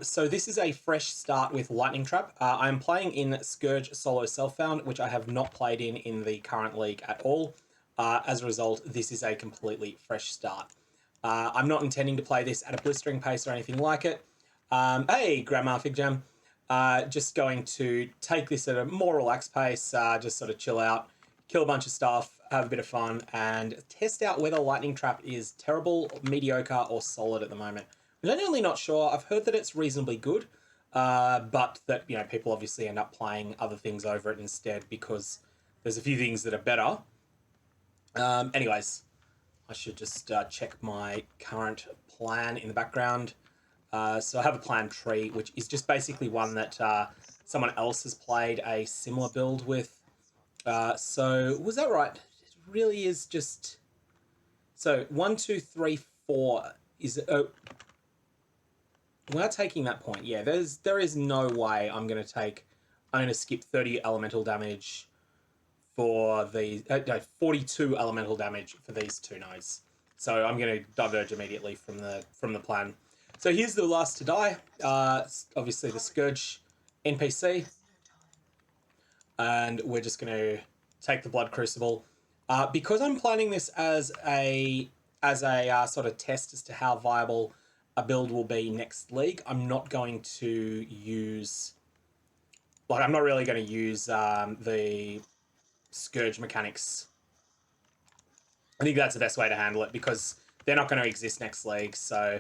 So this is a fresh start with Lightning Trap. I'm playing in Scourge Solo Self-Found, which I have not played in the current league at all. As a result, this is a completely fresh start. I'm not intending to play this at a blistering pace or anything like it. Hey, Grandma Fig Jam. Just going to take this at a more relaxed pace, just sort of chill out, kill a bunch of stuff, have a bit of fun, and test out whether Lightning Trap is terrible, mediocre, or solid at the moment. I'm genuinely not sure. I've heard that it's reasonably good, but that, you know, people obviously end up playing other things over it instead because there's a few things that are better. Anyways, I should just check my current plan in the background. So I have a plan tree, which is just basically one that someone else has played a similar build with. So was that right? It really is just... So 1, 2, 3, 4 is... without taking that point, yeah, there is no way I'm going to skip 30 elemental damage for these, 42 elemental damage for these two nodes. So I'm going to diverge immediately from the plan. So here's the last to die. Obviously the Scourge NPC, and we're just going to take the Blood Crucible. Because I'm planning this as a sort of test as to how viable a build will be next league, I'm not going to use... Like, I'm not really going to use the Scourge mechanics. I think that's the best way to handle it, because they're not going to exist next league, so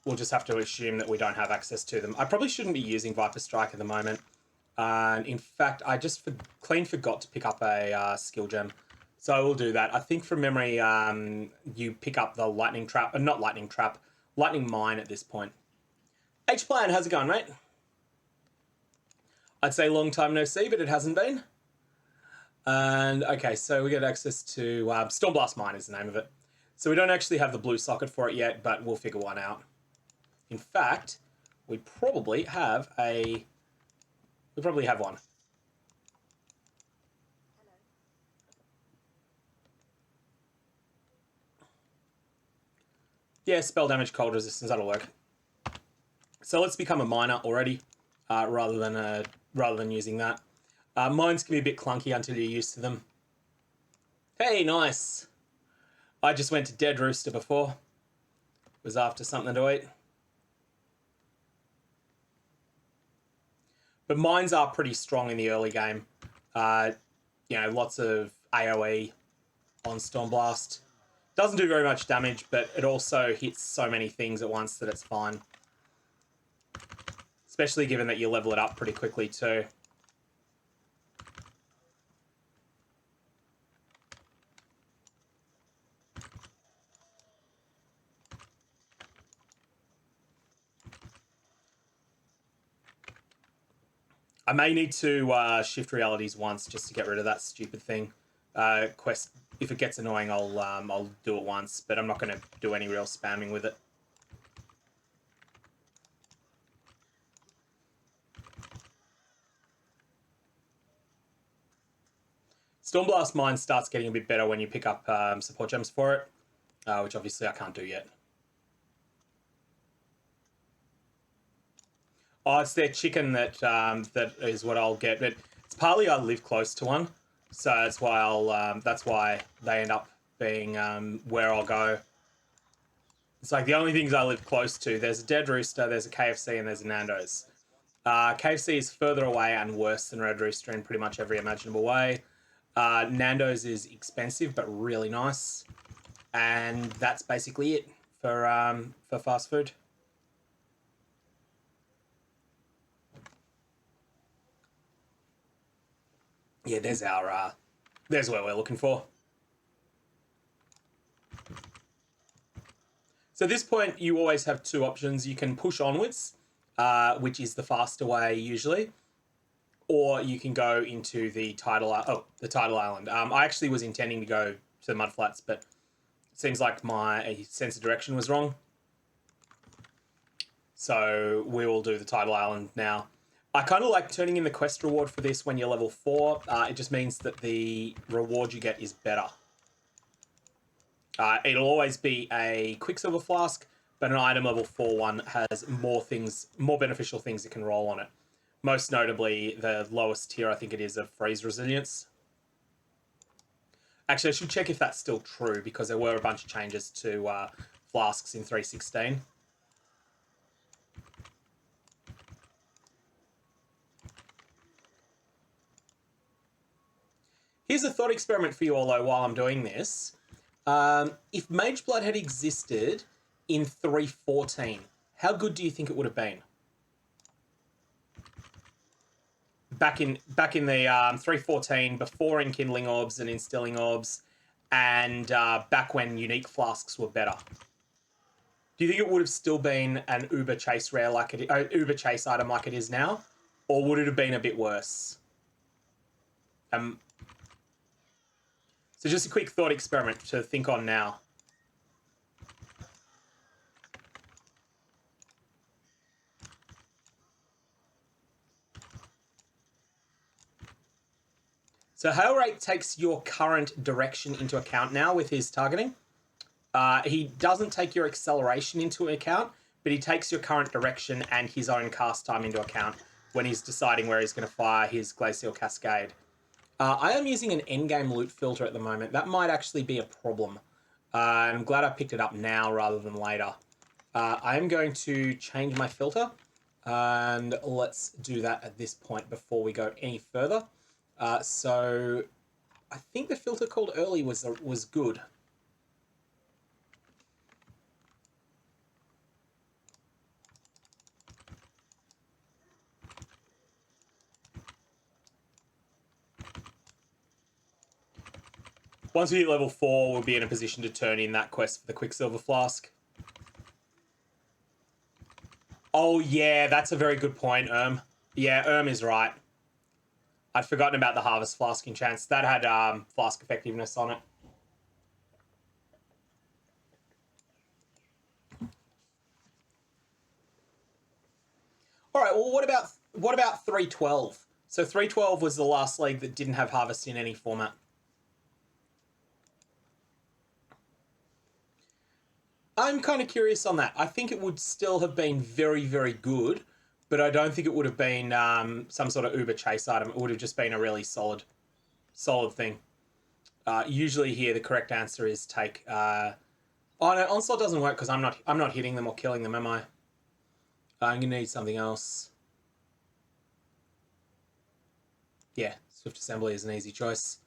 we'll just have to assume that we don't have access to them. I probably shouldn't be using Viper Strike at the moment. In fact, I just clean forgot to pick up a skill gem. So I will do that. I think from memory, you pick up the Lightning Trap, not Lightning Trap, Lightning Mine at this point. H-Plan, how's it going, mate? I'd say long time no see, but it hasn't been. And, okay, so we get access to... Stormblast Mine is the name of it. So we don't actually have the blue socket for it yet, but we'll figure one out. In fact, we probably have a... We probably have one. Yeah, spell damage, cold resistance, that'll work. So let's become a miner already, rather than using that. Mines can be a bit clunky until you're used to them. Hey, nice. I just went to Dead Rooster before. Was after something to eat. But mines are pretty strong in the early game. You know, lots of AoE on Stormblast. Doesn't do very much damage, but it also hits so many things at once that it's fine. Especially given that you level it up pretty quickly too. I may need to shift realities once just to get rid of that stupid thing. Quest, if it gets annoying, I'll do it once, but I'm not going to do any real spamming with it. Stormblast Mine starts getting a bit better when you pick up support gems for it, which obviously I can't do yet. Oh, it's their chicken that that is what I'll get, but it's partly I live close to one, so that's why that's why they end up being where I'll go. It's like the only things I live close to. There's a Dead Rooster, there's a KFC, and there's a Nando's. KFC is further away and worse than Red Rooster in pretty much every imaginable way. Nando's is expensive but really nice, and that's basically it for fast food. Yeah, there's our there's what we're looking for. So at this point, you always have two options. You can push onwards, which is the faster way usually, or you can go into the tidal island. I actually was intending to go to the mudflats, but it seems like my sense of direction was wrong. So we will do the tidal island now. I kind of like turning in the quest reward for this when you're level 4. It just means that the reward you get is better. It'll always be a Quicksilver Flask, but an item level 4 one has more things, more beneficial things you can roll on it. Most notably, the lowest tier, I think it is, of freeze resilience. Actually, I should check if that's still true, because there were a bunch of changes to Flasks in 3.16. Here's a thought experiment for you all, though, while I'm doing this. If Mage Blood had existed in 3.14, how good do you think it would have been? Back in the 3.14, before Enkindling Orbs and Instilling Orbs, and back when unique flasks were better. Do you think it would have still been an Uber Chase rare like it, Uber Chase item like it is now, or would it have been a bit worse? So just a quick thought experiment to think on now. So Hail Rate takes your current direction into account now with his targeting. He doesn't take your acceleration into account, but he takes your current direction and his own cast time into account when he's deciding where he's going to fire his Glacial Cascade. I am using an endgame loot filter at the moment. That might actually be a problem. I'm glad I picked it up now rather than later. I am going to change my filter, and let's do that at this point before we go any further. So I think the filter called early was good. Once we hit level 4, we'll be in a position to turn in that quest for the Quicksilver Flask. Oh yeah, that's a very good point, Yeah, is right. I'd forgotten about the Harvest Flask enchants. That had Flask effectiveness on it. All right, well, what about 3.12? So 3.12 was the last league that didn't have Harvest in any format. I'm kind of curious on that. I think it would still have been very, very good, but I don't think it would have been some sort of Uber Chase item. It would have just been a really solid thing. Usually here the correct answer is take... oh no, Onslaught doesn't work because I'm not hitting them or killing them, am I? I'm going to need something else. Yeah, Swift Assembly is an easy choice.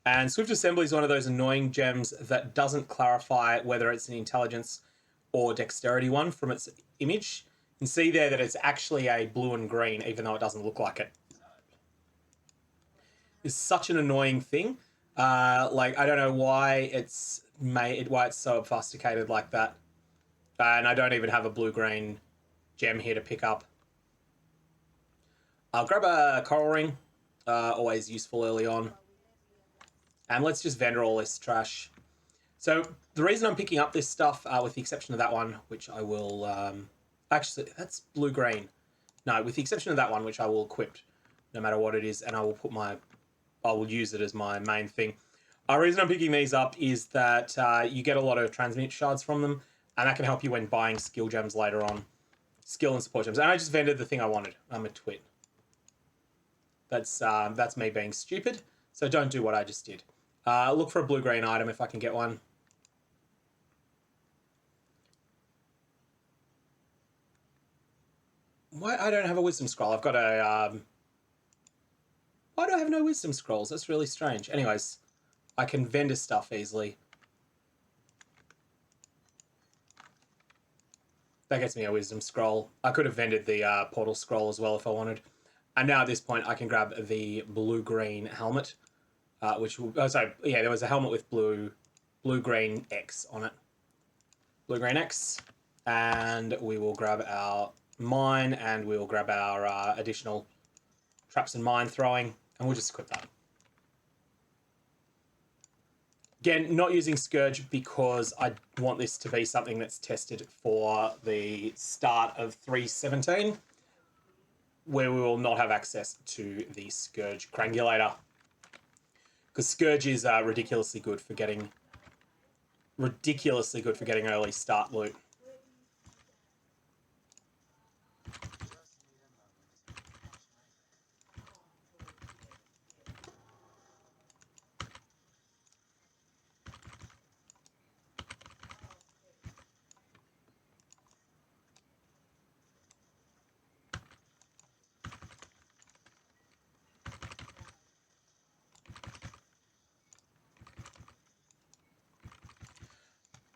And Swift Assembly is one of those annoying gems that doesn't clarify whether it's an intelligence or dexterity one from its image. You can see there that it's actually a blue and green, even though it doesn't look like it. It's such an annoying thing. Like, I don't know why it's so obfuscated like that. And I don't even have a blue-green gem here to pick up. I'll grab a coral ring. Always useful early on. And let's just vendor all this trash. So the reason I'm picking up this stuff, with the exception of that one, which I will... actually, that's blue-green. No, with the exception of that one, which I will equip no matter what it is, and I will use it as my main thing. The reason I'm picking these up is that you get a lot of transmute shards from them, and that can help you when buying skill gems later on. Skill and support gems. And I just vended the thing I wanted. I'm a twit. That's me being stupid, so don't do what I just did. Look for a blue-green item if I can get one. Why I don't have a wisdom scroll? I've got a... Why do I have no wisdom scrolls? That's really strange. Anyways, I can vendor stuff easily. That gets me a wisdom scroll. I could have vended the portal scroll as well if I wanted. And now at this point, I can grab the blue-green helmet. Which will... Oh, sorry. Yeah, there was a helmet with blue-green X on it. Blue-green X. And we will grab our mine, and we will grab our additional traps and mine throwing, and we'll just equip that. Again, not using Scourge because I want this to be something that's tested for the start of 3.17, where we will not have access to the Scourge Crangulator. Because Scourge is ridiculously good for getting early start loot.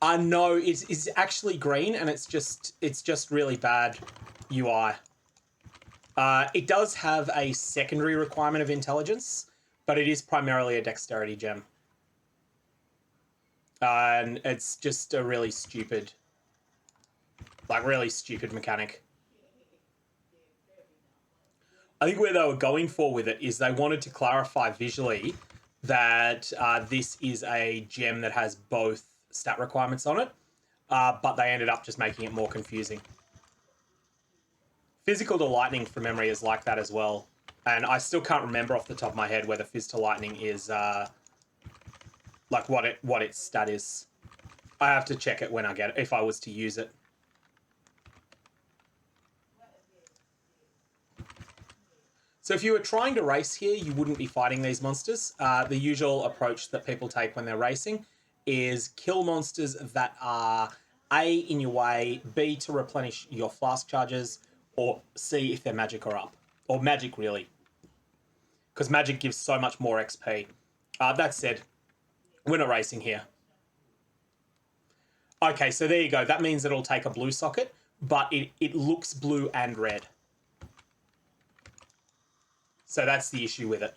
No, it's actually green, and it's just really bad UI. It does have a secondary requirement of intelligence, but it is primarily a dexterity gem. And it's just a really stupid mechanic. I think where they were going for with it is they wanted to clarify visually that this is a gem that has both stat requirements on it, but they ended up just making it more confusing. Physical to lightning from memory is like that as well, and I still can't remember off the top of my head whether Fizz to lightning is like what its stat is. I have to check it when I get it if I was to use it. So if you were trying to race here, you wouldn't be fighting these monsters. The usual approach that people take when they're racing is kill monsters that are A, in your way, B, to replenish your flask charges, or C, if their magic are up. Or magic, really. Because magic gives so much more XP. That said, we're not racing here. Okay, so there you go. That means it'll take a blue socket, but it looks blue and red. So that's the issue with it.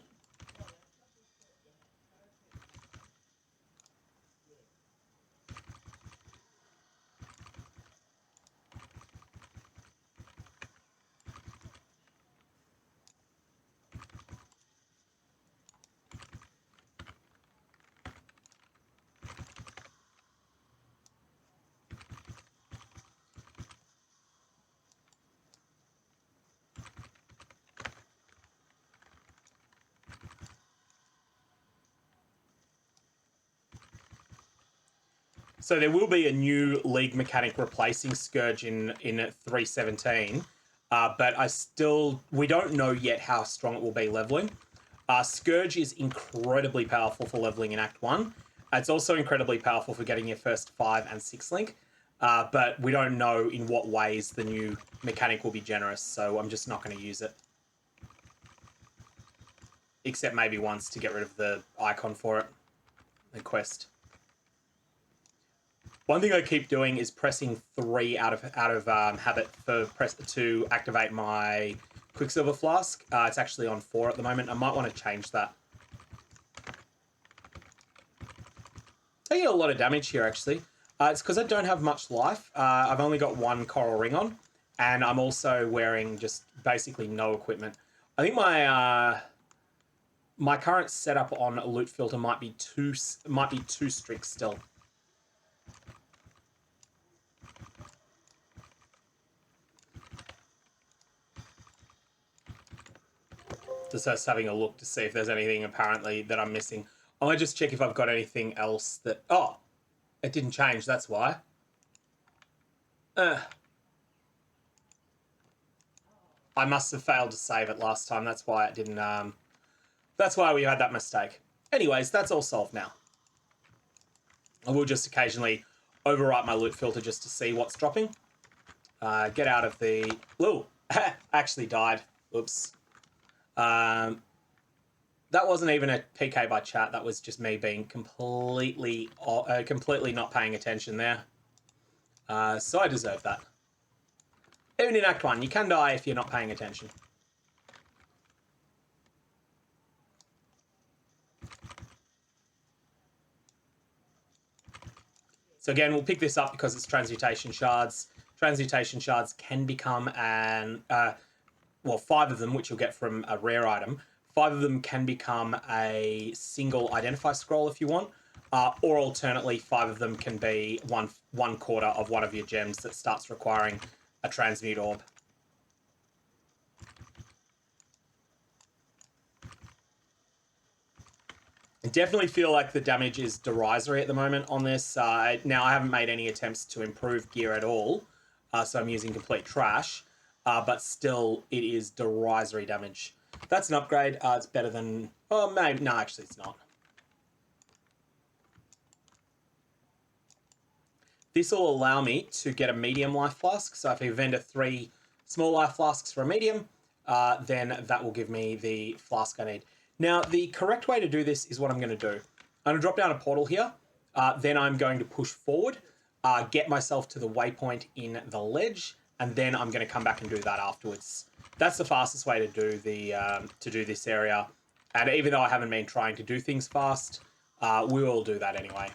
So there will be a new league mechanic replacing Scourge in 3.17, but we don't know yet how strong it will be leveling. Scourge is incredibly powerful for leveling in Act 1. It's also incredibly powerful for getting your first 5 and 6 link, but we don't know in what ways the new mechanic will be generous, so I'm just not going to use it. Except maybe once to get rid of the icon for it, the quest. One thing I keep doing is pressing 3 out of habit to activate my Quicksilver Flask. It's actually on 4 at the moment. I might want to change that. I get a lot of damage here, actually. It's because I don't have much life. I've only got 1 coral ring on, and I'm also wearing just basically no equipment. I think my current setup on a loot filter might be too strict still. Just having a look to see if there's anything apparently that I'm missing. I might just check if I've got anything else that... Oh, it didn't change, that's why. I must have failed to save it last time, that's why it didn't... That's why we had that mistake. Anyways, that's all solved now. I will just occasionally overwrite my loot filter just to see what's dropping. Get out of the... Ooh, actually died. Oops. That wasn't even a PK by chat. That was just me being completely not paying attention there. So I deserve that. Even in Act 1, you can die if you're not paying attention. So again, we'll pick this up because it's transmutation shards. Transmutation shards can become well, 5 of them, which you'll get from a rare item. 5 of them can become a single identify scroll if you want, or alternately, 5 of them can be one quarter of one of your gems that starts requiring a transmute orb. I definitely feel like the damage is derisory at the moment on this. Now, I haven't made any attempts to improve gear at all, so I'm using complete trash. But still, it is derisory damage. That's an upgrade. It's better than... Oh, maybe... No, actually, it's not. This will allow me to get a medium life flask. So if I vendor 3 small life flasks for a medium, then that will give me the flask I need. Now, the correct way to do this is what I'm going to do. I'm going to drop down a portal here. Then I'm going to push forward. get myself to the waypoint in the ledge, and then I'm going to come back and do that afterwards. That's the fastest way to do this area. And even though I haven't been trying to do things fast, we will do that anyway.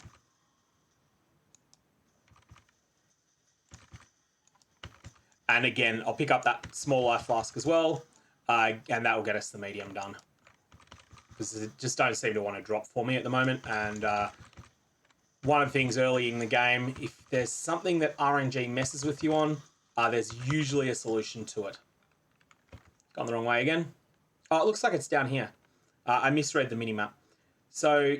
And again, I'll pick up that small life flask as well, and that will get us the medium done. Because it just don't seem to want to drop for me at the moment. And one of the things early in the game, if there's something that RNG messes with you on, there's usually a solution to it. Gone the wrong way again. Oh, it looks like it's down here. I misread the minimap. So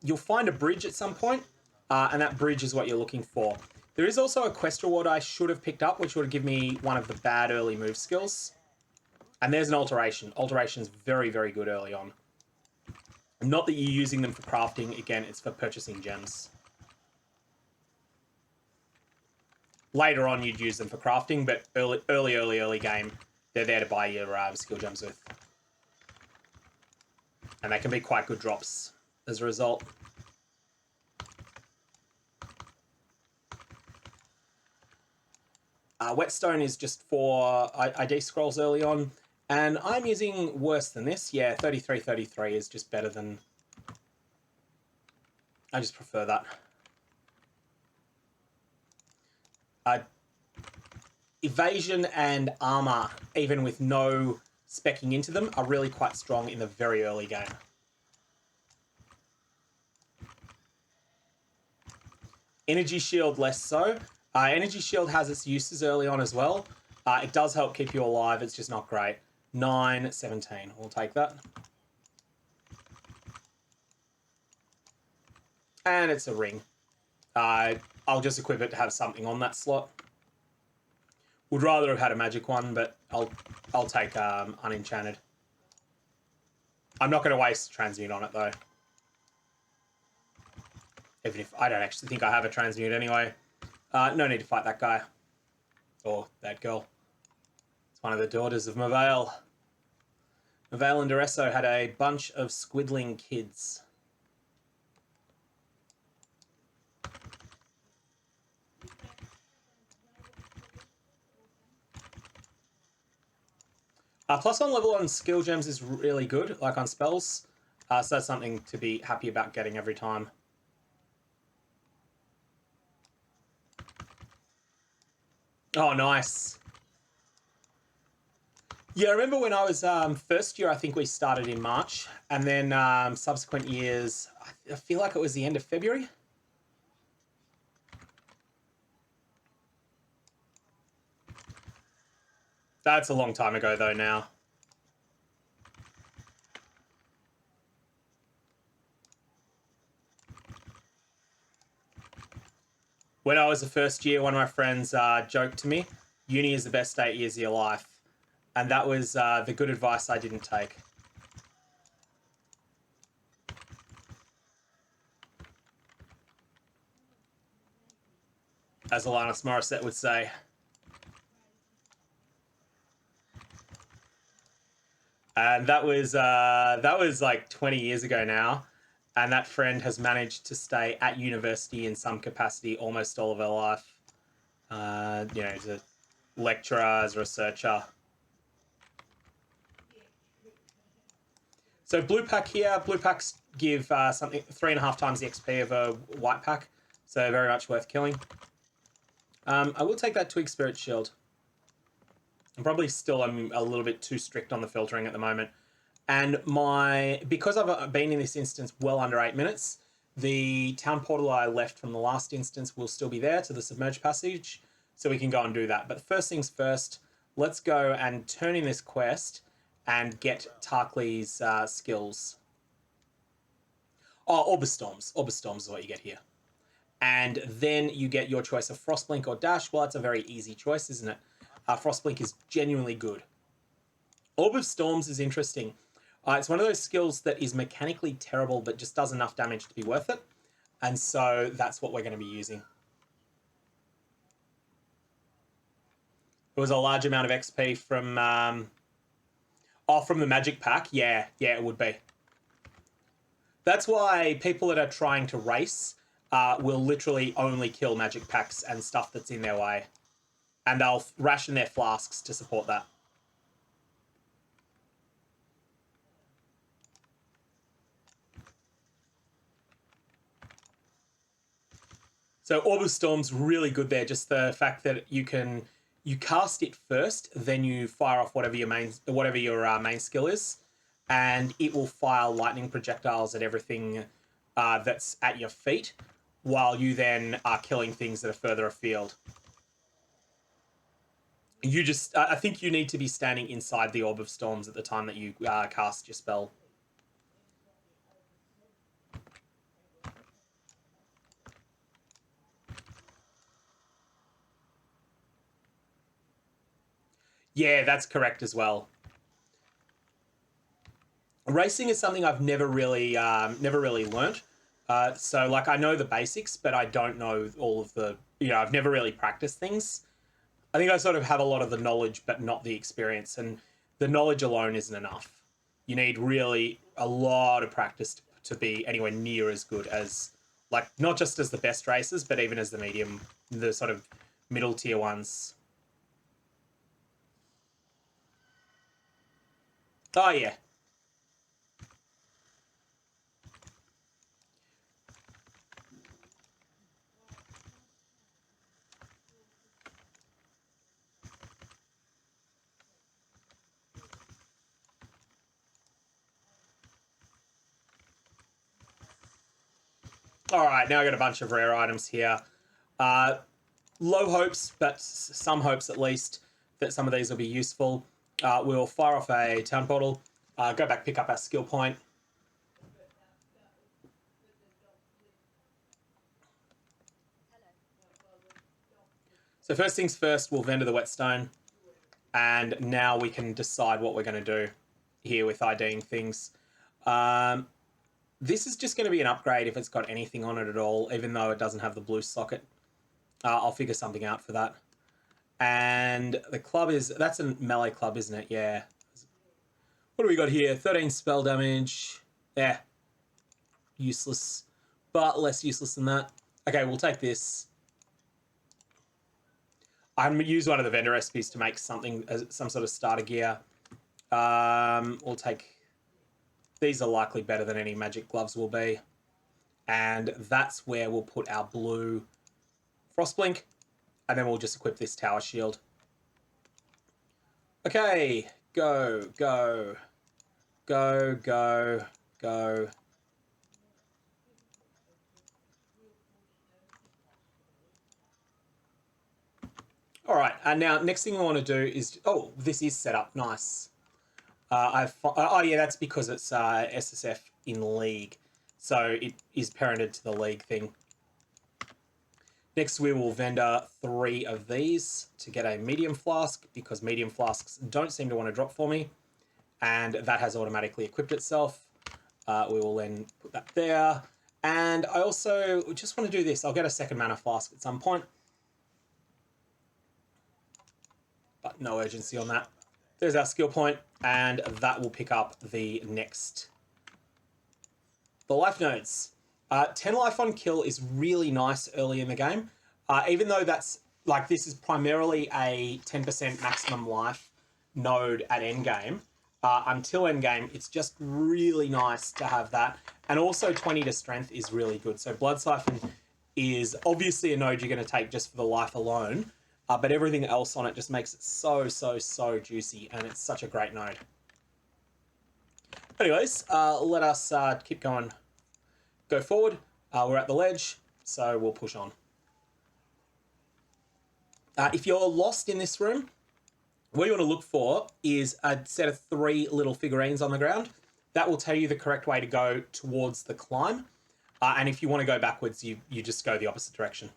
you'll find a bridge at some point, and that bridge is what you're looking for. There is also a quest reward I should have picked up, which would give me one of the bad early move skills. And there's an alteration. Alteration is very, very good early on. Not that you're using them for crafting. Again, it's for purchasing gems. Later on, you'd use them for crafting, but early game, they're there to buy your skill gems with. And they can be quite good drops as a result. Whetstone is just for ID scrolls early on. And I'm using worse than this. Yeah, 33 is just better than... I just prefer that. Evasion and armor, even with no speccing into them, are really quite strong in the very early game. Energy shield, less so. Energy shield has its uses early on as well. It does help keep you alive. It's just not great. 9, 17. We'll take that. And it's a ring. I'll just equip it to have something on that slot. Would rather have had a magic one, but I'll take unenchanted. I'm not going to waste transmute on it though. Even if I don't actually think I have a transmute anyway. No need to fight that guy. Or that girl. It's one of the daughters of Vaal. Vaal and Duresso had a bunch of squiddling kids. +1 level on skill gems is really good, like on spells. So that's something to be happy about getting every time. Oh, nice. Yeah, I remember when I was first year, I think we started in March. And then subsequent years, I feel like it was the end of February. That's a long time ago, though, now. When I was the first year, one of my friends joked to me, uni is the best 8 years of your life. And that was the good advice I didn't take. As Alanis Morissette would say. And that was like 20 years ago now. And that friend has managed to stay at university in some capacity almost all of her life. You know, as a lecturer, as a researcher. So blue pack here. Blue packs give something 3.5 times the XP of a white pack. So very much worth killing. I will take that Twig Spirit Shield. I'm probably still a little bit too strict on the filtering at the moment. And because I've been in this instance well under 8 minutes, the town portal I left from the last instance will still be there to the submerged passage, so we can go and do that. But first things first, let's go and turn in this quest and get Tarkley's skills. Oh, Orb of Storms. Orb of Storms is what you get here. And then you get your choice of Frostblink or Dash. Well, that's a very easy choice, isn't it? Frostblink is genuinely good. Orb of Storms is interesting. It's one of those skills that is mechanically terrible, but just does enough damage to be worth it. And so that's what we're going to be using. It was a large amount of XP from... from the magic pack. Yeah, it would be. That's why people that are trying to race will literally only kill magic packs and stuff that's in their way. And they'll ration their flasks to support that. So Orb of Storm's really good there. Just the fact that you cast it first, then you fire off whatever your main skill is, and it will fire lightning projectiles at everything that's at your feet, while you then are killing things that are further afield. You just, I think you need to be standing inside the Orb of Storms at the time that you cast your spell. Yeah, that's correct as well. Racing is something I've never really learnt. So like I know the basics, but I don't know all of the, I've never really practiced things. I think I sort of have a lot of the knowledge, but not the experience. And the knowledge alone isn't enough. You need really a lot of practice to be anywhere near as good as, like, not just as the best racers, but even as the sort of middle tier ones. Oh, yeah. All right, now I got a bunch of rare items here. Low hopes, but some hopes at least that some of these will be useful. We'll fire off a town portal, go back, pick up our skill point. So first things first, we'll vendor the whetstone, and now we can decide what we're going to do here with IDing things. This is just going to be an upgrade if it's got anything on it at all, even though it doesn't have the blue socket. I'll figure something out for that. And the club that's a melee club, isn't it? Yeah. What do we got here? 13 spell damage. Yeah. Useless, but less useless than that. Okay, we'll take this. I'm going to use one of the vendor recipes to make something, some sort of starter gear. We'll take... These are likely better than any magic gloves will be. And that's where we'll put our blue Frostblink. And then we'll just equip this tower shield. Okay, go, go, go, go, go. All right, and now next thing we want to do is... Oh, this is set up. Nice. Oh yeah, that's because it's SSF in League. So it is parented to the League thing. Next, we will vendor 3 of these to get a medium flask, because medium flasks don't seem to want to drop for me. And that has automatically equipped itself. We will then put that there. And I also just want to do this. I'll get a second mana flask at some point. But no urgency on that. There's our skill point, and that will pick up the next. The life nodes. 10 life on kill is really nice early in the game. Even though that's, like, this is primarily a 10% maximum life node at endgame. Until endgame, it's just really nice to have that. And also 20 to strength is really good. So Blood Siphon is obviously a node you're going to take just for the life alone. But everything else on it just makes it so, so, so juicy. And it's such a great node. Anyways, let us keep going. Go forward. We're at the ledge, so we'll push on. If you're lost in this room, what you want to look for is a set of 3 little figurines on the ground. That will tell you the correct way to go towards the climb. And if you want to go backwards, you just go the opposite direction.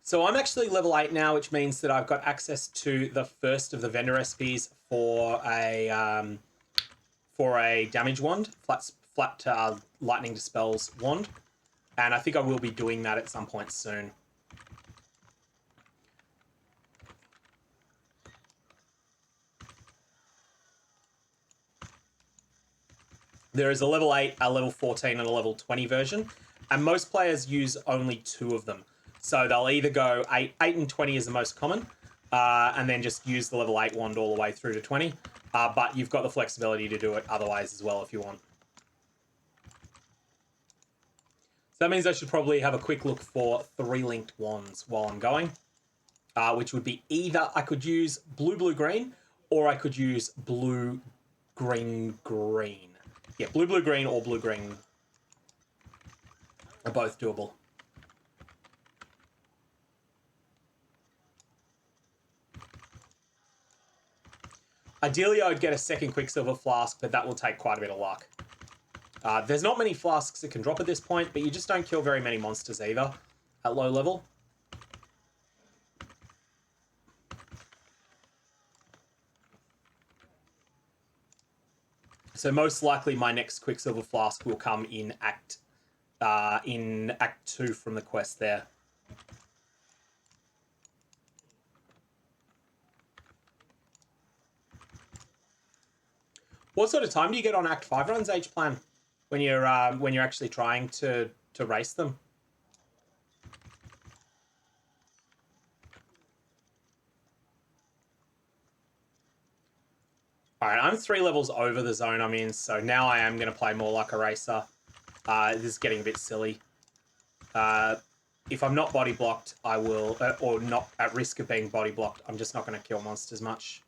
So I'm actually level 8 now, which means that I've got access to the first of the vendor recipes for a damage wand, flat lightning dispels wand. And I think I will be doing that at some point soon. There is a level 8, a level 14, and a level 20 version, and most players use only 2 of them. So they'll either go 8 and 20 is the most common, and then just use the level 8 wand all the way through to 20. But you've got the flexibility to do it otherwise as well if you want. So that means I should probably have a quick look for 3 linked wands while I'm going, which would be either I could use blue, blue, green, or I could use blue, green, green. Yeah, blue, blue, green, or blue, green are both doable. Ideally, I would get a second Quicksilver Flask, but that will take quite a bit of luck. There's not many flasks that can drop at this point, but you just don't kill very many monsters either at low level. So most likely my next Quicksilver Flask will come in Act 2 from the quest there. What sort of time do you get on Act 5 runs, H-Plan, when you're actually trying to race them? Alright, I'm 3 levels over the zone I'm in, so now I am going to play more like a racer. This is getting a bit silly. If I'm not body blocked, I will, or not at risk of being body blocked, I'm just not going to kill monsters much.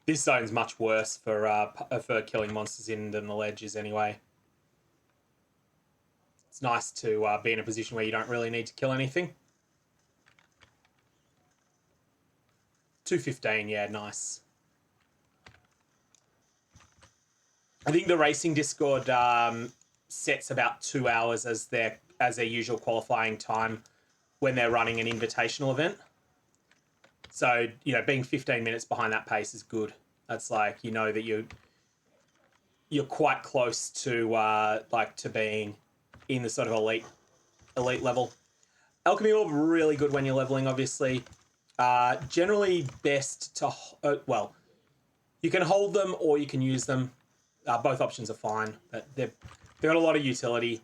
This zone's much worse for killing monsters in than the ledge is anyway. It's nice to be in a position where you don't really need to kill anything. 215, yeah, nice. I think the Racing Discord sets about 2 hours as their usual qualifying time when they're running an invitational event. So, you know, being 15 minutes behind that pace is good. That's like, you know, that you're quite close to to being in the sort of elite level. Alchemy Orb, really good when you're leveling, obviously. Generally best to, well, you can hold them or you can use them. Both options are fine, but they've got a lot of utility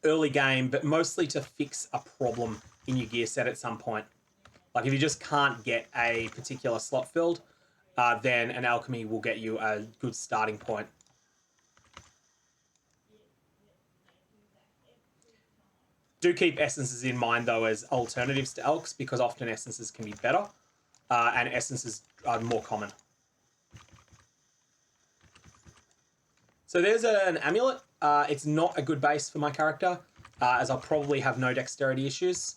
early game, but mostly to fix a problem in your gear set at some point. Like if you just can't get a particular slot filled, then an alchemy will get you a good starting point. Do keep essences in mind though as alternatives to elks, because often essences can be better, and essences are more common. So there's an amulet. It's not a good base for my character, as I'll probably have no dexterity issues.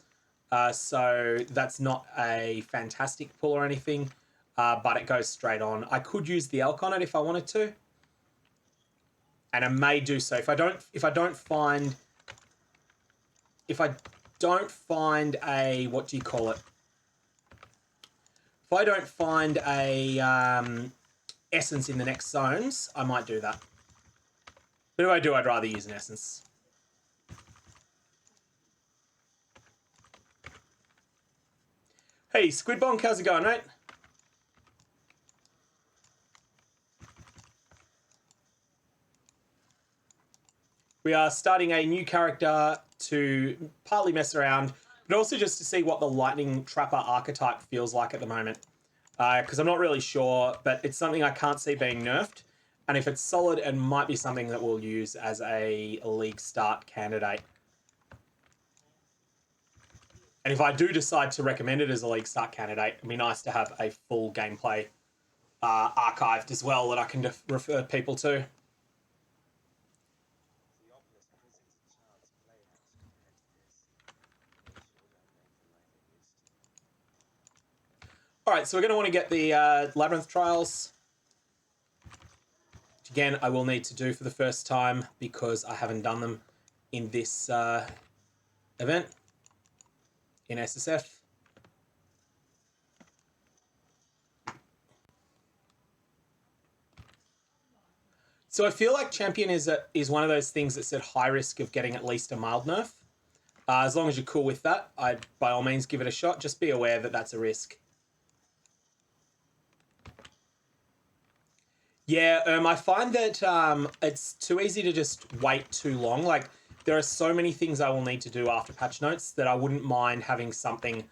So that's not a fantastic pull or anything, but it goes straight on. I could use the elk on it if I wanted to, and I may do so if I don't find a, what do you call it? If I don't find a essence in the next zones, I might do that. But if I do, I'd rather use an essence. Hey, Squidbonk, how's it going, mate? We are starting a new character to partly mess around, but also just to see what the Lightning Trapper archetype feels like at the moment. Because I'm not really sure, but it's something I can't see being nerfed. And if it's solid, it might be something that we'll use as a league start candidate. And if I do decide to recommend it as a league start candidate, it'd be nice to have a full gameplay archived as well that I can refer people to. All right, so we're going to want to get the Labyrinth Trials. Which again, I will need to do for the first time because I haven't done them in this event in SSF. So I feel like Champion is one of those things that's at high risk of getting at least a mild nerf. As long as you're cool with that, I'd by all means give it a shot. Just be aware that that's a risk. Yeah, I find that it's too easy to just wait too long. Like, there are so many things I will need to do after patch notes that I wouldn't mind having something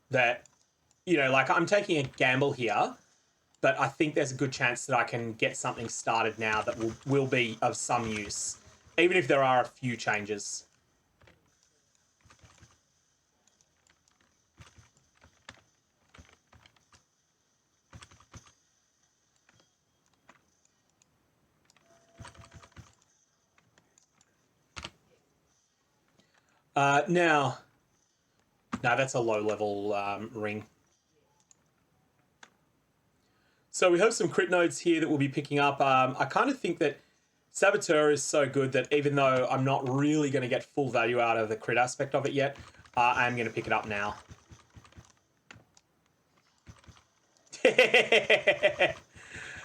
that, you know, like I'm taking a gamble here, but I think there's a good chance that I can get something started now that will be of some use, even if there are a few changes. Now, no, that's a low-level ring. So we have some crit nodes here that we'll be picking up. I kind of think that Saboteur is so good that even though I'm not really going to get full value out of the crit aspect of it yet, I'm going to pick it up now.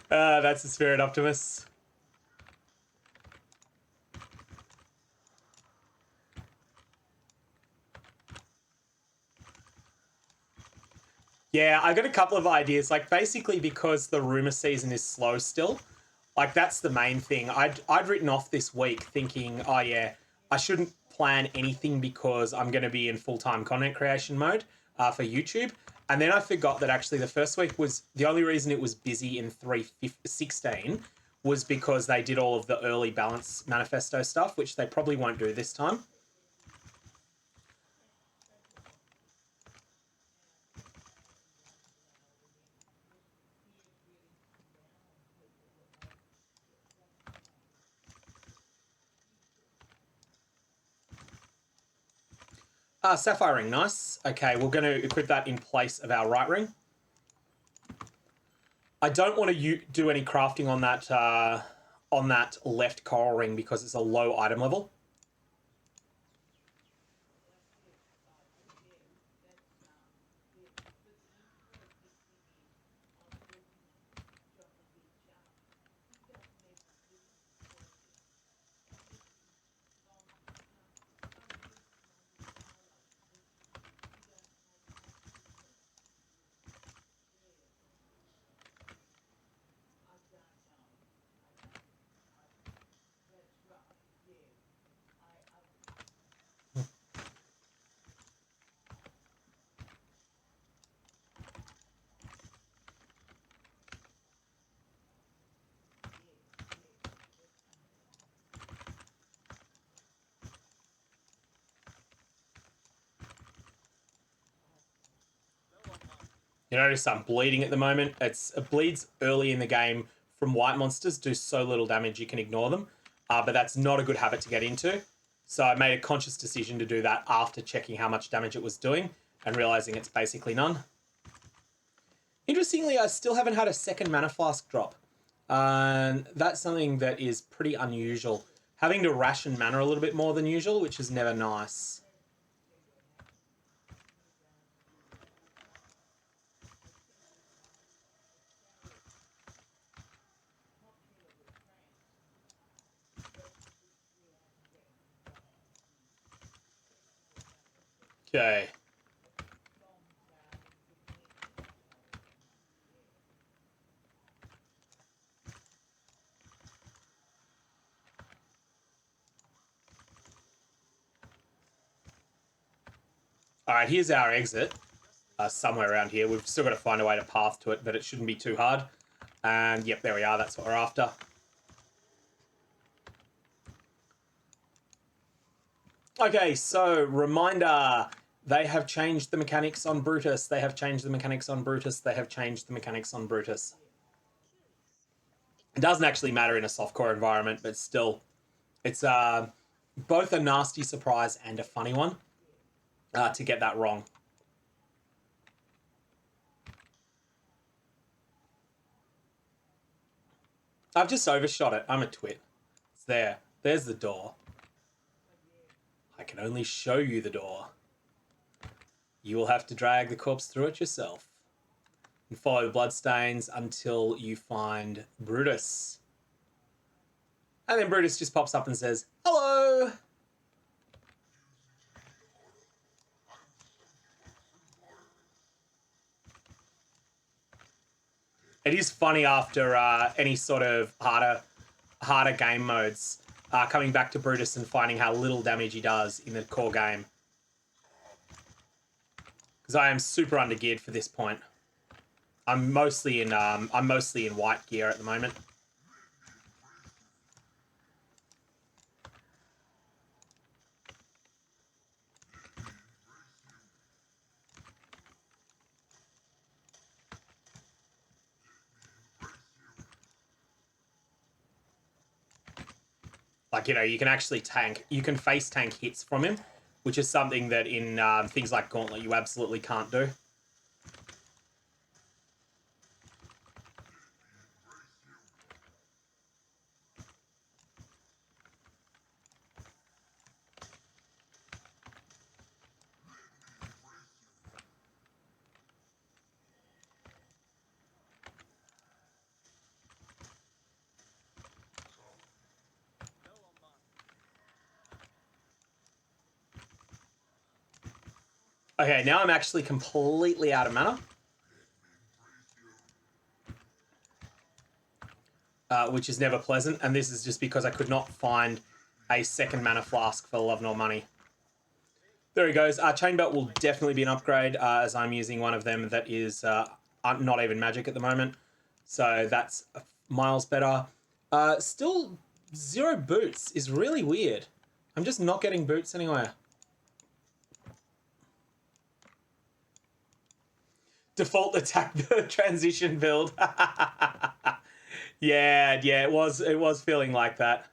That's the spirit, Optimus. Yeah, I got a couple of ideas. Like, basically because the rumor season is slow still, like, that's the main thing. I'd written off this week thinking, oh yeah, I shouldn't plan anything because I'm going to be in full-time content creation mode for YouTube. And then I forgot that actually the first week was, the only reason it was busy in 3.16 was because they did all of the early balance manifesto stuff, which they probably won't do this time. Sapphire ring, nice. Okay, we're going to equip that in place of our right ring. I don't want to do any crafting on that left coral ring because it's a low item level. You notice I'm bleeding at the moment. It bleeds early in the game from white monsters, do so little damage you can ignore them. But that's not a good habit to get into. So I made a conscious decision to do that after checking how much damage it was doing and realizing it's basically none. Interestingly, I still haven't had a second mana flask drop. That's something that is pretty unusual. Having to ration mana a little bit more than usual, which is never nice. Okay. All right, here's our exit. Somewhere around here. We've still got to find a way to path to it, but it shouldn't be too hard. And yep, there we are. That's what we're after. Okay, so reminder. They have changed the mechanics on Brutus. They have changed the mechanics on Brutus. They have changed the mechanics on Brutus. It doesn't actually matter in a softcore environment, but still, it's both a nasty surprise and a funny one to get that wrong. I've just overshot it. I'm a twit. It's there. There's the door. I can only show you the door. You will have to drag the corpse through it yourself. And follow the bloodstains until you find Brutus. And then Brutus just pops up and says, hello! It is funny after any sort of harder game modes, coming back to Brutus and finding how little damage he does in the core game. Because I am super undergeared for this point. I'm mostly in white gear at the moment. Like, you know, you can actually face tank hits from him, which is something that in things like Gauntlet you absolutely can't do. Okay, now I'm actually completely out of mana. Which is never pleasant, and this is just because I could not find a second mana flask for love nor money. There he goes. Chain Belt will definitely be an upgrade, as I'm using one of them that is not even magic at the moment. So that's miles better. Still, 0 boots is really weird. I'm just not getting boots anywhere. Default attack transition build. Yeah, it was feeling like that.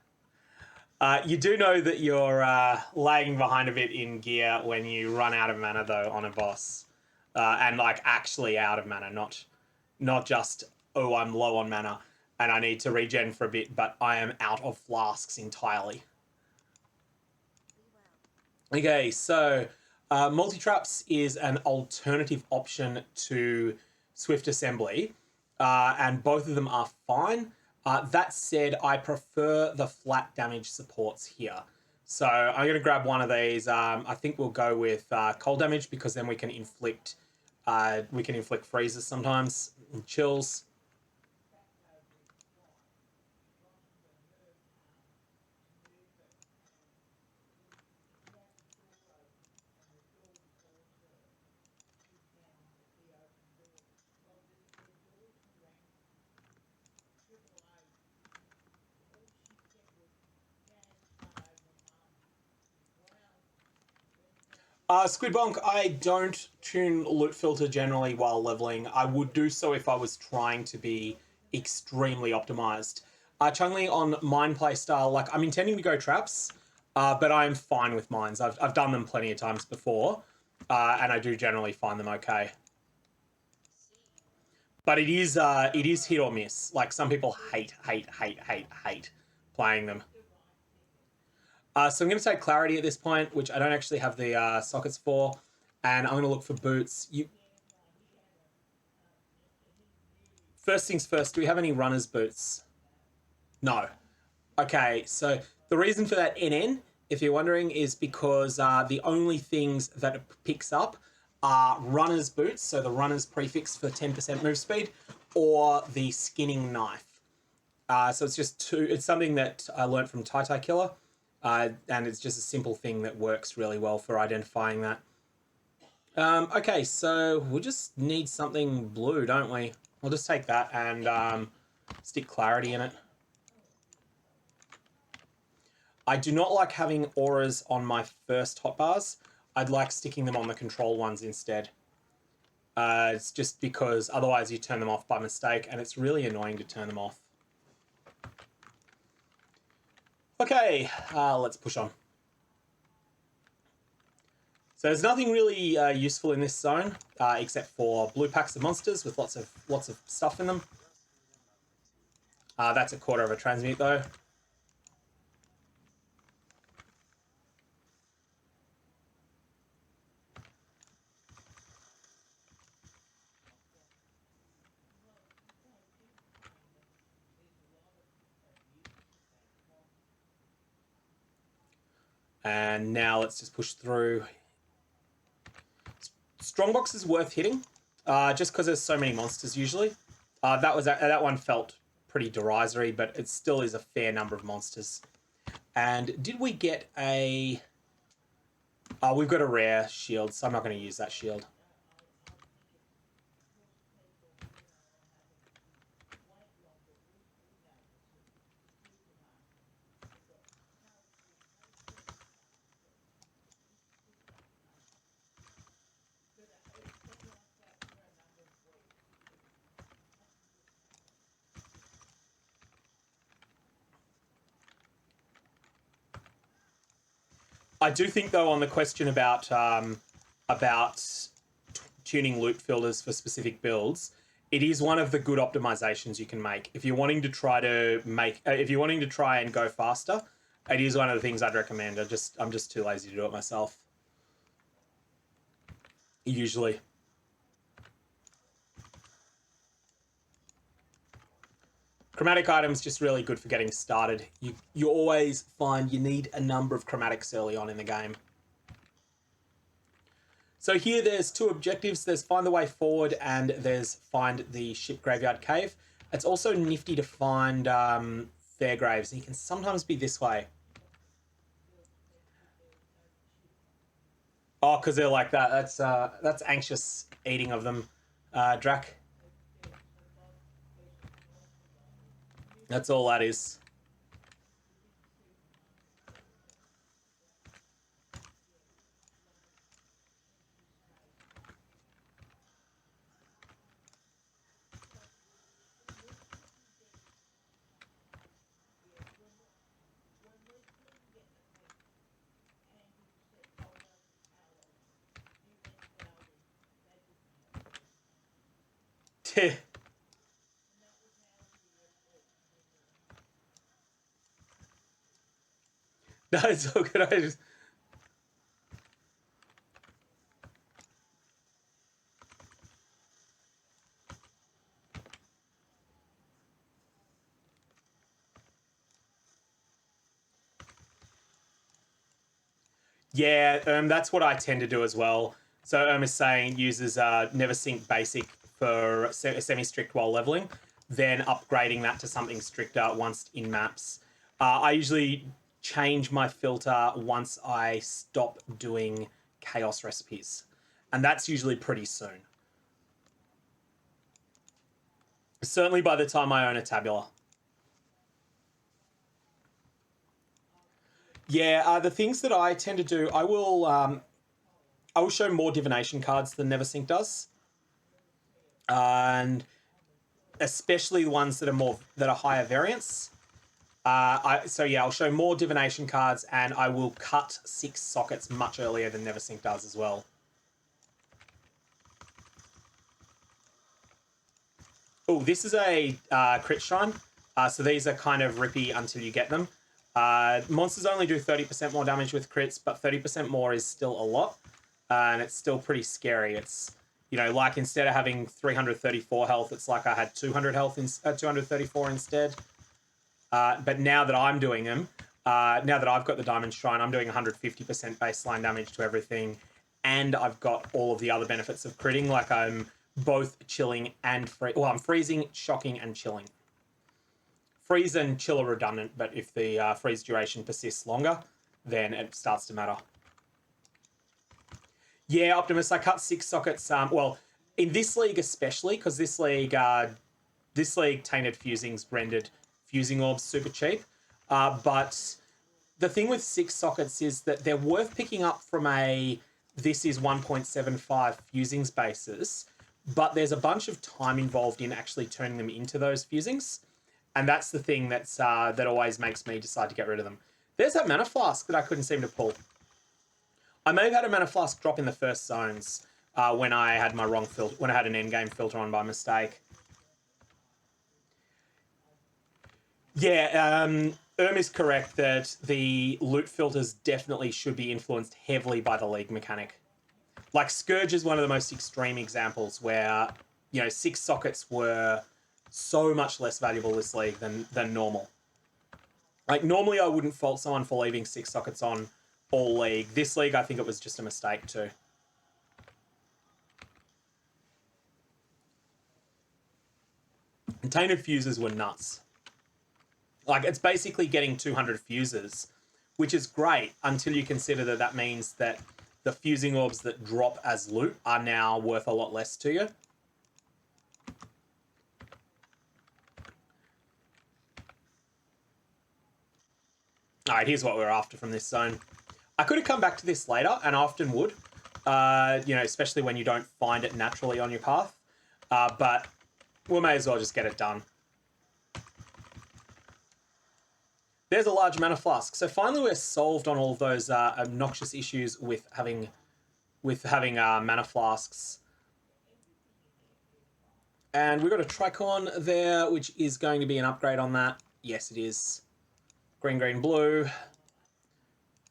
You do know that you're lagging behind a bit in gear when you run out of mana, though, on a boss. And, like, actually out of mana, not just, oh, I'm low on mana and I need to regen for a bit, but I am out of flasks entirely. Okay, so multi-traps is an alternative option to Swift Assembly, and both of them are fine. That said, I prefer the flat damage supports here. So I'm going to grab one of these. I think we'll go with cold damage, because then we can inflict freezes sometimes, and chills. Squid Bonk, I don't tune loot filter generally while leveling. I would do so if I was trying to be extremely optimized. Chun-Li on mine playstyle, like, I'm intending to go traps, but I'm fine with mines. I've done them plenty of times before, and I do generally find them okay. But it is hit or miss. Like, some people hate playing them. So I'm going to take Clarity at this point, which I don't actually have the sockets for, and I'm going to look for boots. First things first, do we have any runners boots? No. Okay, so the reason for that NN, if you're wondering, is because the only things that it picks up are runners boots, so the runners prefix for 10% move speed, or the skinning knife. So it's just it's something that I learned from Tai Killer. And it's just a simple thing that works really well for identifying that. Okay, so we'll just need something blue, don't we? We'll just take that and stick Clarity in it. I do not like having auras on my first hotbars. I'd like sticking them on the control ones instead. It's just because otherwise you turn them off by mistake, and it's really annoying to turn them off. Okay, let's push on. So there's nothing really useful in this zone except for blue packs of monsters with lots of stuff in them. That's a quarter of a transmute though. And now let's just push through. Strongbox is worth hitting, just because there's so many monsters usually. That one felt pretty derisory, but it still is a fair number of monsters. And did we get a... we've got a rare shield, so I'm not going to use that shield. I do think, though, on the question about tuning loot filters for specific builds, it is one of the good optimizations you can make if you're wanting to try to make. If you're wanting to try and go faster, it is one of the things I'd recommend. I'm just too lazy to do it myself. Usually. Chromatic items just really good for getting started. You always find you need a number of chromatics early on in the game. So here there's two objectives. There's find the way forward and there's find the ship graveyard cave. It's also nifty to find Fairgraves. And you can sometimes be this way. Oh, because they're like that. That's anxious eating of them, Drac. That's all that is. No, it's all good. I just... Yeah, that's what I tend to do as well. So is saying uses never sync basic for semi-strict while leveling, then upgrading that to something stricter once in maps. I usually change my filter once I stop doing chaos recipes, and that's usually pretty soon. Certainly by the time I own a tabula. Yeah, the things that I tend to do, I will show more divination cards than Neversink does, and especially the ones that are higher variance. So yeah, I'll show more divination cards, and I will cut 6 sockets much earlier than Neversink does as well. Oh, this is a crit shrine. So these are kind of rippy until you get them. Monsters only do 30% more damage with crits, but 30% more is still a lot. And it's still pretty scary. It's, you know, like instead of having 334 health, it's like I had 200 health, 234 instead. But now that I'm doing them, now that I've got the Diamond Shrine, I'm doing 150% baseline damage to everything. And I've got all of the other benefits of critting, like I'm both chilling and I'm freezing, shocking, and chilling. Freeze and chill are redundant, but if the freeze duration persists longer, then it starts to matter. Yeah, Optimus, I cut 6 sockets. Well, in this league especially, because this league Tainted Fusings rendered Fusing Orbs super cheap. But the thing with 6 sockets is that they're worth picking up from this is 1.75 fusings basis, but there's a bunch of time involved in actually turning them into those fusings. And that's the thing that always makes me decide to get rid of them. There's that mana flask that I couldn't seem to pull. I may have had a mana flask drop in the first zones when I had my wrong filter, when I had an endgame filter on by mistake. Yeah, is correct that the loot filters definitely should be influenced heavily by the league mechanic. Like Scourge is one of the most extreme examples where, you know, 6 sockets were so much less valuable this league than normal. Like normally I wouldn't fault someone for leaving 6 sockets on all league. This league I think it was just a mistake too. And tainted fuses were nuts. Like, it's basically getting 200 fuses, which is great until you consider that that means that the fusing orbs that drop as loot are now worth a lot less to you. All right, here's what we're after from this zone. I could have come back to this later, and I often would, you know, especially when you don't find it naturally on your path. But we may as well just get it done. There's a large mana flask. So finally we're solved on all of those obnoxious issues with having mana flasks. And we've got a Tricon there, which is going to be an upgrade on that. Yes, it is. Green, green, blue.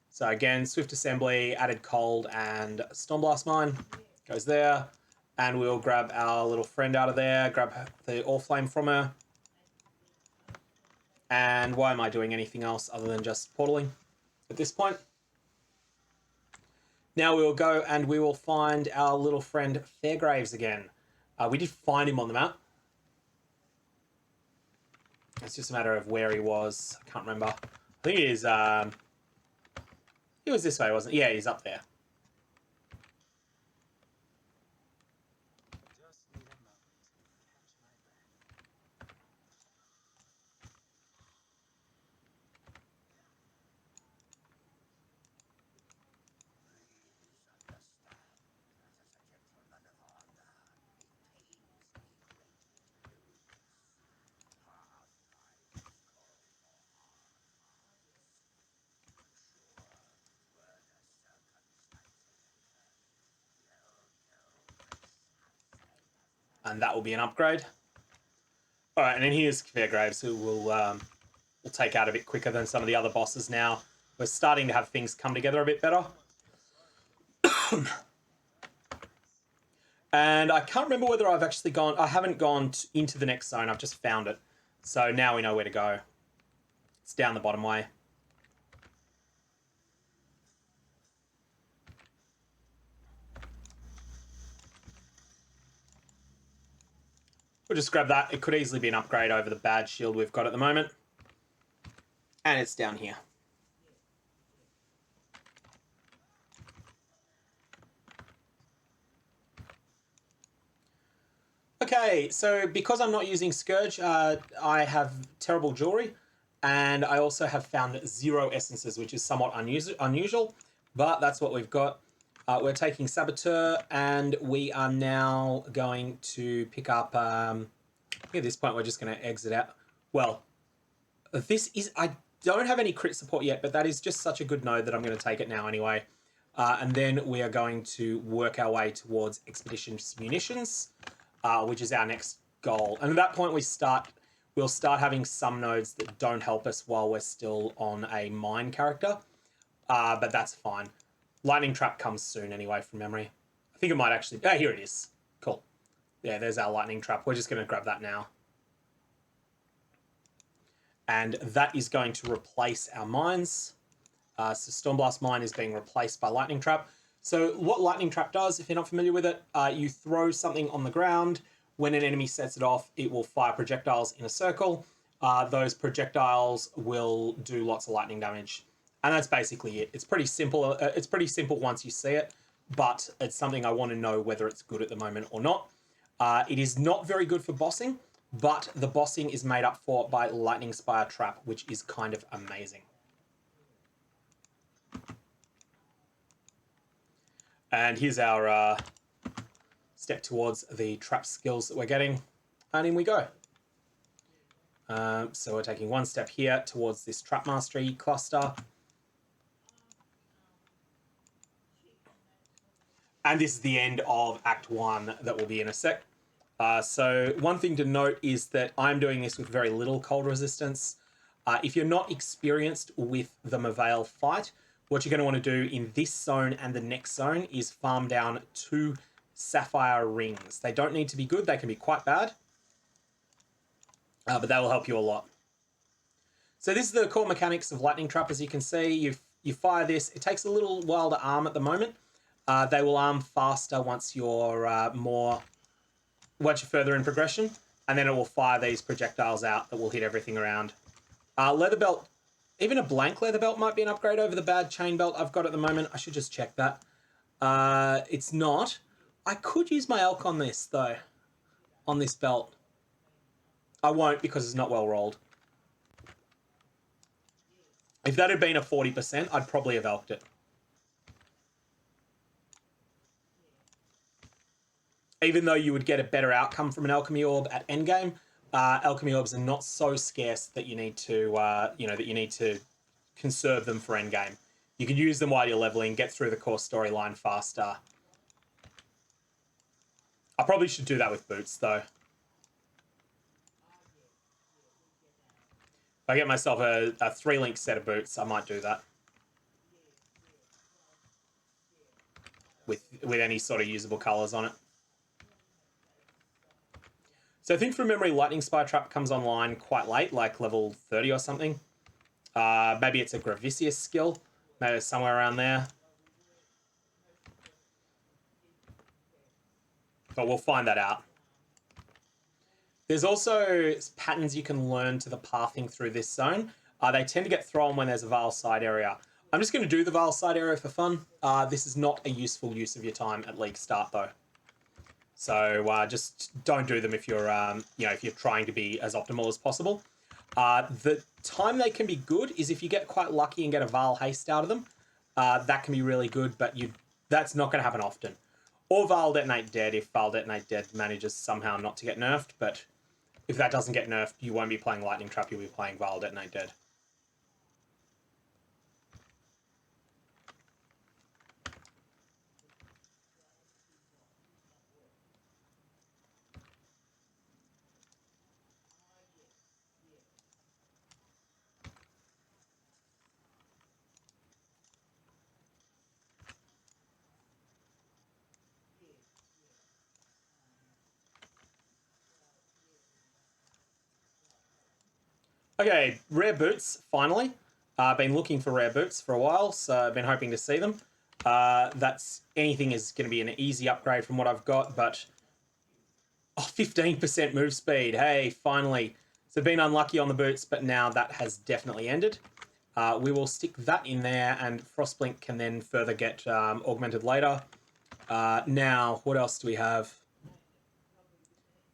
So again, Swift Assembly, added Cold, and Stormblast Mine goes there. And we'll grab our little friend out of there, grab the Orflame from her. And why am I doing anything else other than just portaling at this point? Now we will go and we will find our little friend Fairgraves again. We did find him on the map. It's just a matter of where he was. I can't remember. I think he is... he was this way, wasn't he? Yeah, he's up there. And that will be an upgrade. All right, and then here's Fairgraves, who will take out a bit quicker than some of the other bosses now. We're starting to have things come together a bit better. And I can't remember whether I've actually gone... I haven't gone into the next zone. I've just found it. So now we know where to go. It's down the bottom way. We'll just grab that. It could easily be an upgrade over the bad shield we've got at the moment. And it's down here. Okay, so because I'm not using Scourge, I have terrible jewelry. And I also have found 0 essences, which is somewhat unusual. But that's what we've got. We're taking Saboteur, and we are now going to pick up... I think at this point we're just going to exit out. Well, this is... I don't have any crit support yet, but that is just such a good node that I'm going to take it now anyway. And then we are going to work our way towards Expeditions Munitions, which is our next goal. And at that point we'll start having some nodes that don't help us while we're still on a mine character. But that's fine. Lightning Trap comes soon anyway, from memory. I think it might actually... Oh, here it is. Cool. Yeah, there's our Lightning Trap. We're just going to grab that now. And that is going to replace our mines. So Stormblast Mine is being replaced by Lightning Trap. So what Lightning Trap does, if you're not familiar with it, you throw something on the ground. When an enemy sets it off, it will fire projectiles in a circle. Those projectiles will do lots of lightning damage. And that's basically it. It's pretty simple. It's pretty simple once you see it, but it's something I want to know whether it's good at the moment or not. It is not very good for bossing, but the bossing is made up for by Lightning Spire Trap, which is kind of amazing. And here's our step towards the trap skills that we're getting. And in we go. So we're taking one step here towards this Trap Mastery cluster. And this is the end of Act 1 that will be in a sec. So one thing to note is that I'm doing this with very little cold resistance. If you're not experienced with the Vaal fight, what you're going to want to do in this zone and the next zone is farm down 2 sapphire rings. They don't need to be good. They can be quite bad. But that will help you a lot. So this is the core mechanics of Lightning Trap. As you can see, you fire this. It takes a little while to arm at the moment. They will arm faster once you're further in progression. and then it will fire these projectiles out that will hit everything around. Leather belt, even a blank leather belt might be an upgrade over the bad chain belt I've got at the moment. I should just check that. It's not. I could use my elk on this, though, on this belt. I won't because it's not well rolled. If that had been a 40%, I'd probably have elked it. Even though you would get a better outcome from an alchemy orb at endgame, alchemy orbs are not so scarce that you need to, that you need to conserve them for endgame. You can use them while you're leveling, get through the core storyline faster. I probably should do that with boots, though. If I get myself a 3-link set of boots, I might do that. With any sort of usable colours on it. So I think from memory, Lightning Spire Trap comes online quite late, like level 30 or something. Maybe it's a Gravicious skill. Maybe it's somewhere around there. But we'll find that out. There's also patterns you can learn to the pathing through this zone. They tend to get thrown when there's a Vaal side area. I'm just going to do the Vaal side area for fun. This is not a useful use of your time at league start, though. So just don't do them if you're, if you're trying to be as optimal as possible. The time they can be good is if you get quite lucky and get a Vaal haste out of them. That can be really good, but that's not going to happen often. Or Vaal Detonate Dead if Vaal Detonate Dead manages somehow not to get nerfed, but if that doesn't get nerfed, you won't be playing Lightning Trap, you'll be playing Vaal Detonate Dead. Okay, rare boots, finally. I've been looking for rare boots for a while, so I've been hoping to see them. Anything is going to be an easy upgrade from what I've got, but... 15% move speed. Hey, finally. So been unlucky on the boots, but now that has definitely ended. We will stick that in there, and Frostblink can then further get augmented later. Now, what else do we have?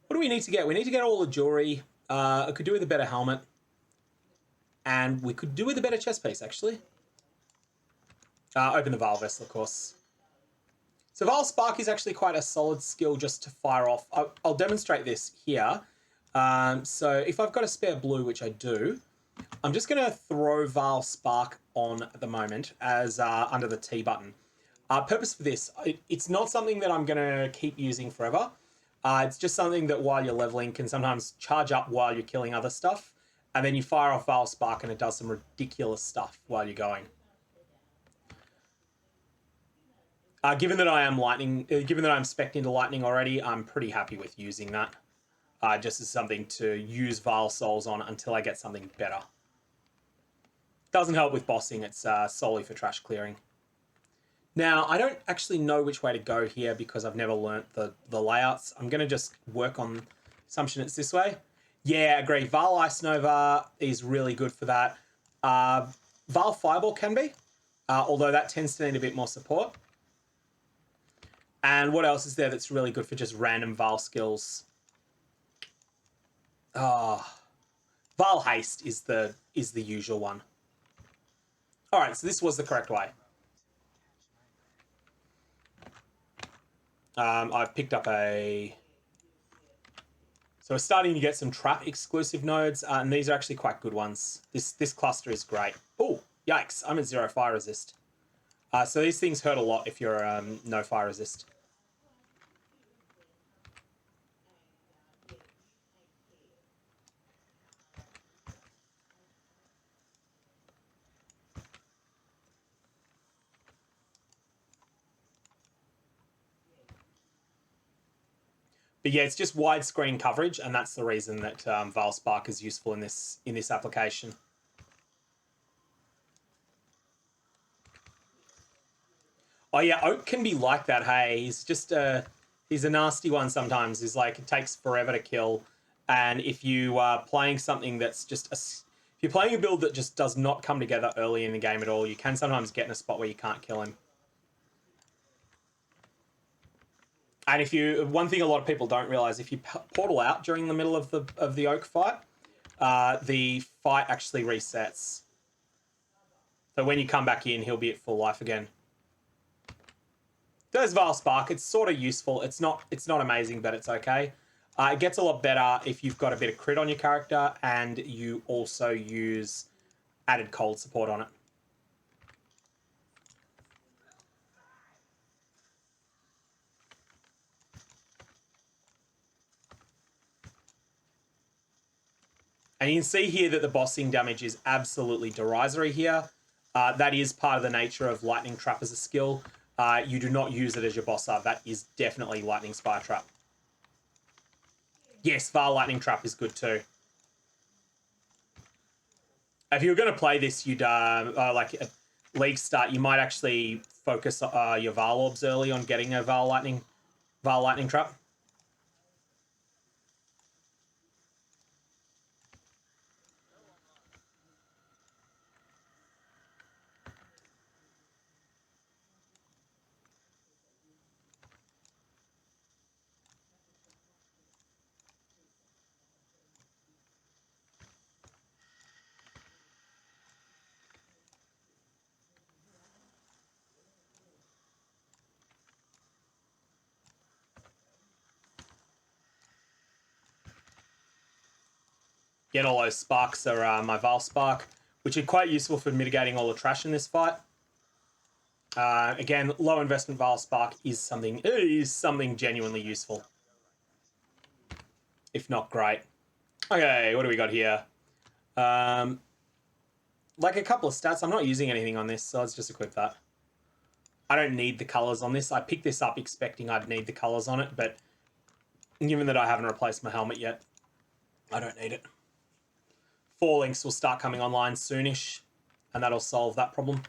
What do we need to get? We need to get all the jewelry. I could do with a better helmet. And we could do with a better chest piece, actually. Open the Vaal Vessel, of course. So Vaal Spark is actually quite a solid skill just to fire off. I'll demonstrate this here. So if I've got a spare blue, which I do, I'm just going to throw Vaal Spark on at the moment as under the T button. Purpose for this, it's not something that I'm going to keep using forever. It's just something that while you're leveling can sometimes charge up while you're killing other stuff. And then you fire off Vaal Spark and it does some ridiculous stuff while you're going. Given that I am spec'd into lightning already, I'm pretty happy with using that. Just as something to use Vaal Souls on until I get something better. Doesn't help with bossing, it's solely for trash clearing. Now, I don't actually know which way to go here because I've never learnt the layouts. I'm going to just work on assumption it's this way. Yeah, agree. Vaal Ice Nova is really good for that. Vaal Fireball can be, although that tends to need a bit more support. And what else is there that's really good for just random Vaal skills? Vaal Haste is the usual one. All right, so this was the correct way. I've picked up a... So we're starting to get some trap exclusive nodes, and these are actually quite good ones. This cluster is great. Oh, yikes, I'm at 0 fire resist. So these things hurt a lot if you're no fire resist. But yeah, it's just widescreen coverage, and that's the reason that Vaal Spark is useful in this application. Oh yeah, Oak can be like that. Hey, he's just he's a nasty one sometimes. He's like, it takes forever to kill, And if you are playing something that's just if you're playing a build that just does not come together early in the game at all, you can sometimes get in a spot where you can't kill him. And if you, one thing a lot of people don't realize, if you portal out during the middle of the oak fight, the fight actually resets. So when you come back in, he'll be at full life again. There's Vaal Spark. It's sort of useful. It's not amazing, but it's okay. It gets a lot better if you've got a bit of crit on your character and you also use added cold support on it. And you can see here that the bossing damage is absolutely derisory here. That is part of the nature of Lightning Trap as a skill. You do not use it as your bosser. That is definitely Lightning Spire Trap. Yes, Vaal Lightning Trap is good too. If you were going to play this, you'd like a league start. You might actually focus your Vaal orbs early on getting a Vaal Lightning Trap. Get all those sparks are my Vaal Spark, which are quite useful for mitigating all the trash in this fight. Again, low investment Vaal Spark is something genuinely useful, if not great. Okay, what do we got here? Like a couple of stats. I'm not using anything on this, so let's just equip that. I don't need the colors on this. I picked this up expecting I'd need the colors on it, but given that I haven't replaced my helmet yet, I don't need it. 4 links will start coming online soonish, and that'll solve that problem.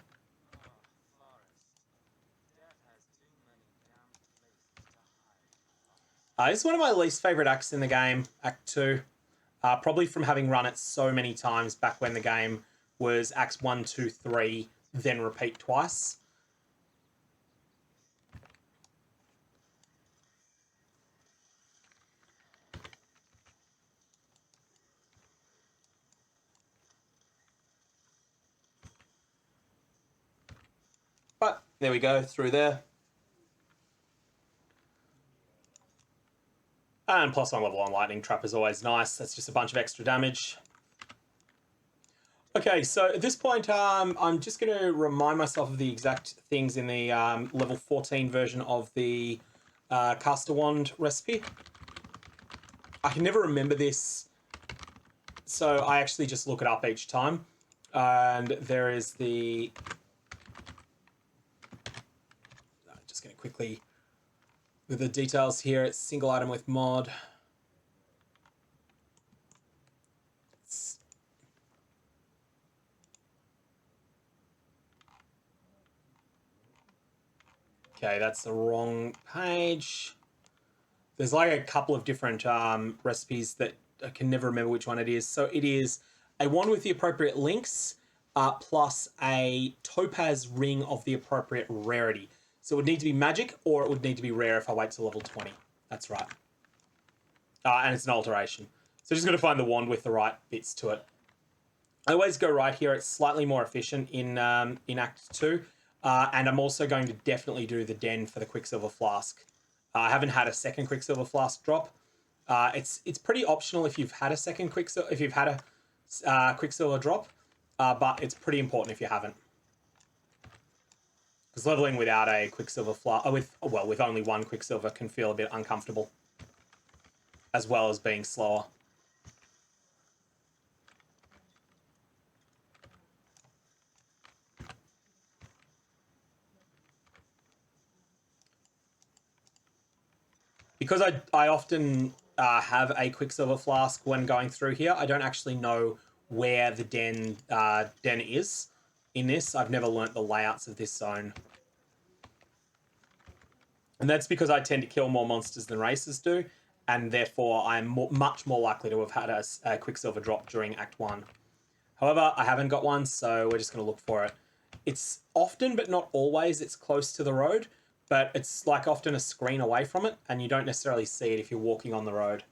It's one of my least favourite acts in the game, Act 2. Probably from having run it so many times back when the game was Acts 1, 2, 3, then repeat twice. But there we go, through there. And plus 1 level on Lightning Trap is always nice. That's just a bunch of extra damage. Okay, so at this point, I'm just going to remind myself of the exact things in the level 14 version of the Caster Wand recipe. I can never remember this, so I actually just look it up each time. And there is the... I'm just going to quickly... With the details here, it's single item with mod. Okay, that's the wrong page. There's like a couple of different recipes that I can never remember which one it is. So it is a wand with the appropriate links plus a topaz ring of the appropriate rarity. So it would need to be magic, or it would need to be rare if I wait till level 20. That's right. And it's an alteration. So just got to find the wand with the right bits to it. I always go right here. It's slightly more efficient in Act 2. And I'm also going to definitely do the den for the Quicksilver Flask. I haven't had a second Quicksilver Flask drop. It's pretty optional if you've had a second Quicksilver, if you've had a Quicksilver drop, but it's pretty important if you haven't. Because leveling without a Quicksilver Flask, with only 1 Quicksilver can feel a bit uncomfortable, as well as being slower. Because I often have a Quicksilver Flask when going through here, I don't actually know where the den is in this. I've never learnt the layouts of this zone. And that's because I tend to kill more monsters than races do. and therefore I'm much more likely to have had a Quicksilver drop during Act 1. However, I haven't got one, so we're just going to look for it. It's often, but not always, it's close to the road, but it's like often a screen away from it, and you don't necessarily see it if you're walking on the road.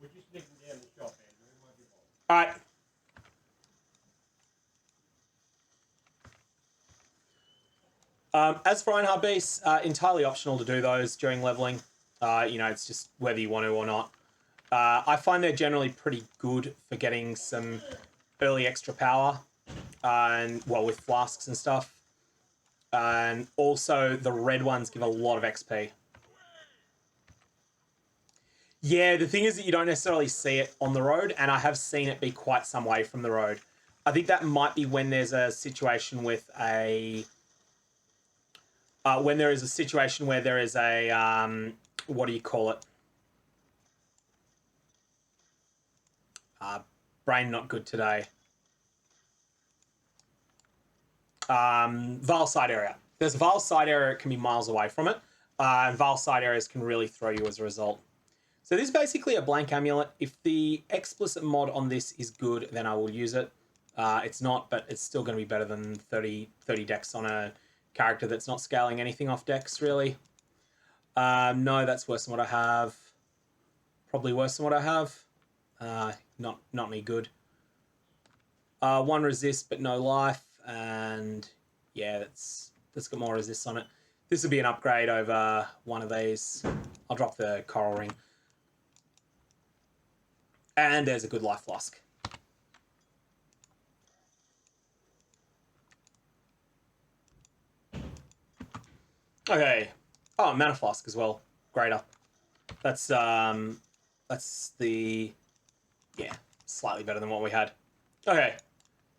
We're just nicking down the shop, Andrew. It won't be long. All right. As for Einhard beasts, entirely optional to do those during leveling. You know, it's just whether you want to or not. I find they're generally pretty good for getting some early extra power, and well, with flasks and stuff. And also, the red ones give a lot of XP. Yeah, the thing is that you don't necessarily see it on the road, and I have seen it be quite some way from the road. I think that might be when there's a situation with a... when there is a situation where there is a... what do you call it? Brain not good today. Vaal side area. There's a Vaal side area, it can be miles away from it. And Vaal side areas can really throw you as a result. So this is basically a blank amulet. If the explicit mod on this is good, then I will use it. It's not, but it's still going to be better than 30 dex on a character that's not scaling anything off dex, really. No, that's worse than what I have. Probably worse than what I have. Not any good. 1 resist, but no life. And yeah, that's got more resist on it. This would be an upgrade over one of these. I'll drop the coral ring. And there's a good life flask. Okay. Oh, mana flask as well. Greater. That's the... yeah, slightly better than what we had. Okay.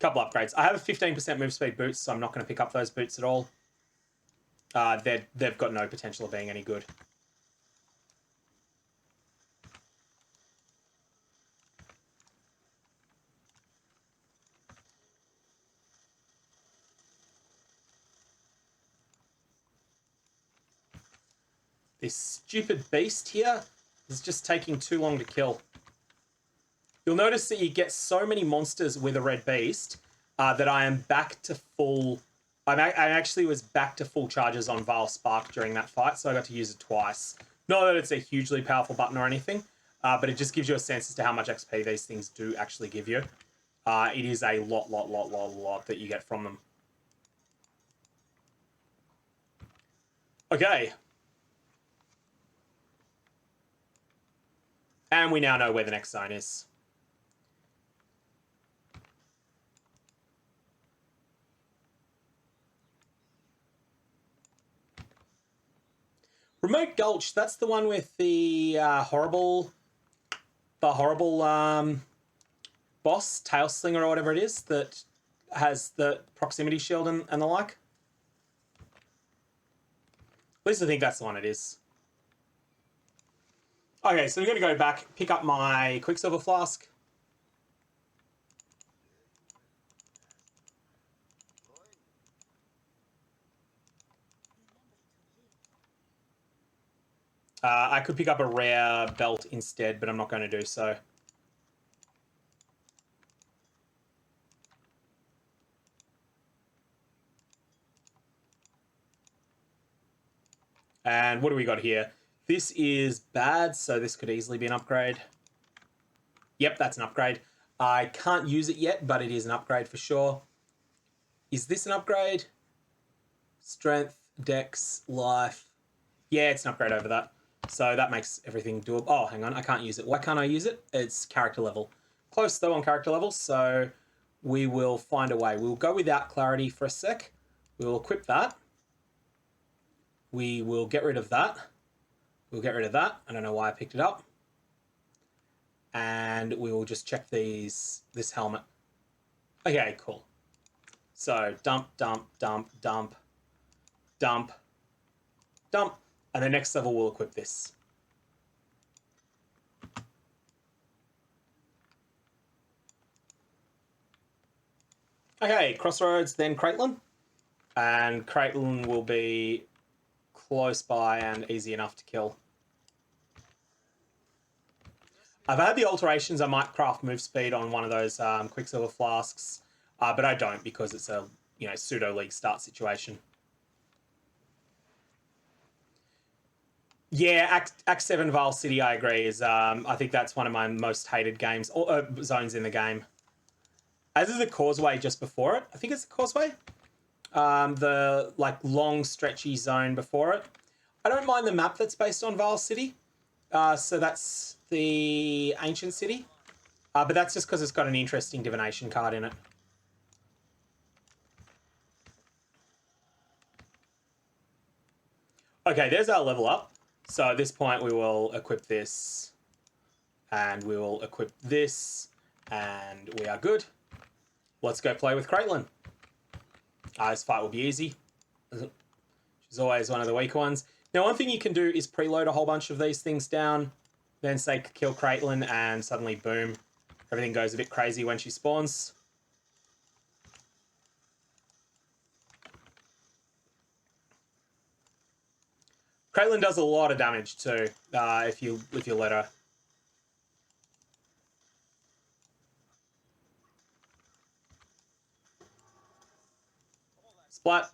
Couple upgrades. I have a 15% move speed boots, so I'm not going to pick up those boots at all. They've got no potential of being any good. This stupid beast here is just taking too long to kill. You'll notice that you get so many monsters with a red beast that I am back to full... I actually was back to full charges on Vaal Spark during that fight, so I got to use it twice. Not that it's a hugely powerful button or anything, but it just gives you a sense as to how much XP these things do actually give you. It is a lot that you get from them. Okay. And we now know where the next zone is. Remote Gulch, that's the one with the horrible boss, Tail Slinger or whatever it is, that has the proximity shield and the like. At least I think that's the one it is. Okay, so we're going to go back, pick up my Quicksilver Flask. I could pick up a rare belt instead, but I'm not going to do so. And what do we got here? This is bad, so this could easily be an upgrade. Yep, that's an upgrade. I can't use it yet, but it is an upgrade for sure. Is this an upgrade? Strength, dex, life. Yeah, it's an upgrade over that. So that makes everything doable. Oh, hang on, I can't use it. Why can't I use it? It's character level. Close though on character level, so we will find a way. We'll go without clarity for a sec. We will equip that. We will get rid of that. We'll get rid of that. I don't know why I picked it up. And we will just check this helmet. Okay, cool. So dump, dump, dump, dump, dump, dump. And the next level we'll equip this. Okay, Crossroads, then Kratlin. And Kratlin will be close by and easy enough to kill. If I had the alterations, I might craft move speed on one of those Quicksilver Flasks, but I don't because it's a pseudo league start situation. Yeah, Act 7 Vaal City, I agree, is I think that's one of my most hated games or zones in the game. As is the Causeway just before it. I think it's the Causeway. The long stretchy zone before it. I don't mind the map that's based on Vaal City. So that's the Ancient City. But that's just because it's got an interesting divination card in it. Okay, there's our level up. So at this point we will equip this. And we will equip this. And we are good. Let's go play with Kratlin. This fight will be easy. She's always one of the weaker ones. Now, one thing you can do is preload a whole bunch of these things down. Then say kill Kratlin and suddenly boom. Everything goes a bit crazy when she spawns. Kratlin does a lot of damage too, if you let her. Splat.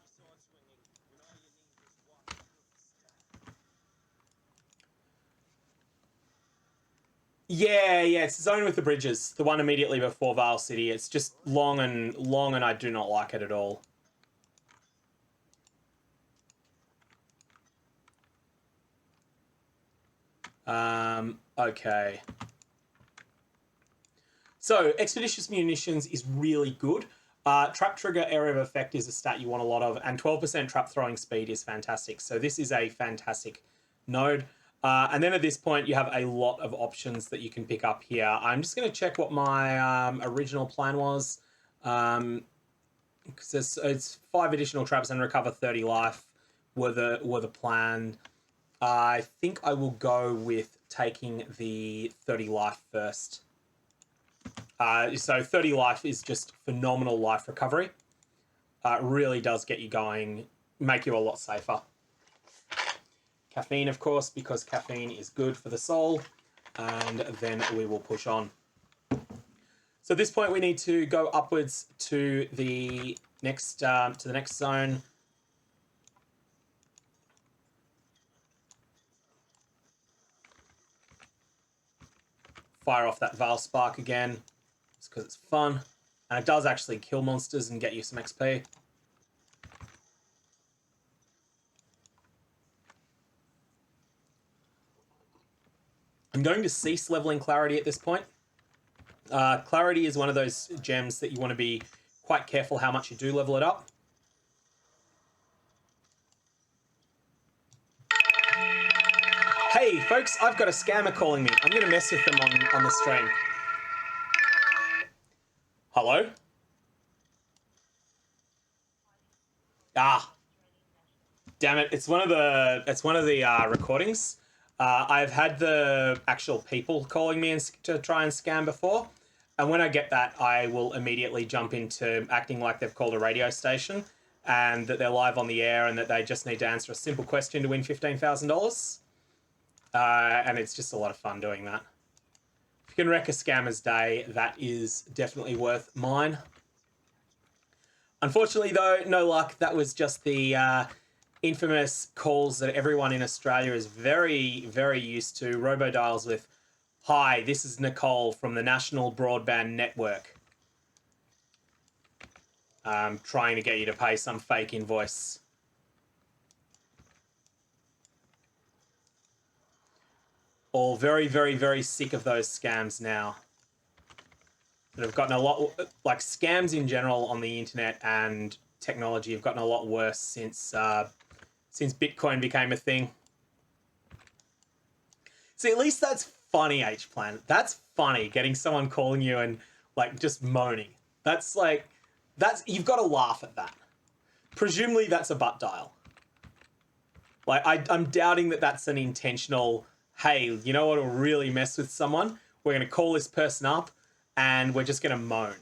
Yeah, it's the zone with the bridges. The one immediately before Vaal City. It's just long and I do not like it at all. Okay. So, Expeditious Munitions is really good. Trap Trigger Area of Effect is a stat you want a lot of, and 12% trap throwing speed is fantastic. So this is a fantastic node. And then at this point, you have a lot of options that you can pick up here. I'm just going to check what my original plan was. Because it's 5 additional traps and recover 30 life were the plan. I think I will go with taking the 30 life first. So 30 life is just phenomenal life recovery. It really does get you going, make you a lot safer. Caffeine, of course, because caffeine is good for the soul. And then we will push on. So at this point, we need to go upwards to the next zone. Fire off that Vaal Spark again. It's because it's fun. And it does actually kill monsters and get you some XP. I'm going to cease leveling Clarity at this point. Clarity is one of those gems that you want to be quite careful how much you do level it up. Hey, folks, I've got a scammer calling me. I'm going to mess with them on the stream. Hello? Damn it! It's one of the recordings. I've had the actual people calling me to try and scam before, and when I get that, I will immediately jump into acting like they've called a radio station and that they're live on the air and that they just need to answer a simple question to win $15,000. And it's just a lot of fun doing that. If you can wreck a scammer's day, that is definitely worth mine. Unfortunately, though, no luck. That was just the infamous calls that everyone in Australia is very, very used to. Robodials with, "Hi, this is Nicole from the National Broadband Network. Trying to get you to pay some fake invoice." All very, very, very sick of those scams now. That have gotten a lot, like scams in general on the internet and technology have gotten a lot worse since Bitcoin became a thing. See, at least that's funny, H-Plan. That's funny, getting someone calling you and like just moaning. You've got to laugh at that. Presumably that's a butt dial. Like, I'm doubting that that's an intentional, hey, you know what'll really mess with someone? We're going to call this person up and we're just going to moan.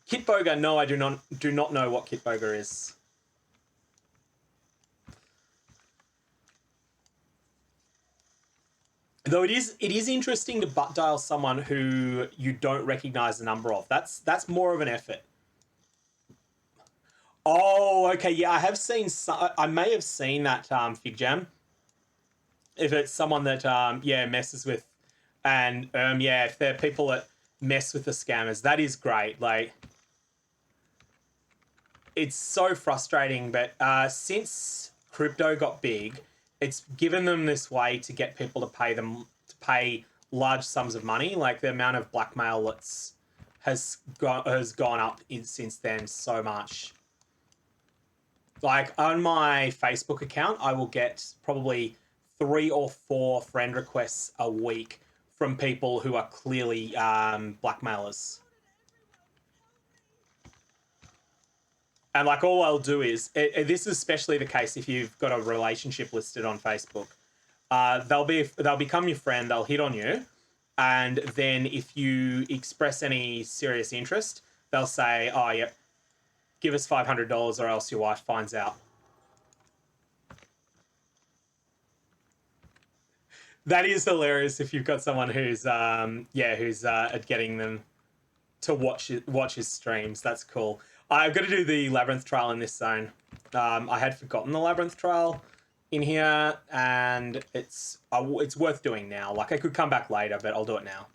Kitboga, no, I do not know what Kitboga is. Though it is interesting to butt dial someone who you don't recognize the number of. That's more of an effort. Oh, okay, yeah, I have seen. I may have seen that Fig Jam. If it's someone that yeah, messes with, and yeah, if they're people that mess with the scammers, that is great. Like, it's so frustrating, but since crypto got big, it's given them this way to get people to pay large sums of money. Like, the amount of blackmail that's has gone up since then so much. Like, on my Facebook account, I will get probably 3 or 4 friend requests a week from people who are clearly blackmailers. And, like, all I'll do is, this is especially the case if you've got a relationship listed on Facebook. They'll become your friend, they'll hit on you, and then if you express any serious interest, they'll say, oh, yeah, give us $500 or else your wife finds out. That is hilarious if you've got someone who's at getting them to watch his streams. That's cool. I've got to do the Labyrinth trial in this zone. I had forgotten the Labyrinth trial in here, and it's worth doing now. Like, I could come back later, but I'll do it now.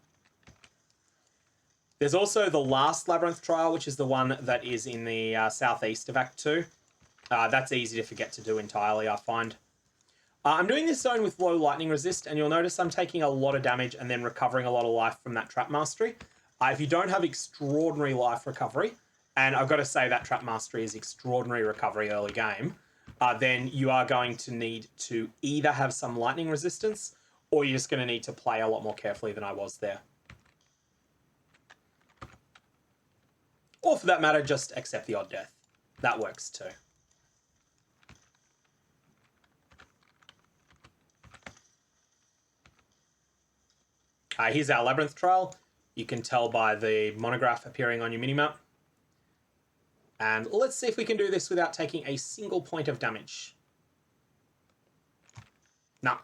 There's also the last Labyrinth trial, which is the one that is in the southeast of Act 2. That's easy to forget to do entirely, I find. I'm doing this zone with low lightning resist, and you'll notice I'm taking a lot of damage and then recovering a lot of life from that Trap Mastery. If you don't have extraordinary life recovery, and I've got to say that Trap Mastery is extraordinary recovery early game, then you are going to need to either have some lightning resistance, or you're just going to need to play a lot more carefully than I was there. Or for that matter, just accept the odd death. That works too. Here's our Labyrinth trial. You can tell by the monograph appearing on your minimap. And let's see if we can do this without taking a single point of damage. No.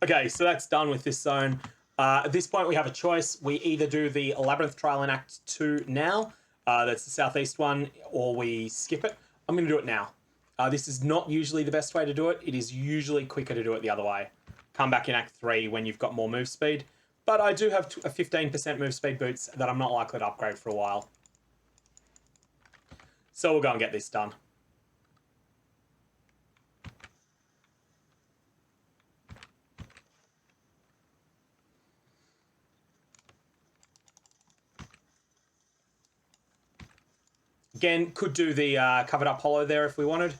Okay, so that's done with this zone. At this point, we have a choice. We either do the Labyrinth trial in Act 2 now, that's the southeast one, or we skip it. I'm going to do it now. This is not usually the best way to do it. It is usually quicker to do it the other way. Come back in Act 3 when you've got more move speed. But I do have a 15% move speed boots that I'm not likely to upgrade for a while. So we'll go and get this done. Again, could do the covered up hollow there if we wanted.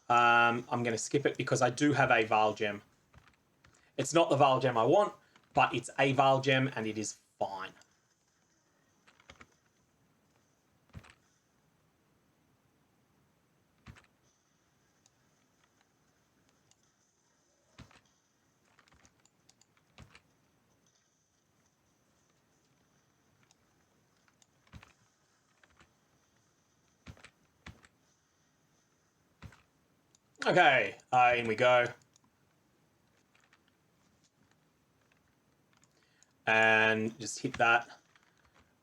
I'm going to skip it because I do have a Vaal gem. It's not the Vaal gem I want, but it's a Vaal gem and it is fine. Okay, in we go. And just hit that.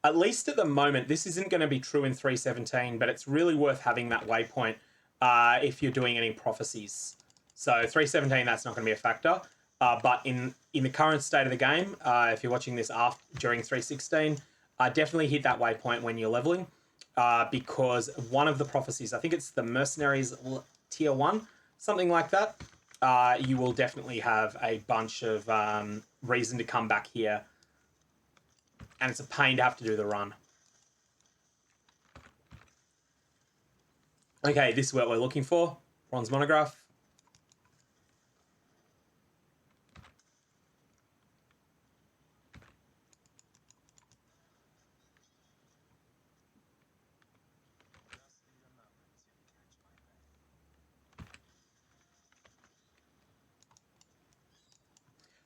At least at the moment, this isn't going to be true in 3.17, but it's really worth having that waypoint if you're doing any prophecies. So 3.17, that's not going to be a factor. But in the current state of the game, if you're watching this during 3.16, definitely hit that waypoint when you're leveling. Because one of the prophecies, I think it's the Mercenaries Tier 1, something like that, you will definitely have a bunch of reason to come back here. And it's a pain to have to do the run. Okay, this is what we're looking for. Bronze monograph.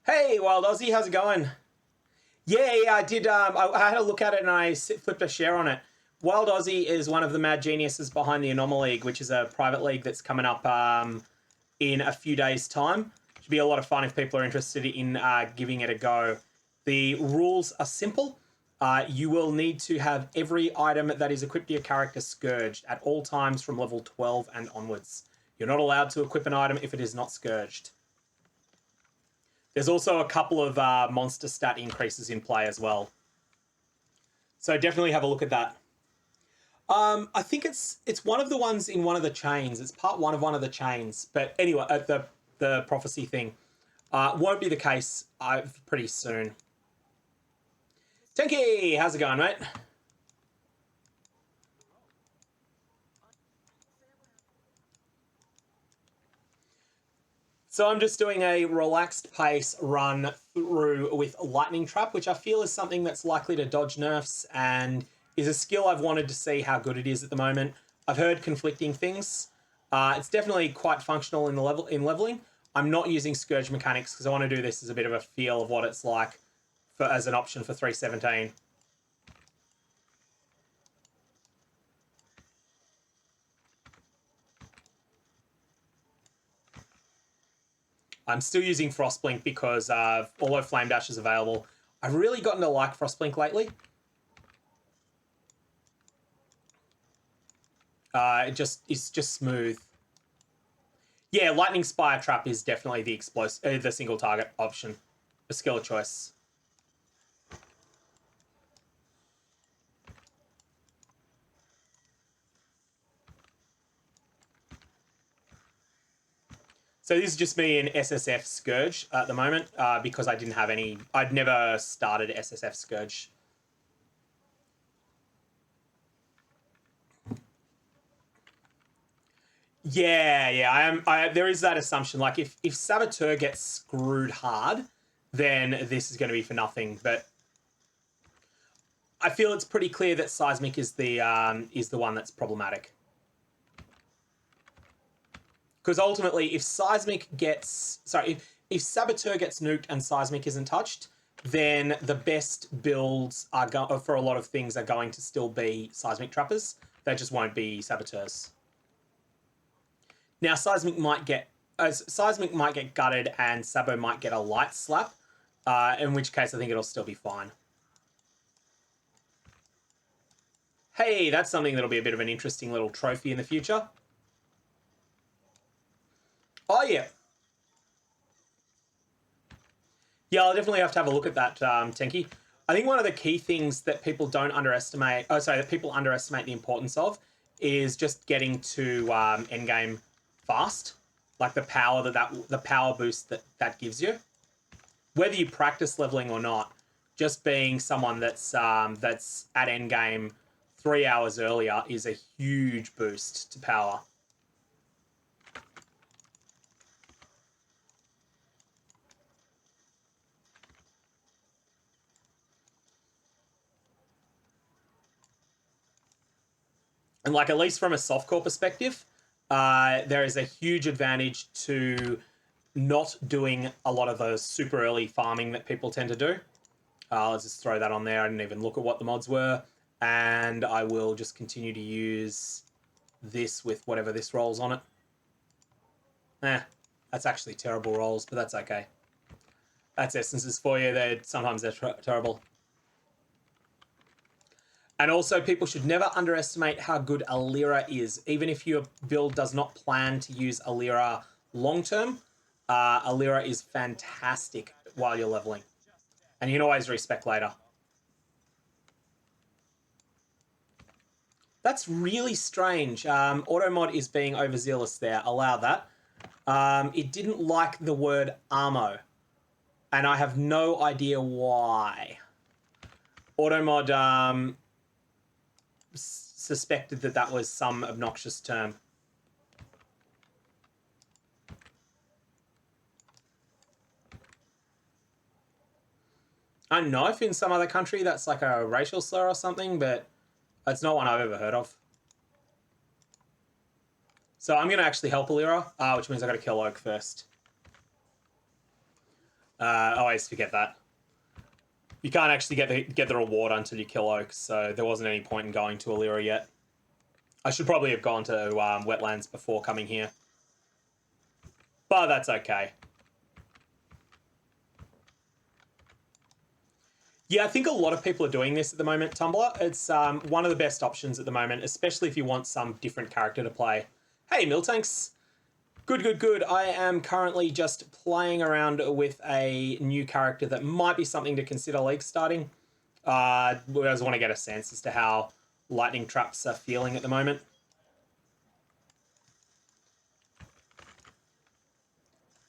Hey, Wild Aussie, how's it going? Yeah, I did. I had a look at it and I flipped a share on it. Wild Aussie is one of the mad geniuses behind the Anomaly League, which is a private league that's coming up in a few days' time. Should be a lot of fun if people are interested in giving it a go. The rules are simple. You will need to have every item that is equipped to your character scourged at all times from level 12 and onwards. You're not allowed to equip an item if it is not scourged. There's also a couple of monster stat increases in play as well. So definitely have a look at that. I think it's one of the ones in one of the chains. It's part one of the chains. But anyway, the prophecy thing won't be the case pretty soon. Tenky, how's it going, mate? So I'm just doing a relaxed pace run through with Lightning Trap, which I feel is something that's likely to dodge nerfs and is a skill I've wanted to see how good it is at the moment. I've heard conflicting things. It's definitely quite functional in leveling. I'm not using Scourge mechanics because I want to do this as a bit of a feel of what it's like as an option for 317. I'm still using Frostblink because although Flame Dash is available, I've really gotten to like Frostblink lately. It's just smooth. Yeah, Lightning Spire Trap is definitely the single target option, a skill of choice. So this is just me in SSF Scourge at the moment because I didn't have any. I'd never started SSF Scourge. Yeah. There is that assumption. Like if Saboteur gets screwed hard, then this is going to be for nothing. But I feel it's pretty clear that Seismic is the one that's problematic. Because ultimately, if Saboteur gets nuked and Seismic isn't touched, then the best builds for a lot of things are going to still be Seismic Trappers. They just won't be Saboteurs. Now, Seismic might get gutted and Sabo might get a light slap, in which case I think it'll still be fine. Hey, that's something that'll be a bit of an interesting little trophy in the future. Oh, yeah. Yeah, I'll definitely have to have a look at that, Tenky. I think one of the key things that people that people underestimate the importance of is just getting to endgame fast. Like the power the power boost that gives you. Whether you practice leveling or not, just being someone that's at endgame 3 hours earlier is a huge boost to power. And like, at least from a softcore perspective, there is a huge advantage to not doing a lot of the super early farming that people tend to do. Let's just throw that on there. I didn't even look at what the mods were. And I will just continue to use this with whatever this rolls on it. That's actually terrible rolls, but that's okay. That's essences for you. Sometimes they're terrible. And also, people should never underestimate how good Alira is. Even if your build does not plan to use Alira long-term, Alira is fantastic while you're leveling. And you can always respec later. That's really strange. Automod is being overzealous there. Allow that. It didn't like the word ammo. And I have no idea why. Automod suspected that was some obnoxious term. I don't know if in some other country that's like a racial slur or something, but it's not one I've ever heard of. So I'm going to actually help Alira, which means I got to kill Oak first. I always forget that. You can't actually get the reward until you kill Oak, so there wasn't any point in going to Alira yet. I should probably have gone to Wetlands before coming here. But that's okay. Yeah, I think a lot of people are doing this at the moment, Tumblr. It's one of the best options at the moment, especially if you want some different character to play. Hey, Miltanks. Good, good, good. I am currently just playing around with a new character that might be something to consider league starting. I just want to get a sense as to how lightning traps are feeling at the moment.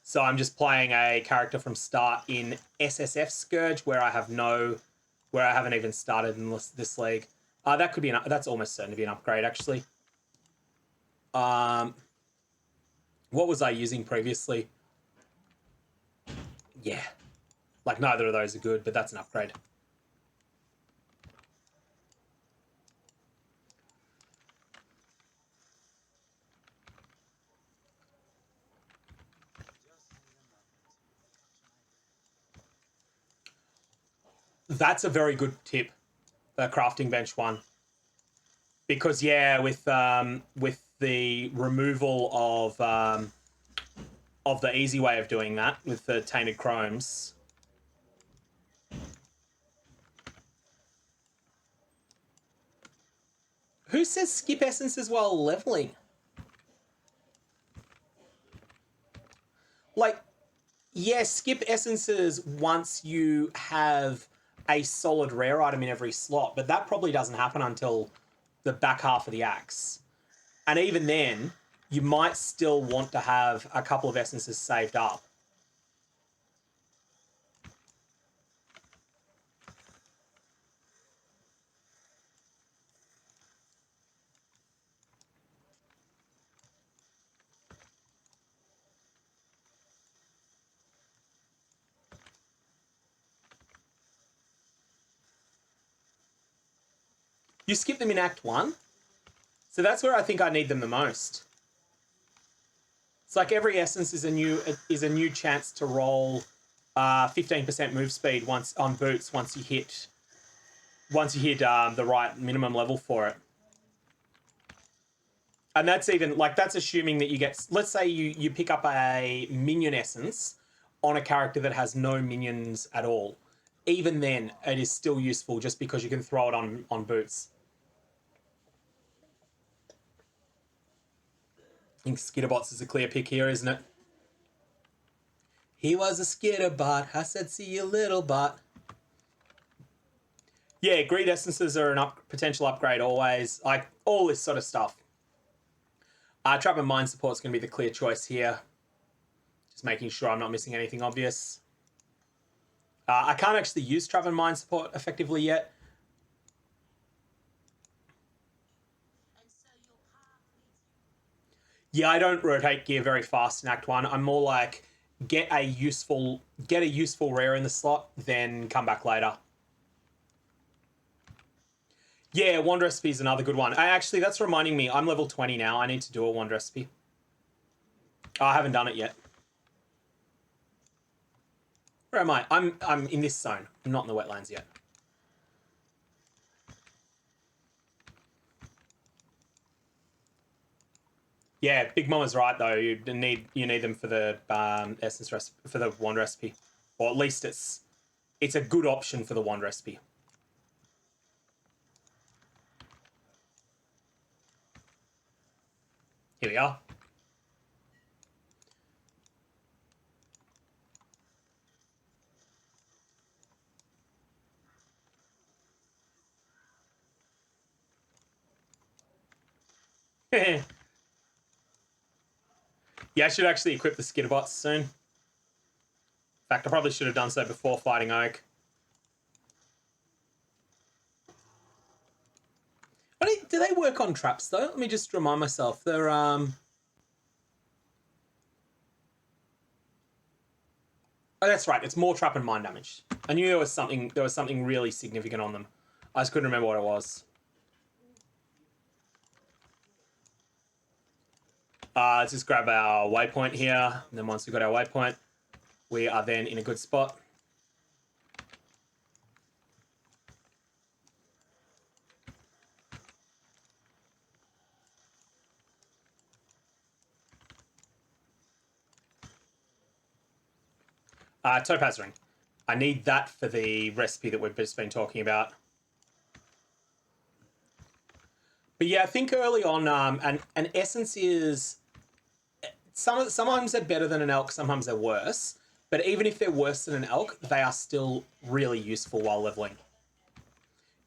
So I'm just playing a character from start in SSF Scourge, where I haven't even started in this league. That could be that's almost certain to be an upgrade, actually. What was I using previously? Yeah, like neither of those are good, but that's an upgrade. That's a very good tip, the crafting bench one, because yeah, with the removal of the easy way of doing that with the tainted chromes. Who says skip essences while leveling? Like, yeah, skip essences once you have a solid rare item in every slot, but that probably doesn't happen until the back half of the axe. And even then, you might still want to have a couple of essences saved up. You skip them in Act 1, so that's where I think I need them the most. It's like every essence is a new chance to roll 15% move speed once on boots once you hit the right minimum level for it. And that's even like that's assuming that you get, let's say you pick up a minion essence on a character that has no minions at all. Even then, it is still useful just because you can throw it on boots. I think skitterbots is a clear pick here, isn't it? He was a skitterbot. I said, see you, little bot. Yeah, greed essences are an potential upgrade always. Like, all this sort of stuff. Trap and Mind Support is going to be the clear choice here. Just making sure I'm not missing anything obvious. I can't actually use Trap and Mind Support effectively yet. Yeah, I don't rotate gear very fast in Act 1. I'm more like, get a useful rare in the slot, then come back later. Yeah, wand recipe is another good one. Actually, that's reminding me, I'm level 20 now. I need to do a wand recipe. Oh, I haven't done it yet. Where am I? I'm in this zone. I'm not in the wetlands yet. Yeah, Big Mama's right though. You need them for the essence recipe, for the wand recipe, or at least it's a good option for the wand recipe. Here we are. Yeah, I should actually equip the skitterbots soon. In fact, I probably should have done so before fighting Oak. Do they work on traps though? Let me just remind myself. They're Oh, that's right. It's more trap and mind damage. I knew there was something really significant on them. I just couldn't remember what it was. Let's just grab our waypoint here. And then once we've got our waypoint, we are then in a good spot. Topaz Ring. I need that for the recipe that we've just been talking about. But yeah, I think early on, an essence is... Sometimes they're better than an elk, sometimes they're worse. But even if they're worse than an elk, they are still really useful while leveling.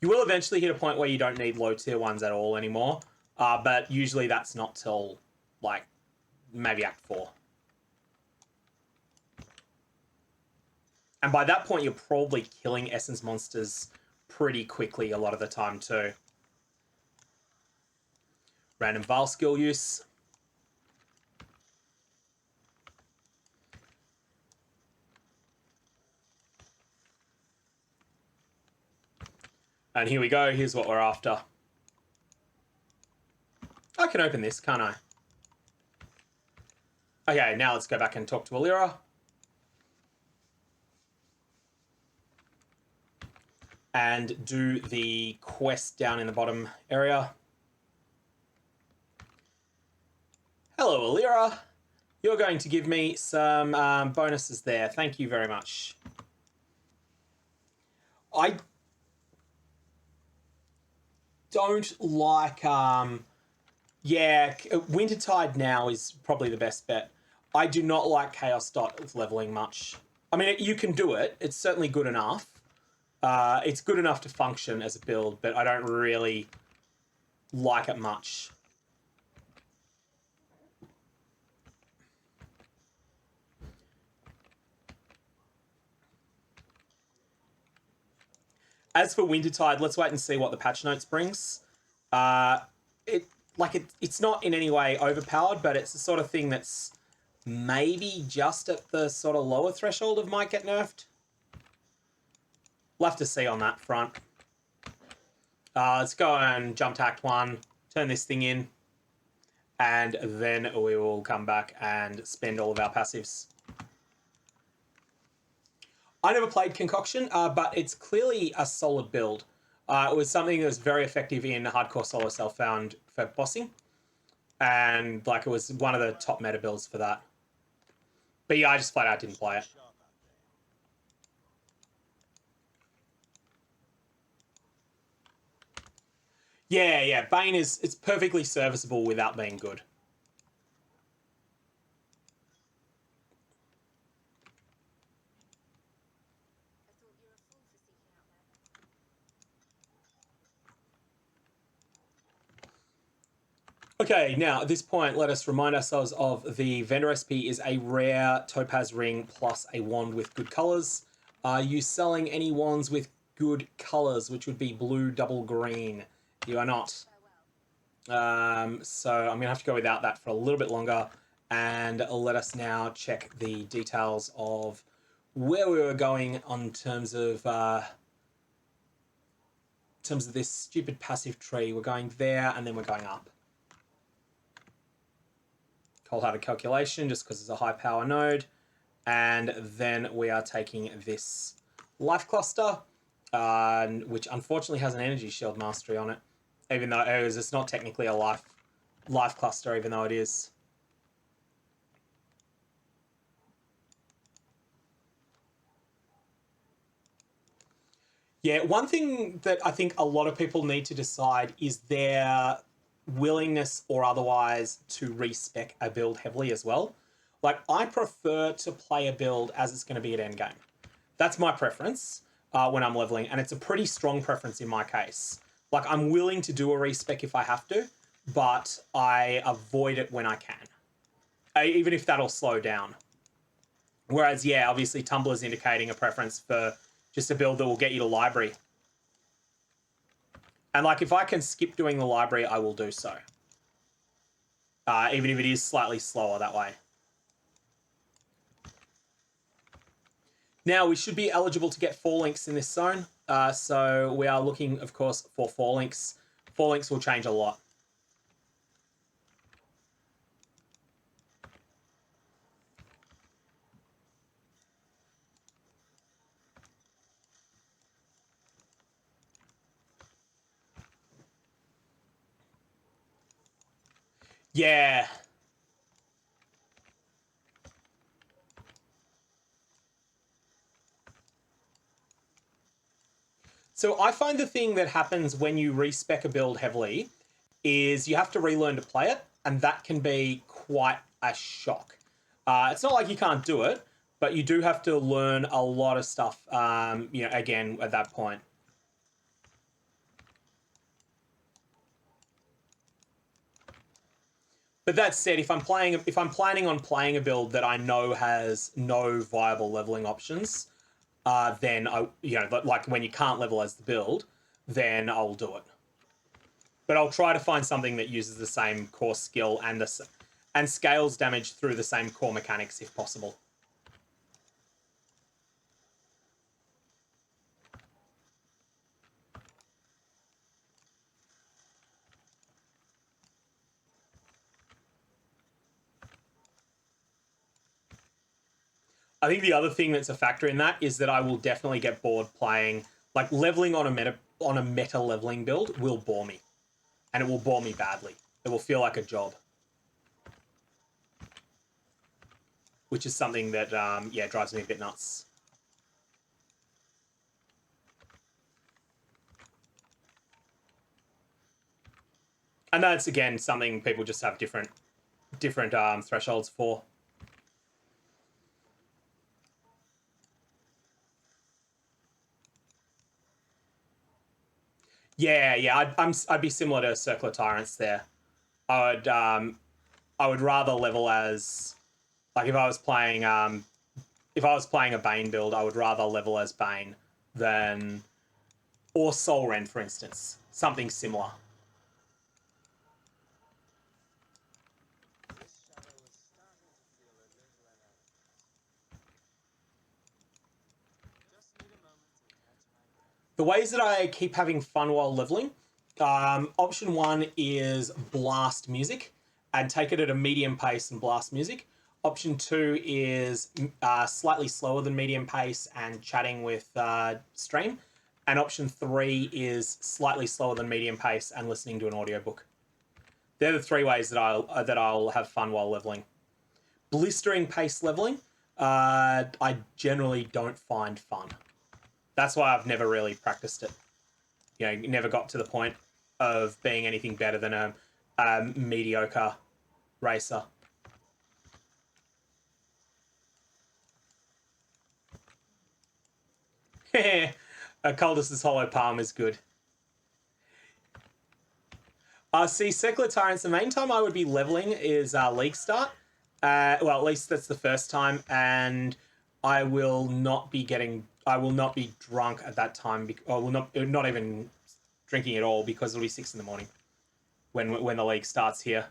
You will eventually hit a point where you don't need low tier ones at all anymore. But usually that's not till, like, maybe Act 4. And by that point, you're probably killing essence monsters pretty quickly a lot of the time too. Random Vaal skill use. And here we go. Here's what we're after. I can open this, can't I? Okay, now let's go back and talk to Alira. And do the quest down in the bottom area. Hello, Alira. You're going to give me some bonuses there. Thank you very much. I don't like... yeah, Wintertide now is probably the best bet. I do not like Chaos Dot leveling much. I mean, you can do it. It's certainly good enough. It's good enough to function as a build, but I don't really like it much. As for Wintertide, let's wait and see what the patch notes brings. It's not in any way overpowered, but it's the sort of thing that's maybe just at the sort of lower threshold of might get nerfed. We'll have to see on that front. Let's go and jump to Act 1, turn this thing in, and then we will come back and spend all of our passives. I never played Concoction, but it's clearly a solid build. It was something that was very effective in hardcore solo self-found for bossing, and like it was one of the top meta builds for that. But yeah, I just flat out didn't play it. Yeah, Bane it's perfectly serviceable without being good. Okay, now at this point, let us remind ourselves of the vendor recipe is a rare Topaz Ring plus a wand with good colors. Are you selling any wands with good colors, which would be blue double green? You are not. So I'm going to have to go without that for a little bit longer. And let us now check the details of where we were going on terms of this stupid passive tree. We're going there and then we're going up. Cold-hearted calculation just because it's a high power node. And then we are taking this life cluster, which unfortunately has an energy shield mastery on it. Even though it's not technically a life cluster, even though it is. Yeah, one thing that I think a lot of people need to decide is their willingness or otherwise to respec a build heavily as well. Like, I prefer to play a build as it's going to be at endgame. That's my preference when I'm leveling, and it's a pretty strong preference in my case. Like, I'm willing to do a respec if I have to, but I avoid it when I can. Even if that'll slow down. Whereas, yeah, obviously Tumblr's indicating a preference for just a build that will get you to library. And, like, if I can skip doing the library, I will do so. Even if it is slightly slower that way. Now, we should be eligible to get 4 links in this zone. So we are looking, of course, for 4 links. 4 links will change a lot. Yeah. So I find the thing that happens when you respec a build heavily is you have to relearn to play it, and that can be quite a shock. It's not like you can't do it, but you do have to learn a lot of stuff, again, at that point. But that said, if I'm planning on playing a build that I know has no viable leveling options, then like when you can't level as the build, then I'll do it. But I'll try to find something that uses the same core skill and scales damage through the same core mechanics if possible. I think the other thing that's a factor in that is that I will definitely get bored playing, like leveling on a meta leveling build will bore me, and it will bore me badly. It will feel like a job, which is something that drives me a bit nuts. And that's again something people just have different thresholds for. Yeah. I'd be similar to Circular Tyrants there. I would rather level as, like, if I was playing a Bane build, I would rather level as Bane than, or Soul Rend, for instance, something similar. The ways that I keep having fun while leveling, option 1 is blast music and take it at a medium pace and blast music. Option 2 is slightly slower than medium pace and chatting with stream. And option 3 is slightly slower than medium pace and listening to an audiobook. They're the 3 ways that I'll have fun while leveling. Blistering pace leveling, I generally don't find fun. That's why I've never really practiced it. Never got to the point of being anything better than a mediocre racer. Culdus's Hollow Palm is good. See, Circular Tyrants, the main time I would be leveling is League Start. Well, at least that's the first time, and I will not be drunk at that time. I will not even drinking at all, because it'll be 6 a.m. when the league starts here.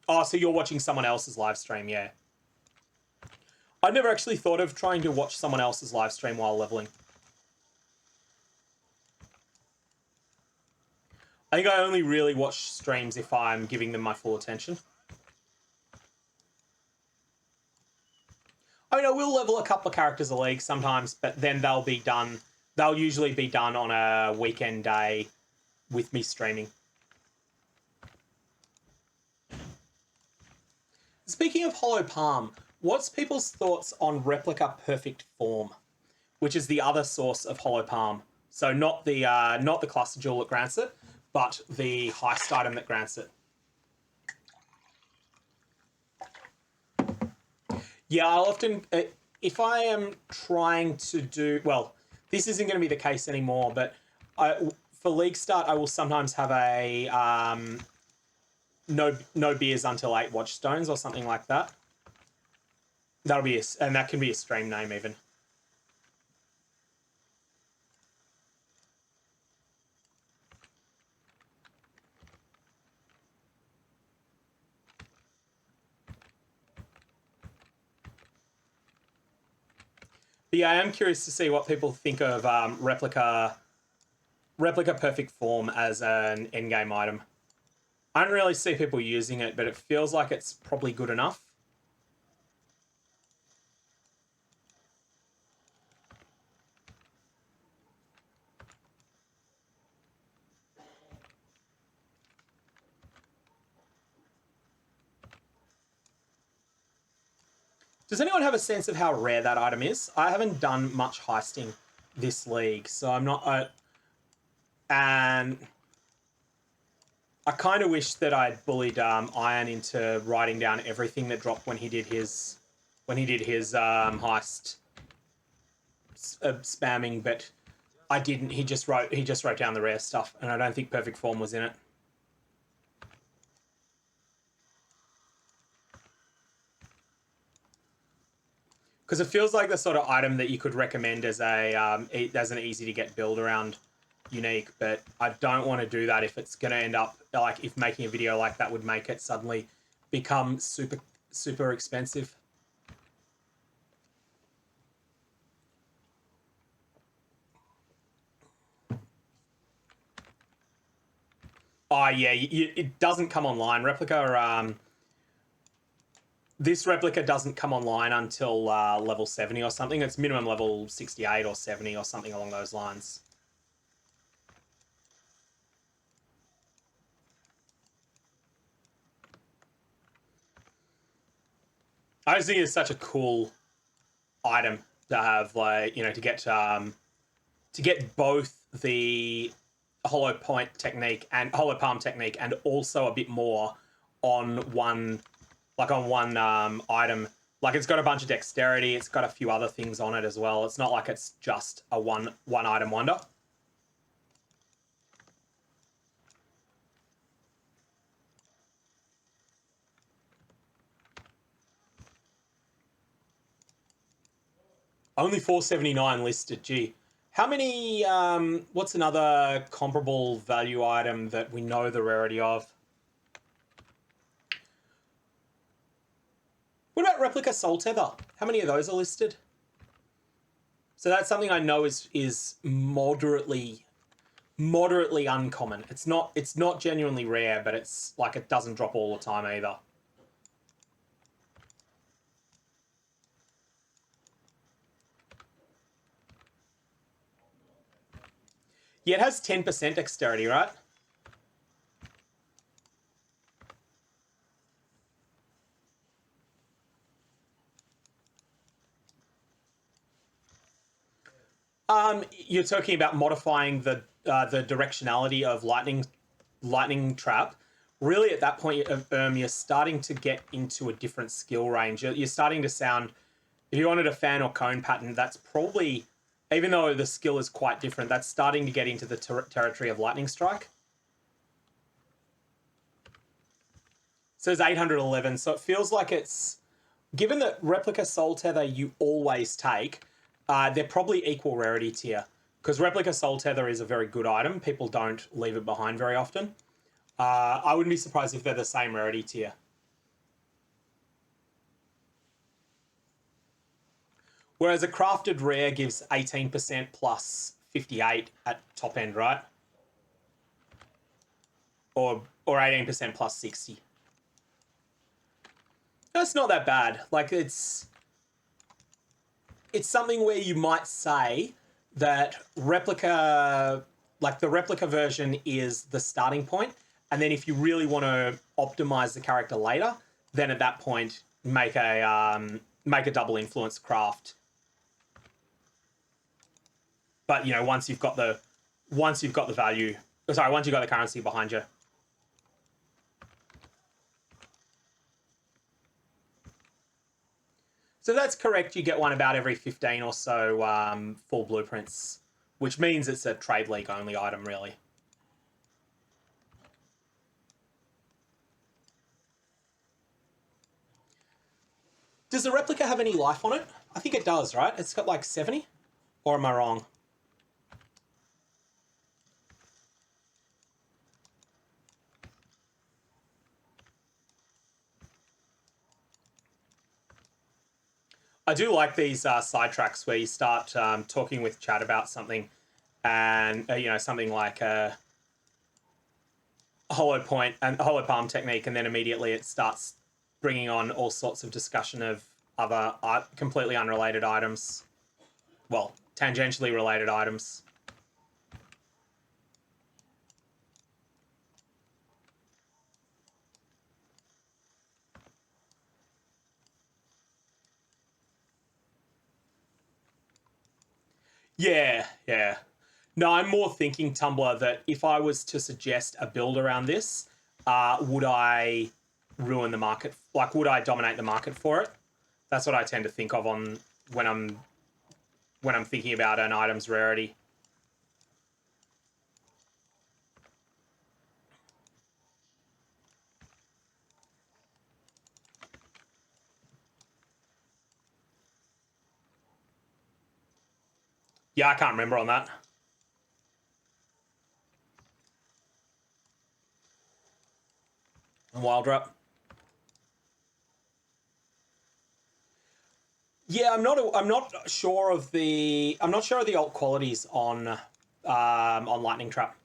Oh, so you're watching someone else's live stream, yeah. I never actually thought of trying to watch someone else's live stream while leveling. I think I only really watch streams if I'm giving them my full attention. I mean, I will level a couple of characters a league sometimes, but then they'll usually be done on a weekend day with me streaming. Speaking of Hollow Palm, what's people's thoughts on Replica Perfect Form, which is the other source of Hollow Palm? So not the cluster jewel that grants it, but the heist item that grants it. Yeah, I'll often, if I am trying to do, well, this isn't going to be the case anymore, but for League Start, I will sometimes have a no beers until 8 watchstones or something like that. And that can be a stream name even. But yeah, I am curious to see what people think of replica perfect form as an endgame item. I don't really see people using it, but it feels like it's probably good enough. Does anyone have a sense of how rare that item is? I haven't done much heisting this league, so I'm not... and I kind of wish that I'd bullied Iron into writing down everything that dropped when he did his heist spamming, but I didn't. He just wrote down the rare stuff, and I don't think perfect form was in it. Because it feels like the sort of item that you could recommend as an easy to get build around unique, but I don't want to do that if it's going to end up like if making a video like that would make it suddenly become super expensive. Oh yeah, it doesn't come online. This replica doesn't come online until level 70 or something. It's minimum level 68 or 70 or something along those lines. I just think it's such a cool item to have, like, you know, to get both the hollow palm technique and also a bit more on one item. Like, it's got a bunch of dexterity, it's got a few other things on it as well. It's not like it's just a one item wonder. Only 479 listed. Gee, how many? What's another comparable value item that we know the rarity of? What about replica soul tether? How many of those are listed? So that's something I know is moderately uncommon. It's not genuinely rare, but it's like it doesn't drop all the time either. Yeah, it has 10% dexterity, right? You're talking about modifying the directionality of lightning trap. Really, at that point, you're starting to get into a different skill range. You're starting to sound. If you wanted a fan or cone pattern, that's probably, even though the skill is quite different, that's starting to get into the territory of lightning strike. So it's 811. So it feels like it's, given that replica soul tether you always take, they're probably equal rarity tier. Because replica soul tether is a very good item. People don't leave it behind very often. I wouldn't be surprised if they're the same rarity tier. Whereas a crafted rare gives 18% plus 58 at top end, right? Or 18% plus 60. That's not that bad. Like, it's something where you might say that replica, like the replica version is the starting point, and then if you really want to optimize the character later, then at that point make a double influence craft. But you know, once you've got the value, once you've got the currency behind you. So that's correct. You get one about every 15 or so full blueprints, which means it's a trade league only item, really. Does the replica have any life on it? I think it does, right? It's got like 70? Or am I wrong? I do like these sidetracks where you start talking with chat about something, and you know, something like a hollow point and hollow palm technique, and then immediately it starts bringing on all sorts of discussion of other completely unrelated items. Well, tangentially related items. Yeah, yeah. No, I'm more thinking, Tumblr, that if I was to suggest a build around this, would I ruin the market? Like, would I dominate the market for it? That's what I tend to think of on when I'm thinking about an item's rarity. Yeah, I can't remember on that. Wild Rep. Yeah, I'm not sure of the alt qualities on Lightning Trap.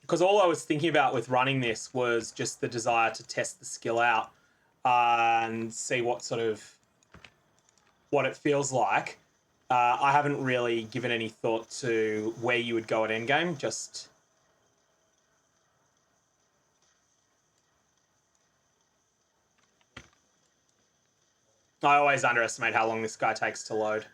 Because all I was thinking about with running this was just the desire to test the skill out and see what it feels like. I haven't really given any thought to where you would go at endgame. Just I always underestimate how long this guy takes to load.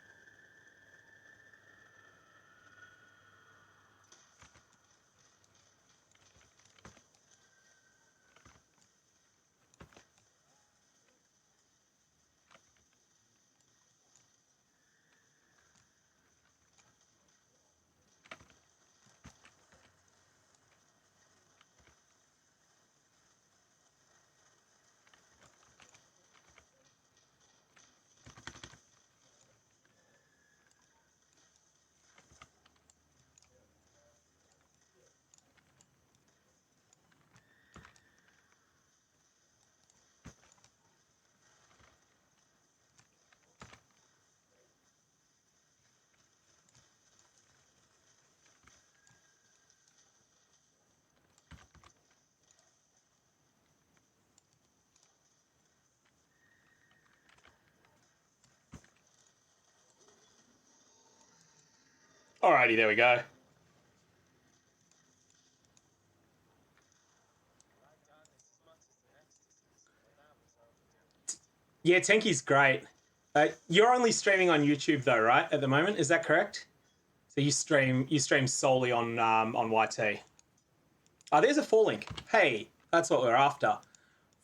Alrighty, there we go. Yeah, Tenki's great. You're only streaming on YouTube though, right? At the moment, is that correct? So you stream solely on YT. Oh, there's a 4-link. Hey, that's what we're after.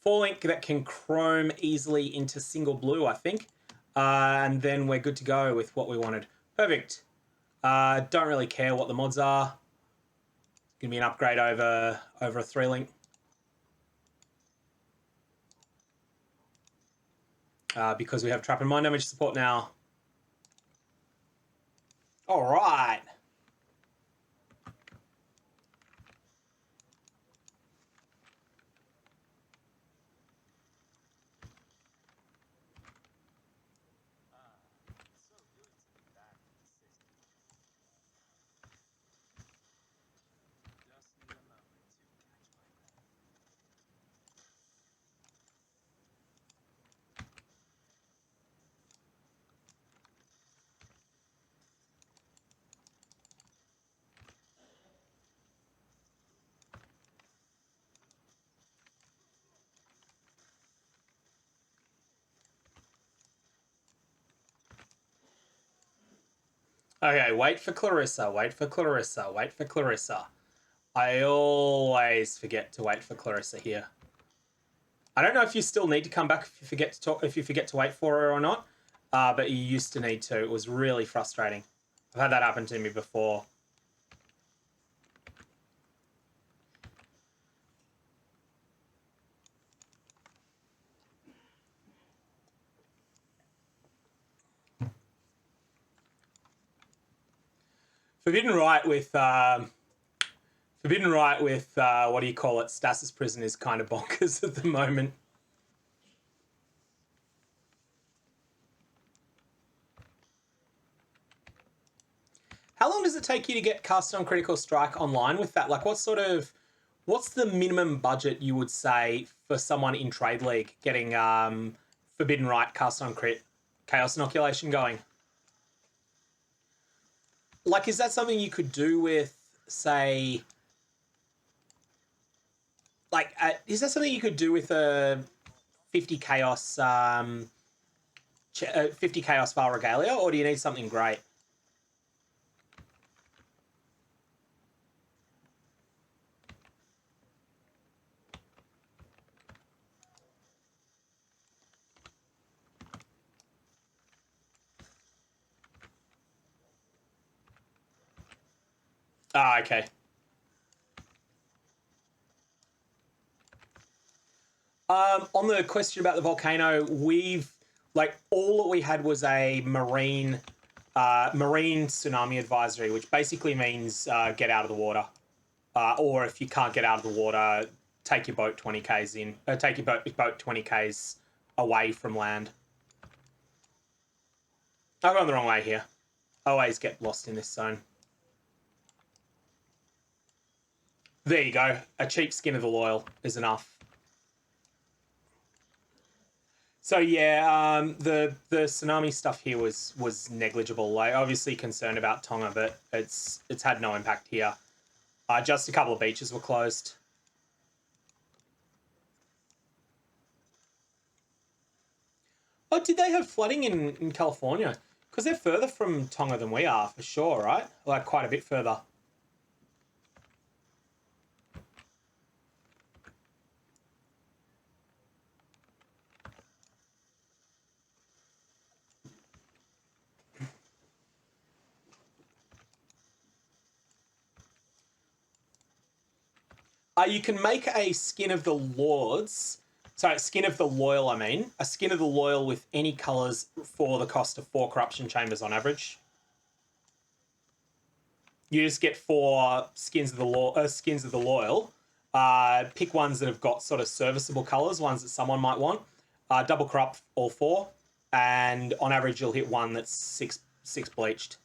4-link that can chrome easily into single blue, I think. And then we're good to go with what we wanted. Perfect. Don't really care what the mods are. It's gonna be an upgrade over a 3-link. Because we have trap and mind damage support now. All right. Okay, wait for Clarissa, wait for Clarissa, wait for Clarissa. I always forget to wait for Clarissa here. I don't know if you still need to come back if you forget to wait for her or not, but you used to need to. It was really frustrating. I've had that happen to me before. Forbidden Right with Forbidden Right with, what do you call it, Stasis Prison is kind of bonkers at the moment. How long does it take you to get Cast on Critical Strike online with that? Like, what's the minimum budget you would say for someone in Trade League getting Forbidden Right, Cast on Crit, Chaos Inoculation going? Like, is that something you could do with, say, like, is that something you could do with a 50 Chaos, 50 Chaos Vaal Regalia, or do you need something great? Ah, okay. On the question about the volcano, all that we had was a marine tsunami advisory, which basically means get out of the water, or if you can't get out of the water, take your boat 20 k's in, take your boat 20 k's away from land. I've gone the wrong way here. Always get lost in this zone. There you go. A cheap Skin of the Loyal is enough. So yeah, the tsunami stuff here was negligible. Like, obviously concerned about Tonga, but it's had no impact here. Just a couple of beaches were closed. Oh, did they have flooding in California? Because they're further from Tonga than we are, for sure, right? Like, quite a bit further. You can make a Skin of the Lords. Sorry, Skin of the Loyal, I mean. A Skin of the Loyal with any colours for the cost of 4 Corruption Chambers on average. You just get 4 Skins of the Loyal. Pick ones that have got sort of serviceable colours, ones that someone might want. Double corrupt all 4. And on average, you'll hit one that's 6 bleached.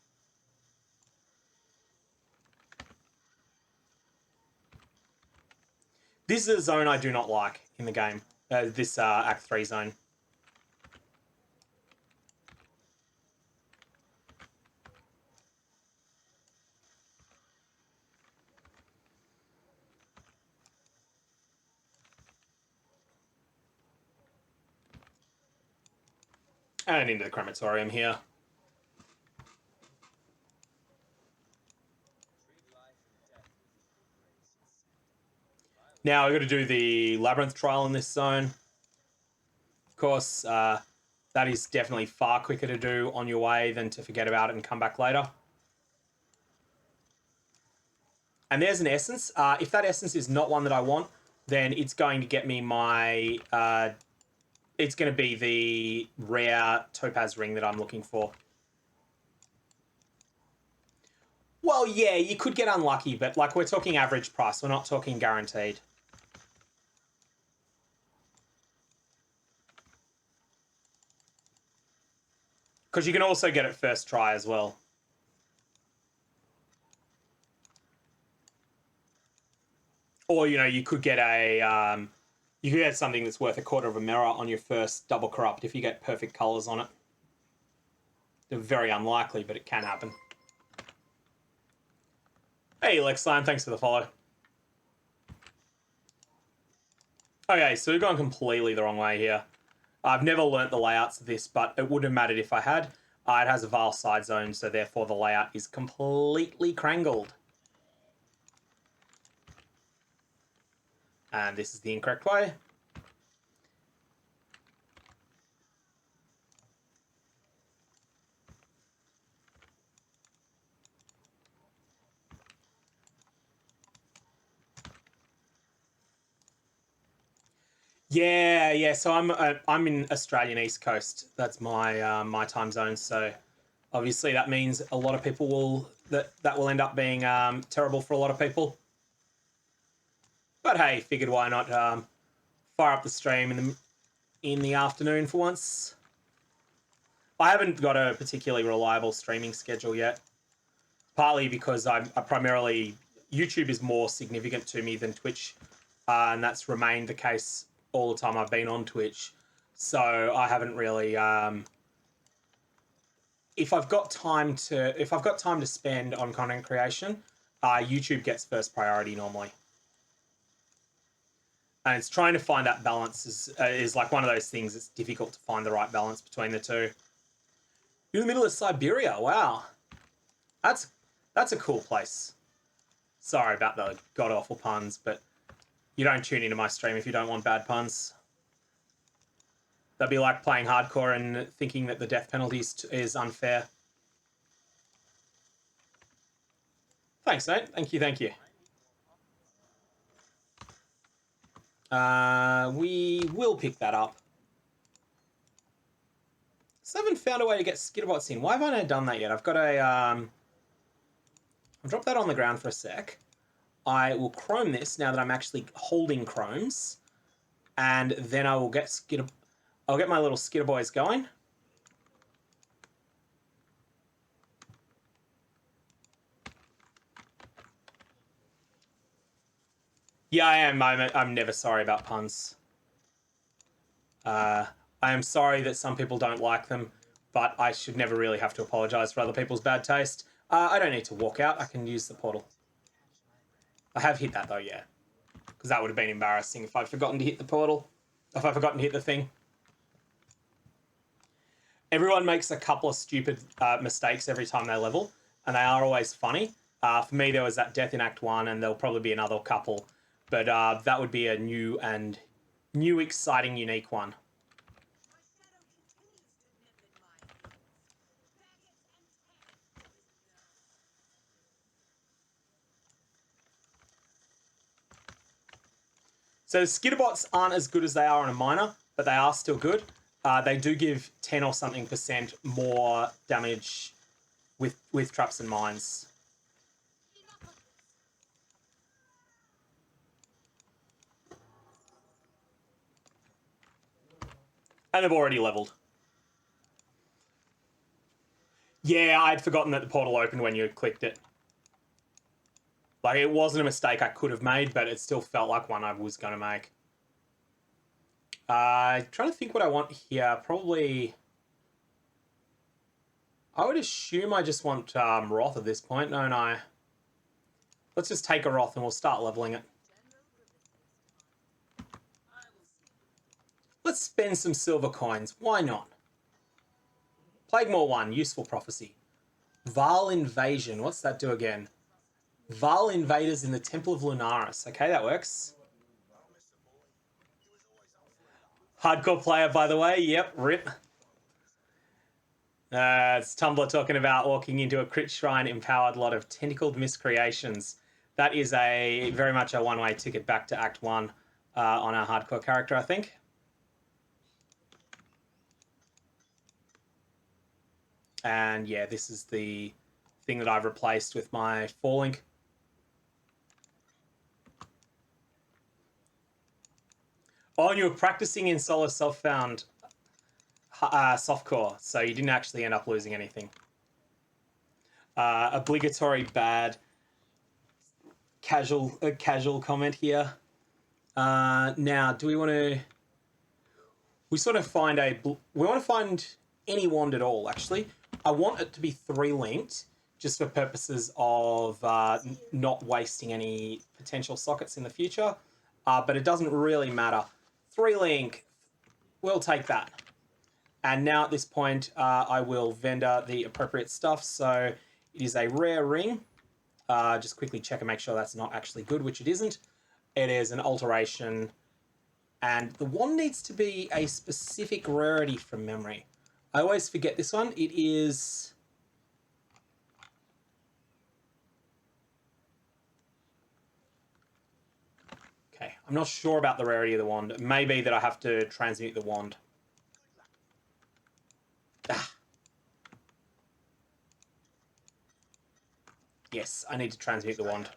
This is a zone I do not like in the game. This Act 3 zone. And into the crematorium here. Now I've got to do the Labyrinth trial in this zone. Of course, that is definitely far quicker to do on your way than to forget about it and come back later. And there's an essence. If that essence is not one that I want, then it's going to get me my... it's going to be the rare Topaz Ring that I'm looking for. Well, yeah, you could get unlucky, but like we're talking average price. We're not talking guaranteed. Because you can also get it first try as well. Or, you know, you could get a... you could get something that's worth a quarter of a mirror on your first double corrupt if you get perfect colours on it. They're very unlikely, but it can happen. Hey, Lexline, thanks for the follow. Okay, so we've gone completely the wrong way here. I've never learnt the layouts of this, but it wouldn't have mattered if I had. It has a Vaal side zone, so therefore the layout is completely crangled. And this is the incorrect way. Yeah. So I'm in Australian East Coast. That's my my time zone. So obviously that means a lot of people will that will end up being terrible for a lot of people. But hey, figured why not fire up the stream in the afternoon for once. I haven't got a particularly reliable streaming schedule yet. Partly because I primarily... YouTube is more significant to me than Twitch. And that's remained the case all the time I've been on Twitch. So I haven't really... If I've got time to spend on content creation, YouTube gets first priority normally. And it's trying to find that balance is like one of those things. It's difficult to find the right balance between the two. You're in the middle of Siberia. Wow, that's a cool place. Sorry about the god awful puns, but you don't tune into my stream if you don't want bad puns. That'd be like playing hardcore and thinking that the death penalty is unfair. Thanks, mate. Thank you. We will pick that up. Still haven't found a way to get skitterbots in. Why haven't I done that yet? I've got a... I'll drop that on the ground for a sec. I will chrome this now that I'm actually holding chromes. And then I will get I'll get my little skitter boys going. Yeah, I am. I'm never sorry about puns. I am sorry that some people don't like them, but I should never really have to apologise for other people's bad taste. I don't need to walk out. I can use the portal. I have hit that, though, yeah. Because that would have been embarrassing if I'd forgotten to hit the portal. If I'd forgotten to hit the thing. Everyone makes a couple of stupid mistakes every time they level, and they are always funny. For me, there was that death in Act 1, and there'll probably be another couple. But that would be a new, exciting, unique one. So skitterbots aren't as good as they are on a miner, but they are still good. They do give 10 or something % more damage with traps and mines. And they've already leveled. Yeah, I'd forgotten that the portal opened when you clicked it. Like, it wasn't a mistake I could have made, but it still felt like one I was going to make. Trying to think what I want here. Probably... I would assume I just want Roth at this point, don't I? Let's just take a Roth and we'll start leveling it. Let's spend some silver coins. Why not? Plaguemore 1, Useful Prophecy. Vaal Invasion. What's that do again? Vaal invaders in the Temple of Lunaris. Okay, that works. Hardcore player, by the way. Yep, rip. It's Tumblr talking about walking into a crit shrine empowered lot of tentacled miscreations. That is very much a one-way ticket back to Act 1 on our hardcore character, I think. And yeah, this is the thing that I've replaced with my falling. Oh, and you were practicing in solo self-found softcore, so you didn't actually end up losing anything. Obligatory bad casual comment here. Now, do we want to... We want to find any wand at all, actually. I want it to be 3-linked, just for purposes of not wasting any potential sockets in the future. But it doesn't really matter. 3-link, we'll take that. And now at this point, I will vendor the appropriate stuff. So it is a rare ring. Just quickly check and make sure that's not actually good, which it isn't. It is an alteration. And the wand needs to be a specific rarity from memory. I always forget this one. It is... Okay, I'm not sure about the rarity of the wand. It may be that I have to transmute the wand. Ah. Yes, I need to transmute the wand.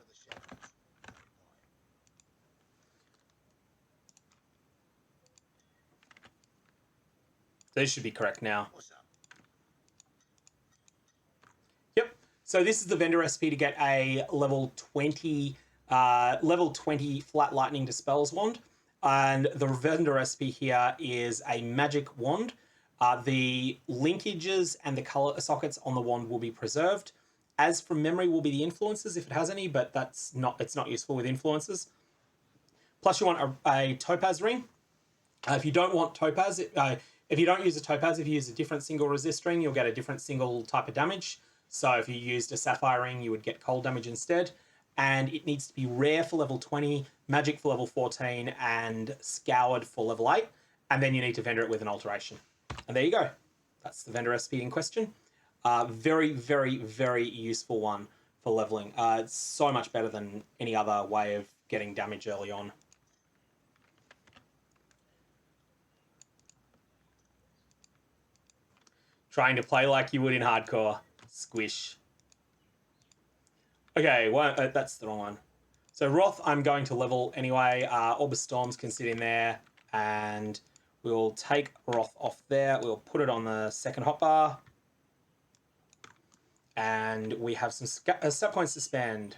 These should be correct now. Yep. So this is the vendor recipe to get a level 20 flat lightning dispels wand. And the vendor recipe here is a magic wand. The linkages and the color sockets on the wand will be preserved. As from memory will be the influences if it has any, but it's not useful with influences. Plus you want a topaz ring. If you don't want topaz, if you don't use a topaz, if you use a different single resist ring, you'll get a different single type of damage. So if you used a sapphire ring, you would get cold damage instead. And it needs to be rare for level 20, magic for level 14, and scoured for level 8. And then you need to vendor it with an alteration. And there you go. That's the vendor recipe in question. Very, very, very useful one for leveling. It's so much better than any other way of getting damage early on. Trying to play like you would in hardcore. Squish. Okay, well, that's the wrong one. So Wrath, I'm going to level anyway. Orb of Storms can sit in there, and we'll take Wrath off there. We'll put it on the second hotbar. And we have some stat points to spend.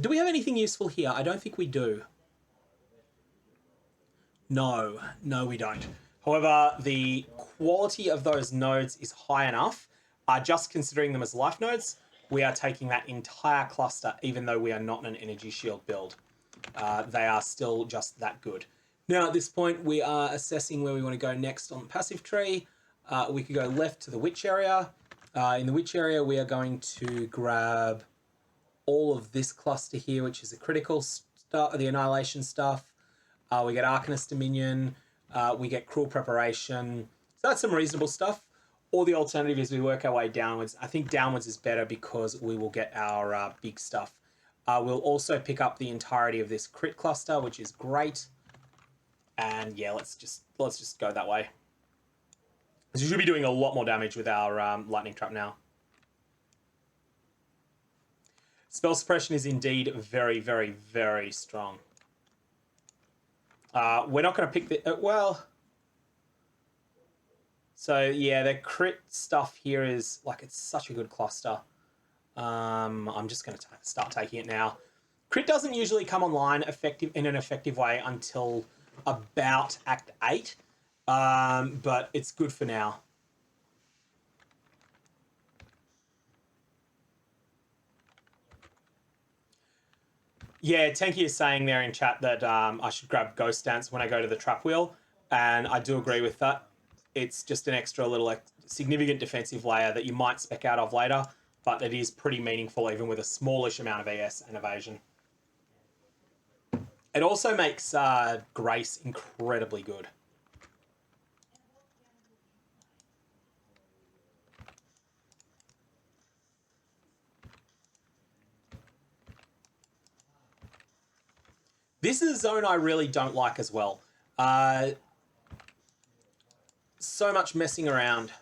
Do we have anything useful here? I don't think we do. No, we don't. However, the quality of those nodes is high enough. Just considering them as life nodes, we are taking that entire cluster, even though we are not in an energy shield build. They are still just that good. Now, at this point, we are assessing where we want to go next on the passive tree. We could go left to the witch area. In the witch area, we are going to grab all of this cluster here, which is the critical stuff, the annihilation stuff. We get Arcanist Dominion. We get Cruel Preparation. So that's some reasonable stuff. Or the alternative is we work our way downwards. I think downwards is better because we will get our big stuff. We'll also pick up the entirety of this crit cluster, which is great. And yeah, let's just go that way. Because you should be doing a lot more damage with our lightning trap now. Spell suppression is indeed very, very, very strong. We're not going to pick the... well... So yeah, the crit stuff here is like, it's such a good cluster. I'm just going to start taking it now. Crit doesn't usually come online in an effective way until about Act 8, but it's good for now. Yeah, Tenki is saying there in chat that I should grab Ghost Dance when I go to the trap wheel, and I do agree with that. It's just an extra little significant defensive layer that you might spec out of later, but it is pretty meaningful even with a smallish amount of ES and evasion. It also makes Grace incredibly good. This is a zone I really don't like as well. So much messing around.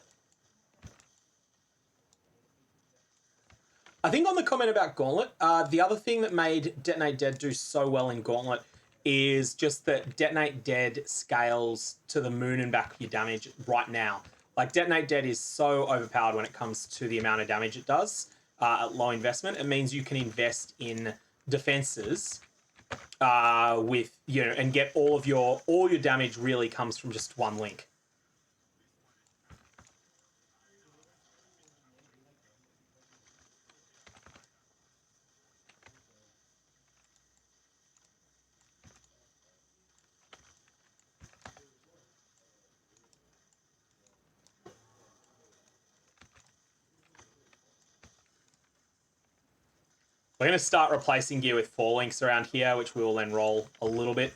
I think on the comment about Gauntlet, the other thing that made Detonate Dead do so well in Gauntlet is just that Detonate Dead scales to the moon and back of your damage right now. Like, Detonate Dead is so overpowered when it comes to the amount of damage it does at low investment. It means you can invest in defenses with, you know, and get all your damage really comes from just one link. We're going to start replacing gear with 4 links around here, which we will then roll a little bit.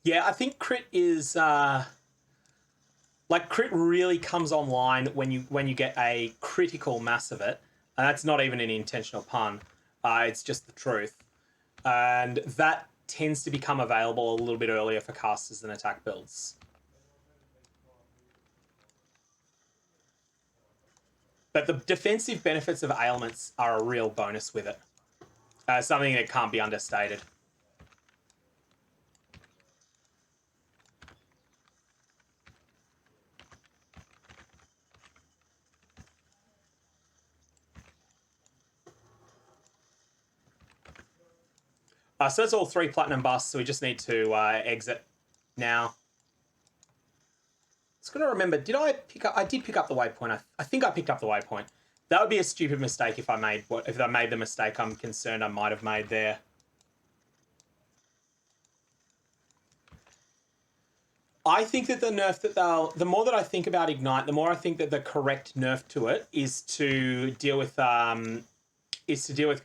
Yeah, I think crit is like, crit really comes online when you get a critical mass of it, and that's not even an intentional pun. It's just the truth. And that tends to become available a little bit earlier for casters than attack builds. But the defensive benefits of ailments are a real bonus with it. Something that can't be understated. So that's all 3 platinum busts, so we just need to exit now. Just gonna remember, did I pick up? I did pick up the waypoint. I think I picked up the waypoint. That would be a stupid mistake if I made the mistake I'm concerned I might have made there. I think that the nerf that the more that I think about Ignite, the more I think that the correct nerf to it is to deal with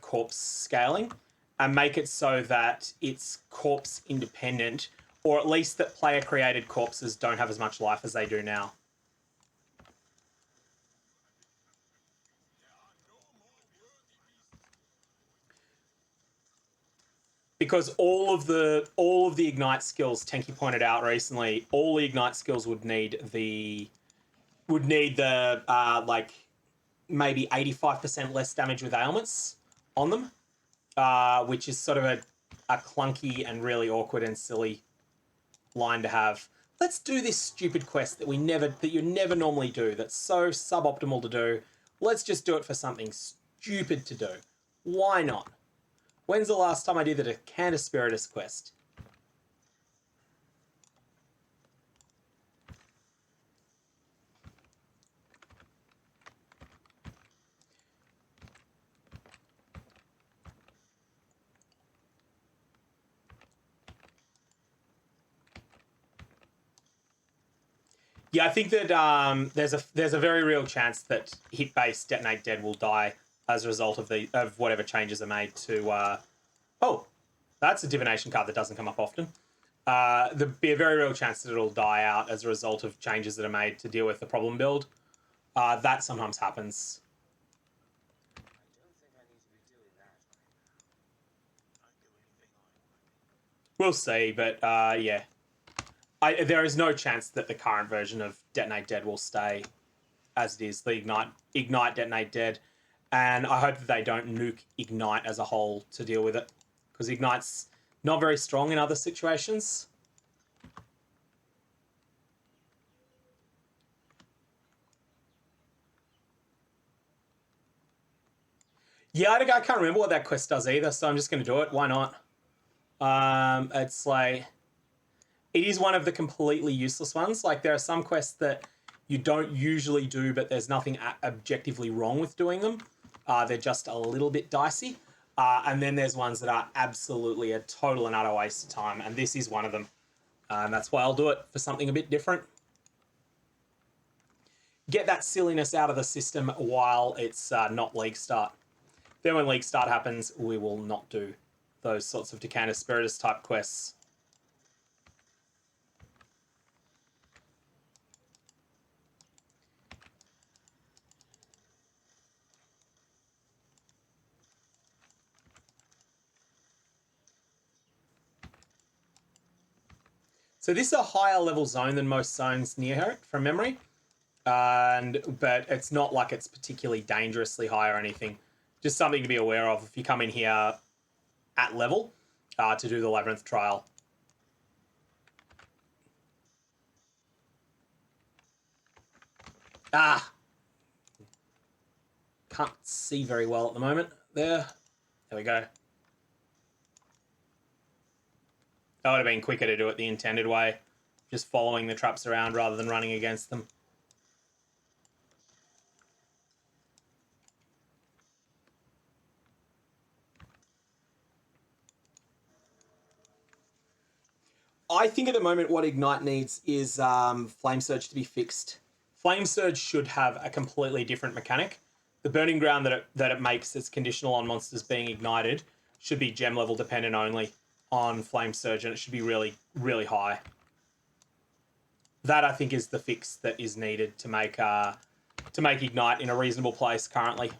corpse scaling and make it so that it's corpse independent, or at least that player created corpses don't have as much life as they do now. Because all of the Ignite skills, Tenki pointed out recently, all the Ignite skills would need the like maybe 85% less damage with ailments on them, which is sort of a clunky and really awkward and silly line to have. Let's do this stupid quest that you never normally do. That's so suboptimal to do. Let's just do it for something stupid to do. Why not? When's the last time I did the Decanter Spiritus quest? Yeah, I think that there's a very real chance that hit-based Detonate Dead will die as a result of whatever changes are made to. Oh, that's a divination card that doesn't come up often. There'd be a very real chance that it'll die out as a result of changes that are made to deal with the problem build. That sometimes happens. We'll see, but yeah. There is no chance that the current version of Detonate Dead will stay as it is. The Ignite Detonate Dead. And I hope that they don't nuke Ignite as a whole to deal with it. Because Ignite's not very strong in other situations. Yeah, I can't remember what that quest does either, so I'm just going to do it. Why not? It's like... It is one of the completely useless ones. Like, there are some quests that you don't usually do, but there's nothing objectively wrong with doing them. They're just a little bit dicey. And then there's ones that are absolutely a total and utter waste of time, and this is one of them. And that's why I'll do it for something a bit different. Get that silliness out of the system while it's not League Start. Then when League Start happens, we will not do those sorts of Decanter Spiritus type quests. So this is a higher level zone than most zones near her, from memory. But it's not like it's particularly dangerously high or anything. Just something to be aware of if you come in here at level to do the Labyrinth trial. Can't see very well at the moment. There we go. That would have been quicker to do it the intended way. Just following the traps around rather than running against them. I think at the moment what Ignite needs is Flame Surge to be fixed. Flame Surge should have a completely different mechanic. The Burning Ground that it makes that's conditional on monsters being ignited should be gem level dependent only on Flame Surge, and it should be really, really high. That, I think, is the fix that is needed to make Ignite in a reasonable place currently.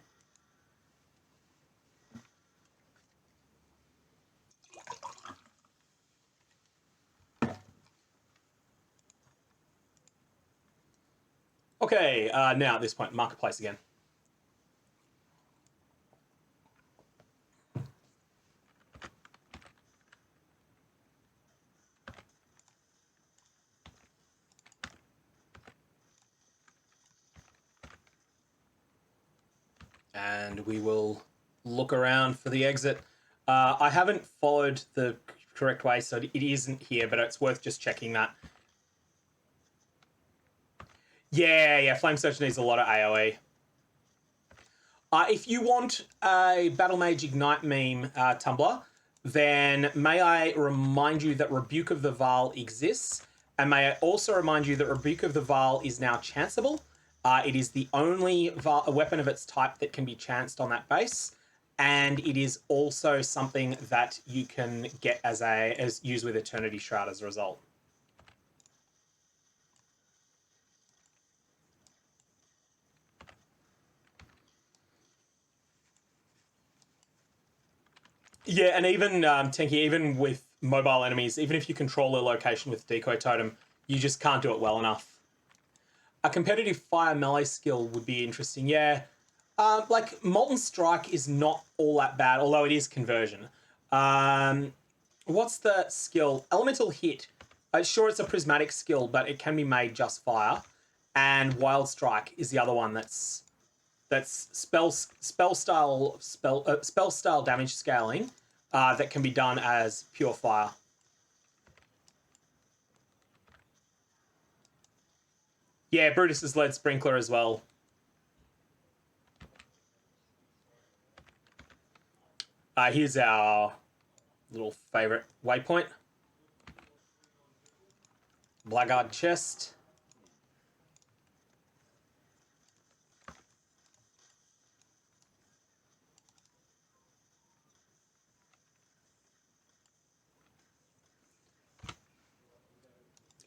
Okay, now at this point, Marketplace again. And we will look around for the exit. I haven't followed the correct way, so it isn't here, but it's worth just checking that. Yeah, Flame Search needs a lot of AoE. If you want a Battle Mage Ignite meme, Tumblr, then may I remind you that Rebuke of the Vaal exists, and may I also remind you that Rebuke of the Vaal is now chanceable. It is the only weapon of its type that can be chanced on that base, and it is also something that you can get as used with Eternity Shroud as a result. Yeah, and even Tenki, even with mobile enemies, even if you control their location with Decoy Totem, you just can't do it well enough. A competitive fire melee skill would be interesting. Yeah, like Molten Strike is not all that bad, although it is conversion. What's the skill? Elemental Hit. Sure, it's a prismatic skill, but it can be made just fire. And Wild Strike is the other one that's spell style damage scaling that can be done as pure fire. Yeah, Brutus is lead sprinkler as well. Here's our little favorite waypoint. Blackguard chest.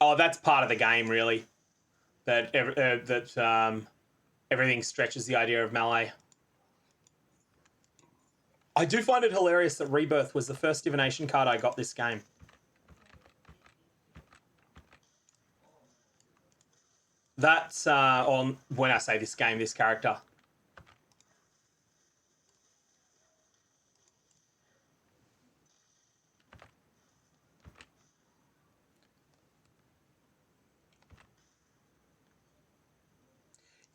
Oh, that's part of the game, really. That everything stretches the idea of melee. I do find it hilarious that Rebirth was the first divination card I got this game. That's on when I say this game, this character.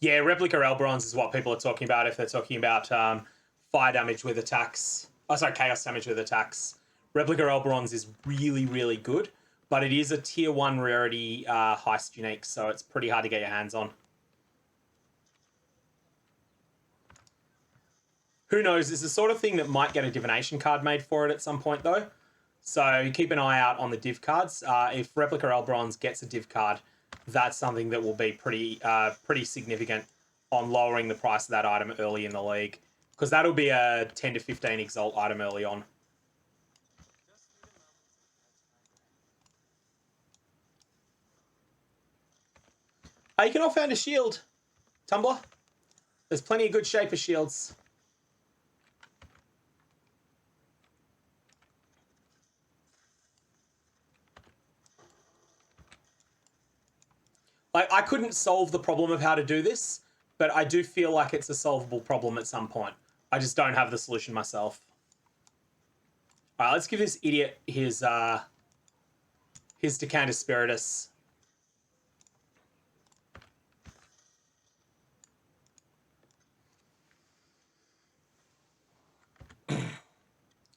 Yeah, Replica Elbrons is what people are talking about if they're talking about fire damage with attacks. Oh, sorry, chaos damage with attacks. Replica Elbrons is really, really good, but it is a tier 1 rarity heist unique, so it's pretty hard to get your hands on. Who knows? It's the sort of thing that might get a divination card made for it at some point, though. So keep an eye out on the div cards. If Replica Elbrons gets a div card, that's something that will be pretty significant on lowering the price of that item early in the league, because that'll be a 10 to 15 Exalt item early on. You can offhand a shield, Tumblr. There's plenty of good Shaper shields. I couldn't solve the problem of how to do this, but I do feel like it's a solvable problem at some point. I just don't have the solution myself. All right, let's give this idiot his Decanter Spiritus.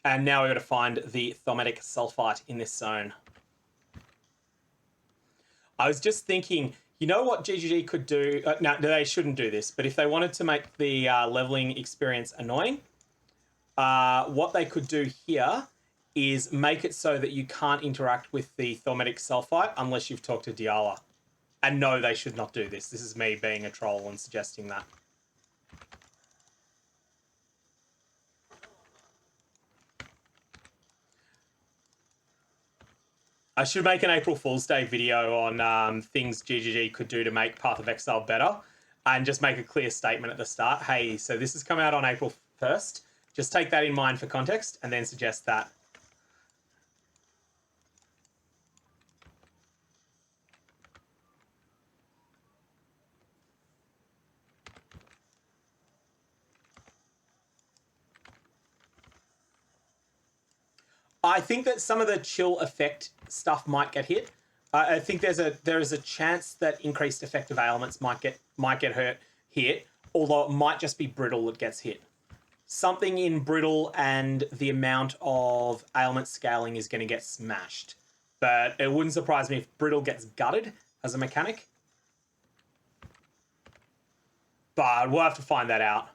And now we've got to find the Thaumatic Sulfite in this zone. I was just thinking, you know what GGG could do? No, they shouldn't do this, but if they wanted to make the leveling experience annoying, what they could do here is make it so that you can't interact with the Thaumatic Sulfite unless you've talked to Diala. And no, they should not do this. This is me being a troll and suggesting that. I should make an April Fool's Day video on things GGG could do to make Path of Exile better, and just make a clear statement at the start. Hey, so this has come out on April 1st. Just take that in mind for context, and then suggest that. I think that some of the chill effect stuff might get hit. I think there is a chance that increased effective ailments might get hit. although it might just be brittle that gets hit. Something in brittle and the amount of ailment scaling is going to get smashed. But it wouldn't surprise me if brittle gets gutted as a mechanic. But we'll have to find that out.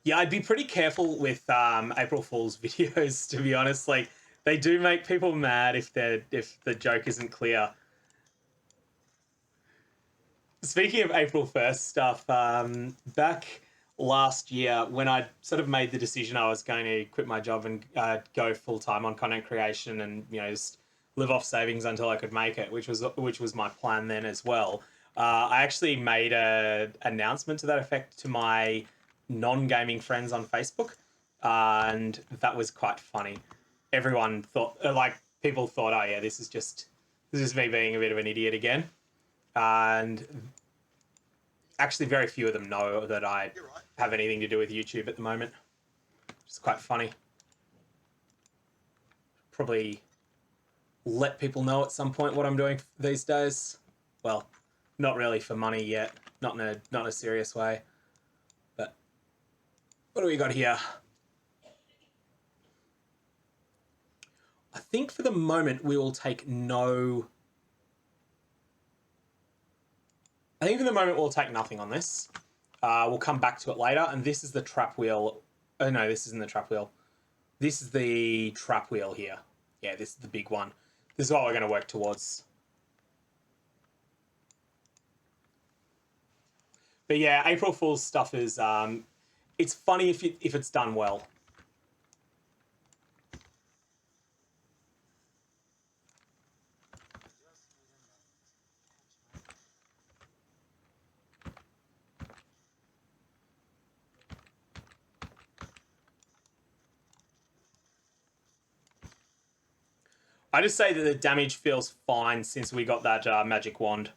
Yeah, I'd be pretty careful with April Fool's videos, to be honest. Like, they do make people mad if the joke isn't clear. Speaking of April 1st stuff, back last year when I sort of made the decision I was going to quit my job and go full time on content creation and just live off savings until I could make it, which was my plan then as well. I actually made an announcement to that effect to my non-gaming friends on Facebook, and that was quite funny. Everyone thought, people thought, oh yeah, this is me being a bit of an idiot again. And actually very few of them know that I have anything to do with YouTube at the moment. It's quite funny. Probably let people know at some point what I'm doing these days. Well, not really for money yet. Not in a serious way. But what do we got here? I think for the moment we will take no... I think for the moment we'll take nothing on this. We'll come back to it later. And this is the trap wheel. Oh no, this isn't the trap wheel. This is the trap wheel here. Yeah, this is the big one. This is what we're going to work towards. But yeah, April Fool's stuff is... it's funny if it's done well. I just say that the damage feels fine since we got that magic wand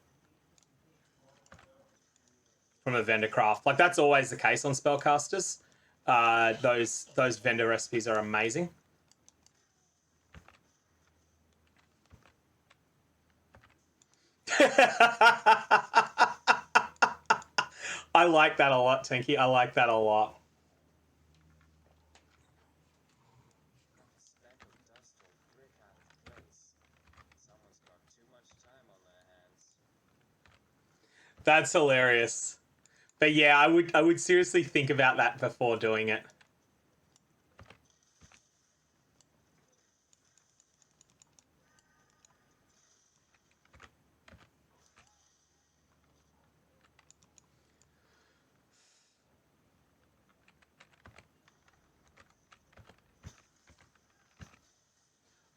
from a vendor craft. Like, that's always the case on spellcasters. Those vendor recipes are amazing. I like that a lot, Tinky. I like that a lot. That's hilarious. But yeah, I would seriously think about that before doing it.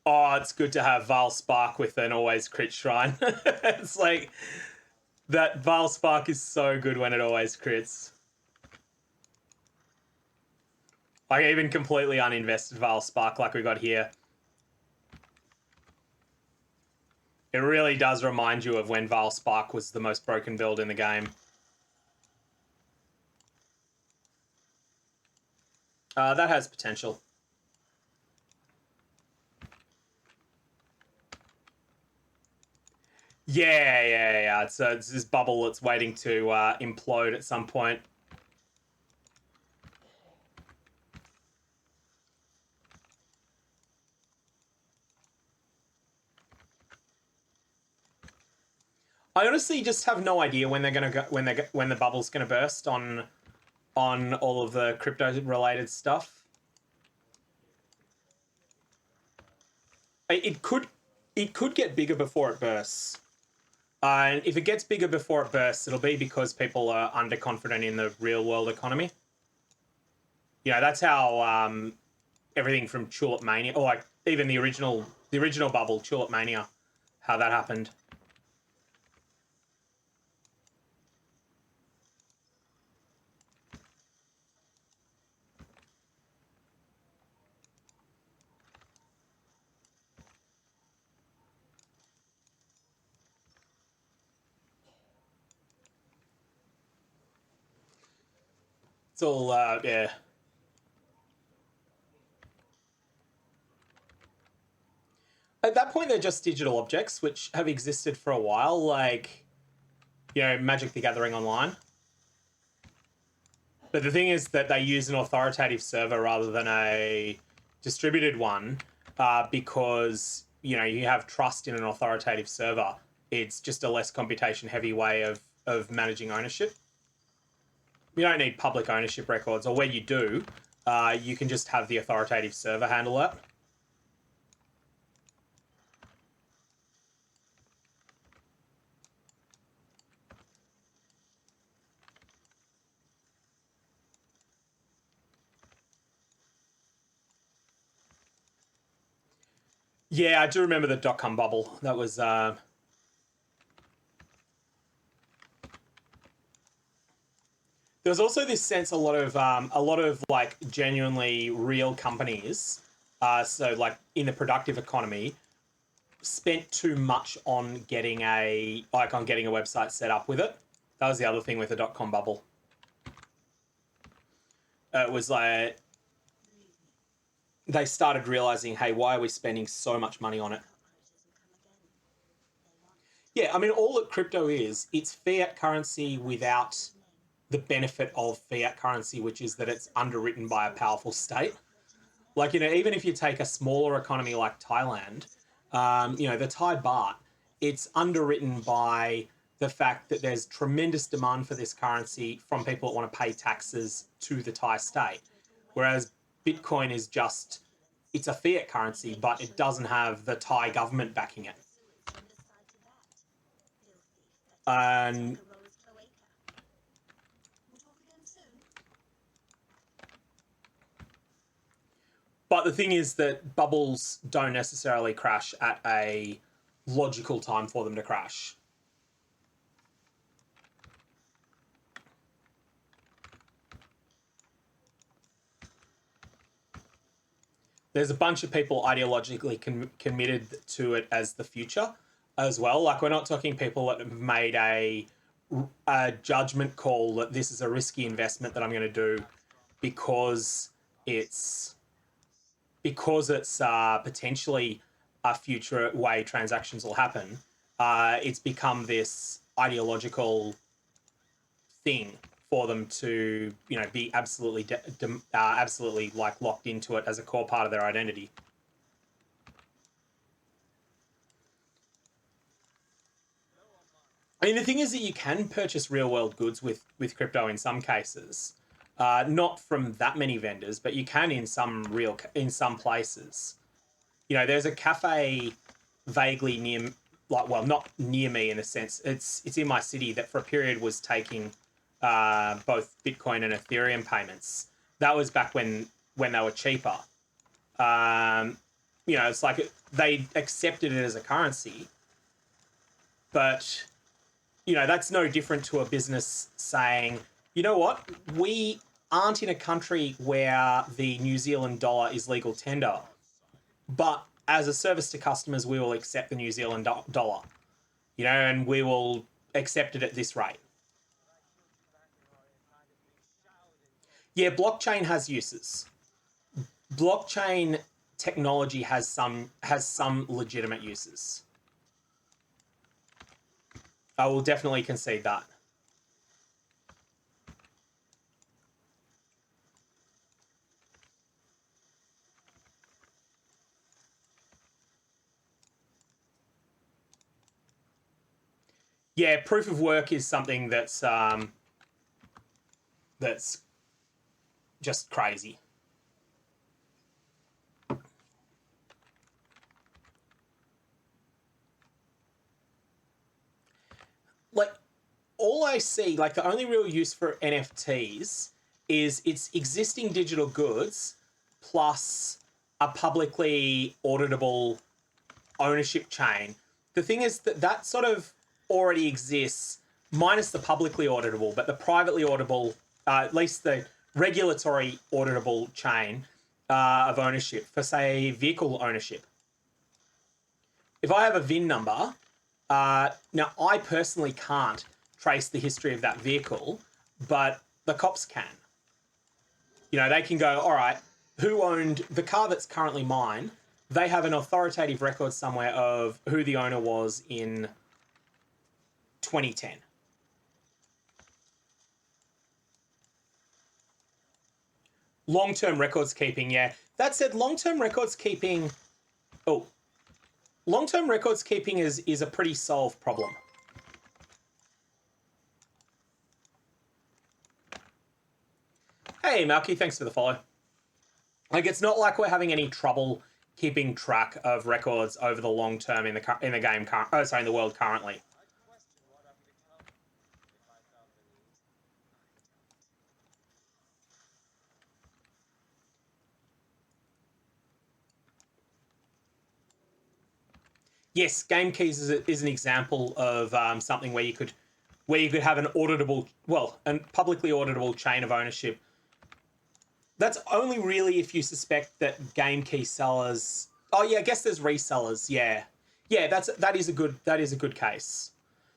Oh, it's good to have Vaal Spark with an always crit shrine. It's like, that Vaal Spark is so good when it always crits. Like, even completely uninvested Vaal Spark like we got here. It really does remind you of when Vaal Spark was the most broken build in the game. That has potential. Yeah. It's this bubble that's waiting to implode at some point. I honestly just have no idea when they're gonna go, when the bubble's gonna burst on all of the crypto related stuff. It could get bigger before it bursts. And if it gets bigger before it bursts, it'll be because people are underconfident in the real world economy. That's how everything from Tulip Mania, or like even the original bubble, Tulip Mania, how that happened. It's all, yeah. At that point, they're just digital objects, which have existed for a while, like, you know, Magic the Gathering Online. But the thing is that they use an authoritative server rather than a distributed one because, you know, you have trust in an authoritative server. It's just a less computation-heavy way of managing ownership. You don't need public ownership records, or where you do, you can just have the authoritative server handle that. Yeah, I do remember the dot-com bubble. That was... there was also this sense a lot of like genuinely real companies, so like in the productive economy, spent too much on getting a website set up with it. That was the other thing with the dot-com bubble. It was like they started realizing, hey, why are we spending so much money on it? Yeah, I mean, all that crypto is, it's fiat currency without the benefit of fiat currency, which is that it's underwritten by a powerful state. Like, you know, even if you take a smaller economy like Thailand, you know, the Thai baht, it's underwritten by the fact that there's tremendous demand for this currency from people that want to pay taxes to the Thai state. Whereas Bitcoin is just, it's a fiat currency, but it doesn't have the Thai government backing it. And but the thing is that bubbles don't necessarily crash at a logical time for them to crash. There's a bunch of people ideologically committed to it as the future as well. Like, we're not talking people that have made a judgment call that this is a risky investment that I'm going to do because it's potentially a future way transactions will happen. It's become this ideological thing for them to, you know, be absolutely absolutely like locked into it as a core part of their identity. I mean, the thing is that you can purchase real world goods with crypto in some cases, not from that many vendors, but you can in some places. You know, there's a cafe vaguely near, like, well, not near me in a sense. It's in my city that for a period was taking both Bitcoin and Ethereum payments. That was back when they were cheaper. You know, it's like they accepted it as a currency, but you know, that's no different to a business saying, you know what, we aren't in a country where the New Zealand dollar is legal tender, but as a service to customers, we will accept the New Zealand dollar, you know, and we will accept it at this rate. Yeah, blockchain has uses. Blockchain technology has some legitimate uses. I will definitely concede that. Yeah, proof of work is something that's just crazy. Like, all I see, like, the only real use for NFTs is it's existing digital goods plus a publicly auditable ownership chain. The thing is that sort of already exists, minus the publicly auditable, but the privately auditable, at least the regulatory auditable chain of ownership for, say, vehicle ownership. If I have a VIN number, now I personally can't trace the history of that vehicle, but the cops can. You know, they can go, all right, who owned the car that's currently mine? They have an authoritative record somewhere of who the owner was in 2010. Long-term records keeping, yeah. That said, long-term records keeping... Oh. Long-term records keeping is a pretty solved problem. Hey, Malky, thanks for the follow. Like, it's not like we're having any trouble keeping track of records over the long term in the game. In the world currently. Yes, game keys is an example of something where you could have an auditable, well, a publicly auditable chain of ownership. That's only really if you suspect that game key sellers. Oh yeah, I guess there's resellers. Yeah, that is a good case.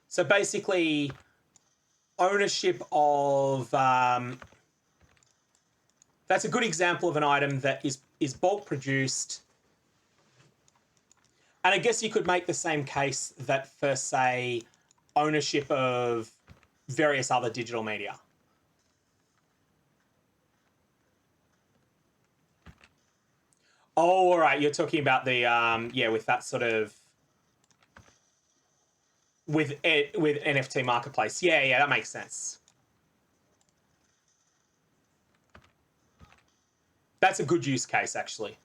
So basically, ownership of that's a good example of an item that is bulk produced. And I guess you could make the same case that for, say, ownership of various other digital media. Oh, all right. You're talking about the with that sort of with NFT marketplace. Yeah, that makes sense. That's a good use case, actually.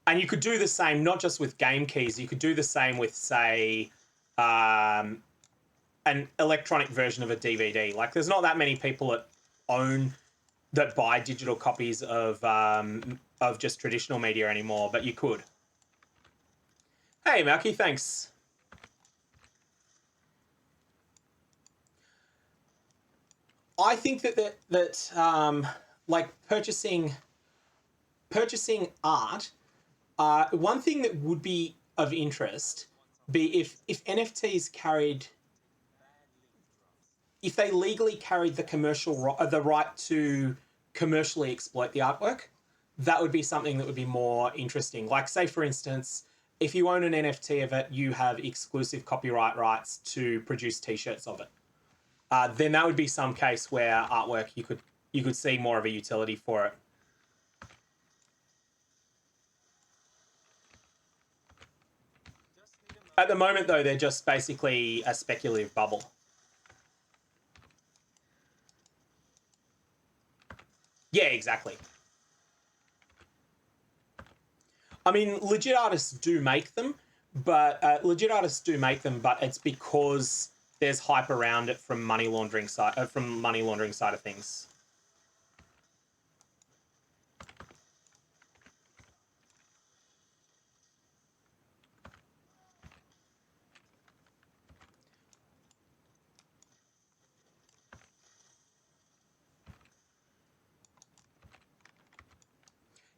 And you could do the same, not just with game keys. You could do the same with, say, an electronic version of a DVD. Like, there's not that many people that buy digital copies of just traditional media anymore, but you could. Hey, Malky, thanks. I think that like purchasing art, one thing that would be of interest be if NFTs carried, if they legally carried the right to commercially exploit the artwork, that would be something that would be more interesting. Like, say, for instance, if you own an NFT of it, you have exclusive copyright rights to produce T-shirts of it. Then that would be some case where artwork you could see more of a utility for it. At the moment, though, they're just basically a speculative bubble. Yeah, exactly. I mean, legit artists do make them, but it's because there's hype around it from money laundering side of things.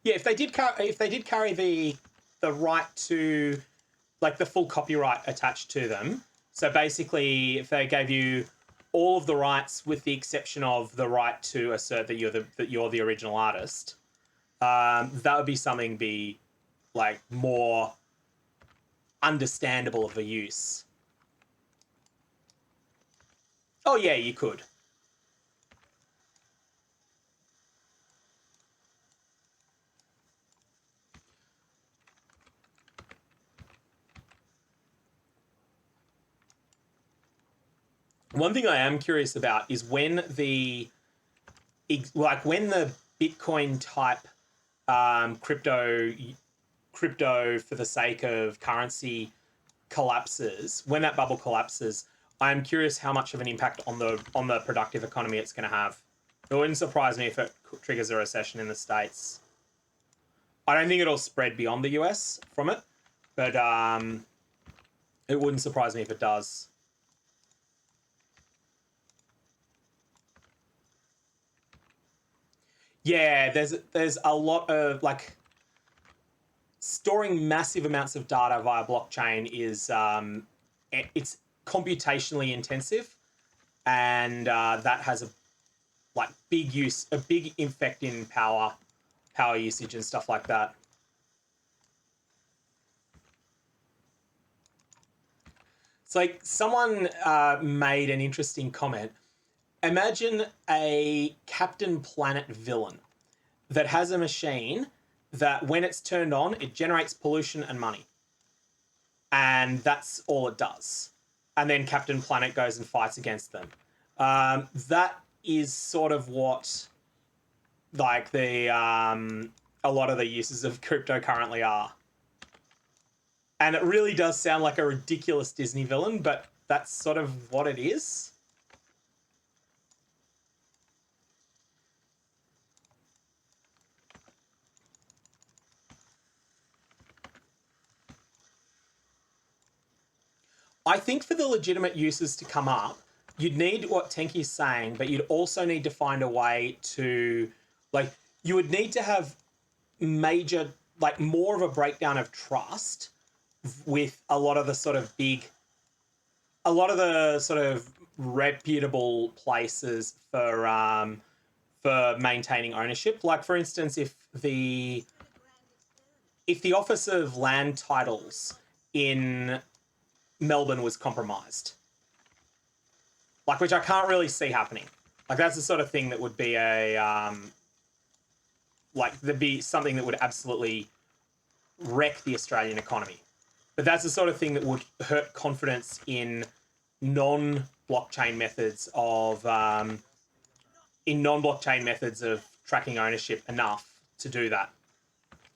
Yeah, if they did carry the right to, like, the full copyright attached to them. So basically, if they gave you all of the rights with the exception of the right to assert that you're the original artist, that would be something like more understandable of a use. Oh yeah, you could. One thing I am curious about is when the Bitcoin type crypto for the sake of currency collapses, when that bubble collapses, I'm curious how much of an impact on the productive economy it's going to have. It wouldn't surprise me if it triggers a recession in the States. I don't think it'll spread beyond the US from it, but it wouldn't surprise me if it does. Yeah, there's a lot of, like, storing massive amounts of data via blockchain is computationally intensive, and that has a big effect in power usage and stuff like that. It's like someone made an interesting comment. Imagine a Captain Planet villain that has a machine that when it's turned on, it generates pollution and money. And that's all it does. And then Captain Planet goes and fights against them. That is sort of what like the a lot of the uses of crypto currently are. And it really does sound like a ridiculous Disney villain, but that's sort of what it is. I think for the legitimate uses to come up, you'd need what Tenki's saying, but you'd also need to find a way to, like, you would need to have major, like, more of a breakdown of trust with a lot of the sort of reputable places for maintaining ownership. Like, for instance, if the Office of Land Titles in Melbourne was compromised, like, which I can't really see happening. Like, that's the sort of thing that would be a like, there'd be something that would absolutely wreck the Australian economy. But that's the sort of thing that would hurt confidence in non-blockchain methods of tracking ownership enough to do that.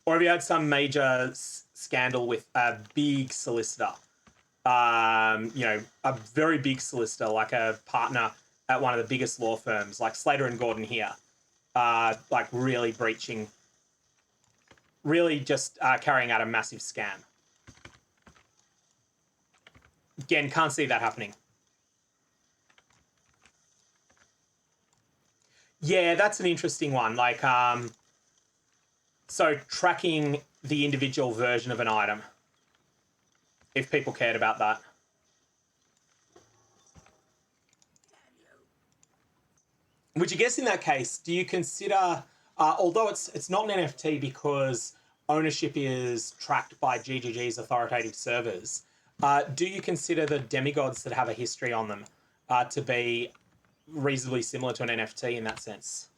Or if you had some major scandal with a big solicitor, a very big solicitor, like a partner at one of the biggest law firms, like Slater and Gordon here, like really just carrying out a massive scam. Again, can't see that happening. Yeah, that's an interesting one. Like, so tracking the individual version of an item, if people cared about that. Which I guess in that case, do you consider, although it's not an NFT because ownership is tracked by GGG's authoritative servers, do you consider the demigods that have a history on them to be reasonably similar to an NFT in that sense?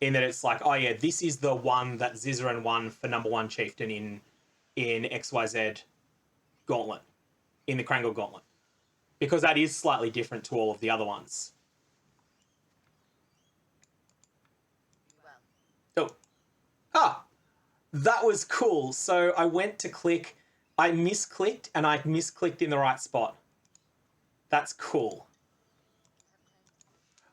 In that it's like, oh yeah, this is the one that Zizaran won for #1 chieftain in XYZ Gauntlet, in the Krangle Gauntlet. Because that is slightly different to all of the other ones. Oh. Ah! That was cool. So I went to click, I misclicked, and I misclicked in the right spot. That's cool.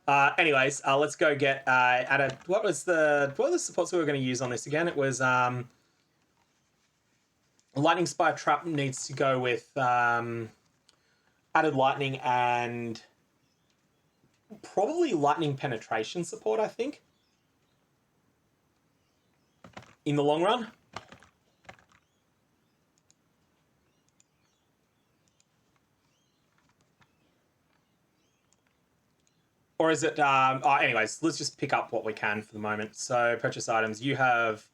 Anyways, let's go get added. What were the supports we were going to use on this again? It was Lightning Spire Trap needs to go with added lightning and probably lightning penetration support, I think, in the long run. Or is it... anyways, let's just pick up what we can for the moment. So, purchase items. You have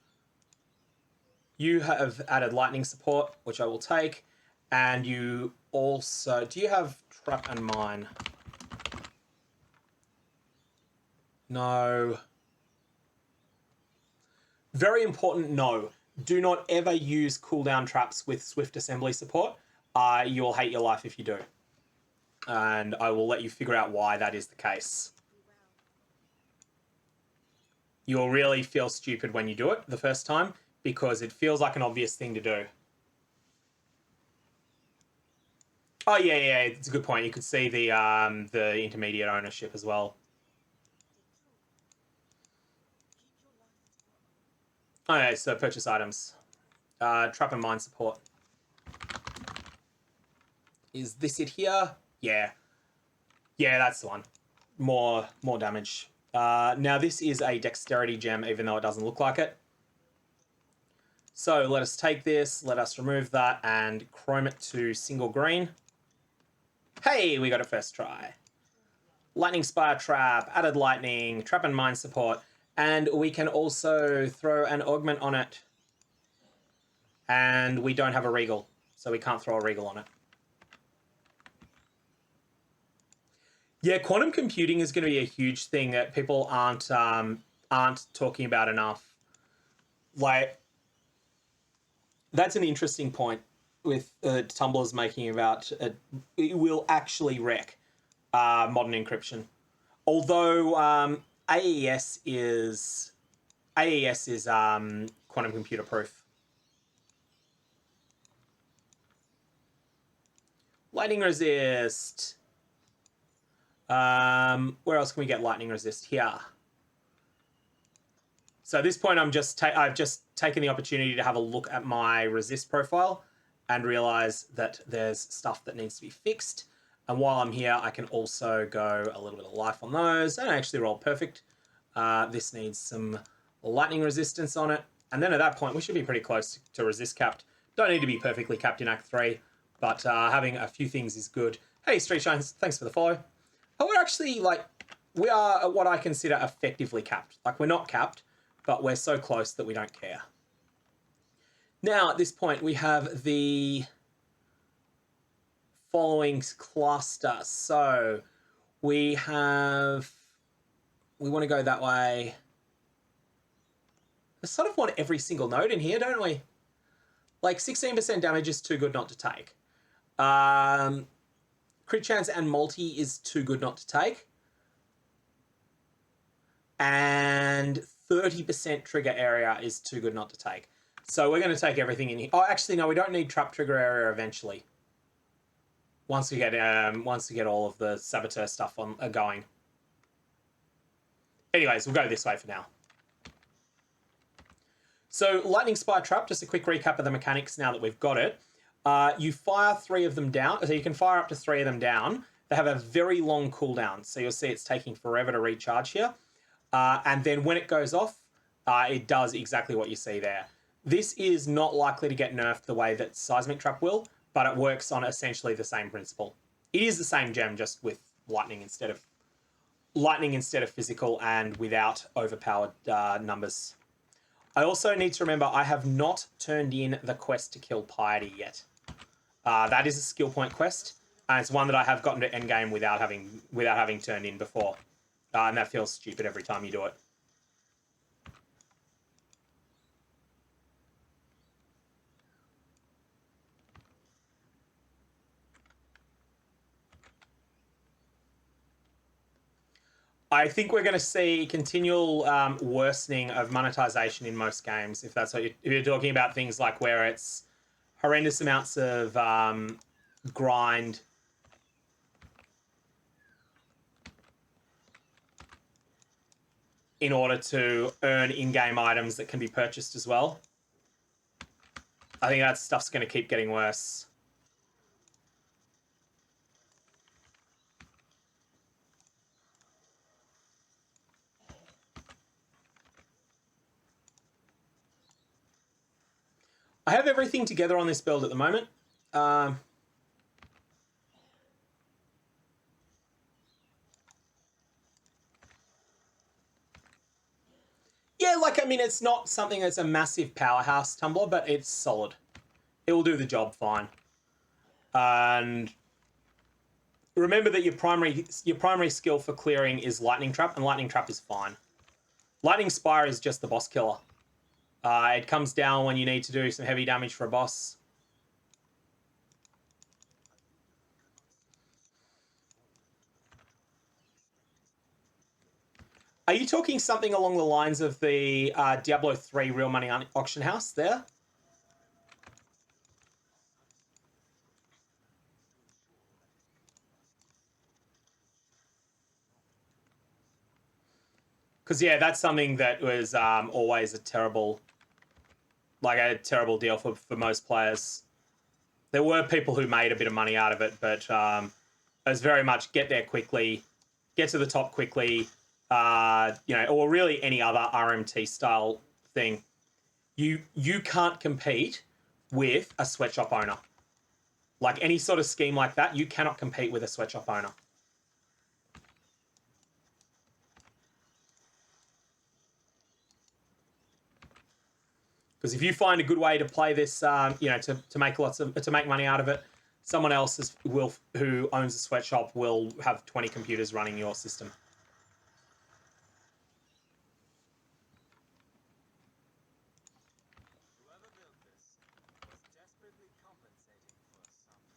added lightning support, which I will take. And you also... Do you have trap and mine? No. Very important, no. Do not ever use cooldown traps with swift assembly support. You will hate your life if you do. And I will let you figure out why that is the case. You'll really feel stupid when you do it the first time because it feels like an obvious thing to do. Oh yeah, it's a good point. You could see the intermediate ownership as well. Okay, so purchase items. Trap and mine support. Is this it here? Yeah. Yeah, that's the one. More damage. Now this is a dexterity gem, even though it doesn't look like it. So let us take this, let us remove that, and chrome it to single green. Hey, we got it first try. Lightning Spire Trap, added lightning, trap and mine support, and we can also throw an augment on it. And we don't have a regal, so we can't throw a regal on it. Yeah, quantum computing is going to be a huge thing that people aren't talking about enough. Like, that's an interesting point with Tumblr's making about it will actually wreck modern encryption. Although AES is quantum computer proof. Lightning resist. Where else can we get lightning resist? Here. So at this point, I've just taken the opportunity to have a look at my resist profile and realize that there's stuff that needs to be fixed. And while I'm here, I can also go a little bit of life on those and actually roll perfect. This needs some lightning resistance on it. And then at that point, we should be pretty close to resist capped. Don't need to be perfectly capped in Act 3, but having a few things is good. Hey, Street Shines, thanks for the follow. Oh, we're actually, like, we are at what I consider effectively capped. Like, we're not capped, but we're so close that we don't care. Now, at this point, we have the following cluster. So we want to go that way. We sort of want every single node in here, don't we? Like 16% damage is too good not to take. Crit chance and multi is too good not to take. And 30% trigger area is too good not to take. So we're going to take everything in here. Oh, actually, no, we don't need trap trigger area eventually. Once we get all of the Saboteur stuff going. Anyways, we'll go this way for now. So Lightning Spire Trap, just a quick recap of the mechanics now that we've got it. You fire 3 of them down, so you can fire up to 3 of them down. They have a very long cooldown, so you'll see it's taking forever to recharge here. And then when it goes off, it does exactly what you see there. This is not likely to get nerfed the way that Seismic Trap will, but it works on essentially the same principle. It is the same gem, just with lightning instead of physical and without overpowered numbers. I also need to remember I have not turned in the quest to kill Piety yet. That is a skill point quest, and it's one that I have gotten to endgame without having turned in before. And that feels stupid every time you do it. I think we're going to see continual worsening of monetization in most games, if that's what if you're talking about things like where it's horrendous amounts of grind. In order to earn in-game items that can be purchased as well. I think that stuff's going to keep getting worse. I have everything together on this build at the moment. Yeah, like, I mean, it's not something that's a massive powerhouse tumbler, but it's solid. It will do the job fine. And remember that your primary skill for clearing is Lightning Trap, and Lightning Trap is fine. Lightning Spire is just the boss killer. It comes down when you need to do some heavy damage for a boss. Are you talking something along the lines of the Diablo 3 real money auction house there? Because, yeah, that's something that was always a terrible deal for most players. There were people who made a bit of money out of it, but it was very much get there quickly, get to the top quickly, or really any other RMT style thing. You can't compete with a sweatshop owner. Like any sort of scheme like that, you cannot compete with a sweatshop owner. Because if you find a good way to play this, you know, to make money out of it, someone else who owns a sweatshop will have 20 computers running your system. Whoever built this was desperately compensating for something.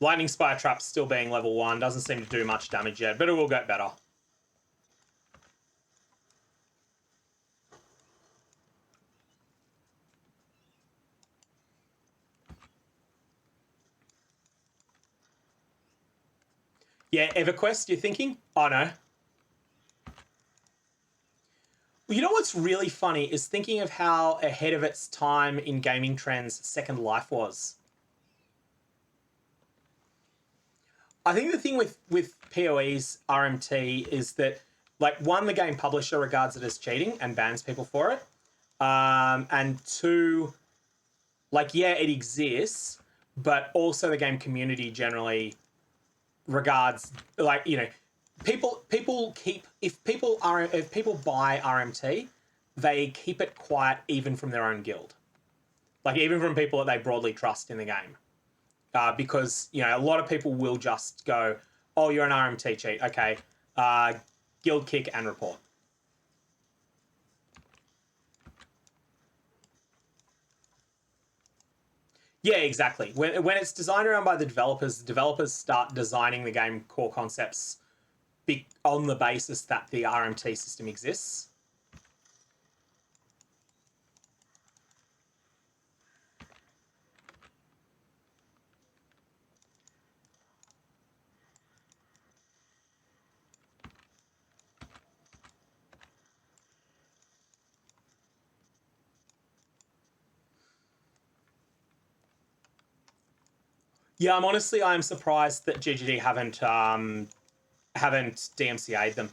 Lightning Spire Trap still being level 1 doesn't seem to do much damage yet, but it will get better. Yeah, EverQuest, you're thinking? Oh, no. Well, you know what's really funny is thinking of how ahead of its time in gaming trends Second Life was. I think the thing with PoE's RMT is that, like, one, the game publisher regards it as cheating and bans people for it. And two, like, yeah, it exists, but also the game community generally regards, like, you know, people keep, if people buy RMT, they keep it quiet even from their own guild. Like, even from people that they broadly trust in the game. Because, you know, a lot of people will just go, oh, you're an RMT cheat. Okay. Guild kick and report. Yeah, exactly. When it's designed around by the developers start designing the game core concepts on the basis that the RMT system exists. Yeah, I'm surprised that GGD haven't DMCA'd them.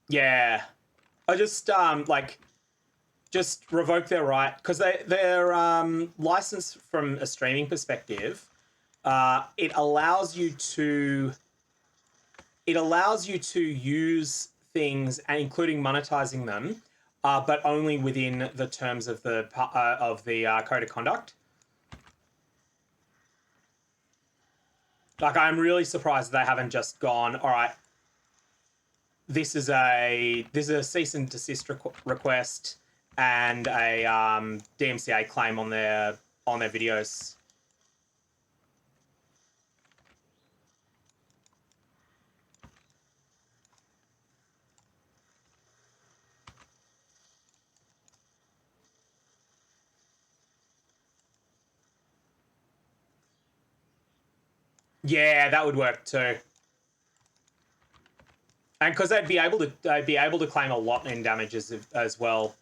Yeah, I just just revoke their right, because they're licensed from a streaming perspective. It allows you to use things, and including monetizing them, but only within the terms of the code of conduct. Like, I'm really surprised they haven't just gone, all right, this is a cease and desist request and a DMCA claim on their videos. Yeah, that would work too. And because they'd be able to claim a lot in damages as well.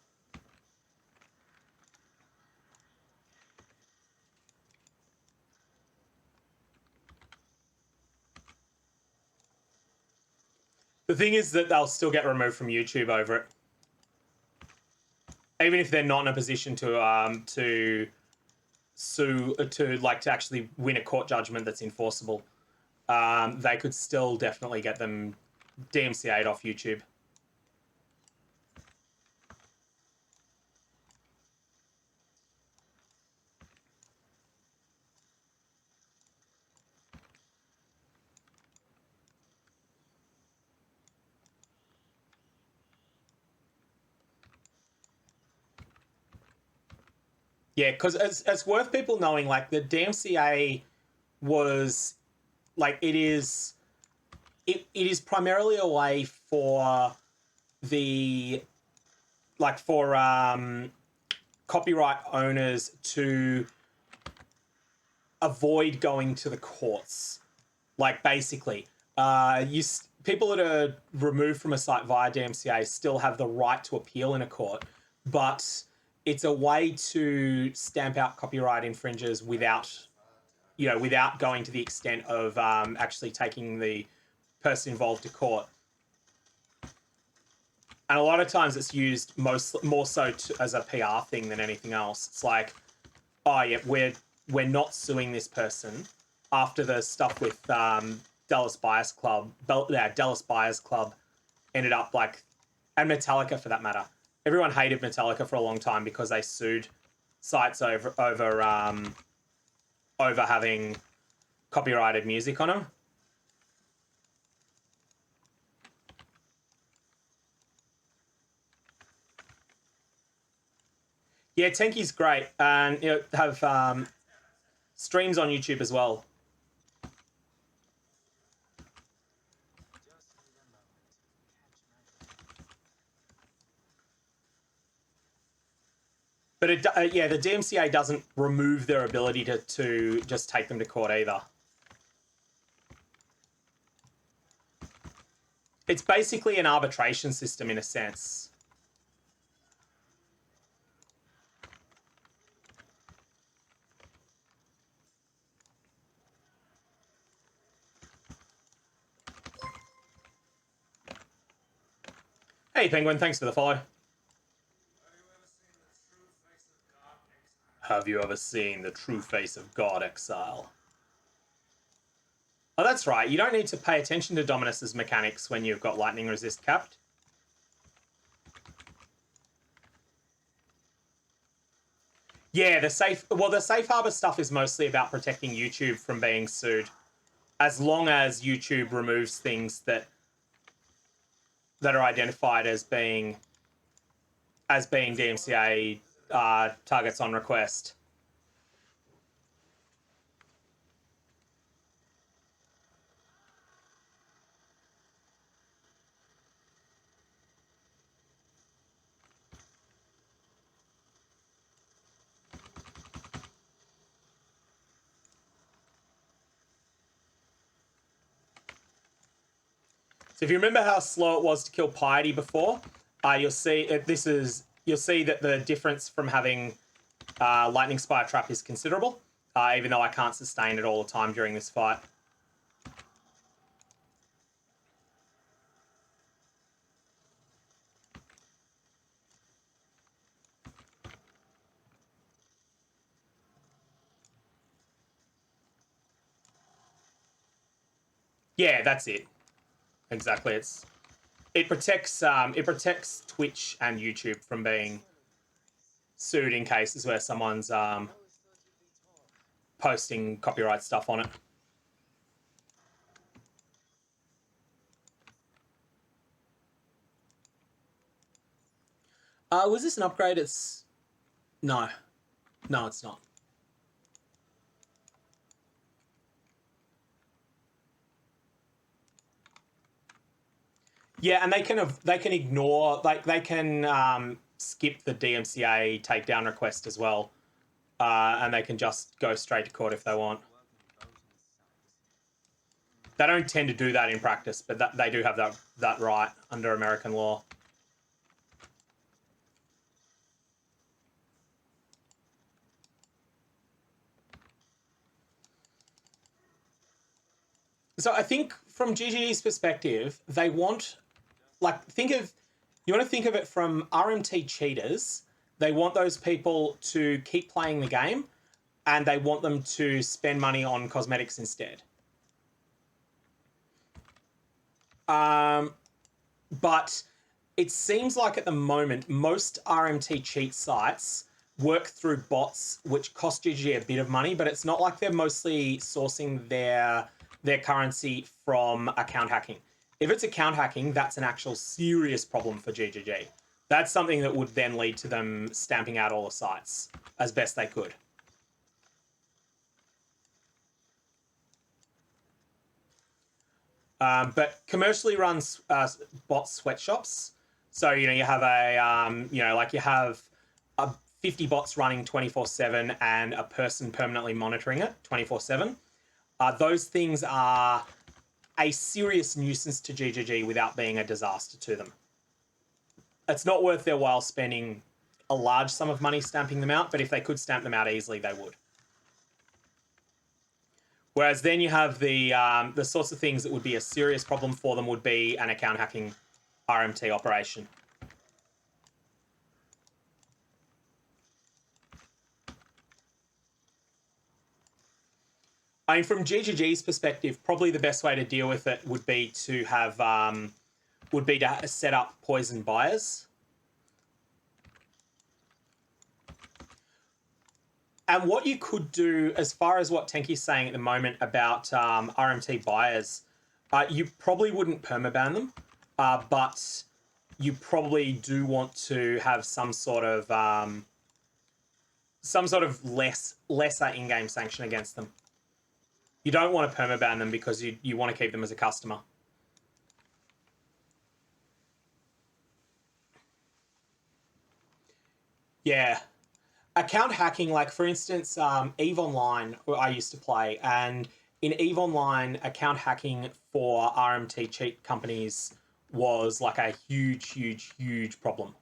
The thing is that they'll still get removed from YouTube over it, even if they're not in a position to sue, to actually win a court judgment that's enforceable. They could still definitely get them DMCA'd off YouTube. Yeah, because it's worth people knowing, like, the DMCA was, like, it is primarily a way for the, like, for copyright owners to avoid going to the courts. Like, basically, people that are removed from a site via DMCA still have the right to appeal in a court, but it's a way to stamp out copyright infringers without you know, without going to the extent of actually taking the person involved to court. And a lot of times it's used more so as a PR thing than anything else. It's like, oh yeah, we're not suing this person after the stuff with Dallas Buyers Club. Dallas Buyers Club ended up like, and Metallica for that matter. Everyone hated Metallica for a long time because they sued sites over having copyrighted music on them. Yeah, Tenki's great, and you know, have streams on YouTube as well. But yeah, the DMCA doesn't remove their ability to just take them to court either. It's basically an arbitration system in a sense. Hey, Penguin, thanks for the follow. Have you ever seen the true face of God, Exile? Oh, that's right. You don't need to pay attention to Dominus's mechanics when you've got lightning resist capped. Yeah, the safe harbor stuff is mostly about protecting YouTube from being sued. As long as YouTube removes things that are identified as being DMCA targets on request. So if you remember how slow it was to kill Piety before, you'll see that the difference from having Lightning Spire Trap is considerable, even though I can't sustain it all the time during this fight. Yeah, that's it. Exactly. It protects Twitch and YouTube from being sued in cases where someone's posting copyright stuff on it. Was this an upgrade? No, it's not. Yeah, and they can ignore, like they can skip the DMCA takedown request as well, and they can just go straight to court if they want. They don't tend to do that in practice, but they do have that right under American law. So I think from GGD's perspective, they want, like, you want to think of it from RMT cheaters. They want those people to keep playing the game, and they want them to spend money on cosmetics instead. But it seems like at the moment, most RMT cheat sites work through bots, which cost GGG a bit of money, but it's not like they're mostly sourcing their currency from account hacking. If it's account hacking, that's an actual serious problem for GGG. That's something that would then lead to them stamping out all the sites as best they could. But commercially run bot sweatshops. So, you know, you have you have 50 bots running 24/7 and a person permanently monitoring it 24/7. Those things are a serious nuisance to GGG without being a disaster to them. It's not worth their while spending a large sum of money stamping them out, but if they could stamp them out easily, they would. Whereas then you have the sorts of things that would be a serious problem for them would be an account hacking RMT operation. I mean, from GGG's perspective, probably the best way to deal with it would be to have set up poison buyers. And what you could do, as far as what Tenki's saying at the moment about RMT buyers, you probably wouldn't permaban them, but you probably do want to have some sort of lesser in-game sanction against them. You don't want to permaban them because you want to keep them as a customer. Yeah. Account hacking, like for instance, EVE Online, I used to play, and in EVE Online, account hacking for RMT cheat companies was like a huge problem.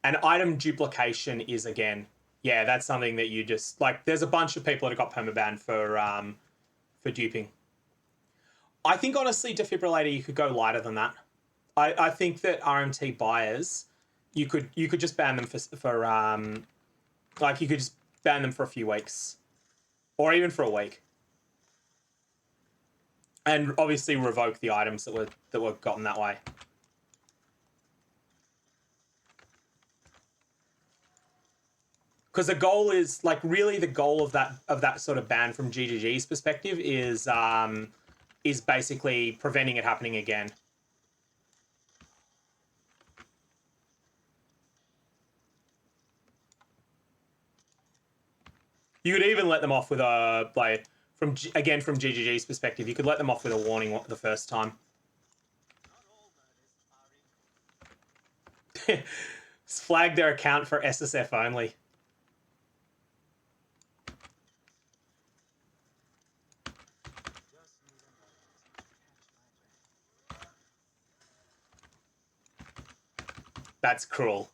And item duplication is, again, yeah, that's something that you just, like, there's a bunch of people that got permabanned for duping. I think, honestly, Defibrillator, you could go lighter than that. I think that RMT buyers, you could just ban them you could just ban them for a few weeks. Or even for a week. And obviously revoke the items that were gotten that way. Because the goal is, like, really the goal of that sort of ban from GGG's perspective is basically preventing it happening again. You could even let them off with a, like, from GGG's perspective, you could let them off with a warning the first time. Flag their account for SSF only. That's cruel.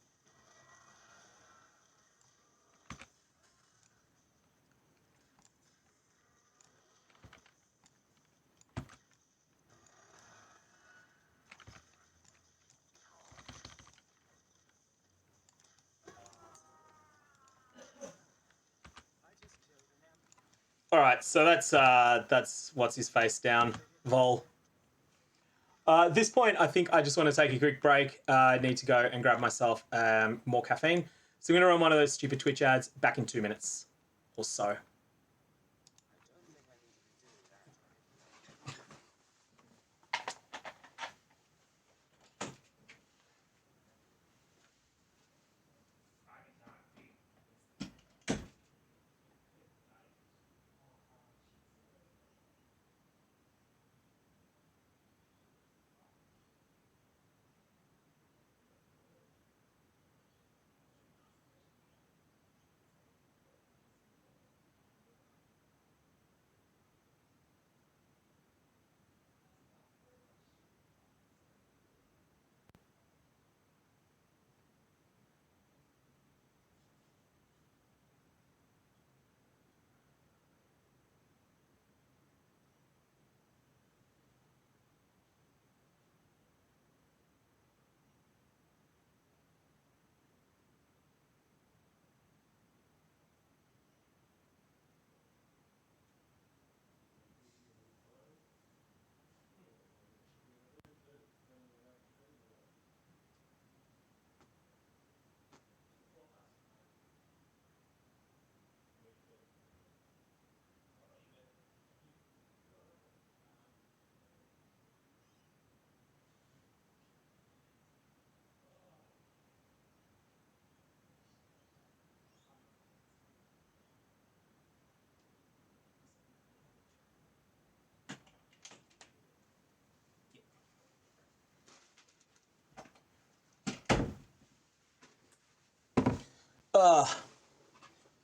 All right, so that's what's his face down, Vaal. At this point, I think I just want to take a quick break. I need to go and grab myself more caffeine. So I'm going to run one of those stupid Twitch ads back in 2 minutes or so.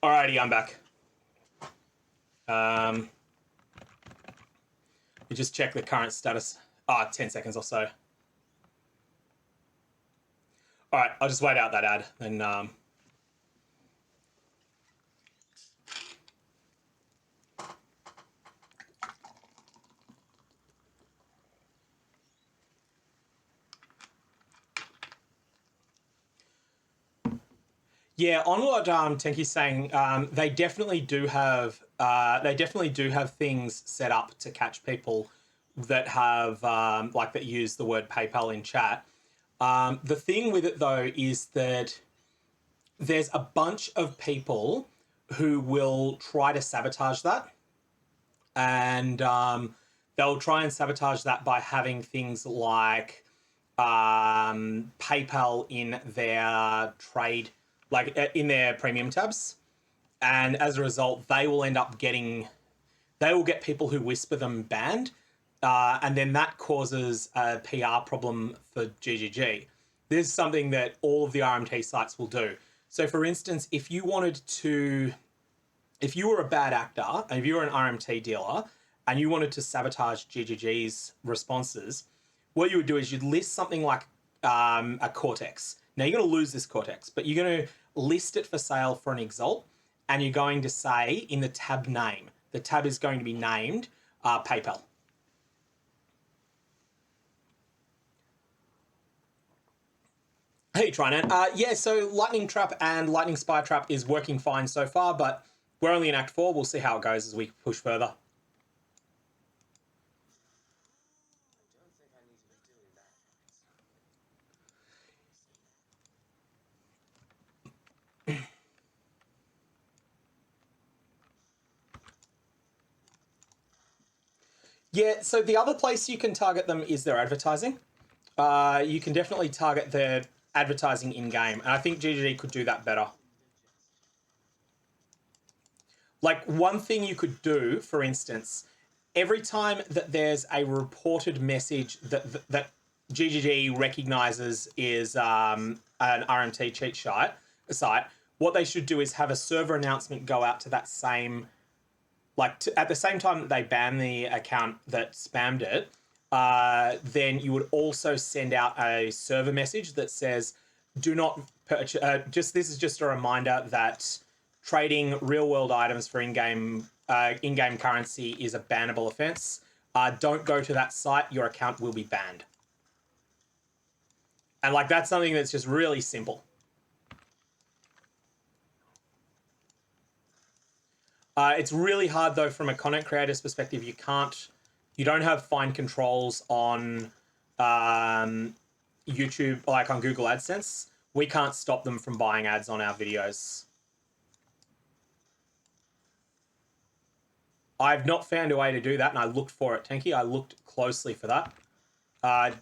Alrighty, I'm back. We just check the current status. 10 seconds or so. Alright, I'll just wait out that ad. Then Yeah, on what Tenki's saying, they definitely do have things set up to catch people that have like that use the word PayPal in chat. The thing with it though is that there's a bunch of people who will try to sabotage that, and they'll try and sabotage that by having things like PayPal in their trade, like in their premium tabs, and as a result, they will get people who whisper them banned, and then that causes a PR problem for GGG. This is something that all of the RMT sites will do. So, for instance, if you were a bad actor, and if you were an RMT dealer, and you wanted to sabotage GGG's responses, what you would do is you'd list something like a Cortex. Now, you're going to lose this Cortex, but you're going to list it for sale for an Exalt, and you're going to say in the tab name, the tab is going to be named PayPal. Hey, Trinan. Yeah, so Lightning Trap and Lightning Spire Trap is working fine so far, but we're only in Act 4. We'll see how it goes as we push further. Yeah, so the other place you can target them is their advertising. You can definitely target their advertising in-game, and I think GGG could do that better. Like, one thing you could do, for instance, every time that there's a reported message that GGG recognizes is an RMT cheat site, what they should do is have a server announcement go out to that same, at the same time that they ban the account that spammed it, then you would also send out a server message that says, do not purchase, this is just a reminder that trading real-world items for in-game currency is a bannable offense. Don't go to that site. Your account will be banned. And like, that's something that's just really simple. It's really hard though from a content creator's perspective. You don't have fine controls on YouTube, like on Google AdSense. We can't stop them from buying ads on our videos. I've not found a way to do that, and I looked for it, Tanky. I looked closely for that. I've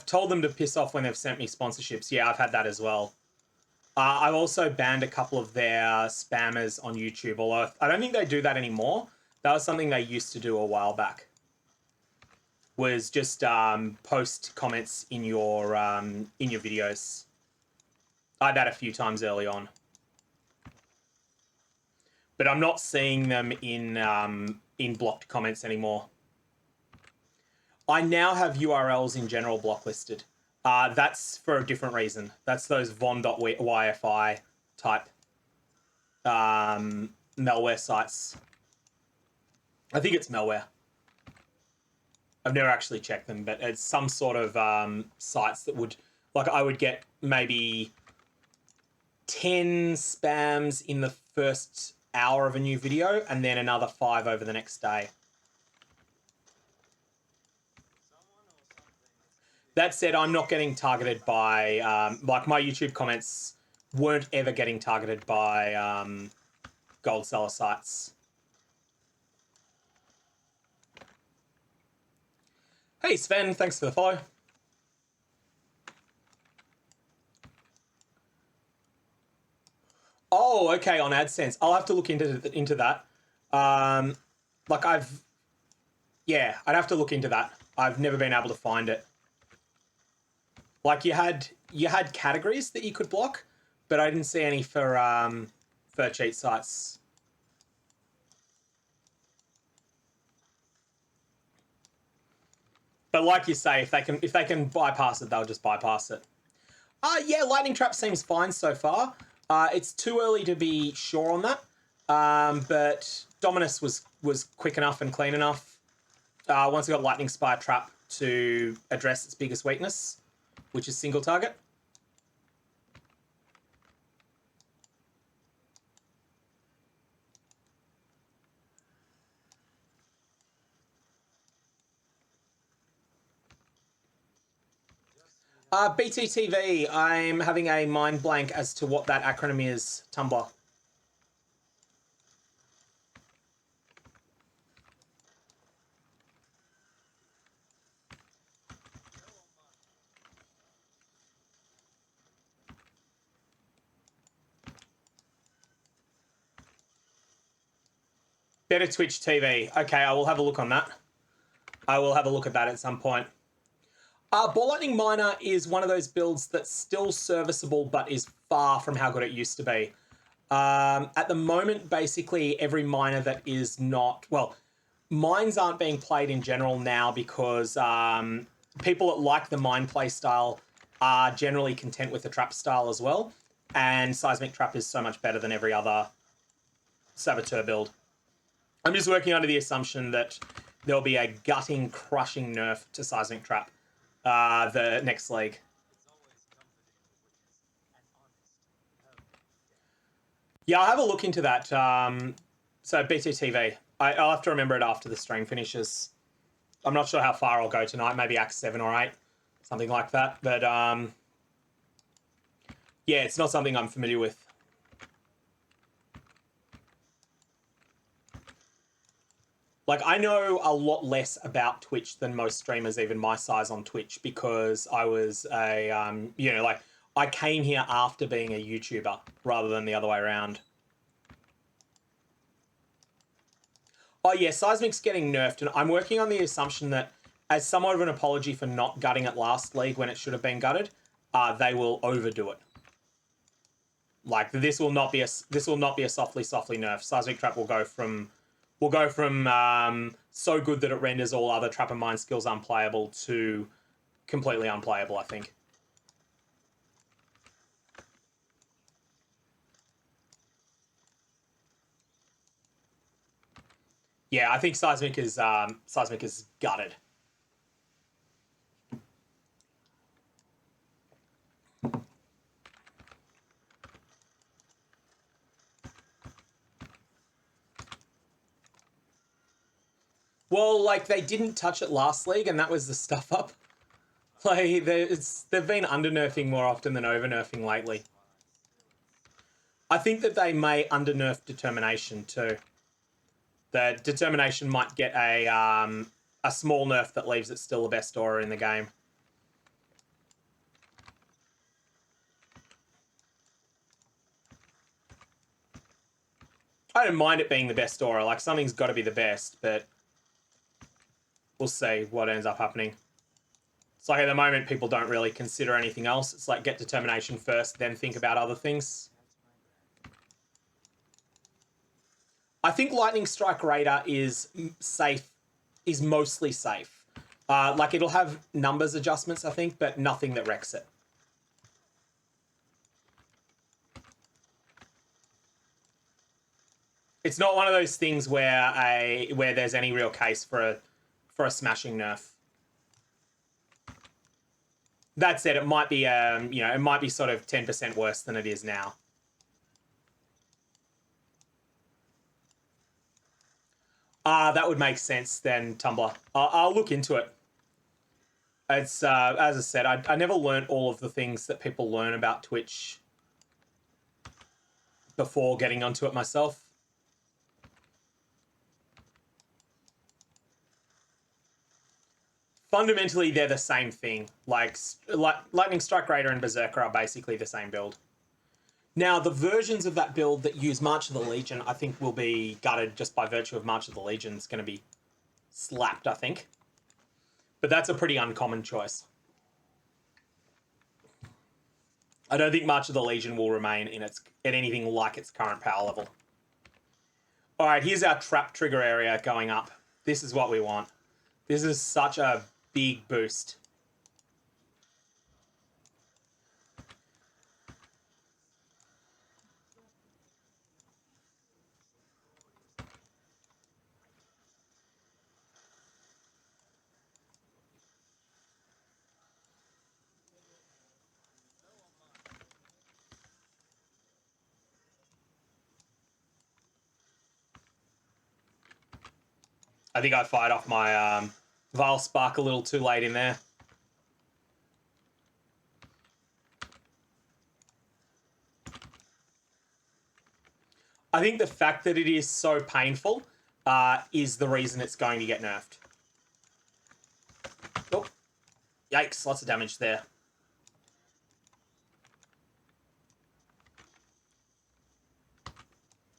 told them to piss off when they've sent me sponsorships. Yeah, I've had that as well. I've also banned a couple of their spammers on YouTube, although I don't think they do that anymore. That was something they used to do a while back. Was just post comments in your videos. I had that a few times early on. But I'm not seeing them in blocked comments anymore. I now have URLs in general blocklisted. That's for a different reason. That's those von.yfi type malware sites. I think it's malware. I've never actually checked them, but it's some sort of sites that would, like, I would get maybe 10 spams in the first hour of a new video and then another 5 over the next day. That said, I'm not getting targeted by, like, my YouTube comments weren't ever getting targeted by gold seller sites. Hey, Sven, thanks for the follow. Oh, okay, on AdSense. I'll have to look into that. Like, I'd have to look into that. I've never been able to find it. Like, you had categories that you could block, but I didn't see any for cheat sites. But like you say, if they can bypass it, they'll just bypass it. Yeah, Lightning Trap seems fine so far. It's too early to be sure on that. But Dominus was quick enough and clean enough. Once we got Lightning Spire Trap to address its biggest weakness, which is single target. BTTV, I'm having a mind blank as to what that acronym is. Tumblr. Better Twitch TV. Okay, I will have a look on that. I will have a look at that at some point. Ball Lightning Miner is one of those builds that's still serviceable, but is far from how good it used to be. At the moment, basically, every miner that is not... Well, mines aren't being played in general now because people that like the mine play style are generally content with the trap style as well. And Seismic Trap is so much better than every other Saboteur build. I'm just working under the assumption that there'll be a gutting, crushing nerf to Seismic Trap the next league. Yeah, I'll have a look into that. So BTTV. I'll have to remember it after the stream finishes. I'm not sure how far I'll go tonight. Maybe Act 7 or 8. Something like that. But yeah, it's not something I'm familiar with. Like, I know a lot less about Twitch than most streamers, even my size on Twitch, because I was a, you know, like, I came here after being a YouTuber rather than the other way around. Oh, yeah, Seismic's getting nerfed, and I'm working on the assumption that, as somewhat of an apology for not gutting it last league when it should have been gutted, they will overdo it. Like, this will not be a softly nerf. Seismic Trap will go from so good that it renders all other trap and mine skills unplayable to completely unplayable, I think. Yeah, I think Seismic is gutted. Well, like, they didn't touch it last league, and that was the stuff up. Like, they've been under-nerfing more often than over-nerfing lately. I think that they may under-nerf Determination, too. The Determination might get a small nerf that leaves it still the best aura in the game. I don't mind it being the best aura. Like, something's got to be the best, but we'll see what ends up happening. It's like at the moment, people don't really consider anything else. It's like get Determination first, then think about other things. I think Lightning Strike Raider is safe, is mostly safe. Like, it'll have numbers adjustments, I think, but nothing that wrecks it. It's not one of those things where there's any real case for a smashing nerf. That said, it might be you know, it might be sort of 10% worse than it is now. That would make sense then, Tumblr. I'll look into it. It's as I said, I never learned all of the things that people learn about Twitch before getting onto it myself. Fundamentally, they're the same thing. Like Lightning Strike Raider and Berserker are basically the same build. Now, the versions of that build that use March of the Legion, I think, will be gutted just by virtue of March of the Legion. It's going to be slapped, I think. But that's a pretty uncommon choice. I don't think March of the Legion will remain at anything like its current power level. All right, here's our trap trigger area going up. This is what we want. This is such a big boost. I think I fired off my Vaal Spark a little too late in there. I think the fact that it is so painful is the reason it's going to get nerfed. Oh, yikes, lots of damage there.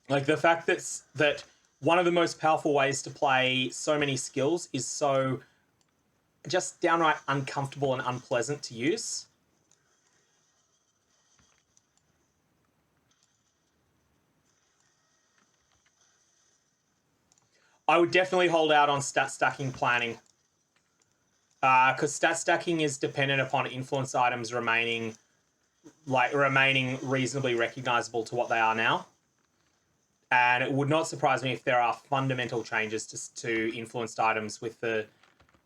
Like, the fact that one of the most powerful ways to play so many skills is so just downright uncomfortable and unpleasant to use. I would definitely hold out on stat stacking planning. Because stat stacking is dependent upon influence items remaining reasonably recognizable to what they are now. And it would not surprise me if there are fundamental changes to influenced items with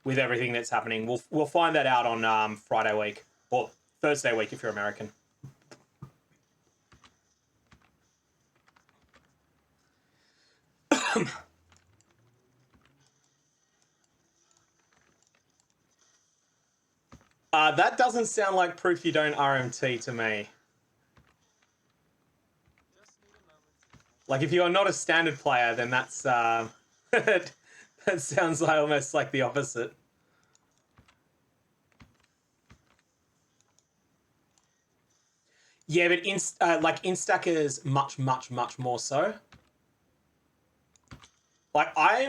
everything that's happening. We'll find that out on Friday week, or Thursday week if you're American. That doesn't sound like proof you don't RMT to me. Like, if you're not a standard player, then that's that sounds like almost like the opposite. Yeah, but instackers much more so. Like, I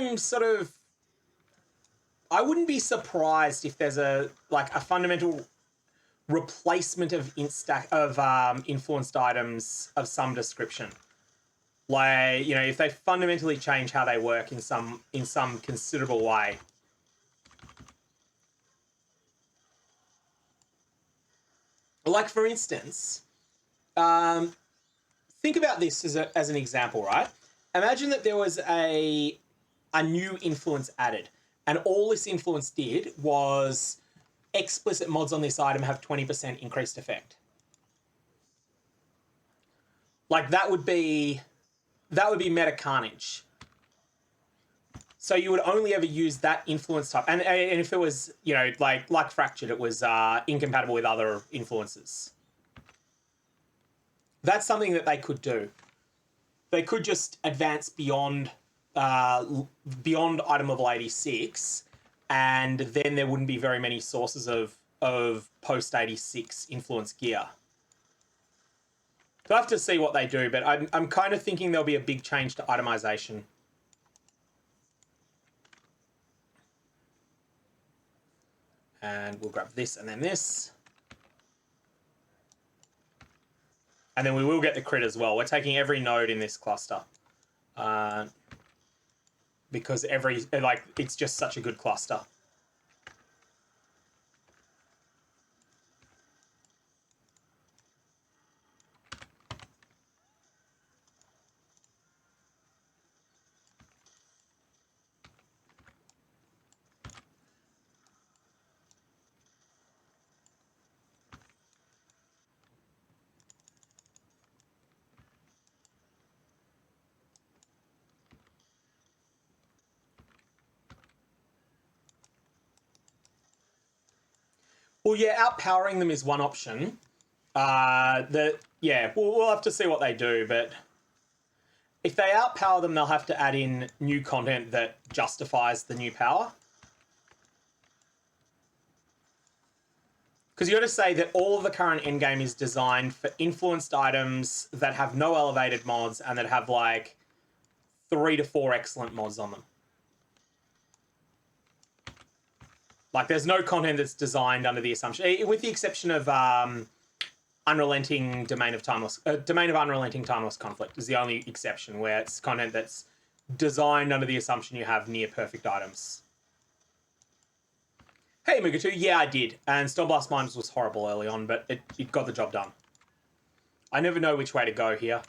wouldn't be surprised if there's a fundamental replacement of influenced items of some description. Like, you know, if they fundamentally change how they work in some considerable way. Like, for instance, think about this as an example, right? Imagine that there was a new influence added, and all this influence did was explicit mods on this item have 20% increased effect. Like, that would be meta carnage. So you would only ever use that influence type, and if it was, you know, like Fractured, it was incompatible with other influences. That's something that they could do. They could just advance beyond item level 86, and then there wouldn't be very many sources of post 86 influence gear. We'll have to see what they do, but I'm kind of thinking there'll be a big change to itemization. And we'll grab this and then this. And then we will get the crit as well. We're taking every node in this cluster. Because it's just such a good cluster. Well, yeah, outpowering them is one option. We'll have to see what they do, but if they outpower them, they'll have to add in new content that justifies the new power. Because you got to say that all of the current endgame is designed for influenced items that have no elevated mods and that have like 3 to 4 excellent mods on them. Like, there's no content that's designed under the assumption, with the exception of Unrelenting Domain of Unrelenting Timeless Conflict is the only exception where it's content that's designed under the assumption you have near perfect items. Hey, Mugatu, yeah, I did. And Stormblast Mines was horrible early on, but it got the job done. I never know which way to go here.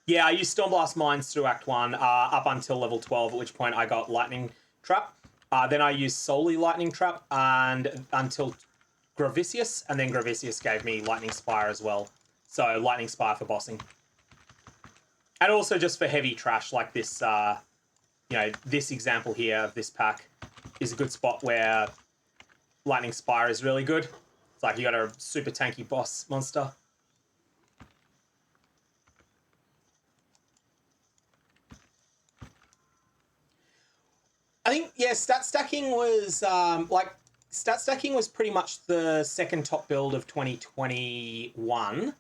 Yeah, I used Stormblast Mines through Act 1 up until level 12, at which point I got Lightning Trap. Then I used solely Lightning Trap and until Gravicius, and then Gravicius gave me Lightning Spire as well. So Lightning Spire for bossing. And also just for heavy trash like this, this example here of this pack is a good spot where Lightning Spire is really good. It's like you got a super tanky boss monster. I think, yeah, stat stacking was stat stacking was pretty much the second top build of 2021.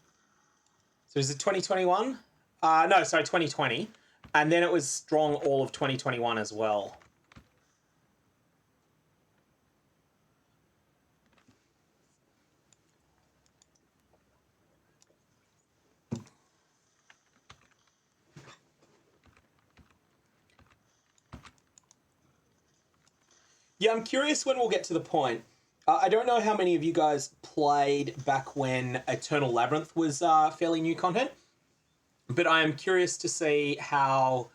So is it 2021? No, sorry, 2020. And then it was strong all of 2021 as well. Yeah, I'm curious when we'll get to the point. I don't know how many of you guys played back when Eternal Labyrinth was fairly new content, but I am curious to see how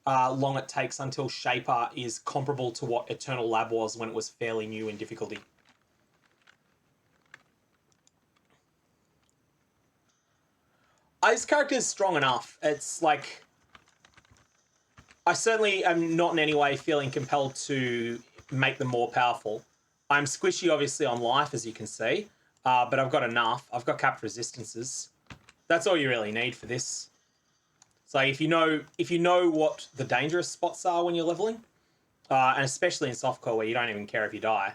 long it takes until Shaper is comparable to what Eternal Lab was when it was fairly new in difficulty. This character is strong enough. It's like... I certainly am not in any way feeling compelled to make them more powerful. I'm squishy, obviously, on life, as you can see, but I've got enough. I've got capped resistances. That's all you really need for this. So if you know what the dangerous spots are when you're leveling, and especially in softcore where you don't even care if you die,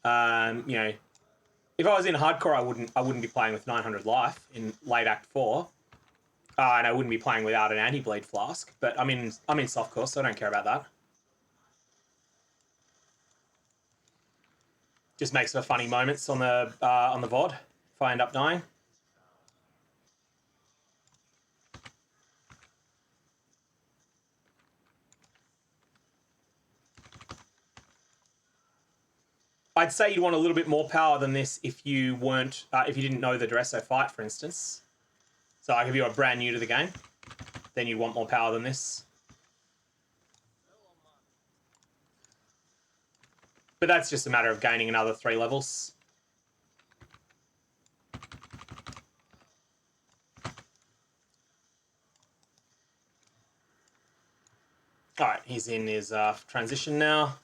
you know, if I was in hardcore, I wouldn't be playing with 900 life in late Act 4. And I wouldn't be playing without an anti-bleed flask, but I'm in softcore, so I don't care about that. Just makes for funny moments on the VOD if I end up dying. I'd say you'd want a little bit more power than this if you weren't, if you didn't know the Dresso fight, for instance. So like if you were brand new to the game, then you'd want more power than this. But that's just a matter of gaining another 3 levels. All right, he's in his transition now.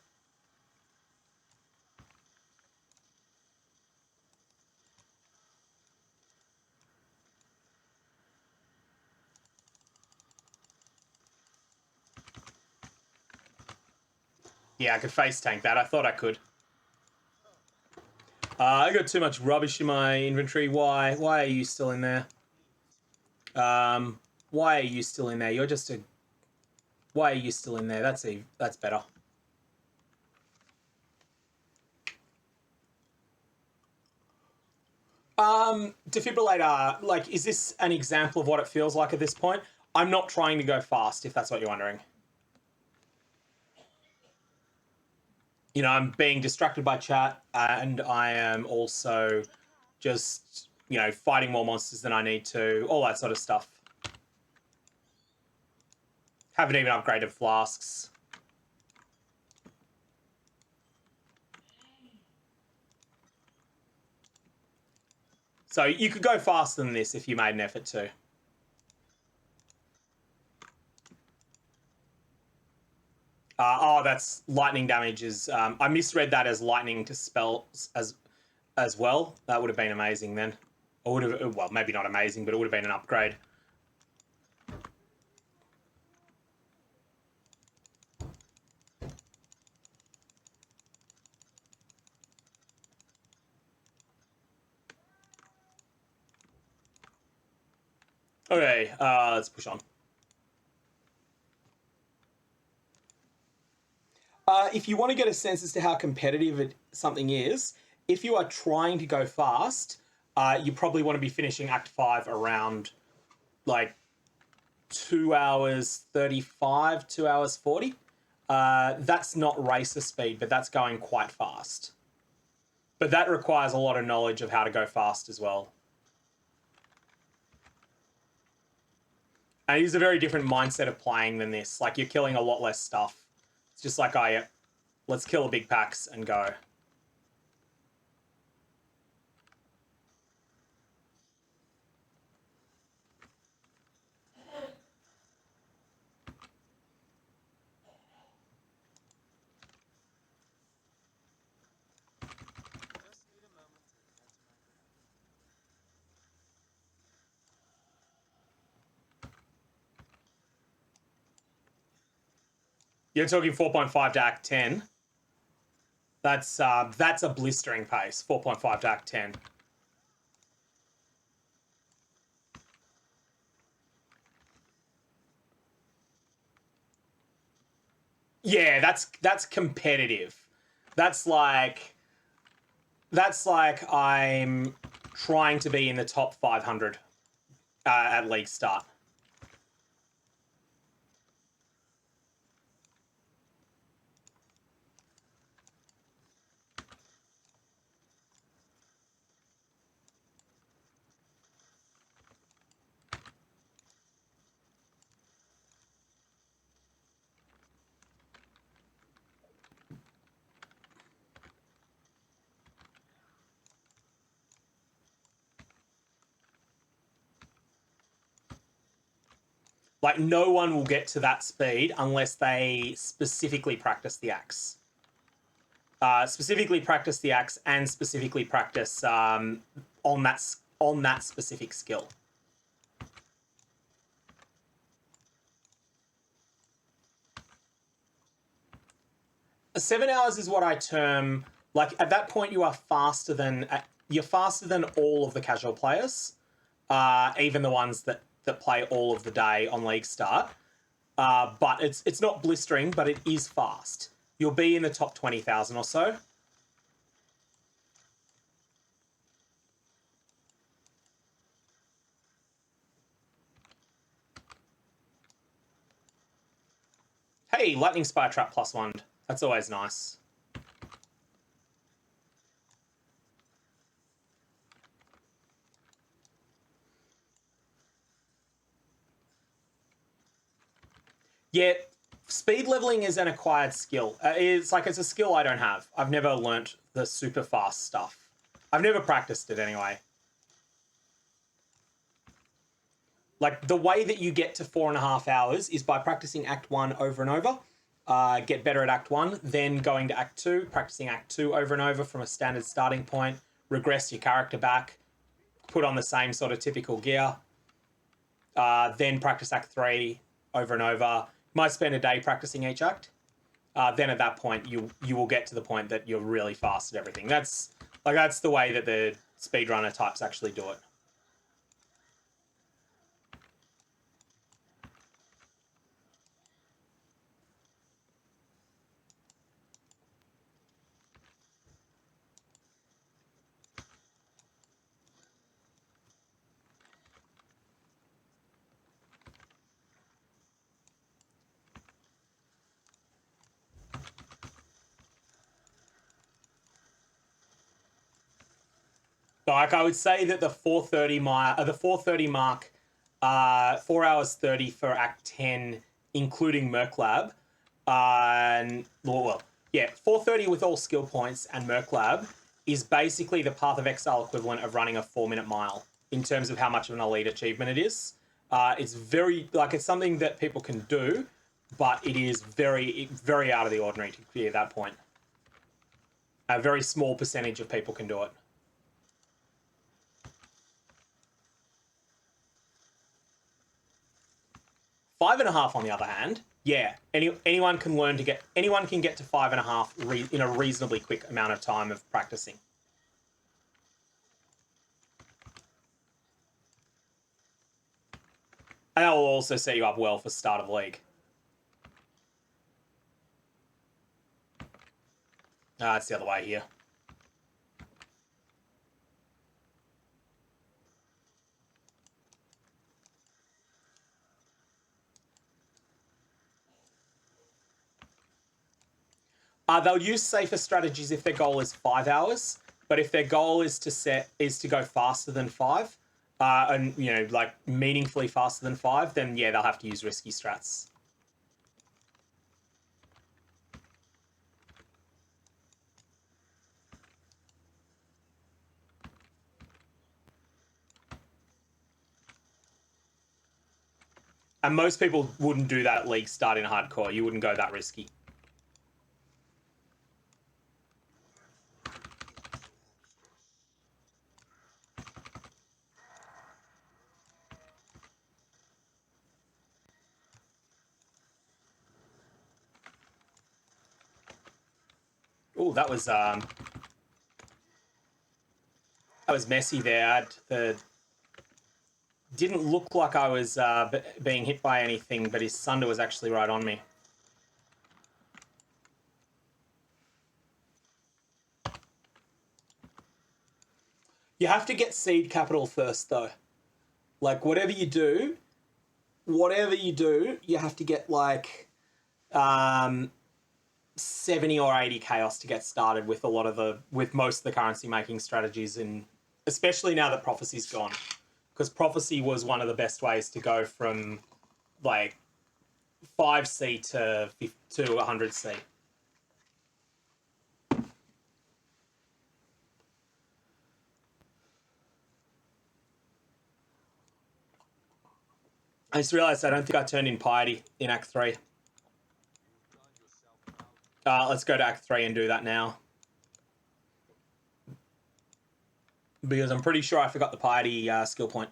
Yeah, I could face tank that. I thought I could. I got too much rubbish in my inventory. Why? Why are you still in there? Why are you still in there? You're just a... Why are you still in there? That's better. Defibrillator, like, is this an example of what it feels like at this point? I'm not trying to go fast, if that's what you're wondering. You know, I'm being distracted by chat, and I am also just, you know, fighting more monsters than I need to, all that sort of stuff. Haven't even upgraded flasks. So you could go faster than this if you made an effort to. Oh, that's lightning damage is... I misread that as lightning to spells as well. That would have been amazing then. Or would have... Well, maybe not amazing, but it would have been an upgrade. Okay, let's push on. If you want to get a sense as to how competitive something is, if you are trying to go fast, you probably want to be finishing Act 5 around, like, 2 hours 35, 2 hours 40. That's not racer speed, but that's going quite fast. But that requires a lot of knowledge of how to go fast as well. And it is a very different mindset of playing than this. Like, you're killing a lot less stuff. It's just like, let's kill the big packs and go. Just need a moment to catch my breath. You're talking 4.5 to Act 10. That's a blistering pace, 4.5 to Act 10. Yeah, that's competitive. That's like I'm trying to be in the top 500 at league start. Like, no one will get to that speed unless they specifically practice the axe. Specifically practice the axe and specifically practice on that specific skill. Seven hours is what I term, like, at that point you are faster than all of the casual players, even the ones that play all of the day on league start. But it's not blistering, but it is fast. You'll be in the top 20,000 or so. Hey, lightning spire trap +1. That's always nice. Yeah, speed leveling is an acquired skill. It's a skill I don't have. I've never learnt the super fast stuff. I've never practiced it anyway. Like, the way that you get to 4.5 hours is by practicing Act 1 over and over. Get better at Act 1, then going to Act 2, practicing Act 2 over and over from a standard starting point, regress your character back, put on the same sort of typical gear, then practice Act 3 over and over. Might spend a day practicing each act. Then at that point, you will get to the point that you're really fast at everything. That's the way that the speedrunner types actually do it. Like, I would say that the 4:30 mark, 4 hours 30 for Act 10, including Merc Lab, well, yeah, 4:30 with all skill points and Merc Lab is basically the Path of Exile equivalent of running a 4-minute mile in terms of how much of an elite achievement it is. It's very, like, it's something that people can do, but it is very, very out of the ordinary to clear that point. A very small percentage of people can do it. 5.5, on the other hand, yeah, anyone can get to 5.5 in a reasonably quick amount of time of practicing. And that will also set you up well for start of league. It's the other way here. They'll use safer strategies if their goal is 5 hours, but if their goal is to go faster than 5, and like meaningfully faster than 5, then yeah, they'll have to use risky strats. And most people wouldn't do that at league start in hardcore. You wouldn't go that risky. Oh, that was messy there. Didn't look like I was being hit by anything, but his Sunder was actually right on me. You have to get seed capital first, though. Like, whatever you do, you have to get, like, 70 or 80 chaos to get started with with most of the currency making strategies, and especially now that Prophecy's gone. Because Prophecy was one of the best ways to go from, like, 5C to 100C. I just realised I don't think I turned in Piety in Act 3. Let's go to Act 3 and do that now. Because I'm pretty sure I forgot the Piety skill point.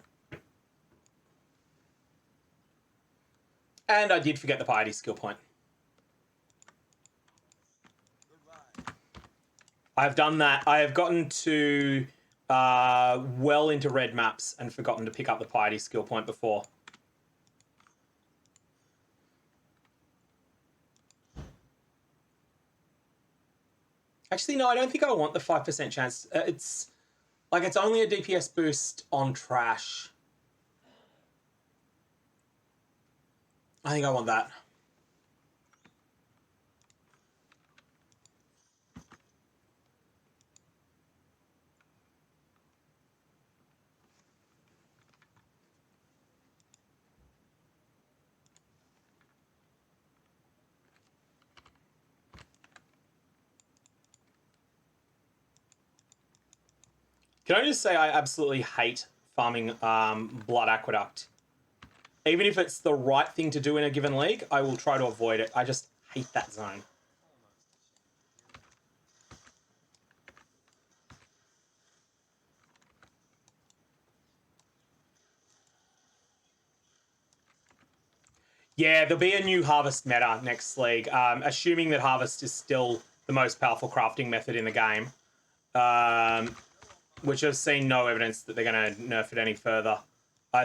And I did forget the Piety skill point. I've done that. I have gotten to well into red maps and forgotten to pick up the Piety skill point before. Actually, no, I don't think I want the 5% chance. It's only a DPS boost on trash. I think I want that. Can I just say I absolutely hate farming Blood Aqueduct. Even if it's the right thing to do in a given league, I will try to avoid it. I just hate that zone. Yeah, there'll be a new Harvest meta next league, assuming that Harvest is still the most powerful crafting method in the game. Which I've seen no evidence that they're going to nerf it any further.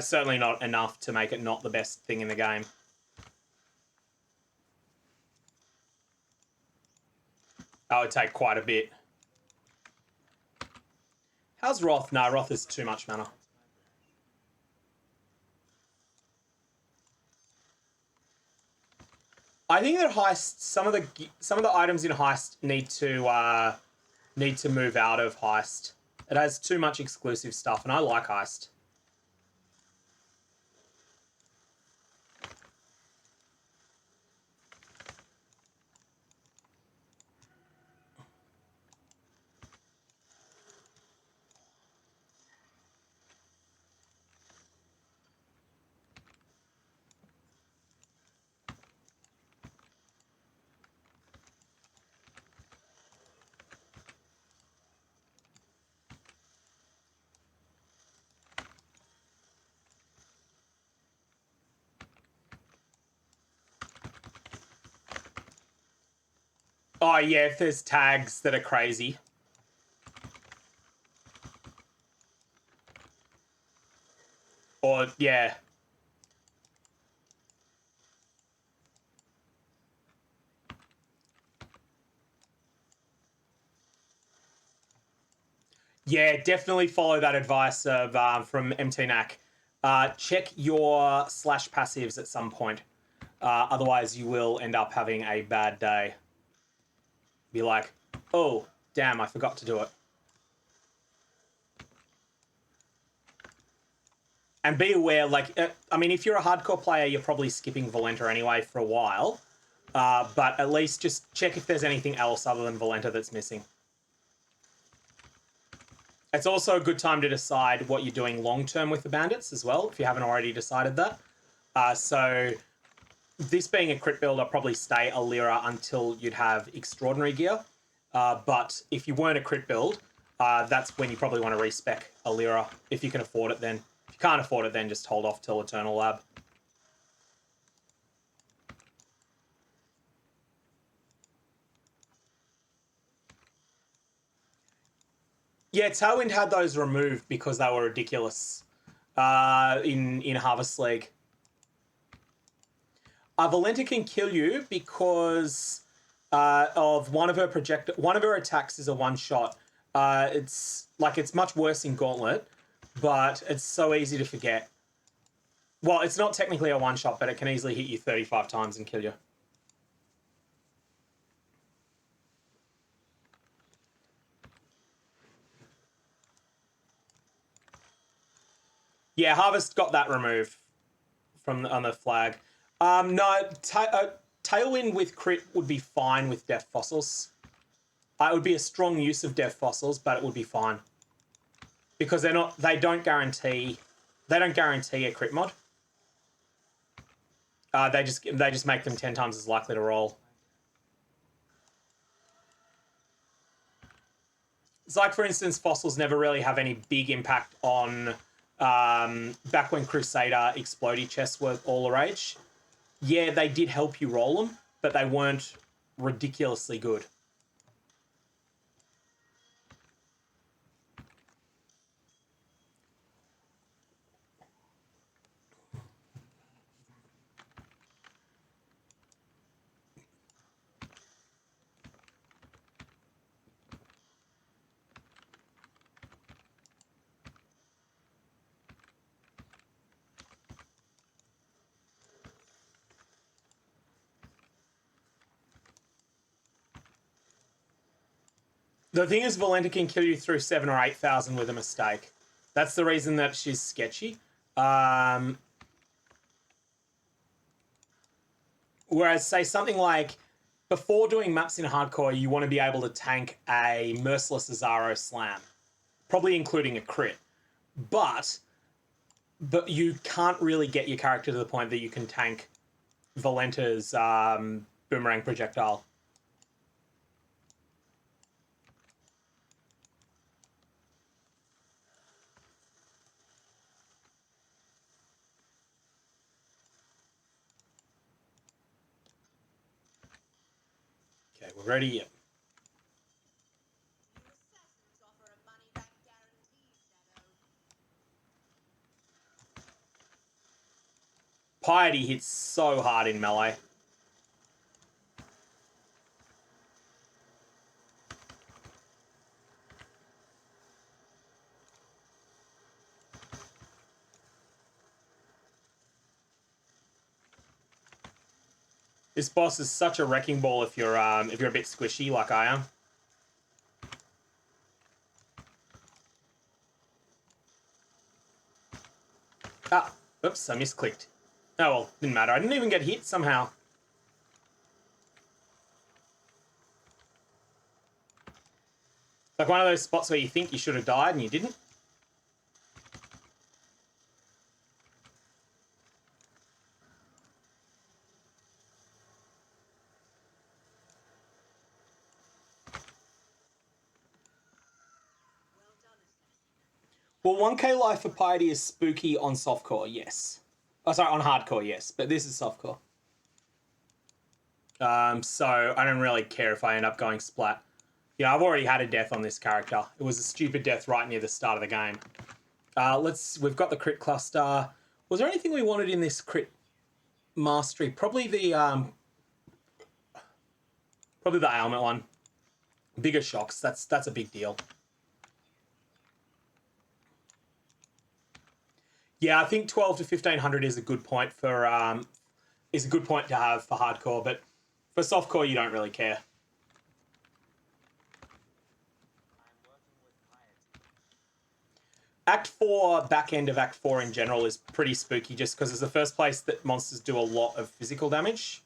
Certainly not enough to make it not the best thing in the game. That would take quite a bit. How's Wrath? Nah, Wrath is too much mana. I think that Heist, some of the items in Heist need to move out of Heist. It has too much exclusive stuff, and I like Heist. Oh, yeah, if there's tags that are crazy. Or, yeah. Yeah, definitely follow that advice of from MTNAC. Check your slash passives at some point. Otherwise, you will end up having a bad day. Be like, oh, damn, I forgot to do it. And be aware, like, I mean, if you're a hardcore player, you're probably skipping Valenta anyway for a while. But at least just check if there's anything else other than Valenta that's missing. It's also a good time to decide what you're doing long-term with the Bandits as well, if you haven't already decided that. So this being a crit build, I'll probably stay Alira until you'd have extraordinary gear. But if you weren't a crit build, that's when you probably want to respec Alira, if you can afford it then. If you can't afford it, then just hold off till Eternal Lab. Yeah, Tailwind had those removed because they were ridiculous in Harvest League. Valenta can kill you because of one of her attacks is a one shot. It's much worse in Gauntlet, but it's so easy to forget. Well, it's not technically a one shot, but it can easily hit you 35 times and kill you. Yeah, Harvest got that removed on the flag. No, Tailwind with crit would be fine with Death Fossils. It would be a strong use of Death Fossils, but it would be fine because they don't guarantee a crit mod. They just make them 10 times as likely to roll. It's like, for instance, Fossils never really have any big impact on back when Crusader Explodey chests were all the rage. Yeah, they did help you roll them, but they weren't ridiculously good. The thing is, Valenta can kill you through 7 or 8,000 with a mistake. That's the reason that she's sketchy. Whereas, say, something like, before doing maps in hardcore, you want to be able to tank a Merciless Azaro Slam. Probably including a crit. But you can't really get your character to the point that you can tank Valenta's Boomerang Projectile. Okay, we're ready. Yep. Piety hits so hard in melee. This boss is such a wrecking ball if you're a bit squishy like I am. Ah, oops, I misclicked. Oh well, didn't matter. I didn't even get hit somehow. Like one of those spots where you think you should have died and you didn't. Well, 1k life for Piety is spooky on softcore, yes. Oh, sorry, on hardcore, yes. But this is softcore. So I don't really care if I end up going splat. Yeah, I've already had a death on this character. It was a stupid death right near the start of the game. We've got the crit cluster. Was there anything we wanted in this crit mastery? Probably the ailment one. Bigger shocks. That's a big deal. Yeah, I think 12 to 1500 is a good point to have for hardcore, but for softcore you don't really care. Act 4, back end of Act 4 in general, is pretty spooky just because it's the first place that monsters do a lot of physical damage.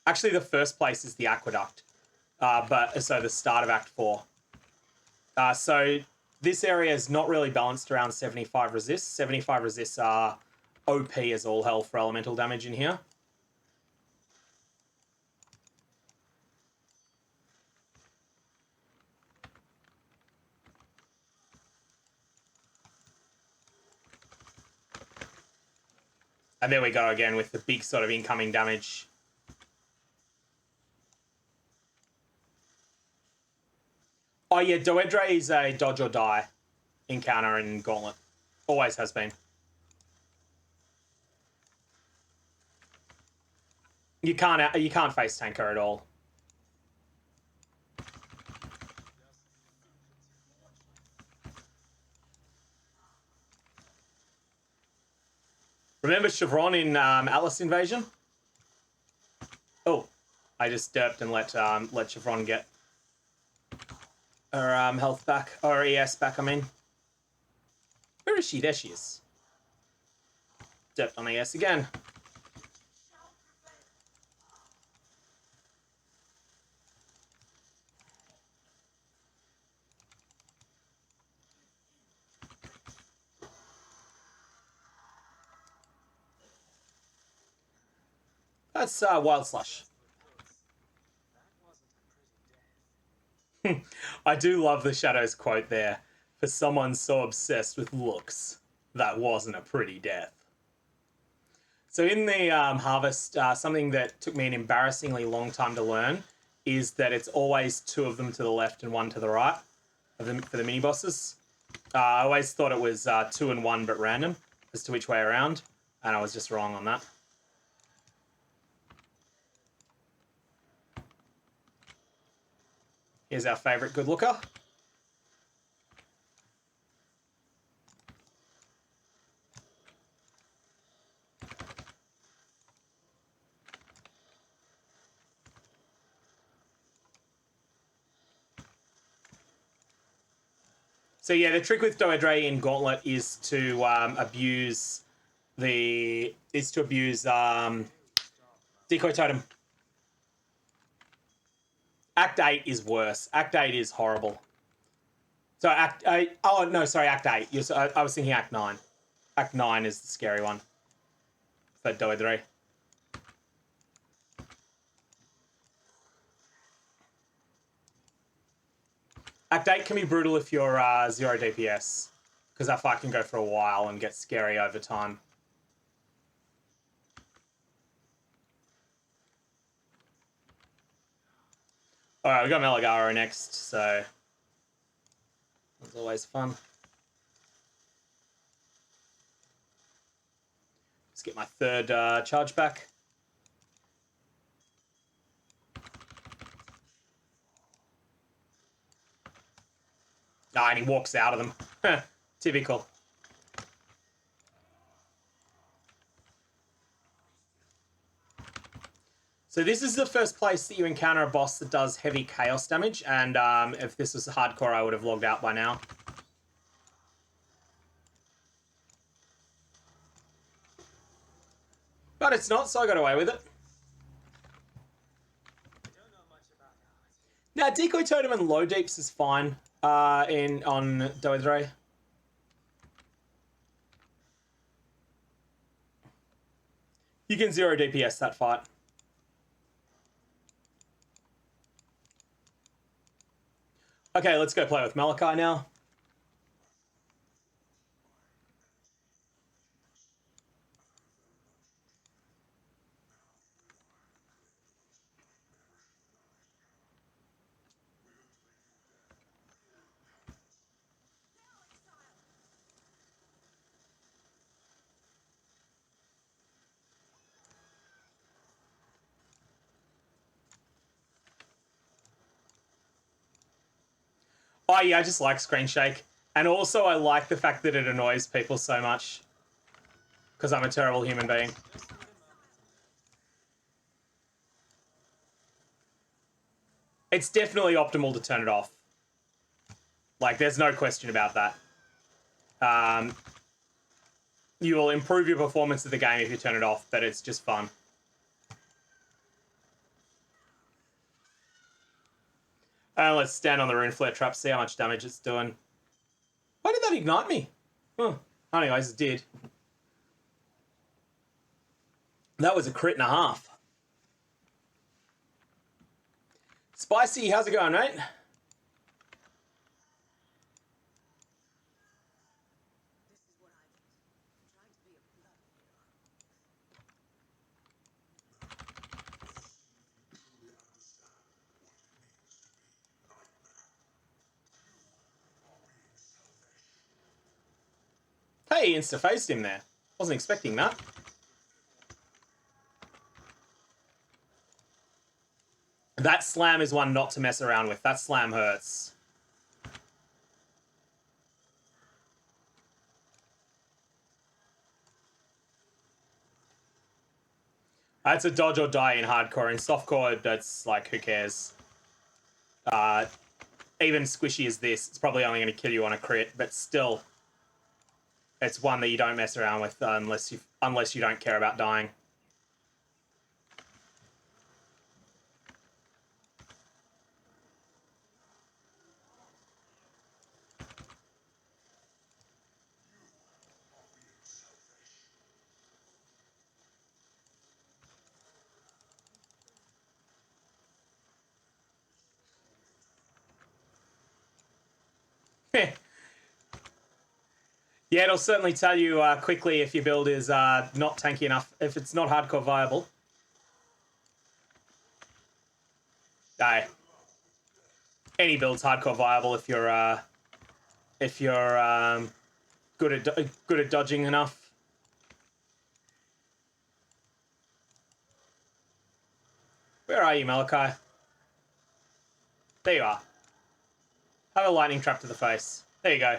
Actually, the first place is the Aqueduct, so the start of Act 4. So this area is not really balanced around 75 resists. 75 resists are OP as all hell for elemental damage in here. And there we go again with the big sort of incoming damage. Oh yeah, Doedre is a dodge or die encounter in Gauntlet. Always has been. You can't face tanker at all. Remember Chevron in Atlas Invasion? Oh, I just derped and let Chevron get her health back, or ES back. I mean, where is she? There she is. Derped on ES again. That's Wild Slush. I do love the Shadows quote there. For someone so obsessed with looks, that wasn't a pretty death. So in the Harvest, something that took me an embarrassingly long time to learn is that it's always 2 of them to the left and 1 to the right for the mini bosses. I always thought it was 2 and 1 but random as to which way around, and I was just wrong on that. Here's our favourite good looker. So yeah, the trick with Doedre in Gauntlet is to abuse Decoy Totem. Act 8 is worse. Act 8 is horrible. So Act 8... Oh, no, sorry, Act 8. I was thinking Act 9. Act 9 is the scary one for Doedre. Act 8 can be brutal if you're 0 DPS, because that fight can go for a while and get scary over time. Alright, we got Malagaro next, so that's always fun. Let's get my 3rd charge back. Ah, and he walks out of them. Typical. So this is the first place that you encounter a boss that does heavy chaos damage, and if this was hardcore, I would have logged out by now. But it's not, so I got away with it. Now, Decoy Totem and Low Deeps is fine on Doedre. You can 0 DPS that fight. Okay, let's go play with Malachi now. Oh yeah, I just like screen shake. And also I like the fact that it annoys people so much. Because I'm a terrible human being. It's definitely optimal to turn it off. Like, there's no question about that. You will improve your performance of the game if you turn it off, but it's just fun. Let's stand on the rune flare trap, see how much damage it's doing. Why did that ignite me? Huh. Anyways, it did. That was a crit and a half. Spicy, how's it going, mate? Hey, insta-faced him there. Wasn't expecting that. That slam is one not to mess around with. That slam hurts. That's a dodge or die in hardcore. In softcore, that's like, who cares? Even squishy as this, it's probably only going to kill you on a crit, but still, it's one that you don't mess around with unless you don't care about dying. Yeah, it'll certainly tell you quickly if your build is not tanky enough, if it's not hardcore viable. Any build's hardcore viable if you're good at dodging enough. Where are you, Malachi? There you are. Have a lightning trap to the face. There you go.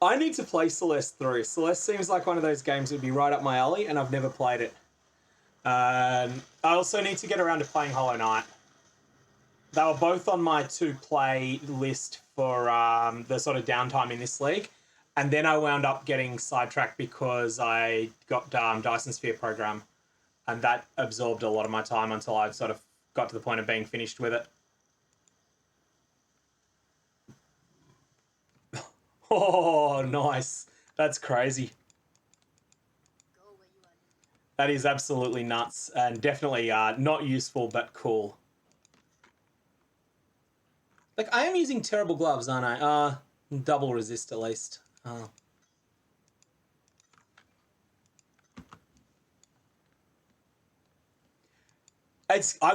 I need to play Celeste through. Celeste seems like one of those games that would be right up my alley, and I've never played it. I also need to get around to playing Hollow Knight. They were both on my to-play list for the sort of downtime in this league, and then I wound up getting sidetracked because I got Dyson Sphere program, and that absorbed a lot of my time until I sort of got to the point of being finished with it. Oh, nice. That's crazy. That is absolutely nuts and definitely not useful, but cool. Like, I am using terrible gloves, aren't I? Double resist at least. I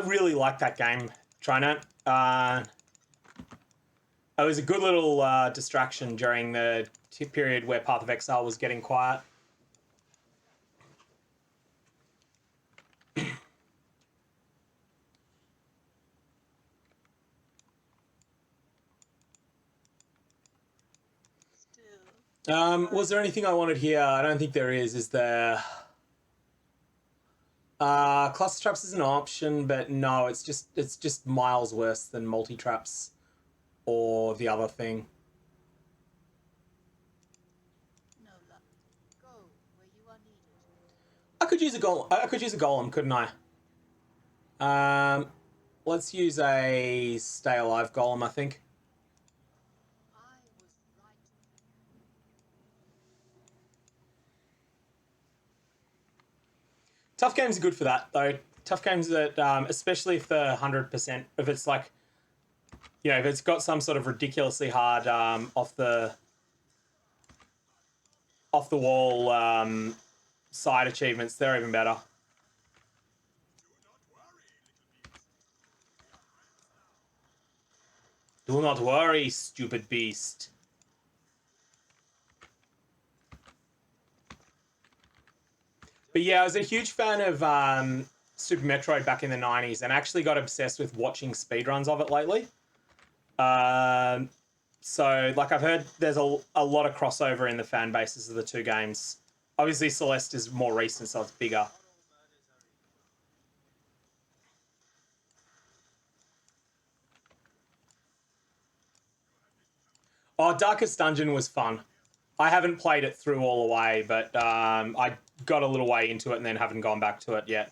really like that game, Trinant. It was a good little distraction during the period where Path of Exile was getting quiet. Was there anything I wanted here? I don't think there is. Is there? Cluster traps is an option, but no, it's just miles worse than multi traps or the other thing. No luck. Go where you are needed. I could use a golem, couldn't I? Let's use a stay alive golem, I think. I was right. Tough games are good for that, though. Tough games that, especially if the 100%, if it's like, you know, if it's got some sort of ridiculously hard off the wall side achievements, they're even better. Do not worry, stupid beast. But yeah, I was a huge fan of Super Metroid back in the 90s and actually got obsessed with watching speedruns of it lately. So, like, I've heard there's a lot of crossover in the fan bases of the two games. Obviously, Celeste is more recent, so it's bigger. Oh, Darkest Dungeon was fun. I haven't played it through all the way, but I got a little way into it and then haven't gone back to it yet.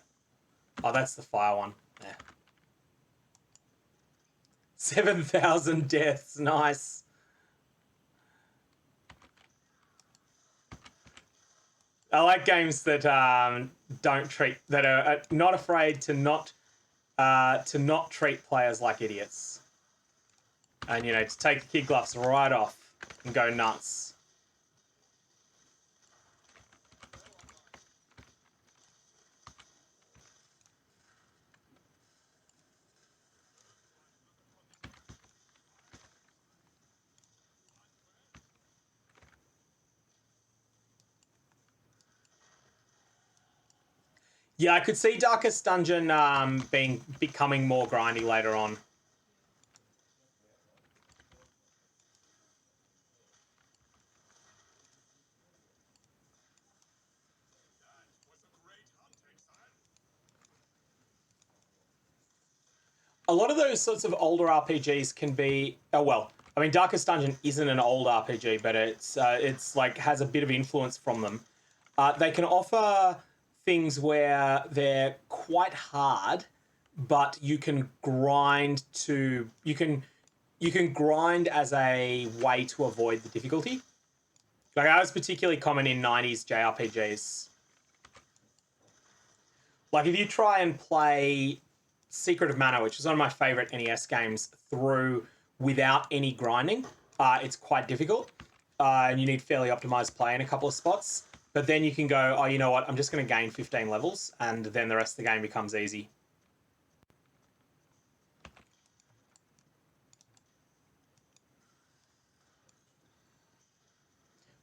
Oh, that's the fire one. Yeah. 7,000 deaths. Nice. I like games that that are not afraid to not treat players like idiots, and you know, to take the kid gloves right off and go nuts. Yeah, I could see Darkest Dungeon becoming more grindy later on. A lot of those sorts of older RPGs can be, oh well, I mean Darkest Dungeon isn't an old RPG, but it's like has a bit of influence from them. They can offer things where they're quite hard, but you can grind grind as a way to avoid the difficulty. Like that was particularly common in 90s JRPGs. Like if you try and play Secret of Mana, which is one of my favorite NES games, through without any grinding, it's quite difficult. And you need fairly optimized play in a couple of spots. But then you can go, oh, you know what? I'm just going to gain 15 levels, and then the rest of the game becomes easy.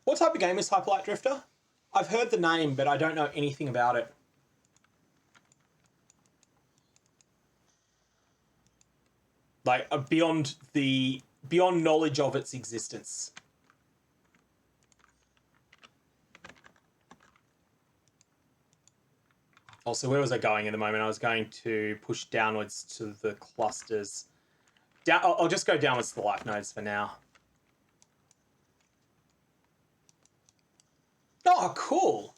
What type of game is Hyperlight Drifter? I've heard the name, but I don't know anything about it. Like beyond knowledge of its existence. Also, where was I going at the moment? I was going to push downwards to the clusters. I'll just go downwards to the life nodes for now. Oh, cool.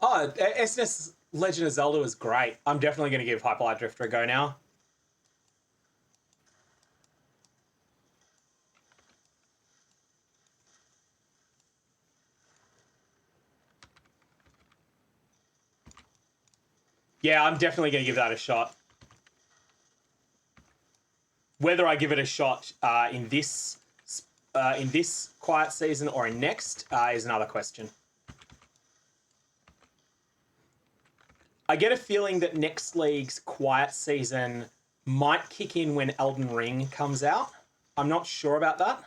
Oh, SNS Legend of Zelda was great. I'm definitely going to give Hyperlight Drifter a go now. Yeah, I'm definitely going to give that a shot. Whether I give it a shot in this quiet season or in next is another question. I get a feeling that next league's quiet season might kick in when Elden Ring comes out. I'm not sure about that.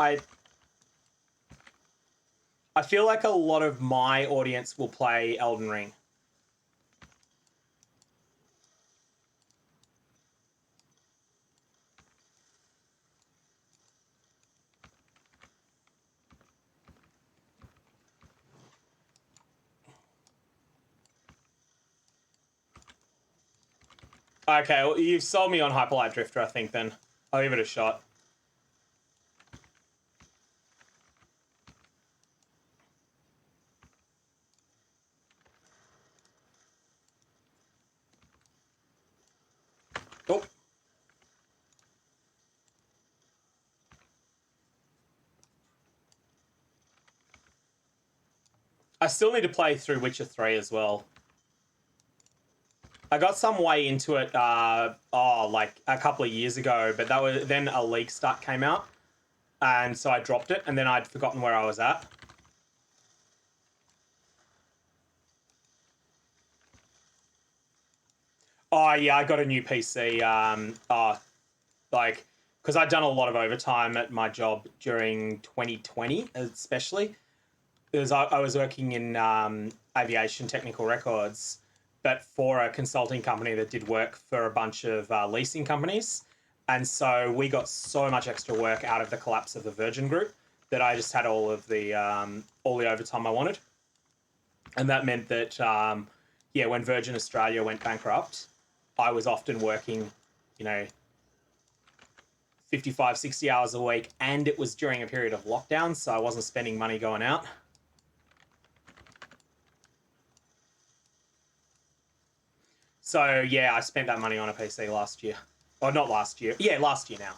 I feel like a lot of my audience will play Elden Ring. Okay, well, you've sold me on Hyperlight Drifter, I think, then. I'll give it a shot. Oh. I still need to play through Witcher 3 as well. I got some way into it, like a couple of years ago, but that was then a league start came out, and so I dropped it, and then I'd forgotten where I was at. Oh yeah, I got a new PC. Like because I'd done a lot of overtime at my job during 2020, especially. Because I was working in aviation technical records, but for a consulting company that did work for a bunch of leasing companies. And so we got so much extra work out of the collapse of the Virgin Group that I just had all the overtime I wanted. And that meant that, when Virgin Australia went bankrupt, I was often working, 55, 60 hours a week, and it was during a period of lockdown, so I wasn't spending money going out. So, yeah, I spent that money on a PC last year. Or not last year. Yeah, last year now.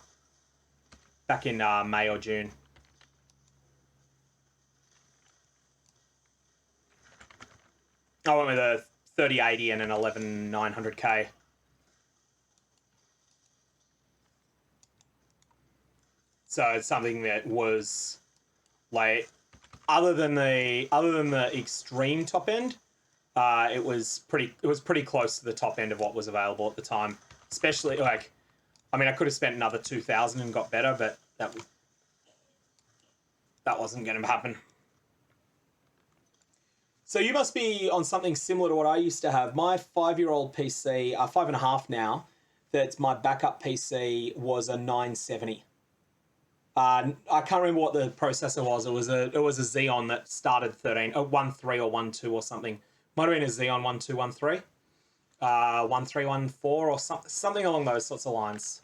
Back in May or June. I went with a 3080 and an 11900K. So it's something that was like other than the extreme top end, it was pretty close to the top end of what was available at the time. Especially I could have spent another 2,000 and got better, but that wasn't going to happen. So you must be on something similar to what I used to have. My 5-year-old PC, 5.5 now, that's my backup PC, was a 970. I can't remember what the processor was. It was a Xeon that started 13, 13 or 12 or something. Might have been a Xeon 1213, 1314 or something along those sorts of lines.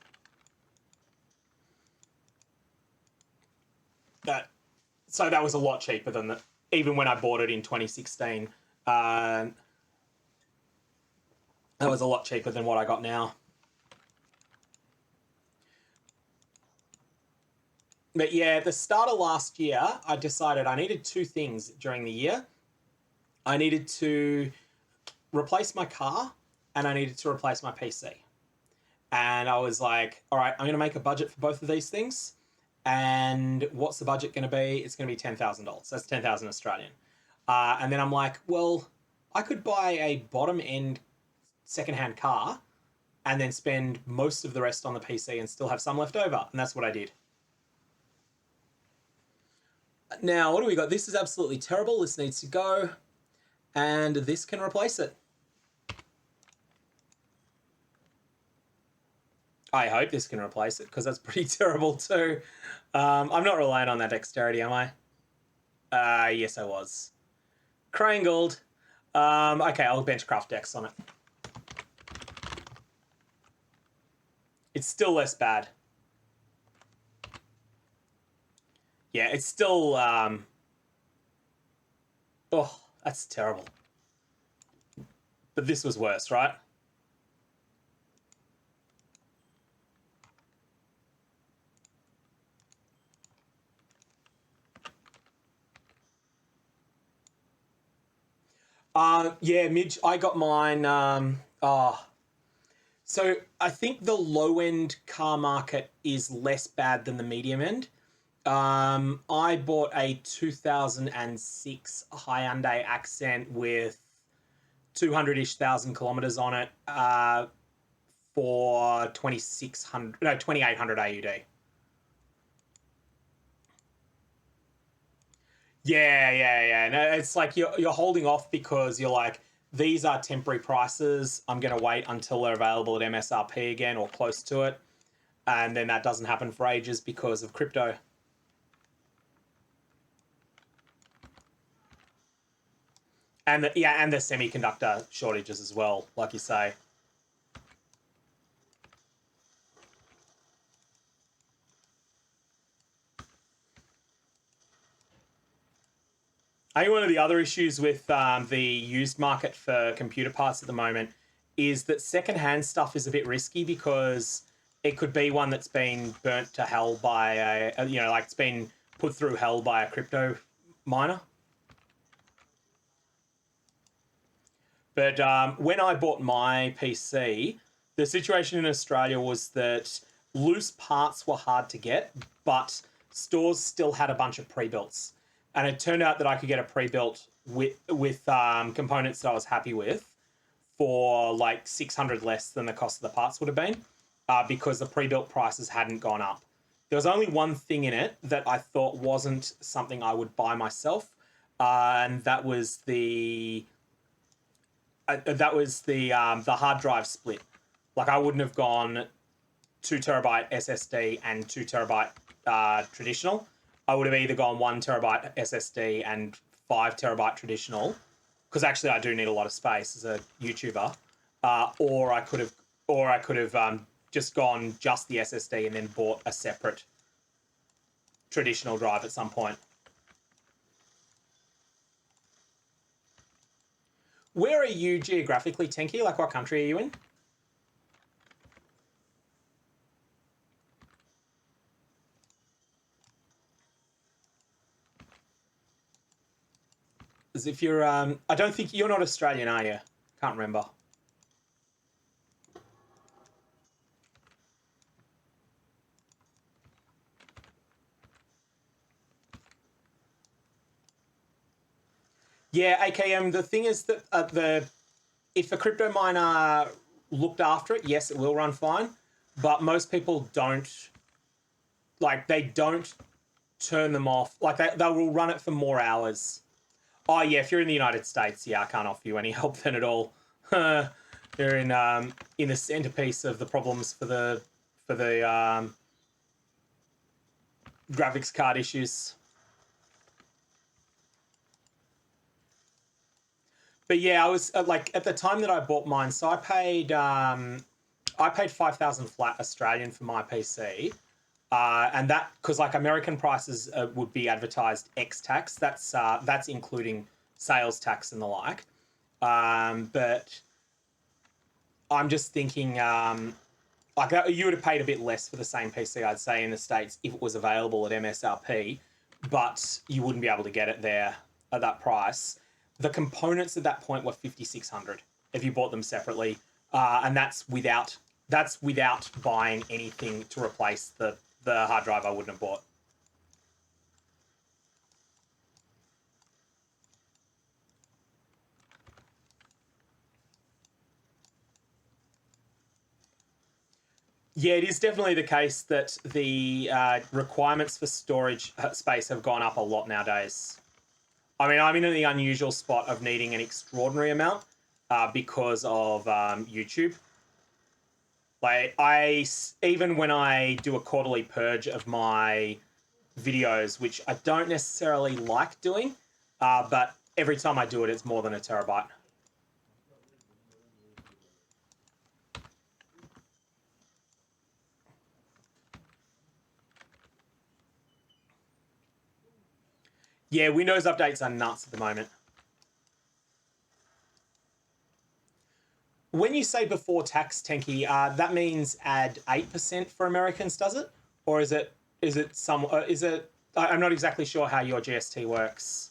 So that was a lot cheaper than even when I bought it in 2016. That was a lot cheaper than what I got now. But yeah, at the start of last year, I decided I needed 2 things during the year. I needed to replace my car and I needed to replace my PC. And I was like, all right, I'm going to make a budget for both of these things. And what's the budget going to be? It's going to be $10,000. That's 10,000 Australian. And then I'm like, well, I could buy a bottom-end secondhand car and then spend most of the rest on the PC and still have some left over. And that's what I did. Now, what do we got? This is absolutely terrible. This needs to go. And this can replace it. I hope this can replace it, because that's pretty terrible too. I'm not relying on that dexterity, am I? Yes, I was. Crangled. Okay, I'll benchcraft dex on it. It's still less bad. Yeah, it's still... Oh, that's terrible. But this was worse, right? Yeah, Midge, I got mine... So I think the low-end car market is less bad than the medium end. I bought a 2006 Hyundai Accent with 200-ish thousand kilometers on it for 2800 AUD. Yeah. No, it's like you're holding off because you're like, these are temporary prices. I'm going to wait until they're available at MSRP again or close to it. And then that doesn't happen for ages because of crypto. And the semiconductor shortages as well, like you say. I think one of the other issues with the used market for computer parts at the moment is that secondhand stuff is a bit risky because it could be one that's been burnt to hell by like it's been put through hell by a crypto miner. But when I bought my PC, the situation in Australia was that loose parts were hard to get, but stores still had a bunch of pre-builts. And it turned out that I could get a pre-built with components that I was happy with for like 600 less than the cost of the parts would have been because the pre-built prices hadn't gone up. There was only one thing in it that I thought wasn't something I would buy myself, and that was the hard drive split. Like I wouldn't have gone 2 terabyte SSD and 2 terabyte traditional. I would have either gone 1 terabyte SSD and 5 terabyte traditional, because actually I do need a lot of space as a YouTuber. Or I could have just gone just the SSD and then bought a separate traditional drive at some point. Where are you geographically, Tenki? Like, what country are you in? As if you're, I don't think you're not Australian, are you? Can't remember. Yeah, AKM, the thing is that if a crypto miner looked after it, yes, it will run fine. But most people don't, like, they don't turn them off. Like, they will run it for more hours. Oh yeah, if you're in the United States, yeah, I can't offer you any help then at all. They're in the centerpiece of the problems for the graphics card issues. But yeah, I was like at the time that I bought mine, so I paid 5,000 flat Australian for my PC, and that because like American prices would be advertised X tax. That's including sales tax and the like. But I'm just thinking, like you would have paid a bit less for the same PC, I'd say, in the States if it was available at MSRP, but you wouldn't be able to get it there at that price. The components at that point were 5,600 if you bought them separately, and that's without buying anything to replace the hard drive I wouldn't have bought. Yeah, it is definitely the case that the requirements for storage space have gone up a lot nowadays. I mean, I'm in the unusual spot of needing an extraordinary amount because of YouTube. Like, even when I do a quarterly purge of my videos, which I don't necessarily like doing, but every time I do it, it's more than a terabyte. Yeah, Windows updates are nuts at the moment. When you say before tax, Tenky, that means add 8% for Americans, does it? Or is it some is it? I'm not exactly sure how your GST works.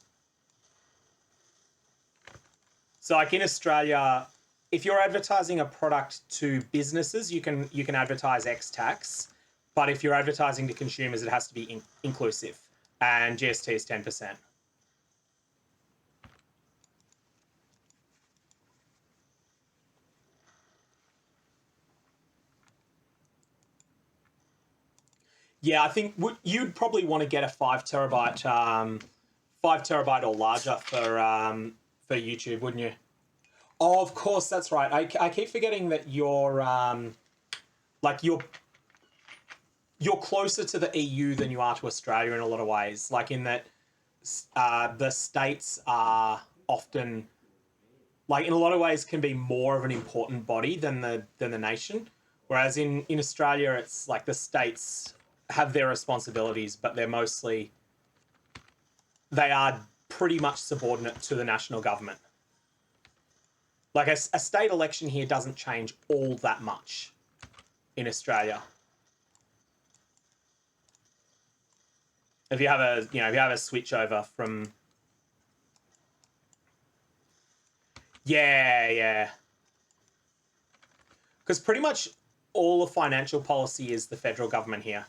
So, like in Australia, if you're advertising a product to businesses, you can advertise X tax, but if you're advertising to consumers, it has to be inclusive, and GST is 10%. Yeah, I think you'd probably want to get a 5 terabyte, 5 terabyte or larger for YouTube, wouldn't you? Oh, of course, that's right. I keep forgetting that you're like you're closer to the EU than you are to Australia in a lot of ways. Like in that the states are often like in a lot of ways can be more of an important body than the nation. Whereas in Australia, it's like the states have their responsibilities, but they are pretty much subordinate to the national government. Like a state election here doesn't change all that much in Australia. If you have a switch over from yeah, because pretty much all of financial policy is the federal government here.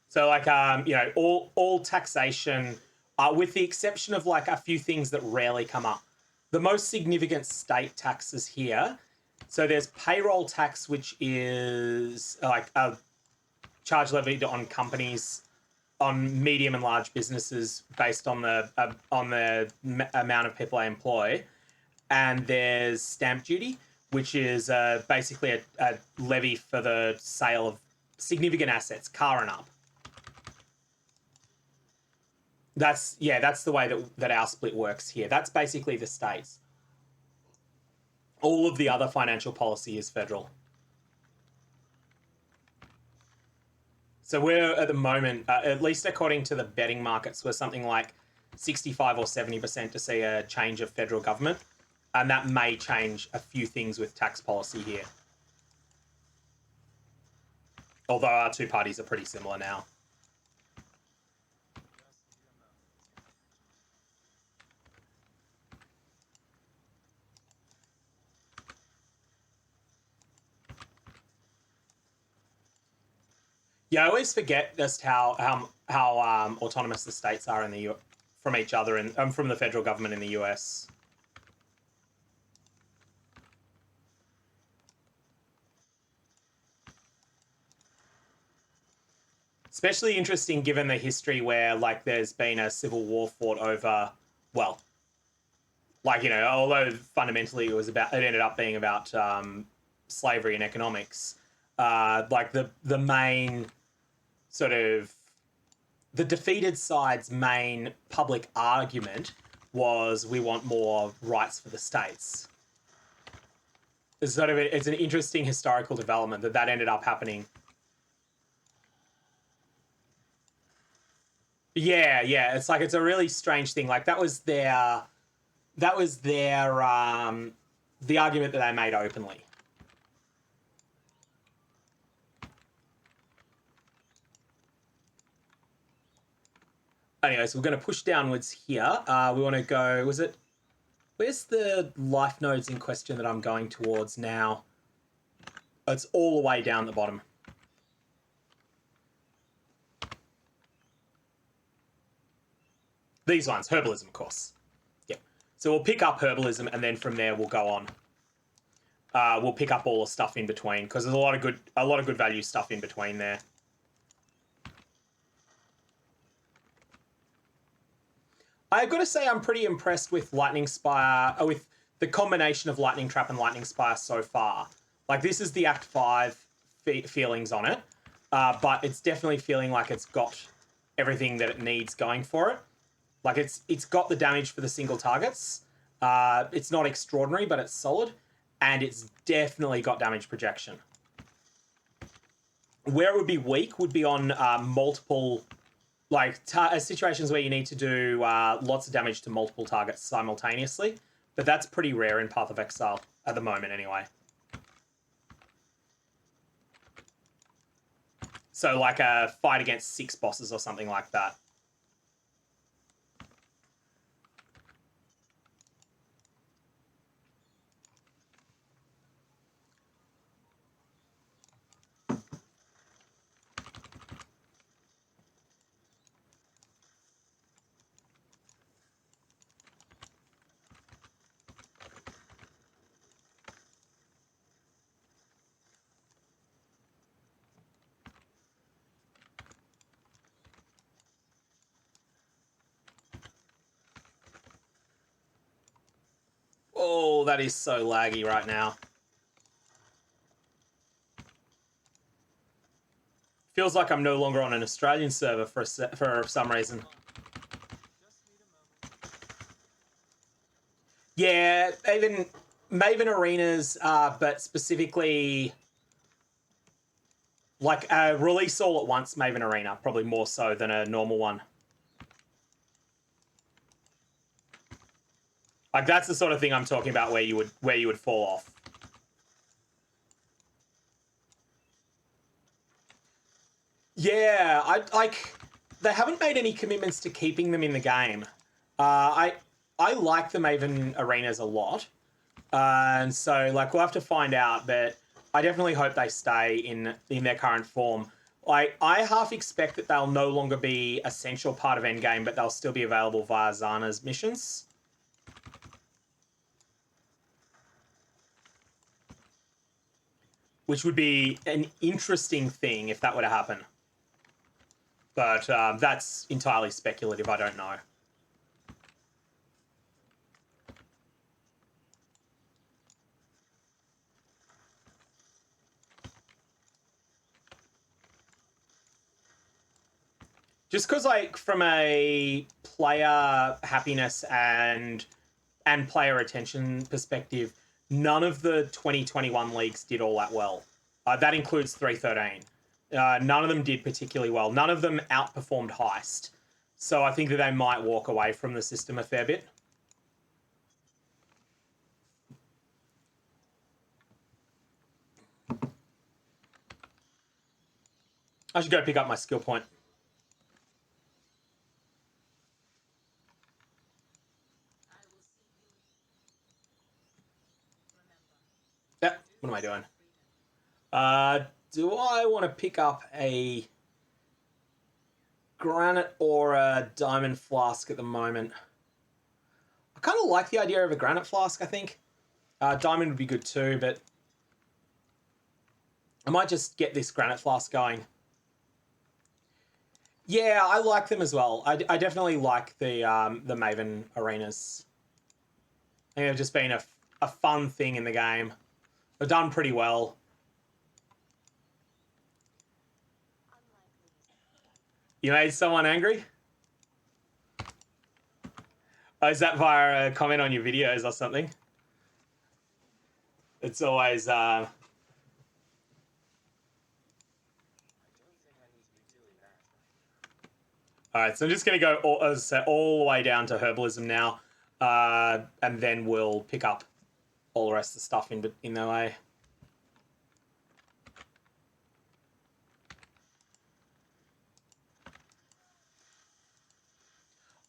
So like all taxation, with the exception of like a few things that rarely come up. The most significant state taxes here. So there's payroll tax, which is like a charge levied on companies, on medium and large businesses based on the amount of people they employ. And there's stamp duty, which is basically a levy for the sale of significant assets, car and up. That's the way that our split works here. That's basically the states. All of the other financial policy is federal. So we're at the moment, at least according to the betting markets, we're something like 65 or 70% to see a change of federal government, and that may change a few things with tax policy here. Although our two parties are pretty similar now. Yeah, I always forget just how autonomous the states are in the from each other and from the federal government in the US. Especially interesting given the history where, like, there's been a civil war fought over, well, like, you know, although fundamentally it ended up being about slavery and economics, like the main sort of, the defeated side's main public argument was we want more rights for the states. It's sort of it's an interesting historical development that ended up happening. Yeah, it's like it's a really strange thing. Like that was their the argument that they made openly. Anyway, so we're going to push downwards here. We want to go, where's the life nodes in question that I'm going towards now? It's all the way down the bottom. These ones, herbalism, of course. Yeah. So we'll pick up herbalism, and then from there we'll go on. We'll pick up all the stuff in between because there's a lot of good value stuff in between there. I've got to say I'm pretty impressed with Lightning Spire, with the combination of Lightning Trap and Lightning Spire so far. Like this is the Act 5 feelings on it, but it's definitely feeling like it's got everything that it needs going for it. Like it's got the damage for the single targets. It's not extraordinary, but it's solid, and it's definitely got damage projection. Where it would be weak would be on multiple, like situations where you need to do lots of damage to multiple targets simultaneously. But that's pretty rare in Path of Exile at the moment, anyway. So like a fight against 6 bosses or something like that. Oh, that is so laggy right now. Feels like I'm no longer on an Australian server for some reason. Yeah, even Maven Arenas, but specifically like a release all at once Maven Arena, probably more so than a normal one. Like that's the sort of thing I'm talking about where you would fall off. Yeah, they haven't made any commitments to keeping them in the game. I like the Maven Arenas a lot. And so like we'll have to find out, but I definitely hope they stay in their current form. Like I half expect that they'll no longer be essential part of endgame, but they'll still be available via Zana's missions. Which would be an interesting thing if that were to happen. But that's entirely speculative, I don't know. Just because, like, from a player happiness and player attention perspective, none of the 2021 leagues did all that well. That includes 313. None of them did particularly well. None of them outperformed Heist. So I think that they might walk away from the system a fair bit. I should go pick up my skill point. Yeah, what am I doing? Do I want to pick up a granite or a diamond flask at the moment. I kind of like the idea of a granite flask, I think. Diamond would be good too, but I might just get this granite flask going. Yeah, I like them as well. I definitely like the Maven arenas. I think they've just been a fun thing in the game. They've done pretty well. You made someone angry? Oh, is that via a comment on your videos or something? It's always... Alright, so I'm just going to go all the way down to herbalism now. And then we'll pick up all the rest of the stuff in the way.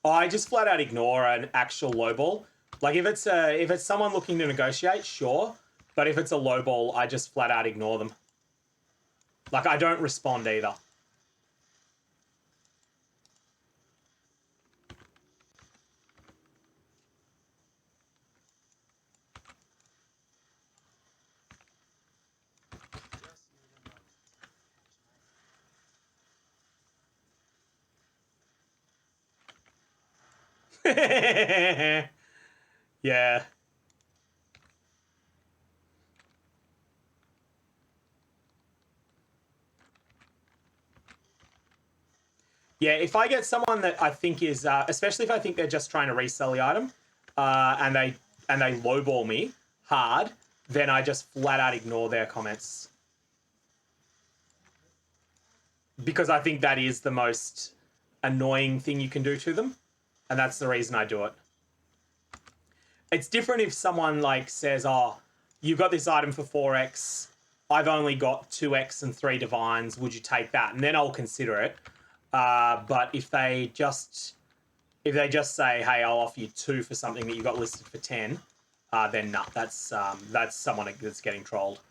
I just flat out ignore an actual lowball. Like if it's someone looking to negotiate, sure. But if it's a lowball, I just flat out ignore them. Like I don't respond either. Yeah. Yeah, if I get someone that I think is, especially if I think they're just trying to resell the item, and they lowball me hard, then I just flat out ignore their comments. Because I think that is the most annoying thing you can do to them, and that's the reason I do it. It's different if someone like says, "Oh, you've got this item for 4x. I've only got 2x and 3 divines. Would you take that?" And then I'll consider it. But if they just say, "Hey, I'll offer you 2 for something that you got listed for 10," then no, that's someone that's getting trolled.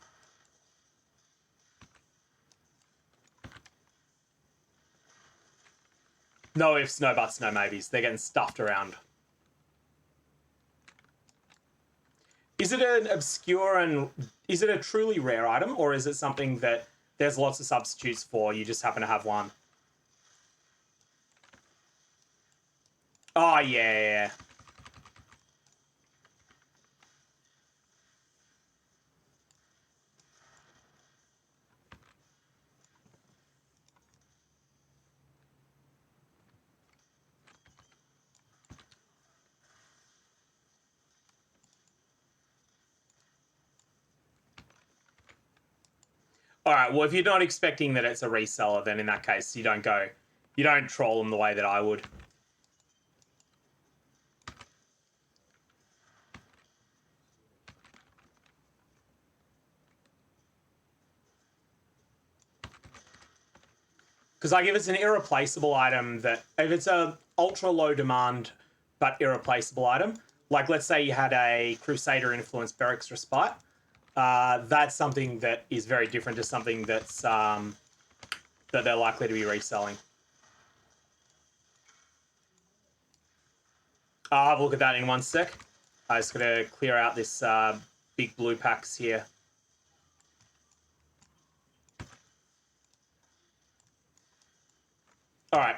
No ifs, no buts, no maybes. They're getting stuffed around. Is it an obscure and is it a truly rare item, or is it something that there's lots of substitutes for? You just happen to have one. Oh yeah. All right. Well, if you're not expecting that it's a reseller, then in that case, you don't troll them the way that I would. Because like if it's an irreplaceable item if it's a ultra low demand but irreplaceable item, like let's say you had a Crusader Influence Beric's Respite, that's something that is very different to something that's that they're likely to be reselling. I'll have a look at that in one sec. I just gotta clear out this big blue packs here. All right.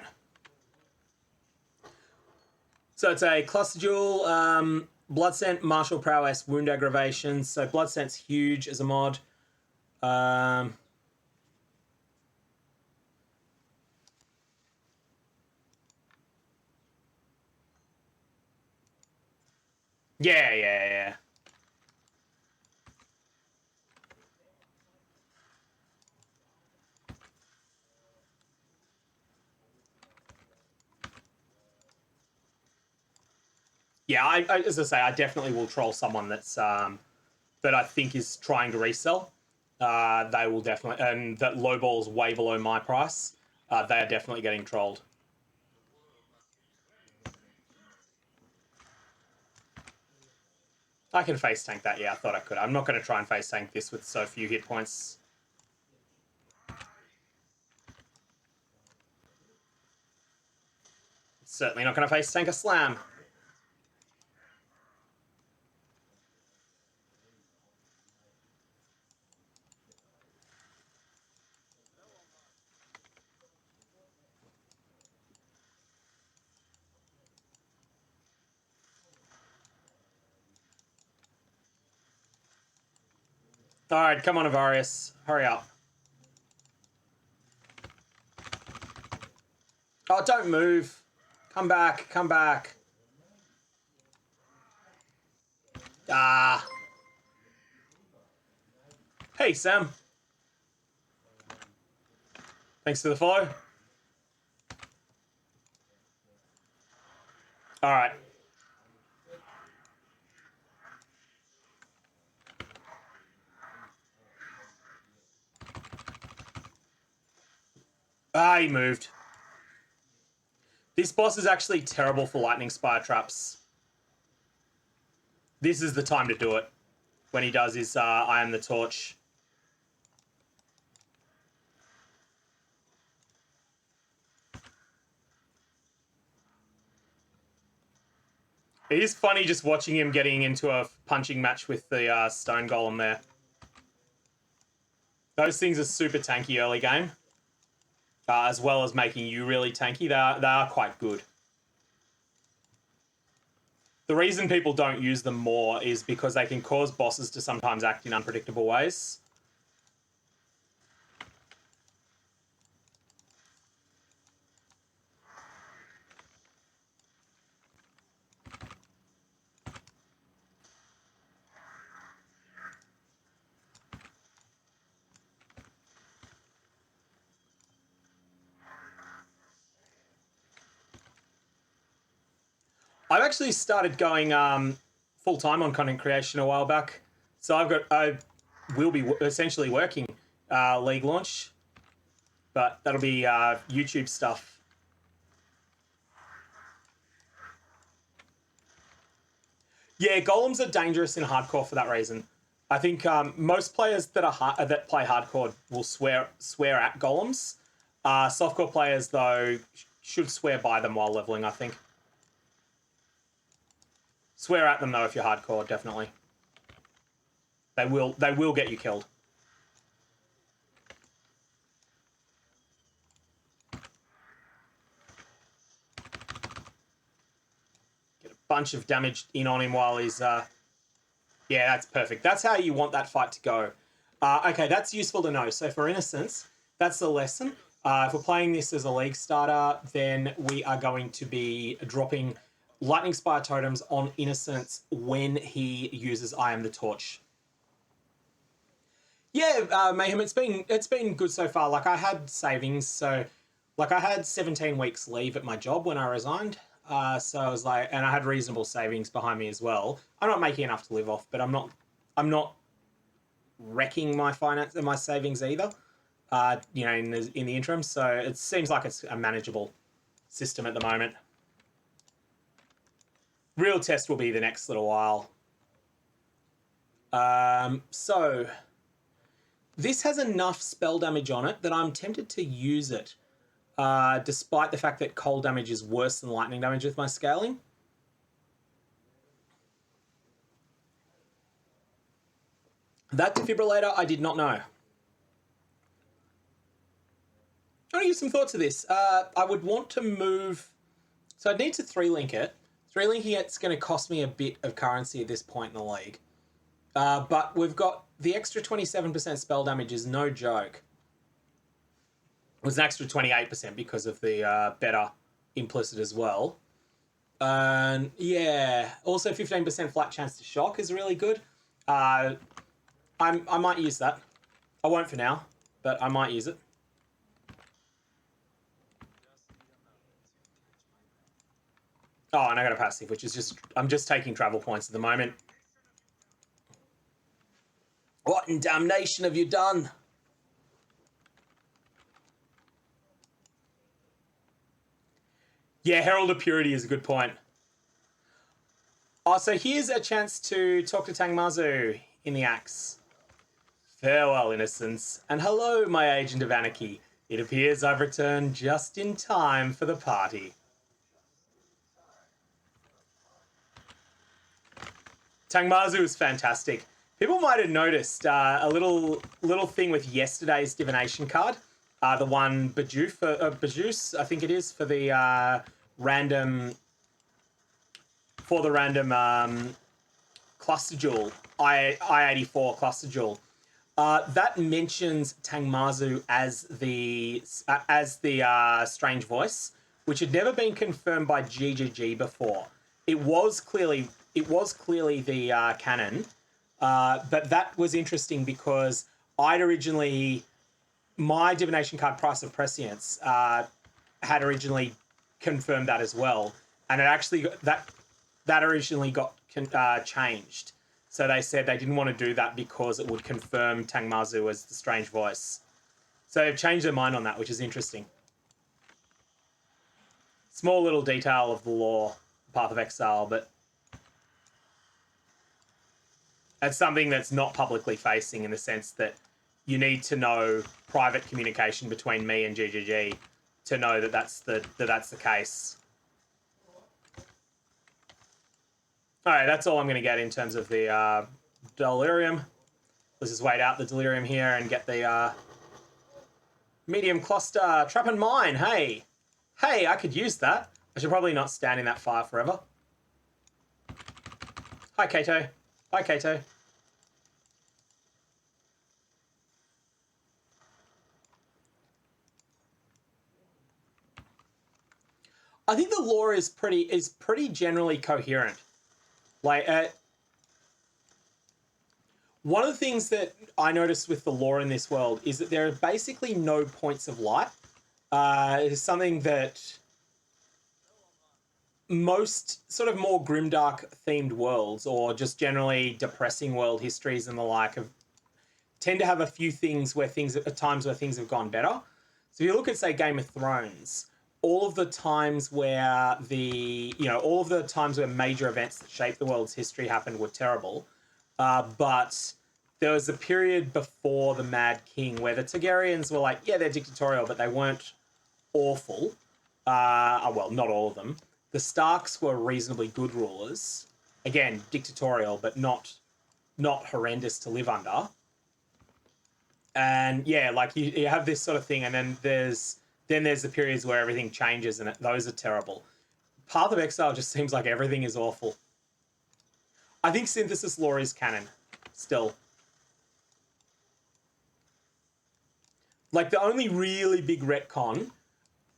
So it's a cluster jewel, blood scent, martial prowess, wound aggravation. So blood scent's huge as a mod. Yeah. Yeah, I as I say, I definitely will troll someone that's that I think is trying to resell. They will definitely, and that lowball's way below my price. They are definitely getting trolled. I can face tank that. Yeah, I thought I could. I'm not going to try and face tank this with so few hit points. Certainly not going to face tank a slam. All right, come on, Avarius. Hurry up. Oh, don't move. Come back, come back. Ah. Hey, Sam. Thanks for the follow. All right. Ah, he moved. This boss is actually terrible for lightning spire traps. This is the time to do it. When he does his I am the torch. It is funny just watching him getting into a punching match with the stone golem there. Those things are super tanky early game. As well as making you really tanky. They are quite good. The reason people don't use them more is because they can cause bosses to sometimes act in unpredictable ways. I've actually started going full-time on content creation a while back. So I will be essentially working League launch. But that'll be YouTube stuff. Yeah, golems are dangerous in hardcore for that reason. I think most players that play hardcore will swear at golems. Softcore players, though, should swear by them while leveling, I think. Swear at them, though, if you're hardcore, definitely. They will get you killed. Get a bunch of damage in on him while he's... Yeah, that's perfect. That's how you want that fight to go. Okay, that's useful to know. So for Innocence, that's the lesson. If we're playing this as a League starter, then we are going to be dropping Lightning Spire totems on Innocence when he uses I Am the Torch. Yeah, Mayhem, it's been good so far. Like, I had savings, so... Like, I had 17 weeks leave at my job when I resigned. So I was like... And I had reasonable savings behind me as well. I'm not making enough to live off, but I'm not wrecking my finance and my savings either, you know, in the interim. So it seems like it's a manageable system at the moment. Real test will be the next little while. So this has enough spell damage on it that I'm tempted to use it, despite the fact that cold damage is worse than lightning damage with my scaling. That defibrillator, I did not know. I want to give some thought to this. I would want to move... So I'd need to 3-link it. 3-linking it's going to cost me a bit of currency at this point in the league. But we've got the extra 27% spell damage is no joke. It was an extra 28% because of the better implicit as well. And yeah, also 15% flat chance to shock is really good. I might use that. I won't for now, but I might use it. Oh, and I got a passive, which is just... I'm just taking travel points at the moment. What in damnation have you done? Yeah, Herald of Purity is a good point. Oh, so here's a chance to talk to Tangmazu in the axe. Farewell, Innocence, and hello, my Agent of Anarchy. It appears I've returned just in time for the party. Tangmazu is fantastic. People might have noticed a little thing with yesterday's divination card. The one Bajus, I think it is, for the random cluster jewel, I-84 cluster jewel. That mentions Tangmazu as the strange voice, which had never been confirmed by GGG before. It was clearly the canon, but that was interesting because my divination card Price of Prescience had originally confirmed that as well, and it actually that originally got changed. So they said they didn't want to do that because it would confirm Tangmazu as the strange voice. So they've changed their mind on that, which is interesting. Small little detail of the lore, Path of Exile, but it's something that's not publicly facing in the sense that you need to know private communication between me and GGG to know that that's the case. All right, that's all I'm going to get in terms of the delirium. Let's just wait out the delirium here and get the medium cluster trap and mine. Hey, I could use that. I should probably not stand in that fire forever. Hi, Kato. Bye, Kato. I think the lore is pretty generally coherent. Like, one of the things that I noticed with the lore in this world is that there are basically no points of light. It is something that most sort of more grimdark themed worlds, or just generally depressing world histories and the like, tend to have a few things where at times where things have gone better. So if you look at, say, Game of Thrones, all of the times where major events that shaped the world's history happened were terrible. But there was a period before the Mad King where the Targaryens were like, yeah, they're dictatorial, but they weren't awful. Well, not all of them. The Starks were reasonably good rulers. Again, dictatorial, but not horrendous to live under. And yeah, like you have this sort of thing, and then there's the periods where everything changes, and those are terrible. Path of Exile just seems like everything is awful. I think Synthesis lore is canon, still. Like, the only really big retcon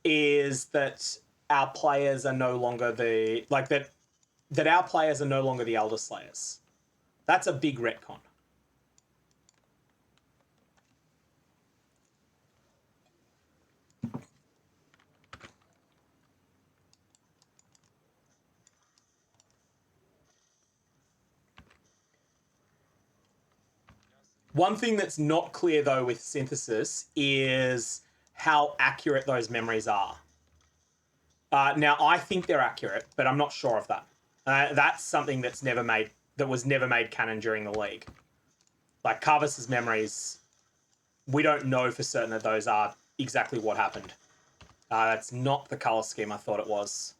is that our players are no longer that our players are no longer the Elder Slayers. That's a big retcon. One thing that's not clear, though, with Synthesis is how accurate those memories are. Now, I think they're accurate, but I'm not sure of that. That's something that was never made canon during the League. Like, Carvis's memories, we don't know for certain that those are exactly what happened. That's not the colour scheme I thought it was.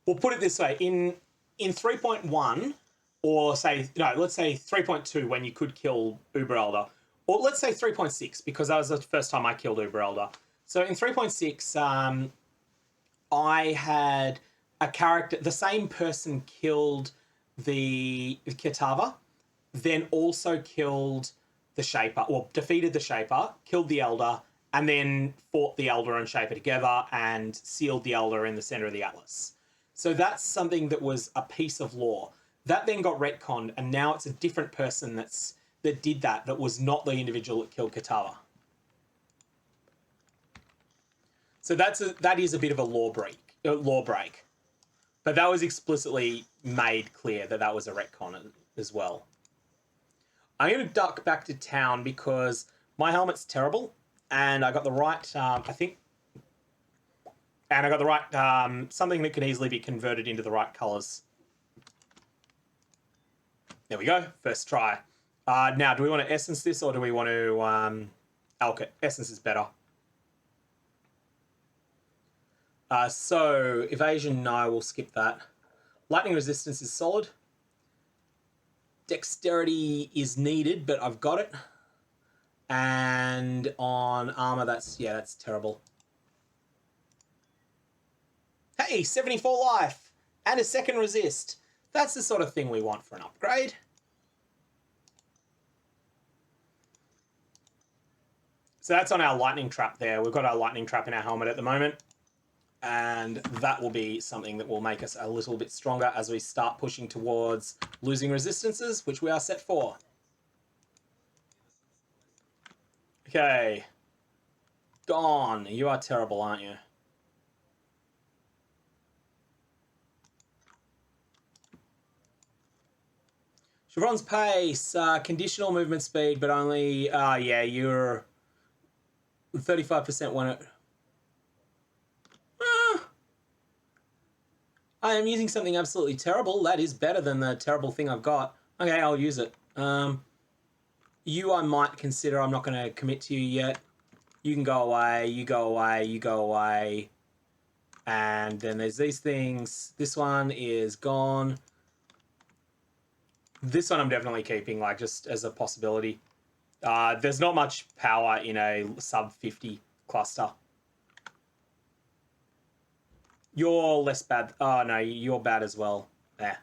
We'll put it this way, in 3.1, or let's say 3.2 when you could kill Uber Elder, or let's say 3.6 because that was the first time I killed Uber Elder. So in 3.6, I had a character, the same person killed the Kitava, then also killed the Shaper, or defeated the Shaper, killed the Elder, and then fought the Elder and Shaper together and sealed the Elder in the center of the Atlas. So that's something that was a piece of lore. That then got retconned, and now it's a different person that did that was not the individual that killed Kitava. So that is a bit of a lore break. But that was explicitly made clear that was a retcon as well. I'm going to duck back to town because my helmet's terrible, and I got the right, something that can easily be converted into the right colours. There we go, first try. Now, do we want to essence this or do we want to alch it? Essence is better. So evasion, no, we'll skip that. Lightning resistance is solid. Dexterity is needed, but I've got it. And on armor, that's terrible. Hey, 74 life and a second resist. That's the sort of thing we want for an upgrade. So that's on our lightning trap there. We've got our lightning trap in our helmet at the moment. And that will be something that will make us a little bit stronger as we start pushing towards losing resistances, which we are set for. Okay. Gone. You are terrible, aren't you? Chevron's pace, conditional movement speed, but only, yeah, you're 35% when it... I am using something absolutely terrible. That is better than the terrible thing I've got. Okay, I'll use it. You I might consider. I'm not going to commit to you yet. You can go away, you go away, you go away. And then there's these things. This one is gone. This one I'm definitely keeping, like, just as a possibility. There's not much power in a sub 50 cluster. You're less bad. Oh, no, you're bad as well. There.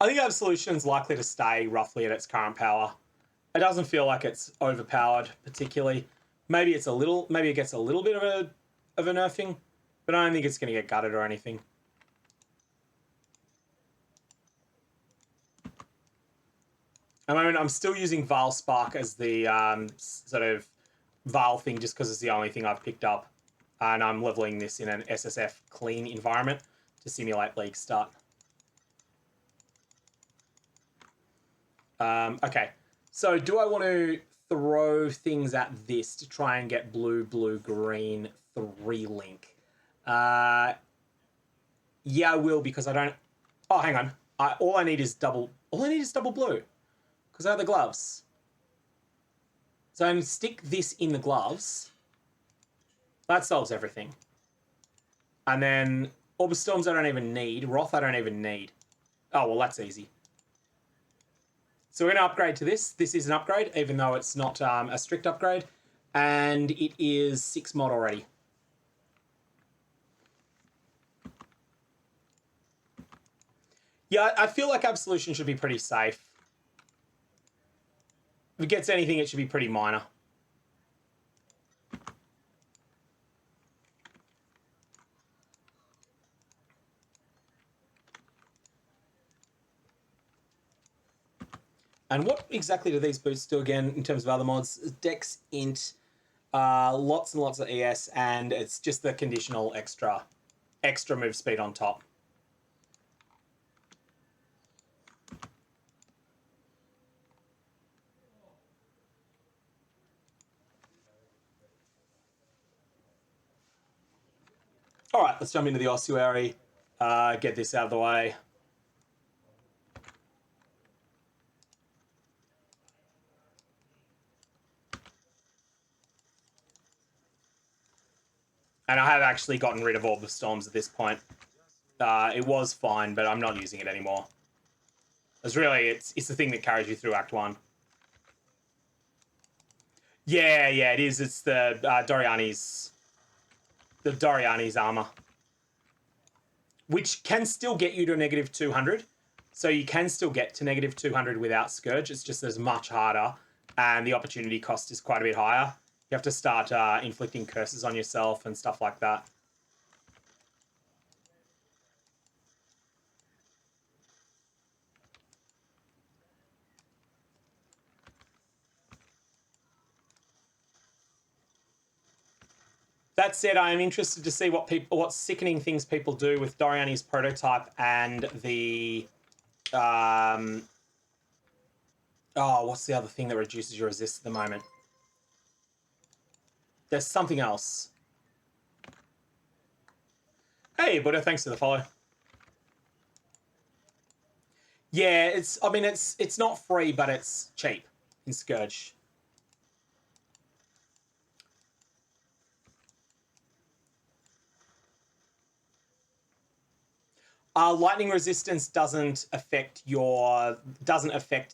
I think Absolution's likely to stay roughly at its current power. It doesn't feel like it's overpowered particularly. Maybe it gets a little bit of a nerfing, but I don't think it's going to get gutted or anything. At the moment, I'm still using Vaal Spark as the sort of Vaal thing just because it's the only thing I've picked up. And I'm leveling this in an SSF clean environment to simulate league start. Okay, so do I want to throw things at this to try and get blue, blue, green 3-link? Yeah, I will because I don't... Oh, hang on. All I need is double blue because I have the gloves. So I'm going to stick this in the gloves. That solves everything. And then Orb of Storms I don't even need. Wrath I don't even need. Oh, well, that's easy. So we're going to upgrade to this. This is an upgrade, even though it's not a strict upgrade. And it is 6 mod already. Yeah, I feel like Absolution should be pretty safe. If it gets anything, it should be pretty minor. And what exactly do these boots do again in terms of other mods? Dex, Int, lots and lots of ES, and it's just the conditional extra move speed on top. All right, let's jump into the ossuary, get this out of the way. And I have actually gotten rid of Orb of Storms at this point. It was fine, but I'm not using it anymore. It's really, it's the thing that carries you through Act 1. Yeah, it is. It's the Doriani's armor. Which can still get you to a -200. So you can still get to -200 without Scourge. It's just as much harder, and the opportunity cost is quite a bit higher. You have to start inflicting curses on yourself and stuff like that. That said, I am interested to see what sickening things people do with Doriani's prototype and the... oh, what's the other thing that reduces your resist at the moment? There's something else. Hey, Buddha, thanks for the follow. Yeah, it's not free, but it's cheap in Scourge. Lightning resistance doesn't affect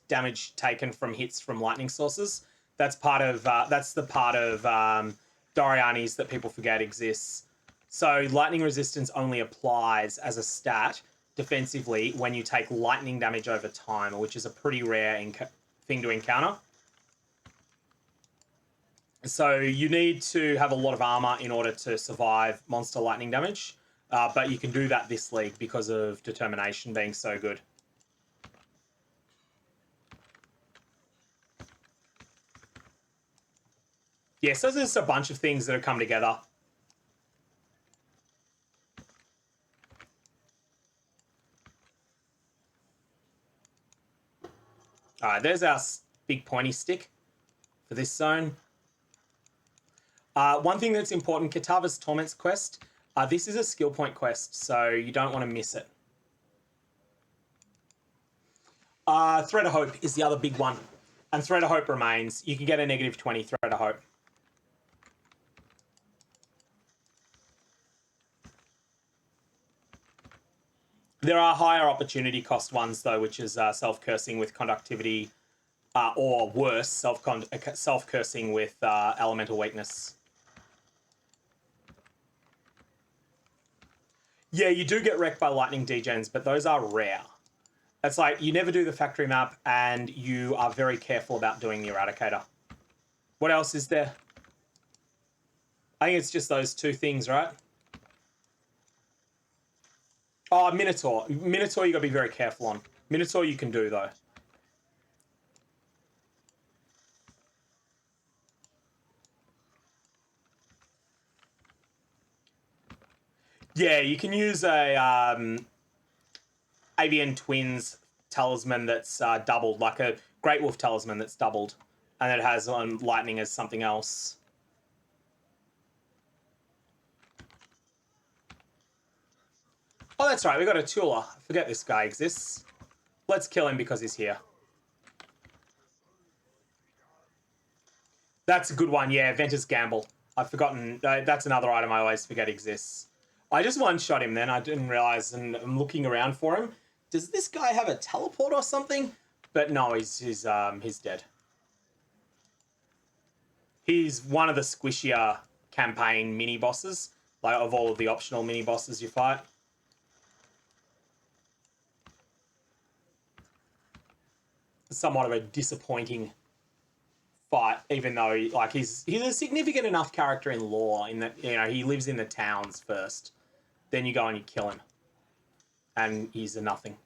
damage taken from hits from lightning sources. That's part of that's the part of Doriani's that people forget exists. So lightning resistance only applies as a stat defensively when you take lightning damage over time, which is a pretty rare thing to encounter. So you need to have a lot of armor in order to survive monster lightning damage. But you can do that this league because of determination being so good. Yeah, so there's a bunch of things that have come together. All right, there's our big pointy stick for this zone. One thing that's important, Kitava's Torment's quest. This is a skill point quest, so you don't want to miss it. Thread of Hope is the other big one. And Thread of Hope remains. You can get a -20 Thread of Hope. There are higher opportunity cost ones, though, which is self-cursing with conductivity, or worse, self-cursing with elemental weakness. Yeah, you do get wrecked by lightning degens, but those are rare. It's like you never do the factory map, and you are very careful about doing the Eradicator. What else is there? I think it's just those two things, right? Oh, Minotaur. Minotaur you got to be very careful on. Minotaur you can do, though. Yeah, you can use a Avian Twins talisman that's doubled, like a Great Wolf talisman that's doubled, and it has lightning as something else. Oh, that's right, we got a Tula. I forget this guy exists. Let's kill him because he's here. That's a good one, yeah, Venter's Gamble. I've forgotten, that's another item I always forget exists. I just one-shot him then, I didn't realise, and I'm looking around for him. Does this guy have a teleport or something? But no, he's dead. He's one of the squishier campaign mini-bosses, like of all of the optional mini-bosses you fight. Somewhat of a disappointing fight, even though like he's a significant enough character in lore in that, you know, he lives in the towns first. Then you go and you kill him. And he's a nothing.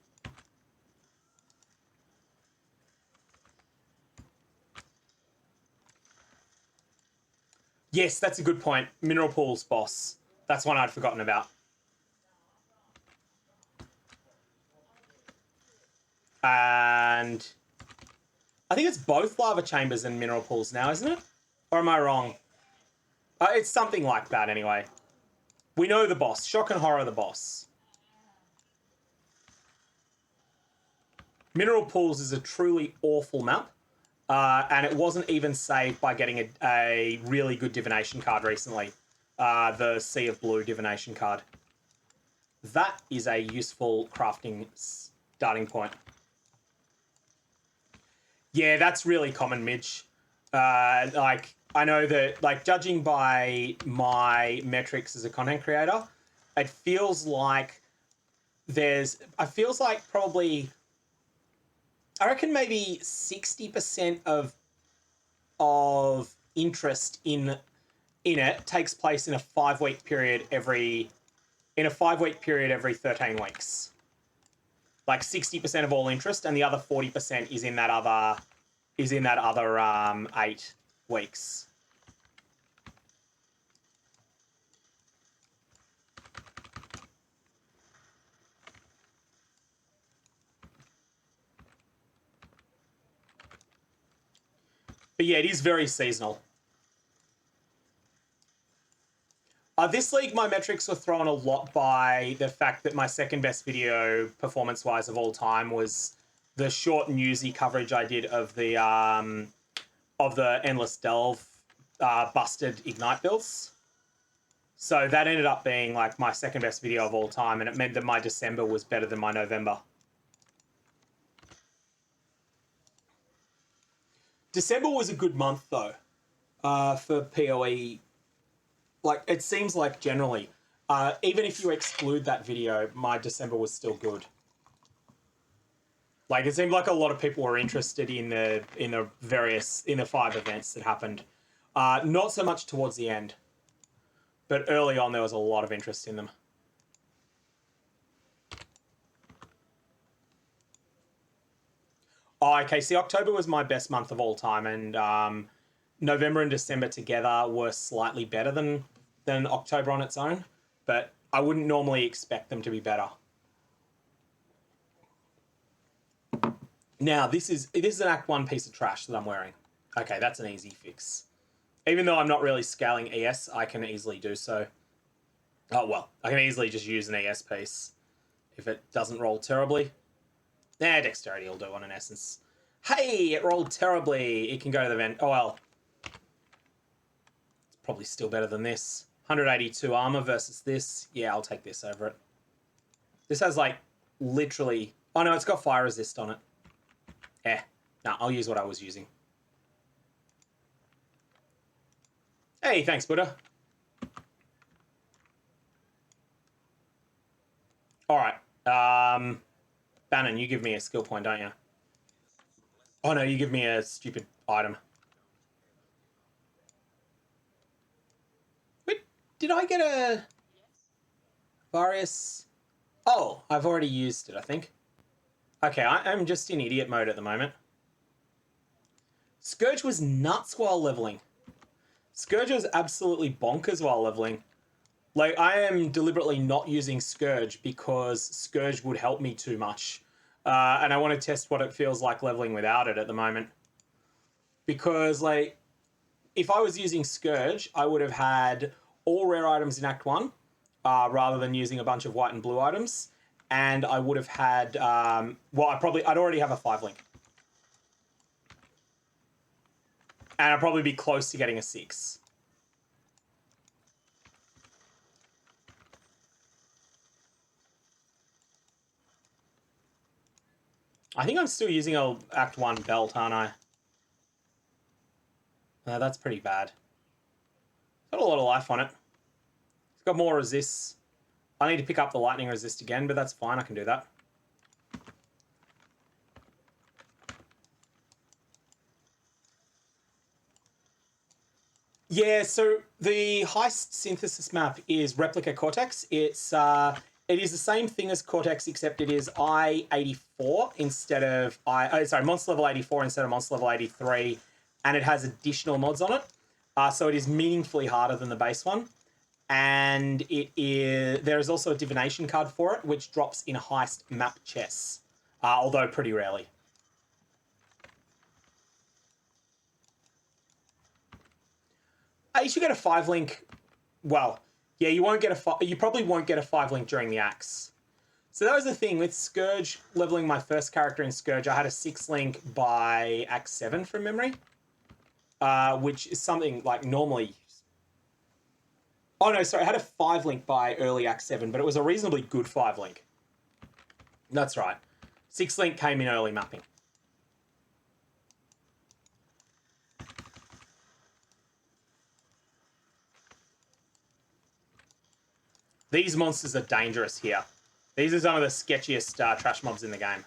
Yes, that's a good point. Mineral Pools boss. That's one I'd forgotten about. And I think it's both lava chambers and mineral pools now, isn't it? Or am I wrong? It's something like that anyway. We know the boss. Shock and Horror the boss. Mineral Pools is a truly awful map. And it wasn't even saved by getting a really good divination card recently. The Sea of Blue divination card. That is a useful crafting starting point. Yeah, that's really common, Midge. Like, I know that, like, judging by my metrics as a content creator, it feels like probably, I reckon maybe 60% of interest in it takes place in a 5-week period every 13 weeks. Like 60% of all interest, and the other 40% is in that other 8 weeks. But yeah, it is very seasonal. This league, my metrics were thrown a lot by the fact that my second best video, performance-wise, of all time was the short newsy coverage I did of the Endless Delve busted Ignite builds. So that ended up being like my second best video of all time, and it meant that my December was better than my November. December was a good month though, for PoE. Like, it seems like generally, even if you exclude that video, my December was still good. Like, it seemed like a lot of people were interested in the 5 events that happened. Not so much towards the end, but early on there was a lot of interest in them. Oh, okay. See, October was my best month of all time, and November and December together were slightly better than October on its own, but I wouldn't normally expect them to be better. Now, this is an Act 1 piece of trash that I'm wearing. Okay, that's an easy fix. Even though I'm not really scaling ES, I can easily do so. Oh, well, I can easily just use an ES piece if it doesn't roll terribly. Nah, Dexterity will do on an Essence. Hey, it rolled terribly. It can go to the vent. Oh, well. It's probably still better than this. 182 armor versus this. Yeah, I'll take this over it. This has, like, literally... Oh, no, it's got fire resist on it. Nah, I'll use what I was using. Hey, thanks, Buddha. All right. Bannon, you give me a skill point, don't you? Oh, no, you give me a stupid item. Wait, did I get a... Various... Oh, I've already used it, I think. Okay, I'm just in idiot mode at the moment. Scourge was nuts while leveling. Scourge was absolutely bonkers while leveling. Like, I am deliberately not using Scourge because Scourge would help me too much. And I want to test what it feels like leveling without it at the moment. Because, like, if I was using Scourge, I would have had all rare items in Act 1, rather than using a bunch of white and blue items. And I would have had, well, I'd already have a 5-link. And I'd probably be close to getting a 6. I think I'm still using a Act 1 belt, aren't I? No, that's pretty bad. It's got a lot of life on it. It's got more resists. I need to pick up the lightning resist again, but that's fine. I can do that. Yeah, so the heist synthesis map is Replica Cortex. It is the same thing as Cortex, except it is I-84 instead of monster level 84 instead of monster level 83, and it has additional mods on it. So it is meaningfully harder than the base one. And there is also a divination card for it, which drops in heist map chess, although pretty rarely. You should get a 5-link. Well, yeah, you probably won't get a 5-link during the axe. So that was the thing with Scourge. Leveling my first character in Scourge, I had a 6-link by Act 7 from memory, which is something like normally. Oh no, sorry, I had a 5-link by early Act 7, but it was a reasonably good 5-link. That's right. 6-link came in early mapping. These monsters are dangerous here. These are some of the sketchiest trash mobs in the game.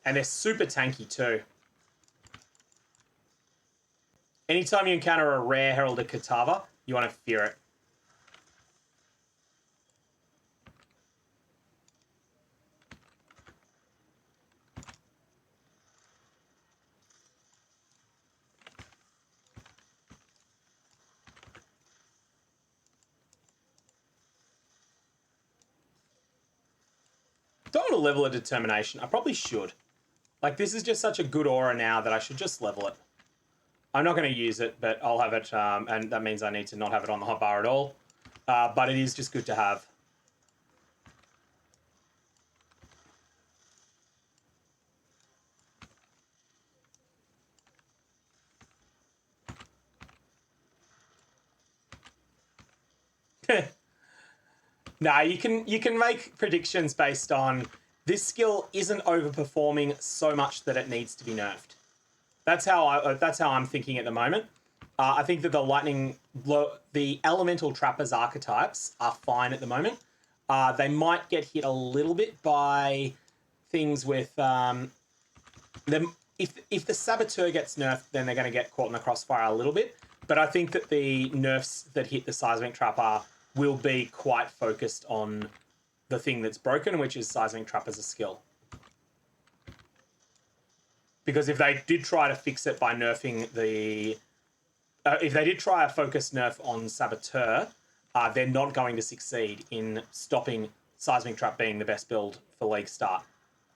And they're super tanky too. Anytime you encounter a rare Heralded Katava, you want to fear it. Don't want to level a determination. I probably should. Like, this is just such a good aura now that I should just level it. I'm not going to use it, but I'll have it, and that means I need to not have it on the hotbar at all. But it is just good to have. Nah, you can make predictions based on this skill isn't overperforming so much that it needs to be nerfed. That's how I'm thinking at the moment. I think that the elemental trappers archetypes are fine at the moment. They might get hit a little bit by things with them. If the Saboteur gets nerfed, then they're going to get caught in the crossfire a little bit. But I think that the nerfs that hit the Seismic Trapper will be quite focused on the thing that's broken, which is Seismic Trap as a skill. Because if they did try to fix it by nerfing the... if they did try a focus nerf on Saboteur, they're not going to succeed in stopping Seismic Trap being the best build for League start.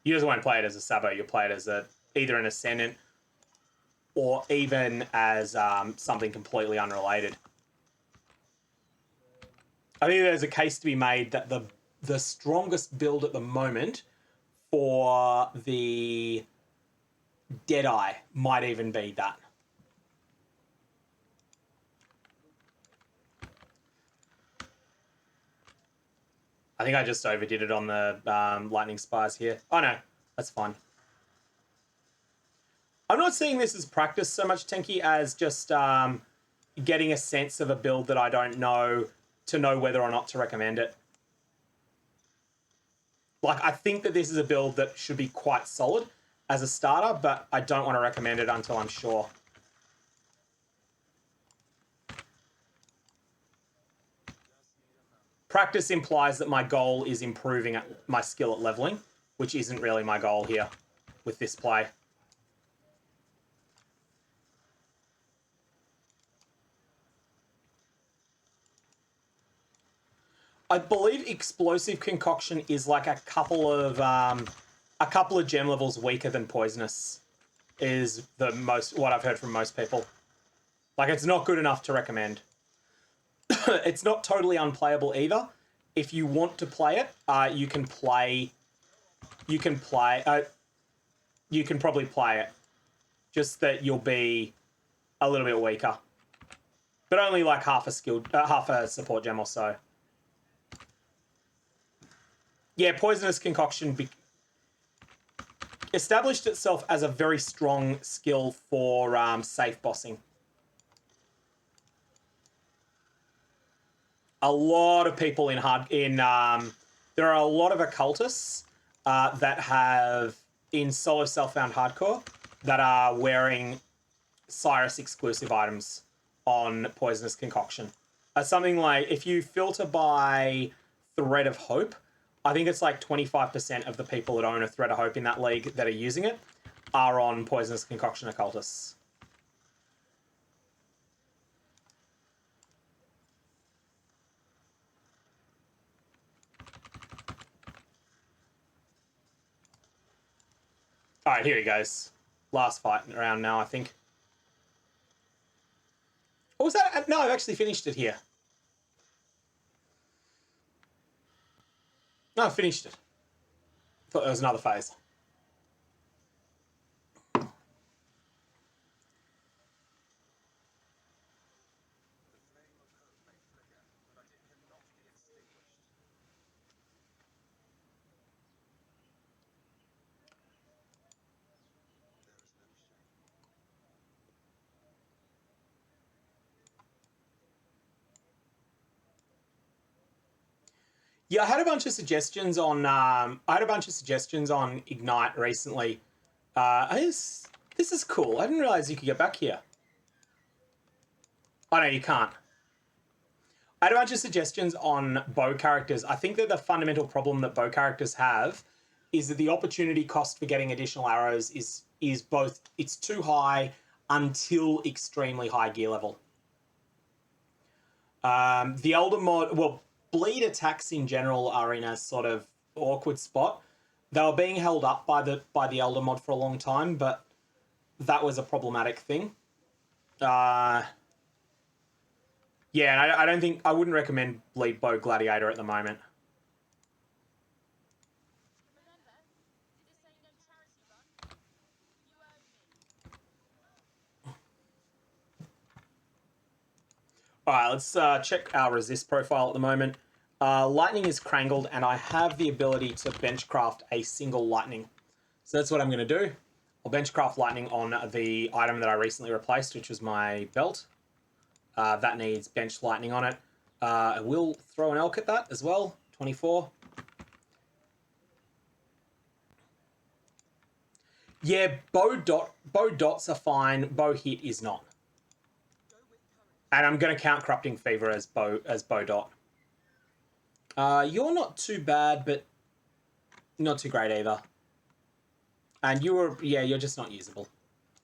You just won't play it as a Sabo, you'll play it as either an Ascendant or even as something completely unrelated. I think there's a case to be made that the strongest build at the moment for the Deadeye might even be that. I think I just overdid it on the lightning spires here. Oh no, that's fine. I'm not seeing this as practice so much, Tenki, as just getting a sense of a build that I don't know to know whether or not to recommend it. Like, I think that this is a build that should be quite solid as a starter, but I don't want to recommend it until I'm sure. Practice implies that my goal is improving my skill at leveling, which isn't really my goal here with this play. I believe Explosive Concoction is like a couple of gem levels weaker than Poisonous is what I've heard from most people. Like, it's not good enough to recommend. It's not totally unplayable either. If you want to play it, you can probably play it. Just that you'll be a little bit weaker. But only like half a support gem or so. Yeah, Poisonous Concoction established itself as a very strong skill for safe bossing. A lot of people there are a lot of occultists that have, in solo self-found hardcore, that are wearing Cyrus exclusive items on Poisonous Concoction. Something like, if you filter by Thread of Hope, I think it's like 25% of the people that own a Thread of Hope in that league that are using it are on Poisonous Concoction occultists. All right, here he goes. Last fight round now, I think. What was that? No, I've actually finished it here. No, I finished it. Thought there was another phase. Yeah, I had a bunch of suggestions on Ignite recently. This is cool. I didn't realize you could get back here. Oh no, you can't. I had a bunch of suggestions on bow characters. I think that the fundamental problem that bow characters have is that the opportunity cost for getting additional arrows is both, it's too high until extremely high gear level. The Elder mod, well, bleed attacks in general are in a sort of awkward spot. They were being held up by the Elder mod for a long time, but that was a problematic thing. Yeah, and I wouldn't recommend bleed bow gladiator at the moment. Alright, let's check our resist profile at the moment. Lightning is crangled, and I have the ability to benchcraft a single lightning. So that's what I'm going to do. I'll benchcraft lightning on the item that I recently replaced, which was my belt. That needs bench lightning on it. I will throw an elk at that as well. 24. Yeah, bow dots are fine. Bow hit is not. And I'm going to count Corrupting Fever as bow dot. You're not too bad, but not too great either. And you're just not usable.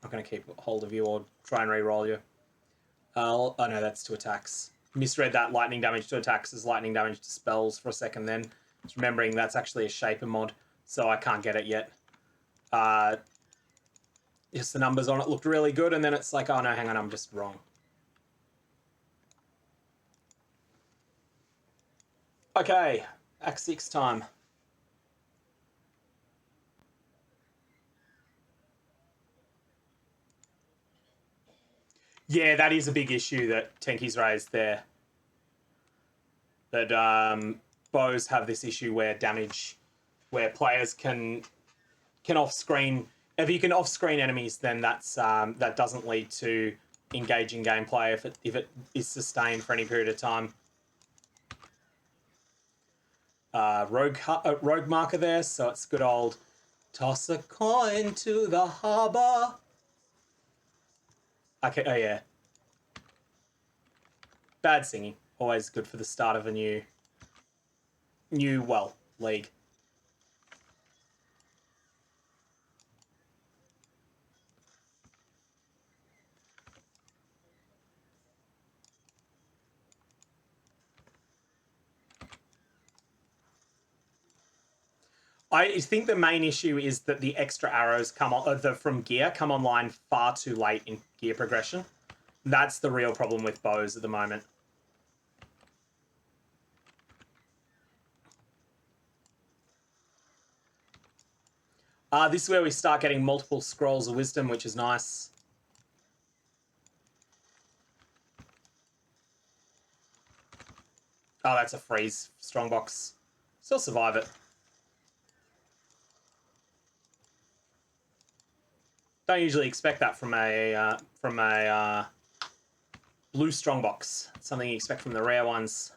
I'm not going to keep hold of you or try and re-roll you. Oh no, that's to attacks. Misread that lightning damage to attacks as lightning damage to spells for a second then. Just remembering that's actually a shaper mod, so I can't get it yet. Just the numbers on it looked really good, and then it's like, oh no, hang on, I'm just wrong. Okay, Act 6 time. Yeah, that is a big issue that Tenki's raised there. That bows have this issue where players can off-screen. If you can off-screen enemies, then that doesn't lead to engaging gameplay if it is sustained for any period of time. Rogue marker there, so it's good old toss a coin to the harbour. Okay, oh yeah. Bad singing. Always good for the start of a new league. I think the main issue is that the extra arrows from gear come online far too late in gear progression. That's the real problem with bows at the moment. This is where we start getting multiple scrolls of wisdom, which is nice. Oh, that's a freeze strongbox. Still survive it. Don't usually expect that from a blue strongbox. Something you expect from the rare ones.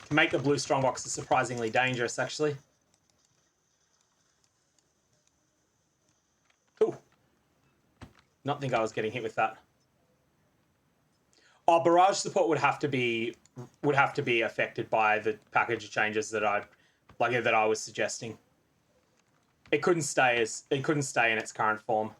To make the blue strongbox is surprisingly dangerous, actually. Ooh. Not think I was getting hit with that. Oh, barrage support would have to be affected by the package changes that I was suggesting. It couldn't stay in its current form.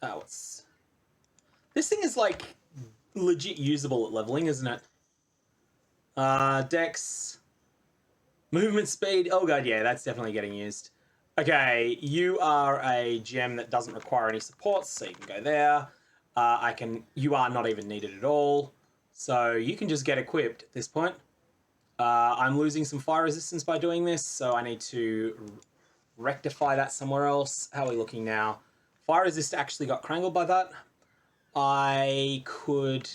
Oh, this thing is like legit usable at leveling, isn't it? Dex, movement speed. Oh god, yeah, that's definitely getting used. Okay, you are a gem that doesn't require any supports, so you can go there. You are not even needed at all, so you can just get equipped at this point. I'm losing some fire resistance by doing this, so I need to rectify that somewhere else. How are we looking now? Fire resist actually got crangled by that. I could...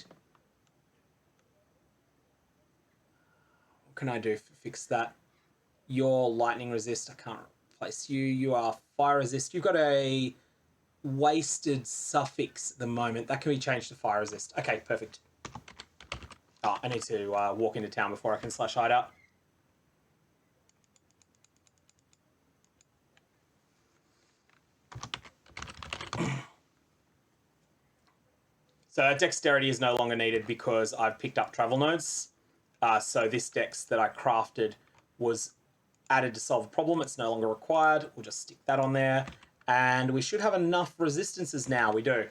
What can I do to fix that? Your lightning resist, I can't replace you. You are fire resist. You've got a wasted suffix at the moment. That can be changed to fire resist. Okay, perfect. Oh, I need to walk into town before I can slash hide out. So dexterity is no longer needed because I've picked up travel nodes. So this dex that I crafted was added to solve a problem. It's no longer required. We'll just stick that on there. And we should have enough resistances now. We do.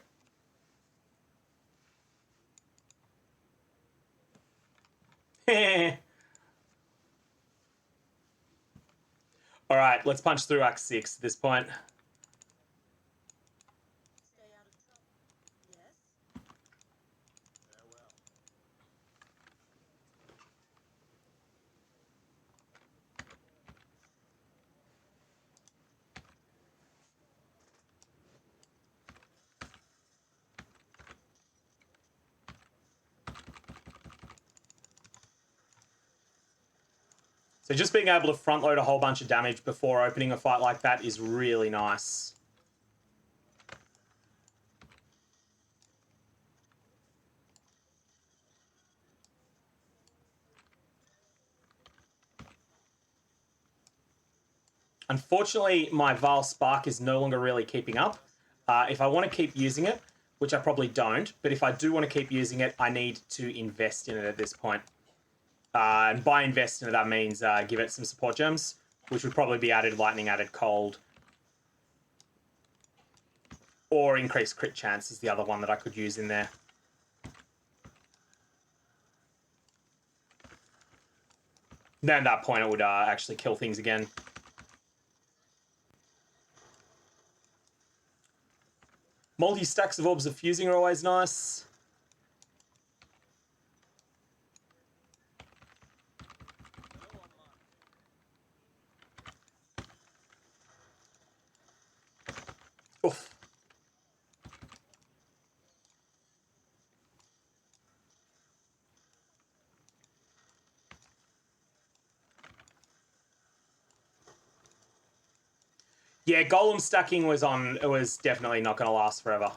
All right, let's punch through Act 6 at this point. Stay out of trouble. Yes? Farewell. So just being able to front load a whole bunch of damage before opening a fight like that is really nice. Unfortunately, my Vaal Spark is no longer really keeping up. If I want to keep using it, which I probably don't, but if I do want to keep using it, I need to invest in it at this point. And by invest in it, that means give it some support gems, which would probably be added lightning, added cold. Or increased crit chance is the other one that I could use in there. Then at that point, it would actually kill things again. Multi-stacks of Orbs of Fusing are always nice. Oof. Yeah, Golem stacking was definitely not going to last forever.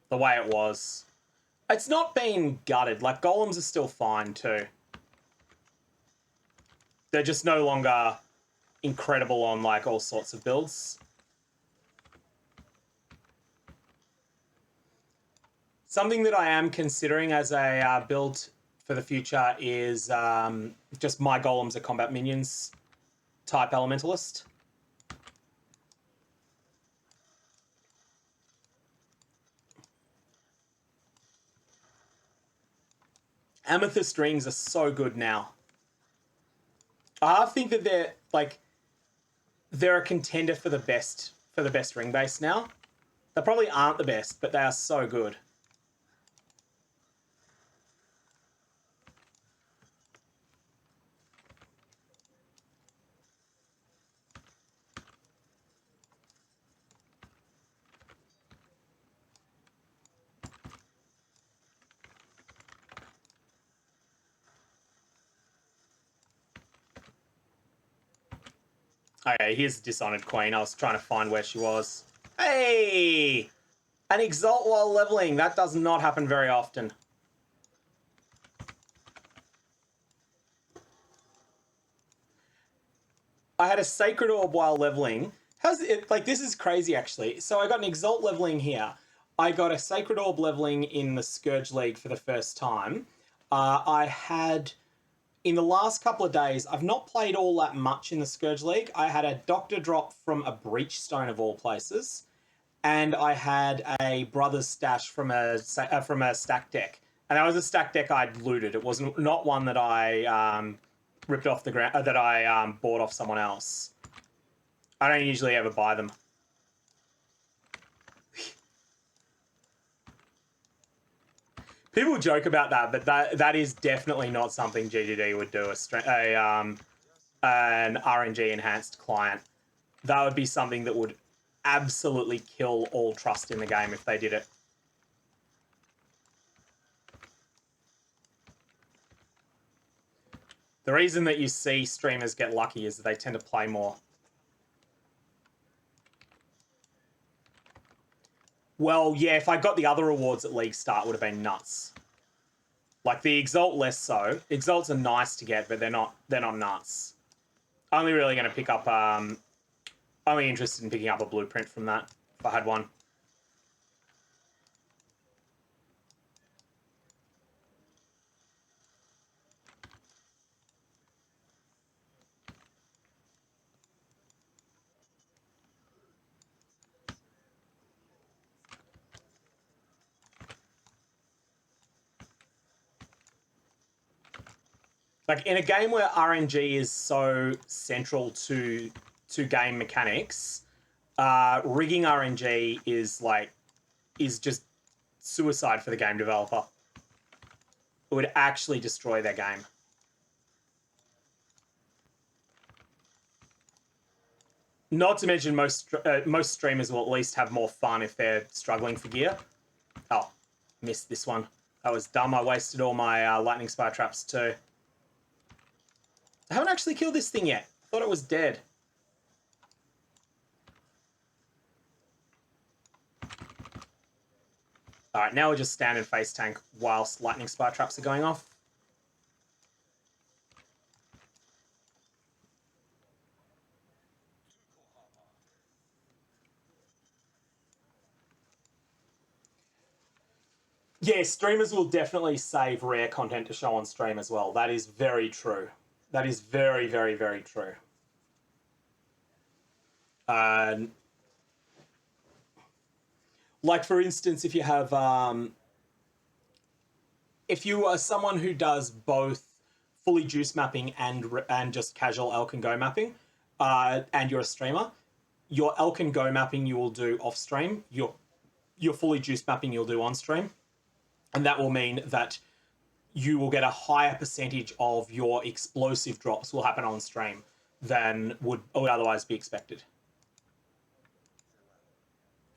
The way it was. It's not been gutted. Like, Golems are still fine, too. They're just no longer incredible on, like, all sorts of builds. Something that I am considering as a build for the future is just my Golems are combat minions type Elementalist. Amethyst rings are so good now. I think that they're a contender for the best ring base now. They probably aren't the best, but they are so good. Okay, here's the Dishonored Queen. I was trying to find where she was. Hey! An Exalt while leveling. That does not happen very often. I had a Sacred Orb while leveling. How's it? Like, this is crazy, actually. So I got an Exalt leveling here. I got a Sacred Orb leveling in the Scourge League for the first time. I had... In the last couple of days, I've not played all that much in the Scourge League. I had a Doctor drop from a Breachstone of all places, and I had a Brother's Stash from a stack deck. And that was a stack deck I'd looted. It was not one that I ripped off the ground, that I bought off someone else. I don't usually ever buy them. People joke about that, but that is definitely not something GGD would do. An RNG enhanced client. That would be something that would absolutely kill all trust in the game if they did it. The reason that you see streamers get lucky is that they tend to play more. Well, yeah, if I got the other rewards at League Start, it would have been nuts. Like the Exalt, less so. Exalts are nice to get, but they're not nuts. Only really going to pick up, only interested in picking up a blueprint from that, if I had one. Like, in a game where RNG is so central to to game mechanics, rigging RNG is just suicide for the game developer. It would actually destroy their game. Not to mention most streamers will at least have more fun if they're struggling for gear. Oh, missed this one. That was dumb. I wasted all my lightning spire traps too. I haven't actually killed this thing yet. I thought it was dead. All right, now we'll just stand and face tank whilst lightning spire traps are going off. Yeah, streamers will definitely save rare content to show on stream as well. That is very true. That is very, very, very true. Like, for instance, if you have... if you are someone who does both fully juice mapping and just casual elk and go mapping, and you're a streamer, your elk and go mapping you will do off stream. Your fully juice mapping you'll do on stream. And that will mean that you will get a higher percentage of your explosive drops will happen on stream than would otherwise be expected.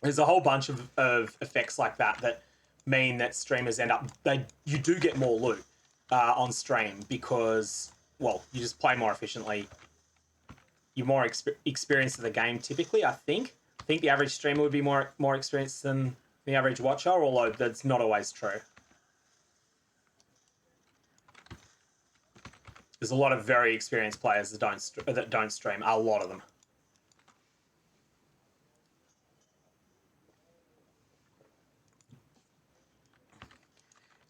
There's a whole bunch of effects like that mean that streamers end up... You do get more loot on stream because, well, you just play more efficiently. You're more experienced in the game typically, I think. I think the average streamer would be more experienced than the average watcher, although that's not always true. There's a lot of very experienced players that don't stream. A lot of them.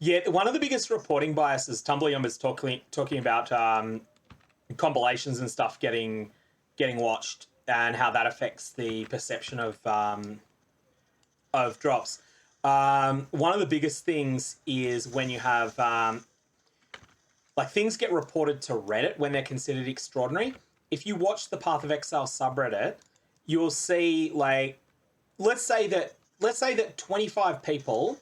Yeah, one of the biggest reporting biases, Tumblr is talking about compilations and stuff getting watched and how that affects the perception of drops. One of the biggest things is when you have like things get reported to Reddit when they're considered extraordinary. If you watch the Path of Exile subreddit, you'll see, like, let's say that 25 people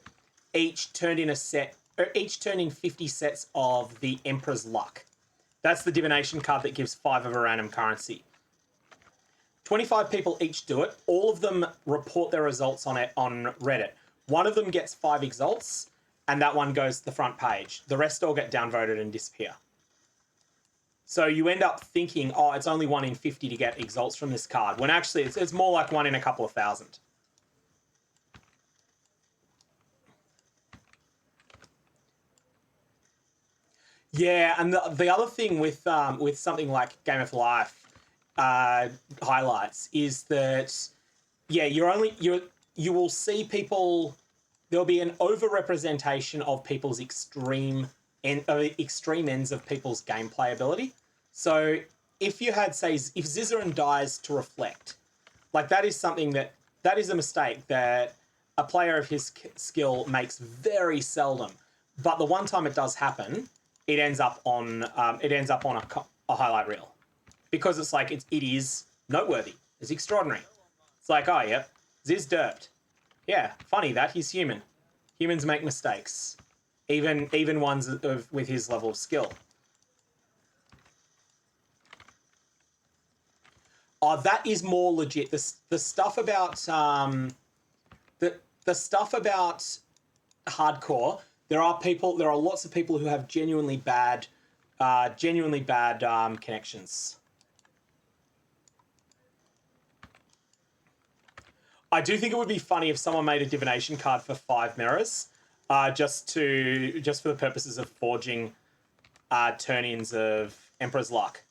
each turned in 50 sets of the Emperor's Luck. That's the divination card that gives 5 of a random currency. 25 people each do it. All of them report their results on it on Reddit. One of them gets 5 exalts, and that one goes to the front page. The rest all get downvoted and disappear. So you end up thinking, oh, it's only 1 in 50 to get exalts from this card, when actually it's more like 1 in a couple of thousand. Yeah, and the other thing with something like Game of Life highlights is that, yeah, you will see people. There'll be an overrepresentation of people's extreme ends of people's gameplay ability. So if you had, say, if Zizaran dies to reflect, like that is something that is a mistake that a player of his skill makes very seldom. But the one time it does happen, it ends up on a highlight reel, because it's like it is noteworthy. It's extraordinary. It's like, oh yep, Ziz derped. Yeah, funny that he's human. Humans make mistakes, even ones with his level of skill. Oh, that is more legit. The stuff about the stuff about hardcore. There are lots of people who have genuinely bad connections. I do think it would be funny if someone made a divination card for 5 mirrors, just for the purposes of forging turn-ins of Emperor's Luck.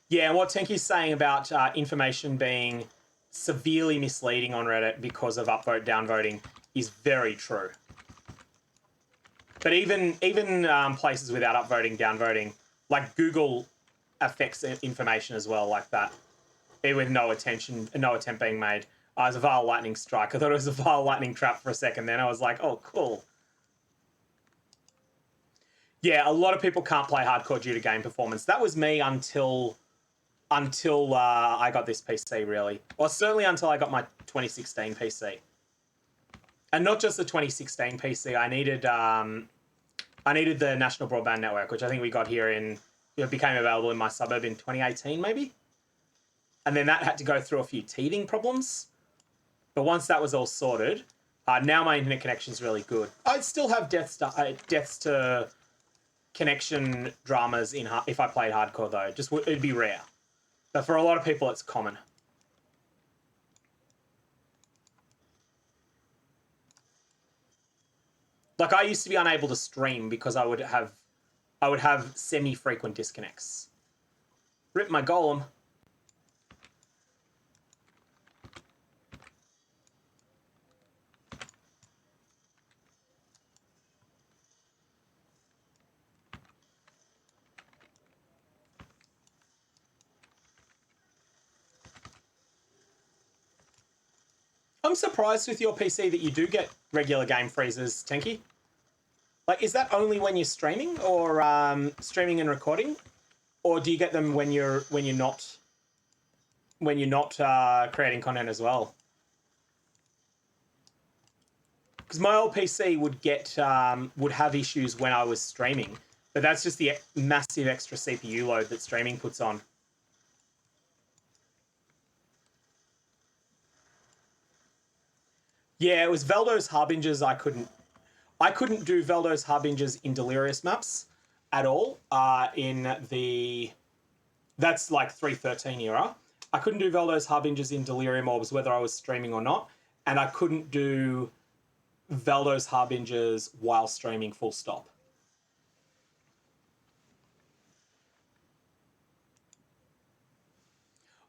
Yeah, and what Tenki's saying about information being severely misleading on Reddit because of upvote downvoting is very true. But even places without upvoting downvoting, like Google, affects information as well, like that, with no attempt being made. It was a Vaal lightning strike. I thought it was a Vaal lightning trap for a second. Then I was like, oh, cool. Yeah, a lot of people can't play hardcore due to game performance. That was me until I got this PC, really. Well, certainly until I got my 2016 PC. And not just the 2016 PC. I needed the National Broadband Network, which I think we got here it became available in my suburb in 2018, maybe. And then that had to go through a few teething problems. But once that was all sorted, now my internet connection is really good. I still have deaths to connection dramas if I played hardcore, though. It'd be rare. But for a lot of people, it's common. Like, I used to be unable to stream because I would have semi-frequent disconnects. Rip my golem. I'm surprised with your PC that you do get regular game freezes, Tenky. Like, is that only when you're streaming, or streaming and recording, or do you get them when you're not creating content as well? Because my old PC would have issues when I was streaming, but that's just the massive extra CPU load that streaming puts on. Yeah, it was Veldo's Harbingers. I couldn't do Veldo's Harbingers in Delirious maps at all. That's like 3.13 era. I couldn't do Veldo's Harbingers in Delirium Orbs whether I was streaming or not, and I couldn't do Veldo's Harbingers while streaming, full stop.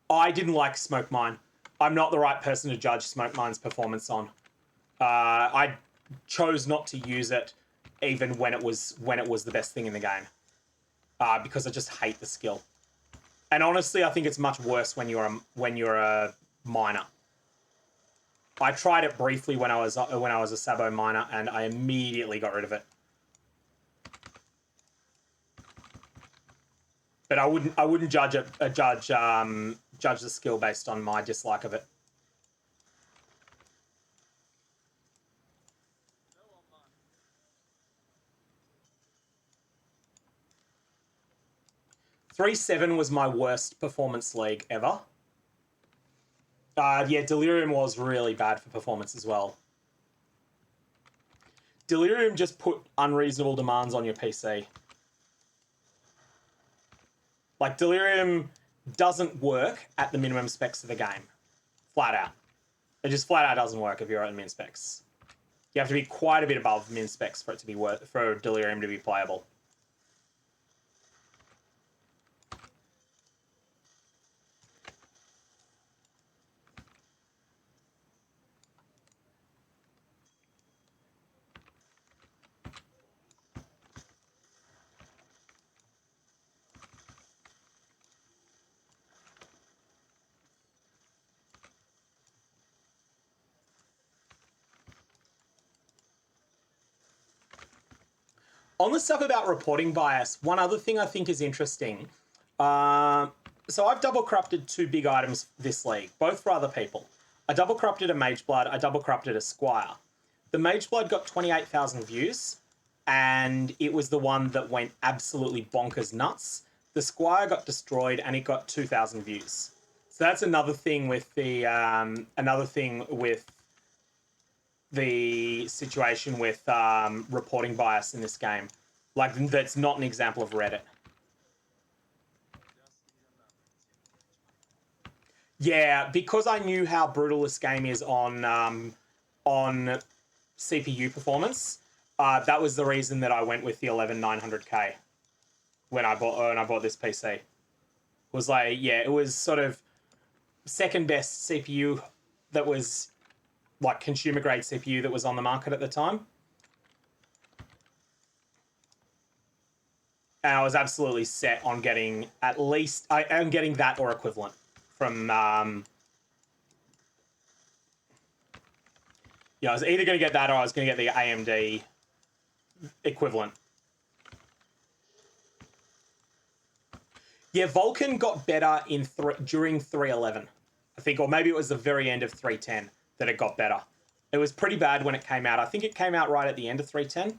I didn't like Smoke Mine. I'm not the right person to judge Smoke Mine's performance on. I chose not to use it even when it was the best thing in the game, because I just hate the skill. And honestly, I think it's much worse when you're a miner. I tried it briefly when I was a Sabo miner, and I immediately got rid of it. But I wouldn't judge the skill based on my dislike of it. .37 was my worst performance league ever. Yeah, Delirium was really bad for performance as well. Delirium just put unreasonable demands on your PC. Like, Delirium doesn't work at the minimum specs of the game. Flat out. It just flat out doesn't work if you're at min specs. You have to be quite a bit above min specs for it to be for Delirium to be playable. On the stuff about reporting bias, one other thing I think is interesting. So I've double corrupted 2 big items this league, both for other people. I double corrupted a Mageblood, I double corrupted a Squire. The Mageblood got 28,000 views, and it was the one that went absolutely bonkers nuts. The Squire got destroyed, and it got 2,000 views. So that's another thing with the situation with reporting bias in this game. Like, that's not an example of Reddit. Yeah, because I knew how brutal this game is on CPU performance, that was the reason that I went with the 11900K when I bought this PC. It was like, yeah, it was sort of second best CPU that was like consumer grade CPU that was on the market at the time. And I was absolutely set on getting at least, I'm getting that or equivalent from, I was either going to get that or I was going to get the AMD equivalent. Yeah, Vulcan got better in during 3.11, I think, or maybe it was the very end of 3.10 that it got better. It was pretty bad when it came out. I think it came out right at the end of 3.10.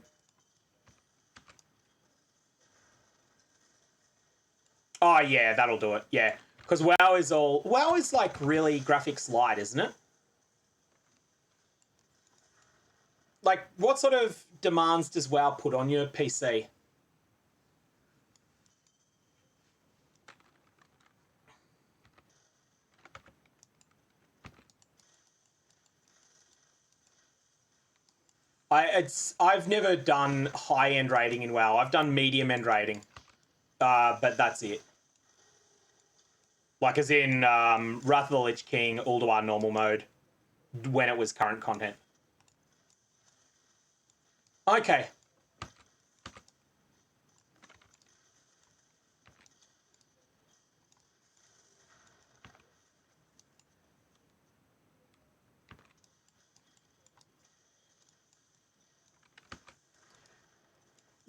Oh yeah, that'll do it. Yeah, because WoW is like really graphics light, isn't it? Like, what sort of demands does WoW put on your PC? I've never done high end rating in WoW. I've done medium end rating, but that's it. Like as in Wrath of the Lich King, Ulduar normal mode, when it was current content. Okay.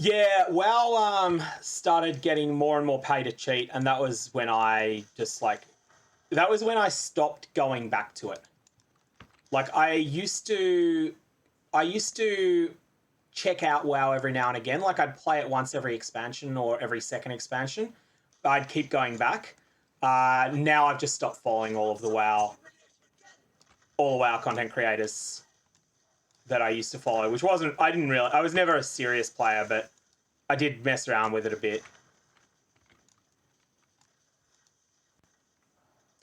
Yeah, WoW started getting more and more pay to cheat, and that was when I just like, that was when I stopped going back to it. Like I used to check out WoW every now and again. Like I'd play it once every expansion or every second expansion. I'd keep going back. Now I've just stopped following all the WoW content creators that I used to follow, which I was never a serious player, but I did mess around with it a bit.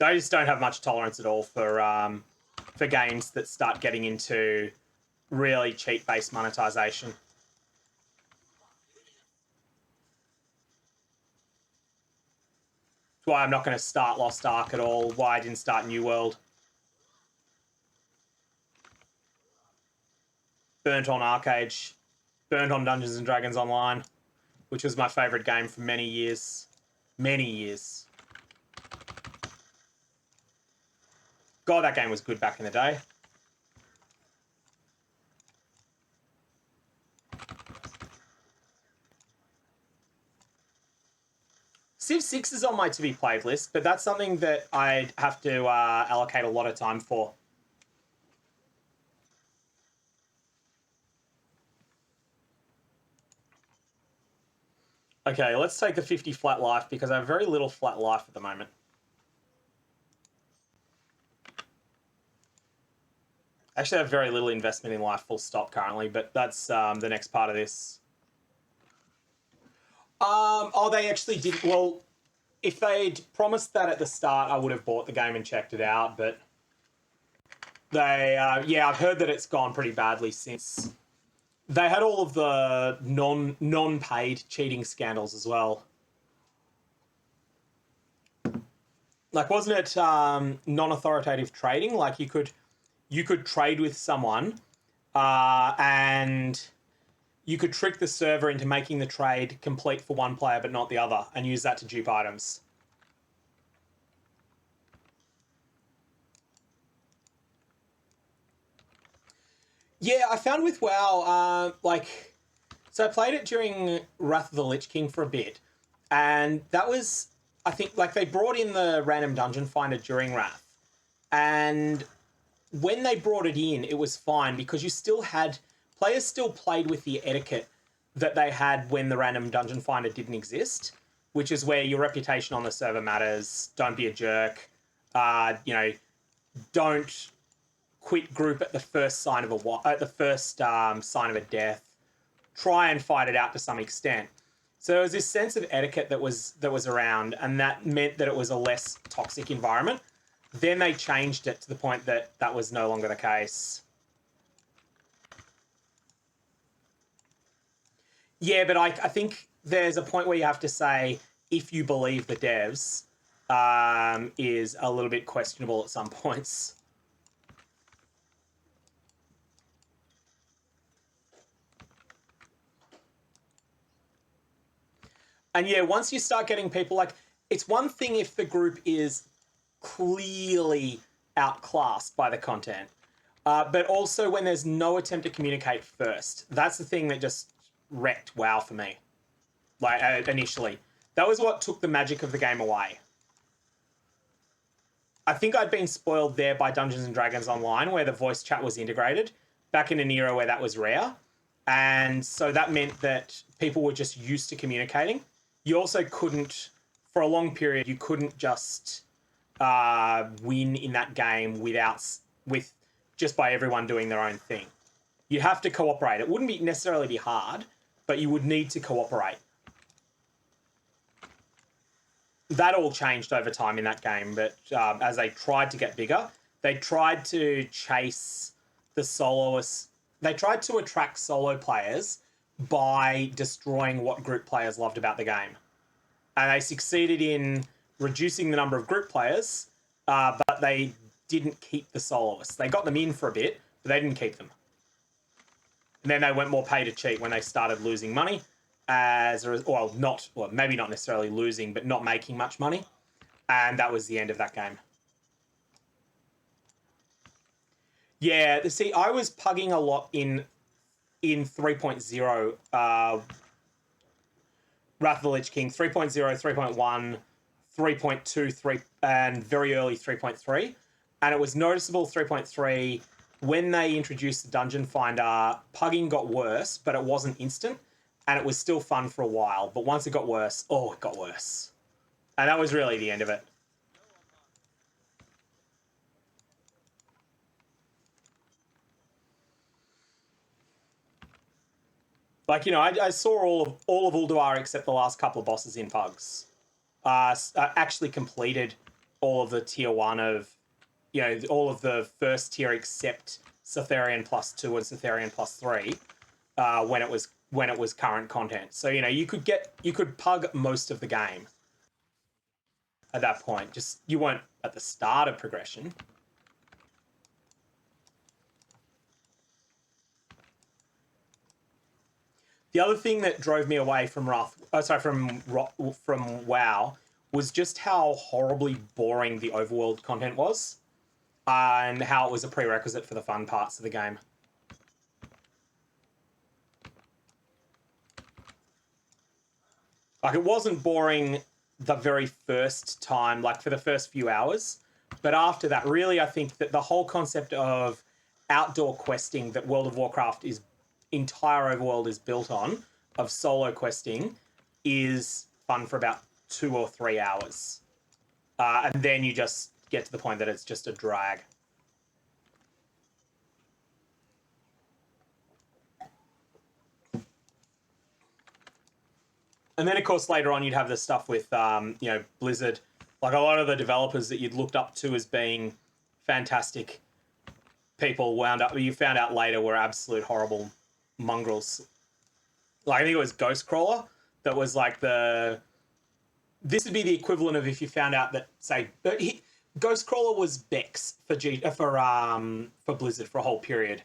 I just don't have much tolerance at all for games that start getting into really cheat-based monetization. That's why I'm not going to start Lost Ark at all, why I didn't start New World. Burnt on Arcade, burnt on Dungeons & Dragons Online, which was my favourite game for many years. Many years. God, that game was good back in the day. Civ 6 is on my to be played list, but that's something that I'd have to allocate a lot of time for. Okay, let's take the 50 flat life because I have very little flat life at the moment. Actually, I have very little investment in life full stop currently, but that's the next part of this. Oh, they actually did. Well, if they'd promised that at the start, I would have bought the game and checked it out, but they, yeah, I've heard that it's gone pretty badly since. They had all of the non-paid cheating scandals as well. Like, wasn't it non-authoritative trading? Like, you could trade with someone, and you could trick the server into making the trade complete for one player but not the other, and use that to dupe items. Yeah, I found with WoW, so I played it during Wrath of the Lich King for a bit, and that was, I think, like, they brought in the random dungeon finder during Wrath, and when they brought it in, it was fine because players still played with the etiquette that they had when the random dungeon finder didn't exist, which is where your reputation on the server matters. Don't be a jerk. Don't quit group at the first sign of sign of a death. Try and fight it out to some extent. So there was this sense of etiquette that was around, and that meant that it was a less toxic environment. Then they changed it to the point that that was no longer the case. Yeah, but I think there's a point where you have to say, if you believe the devs, is a little bit questionable at some points. And yeah, once you start getting people, like, it's one thing if the group is clearly outclassed by the content, but also when there's no attempt to communicate first. That's the thing that just wrecked WoW for me, like, initially. That was what took the magic of the game away. I think I'd been spoiled there by Dungeons and Dragons Online, where the voice chat was integrated, back in an era where that was rare. And so that meant that people were just used to communicating. You also couldn't, for a long period, you couldn't just win in that game with just by everyone doing their own thing. You have to cooperate. It wouldn't necessarily be hard, but you would need to cooperate. That all changed over time in that game, but as they tried to get bigger, they tried to chase the soloists. They tried to attract solo players by destroying what group players loved about the game. And they succeeded in reducing the number of group players, but they didn't keep the soloists. They got them in for a bit, but they didn't keep them. And then they went more pay to cheat when they started losing money. Maybe not necessarily losing, but not making much money. And that was the end of that game. Yeah, see, I was pugging a lot in 3.0, Wrath of the Lich King, 3.0, 3.1, 3.2, 3, and very early 3.3. And it was noticeable 3.3, when they introduced the Dungeon Finder, pugging got worse, but it wasn't instant. And it was still fun for a while, but once it got worse, it got worse. And that was really the end of it. Like, you know, I saw all of Ulduar except the last couple of bosses in pugs. Actually completed all of the tier 1 of, you know, all of the first tier except Cytherian plus 2 and Cytherian plus 3 when it was current content. So, you know, you could pug most of the game at that point. Just, you weren't at the start of progression. The other thing that drove me away from from WoW was just how horribly boring the overworld content was, and how it was a prerequisite for the fun parts of the game. Like, it wasn't boring the very first time, like for the first few hours, but after that, really, I think that the whole concept of outdoor questing that World of Warcraft is entire overworld is built on, of solo questing, is fun for about 2 or 3 hours. And then you just get to the point that it's just a drag. And then, of course, later on, you'd have the stuff with, you know, Blizzard. Like, a lot of the developers that you'd looked up to as being fantastic people you found out later were absolute horrible mongrels. Like, I think it was Ghostcrawler that was like this would be the equivalent of if you found out that, say, Ghostcrawler was Bex for Blizzard for a whole period.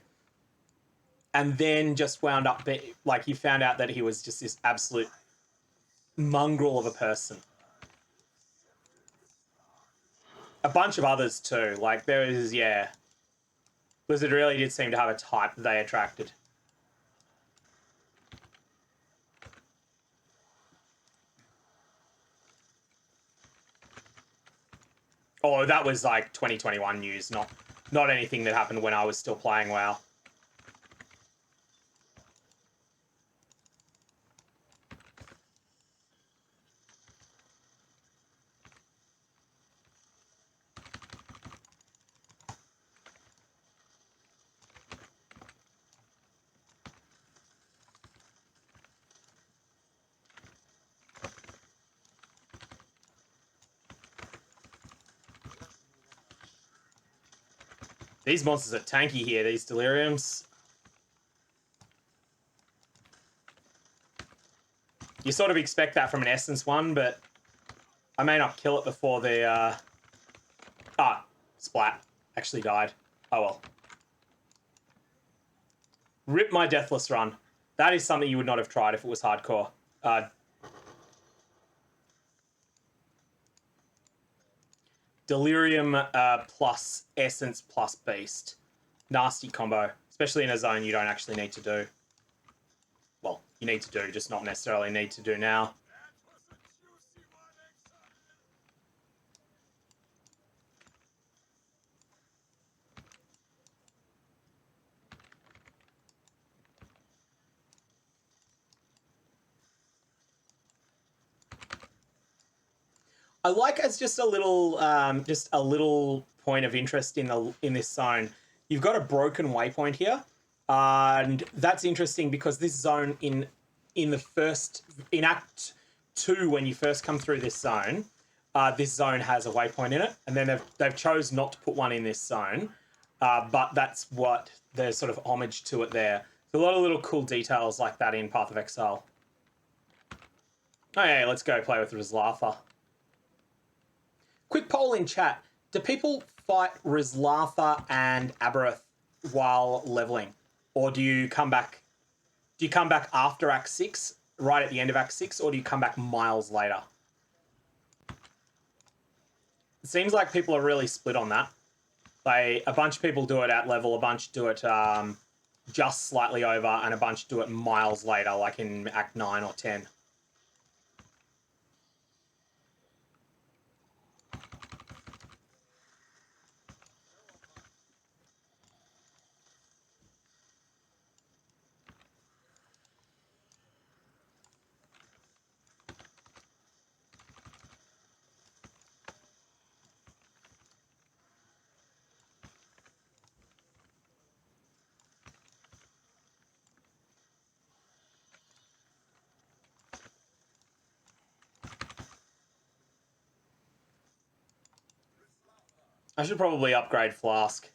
And then just wound up, like, you found out that he was just this absolute mongrel of a person. A bunch of others too. Like, there is, yeah. Blizzard really did seem to have a type that they attracted. Oh, that was like 2021 news, not anything that happened when I was still playing WoW. These monsters are tanky here, these deliriums. You sort of expect that from an Essence one, but I may not kill it before the... Splat. Actually died. Oh well. Rip my Deathless run. That is something you would not have tried if it was hardcore. Delirium plus Essence plus Beast. Nasty combo. Especially in a zone you don't actually need to do. Well, you need to do, just not necessarily need to do now. I like as just a little point of interest in this zone. You've got a broken waypoint here, and that's interesting because this zone in Act 2 when you first come through this zone has a waypoint in it, and then they've chose not to put one in this zone, but that's what there's sort of homage to it there. There's a lot of little cool details like that in Path of Exile. Oh yeah, let's go play with Rizlatha. Quick poll in chat. Do people fight Rizlatha and Aberrath while leveling? Or do you come back after Act 6, right at the end of Act 6, or do you come back miles later? It seems like people are really split on that. A bunch of people do it at level, a bunch do it just slightly over, and a bunch do it miles later, like in Act 9 or 10. I should probably upgrade Flask.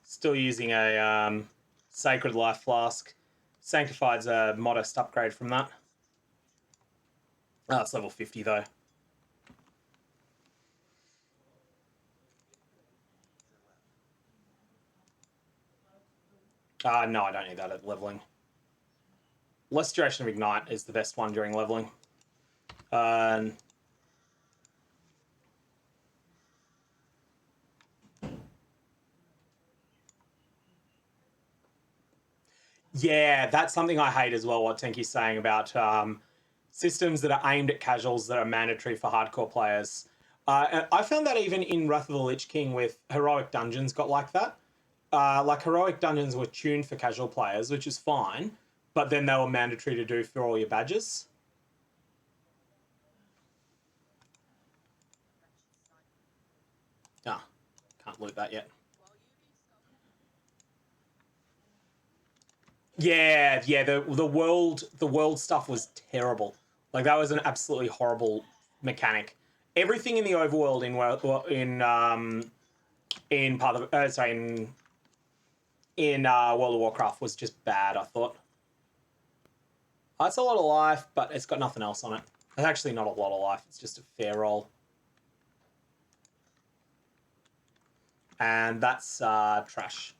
Still using a Sacred Life Flask. Sanctified's a modest upgrade from that. Oh, it's level 50 though. No, I don't need that at leveling. Less duration of Ignite is the best one during leveling. Yeah, that's something I hate as well, what Tenki's saying about systems that are aimed at casuals that are mandatory for hardcore players. And I found that even in Wrath of the Lich King with Heroic Dungeons got like that. Like, Heroic Dungeons were tuned for casual players, which is fine, but then they were mandatory to do for all your badges. Ah, can't loot that yet. Yeah, the world stuff was terrible. Like, that was an absolutely horrible mechanic. Everything in the overworld in World of Warcraft was just bad, I thought. That's a lot of life, but it's got nothing else on it. It's actually not a lot of life. It's just a fair roll. And that's trash.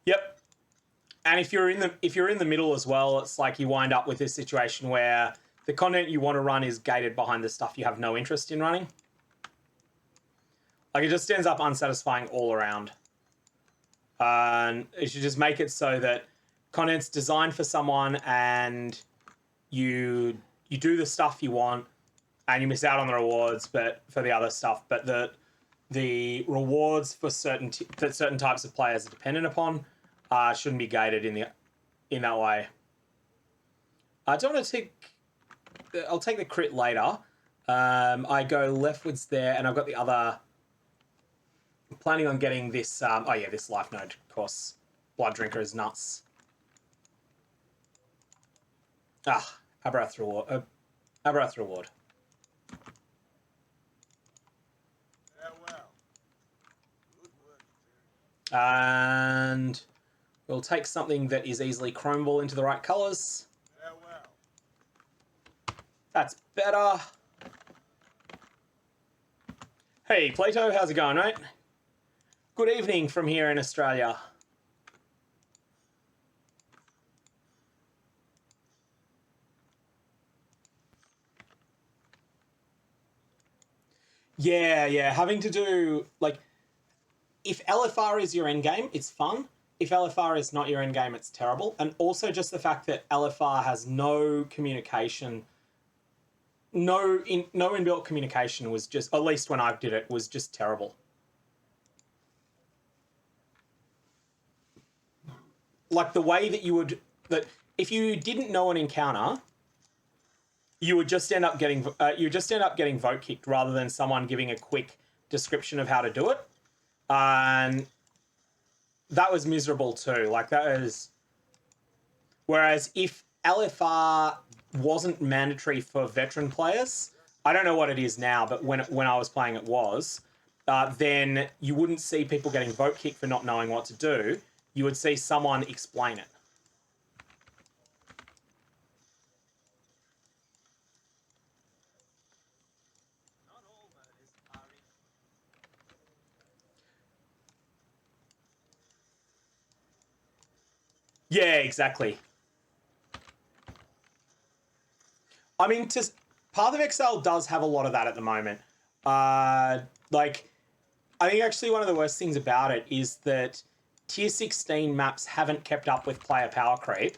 Yep. And if you're in the middle as well, it's like you wind up with this situation where the content you want to run is gated behind the stuff you have no interest in running. Like, it just ends up unsatisfying all around. And you should just make it so that content's designed for someone and you do the stuff you want and you miss out on the rewards but for the other stuff. But the rewards for certain types of players are dependent upon shouldn't be gated in that way. I don't want to take... I'll take the crit later. I go leftwards there, and I've got the other... I'm planning on getting this... this life node, of course. Blood Drinker is nuts. Aberrath Reward. Aberrath Reward. Farewell. Good work, And we'll take something that is easily chromeable into the right colours. Farewell. That's better. Hey, Plato, how's it going, mate? Good evening from here in Australia. Yeah, having to do, like, if LFR is your endgame, it's fun. If LFR is not your endgame, it's terrible. And also just the fact that LFR has no communication, no inbuilt communication was just, at least when I did it, was just terrible. like the way that you would, that if you didn't know an encounter, you would just end up getting vote kicked rather than someone giving a quick description of how to do it. And that was miserable too. Like that is, whereas if LFR wasn't mandatory for veteran players, I don't know what it is now, but when I was playing it was, then you wouldn't see people getting vote kicked for not knowing what to do. You would see someone explain it. Not all murders are equal. Yeah, exactly. I mean, Path of Exile does have a lot of that at the moment. Like, I think actually one of the worst things about it is that Tier 16 maps haven't kept up with player power creep.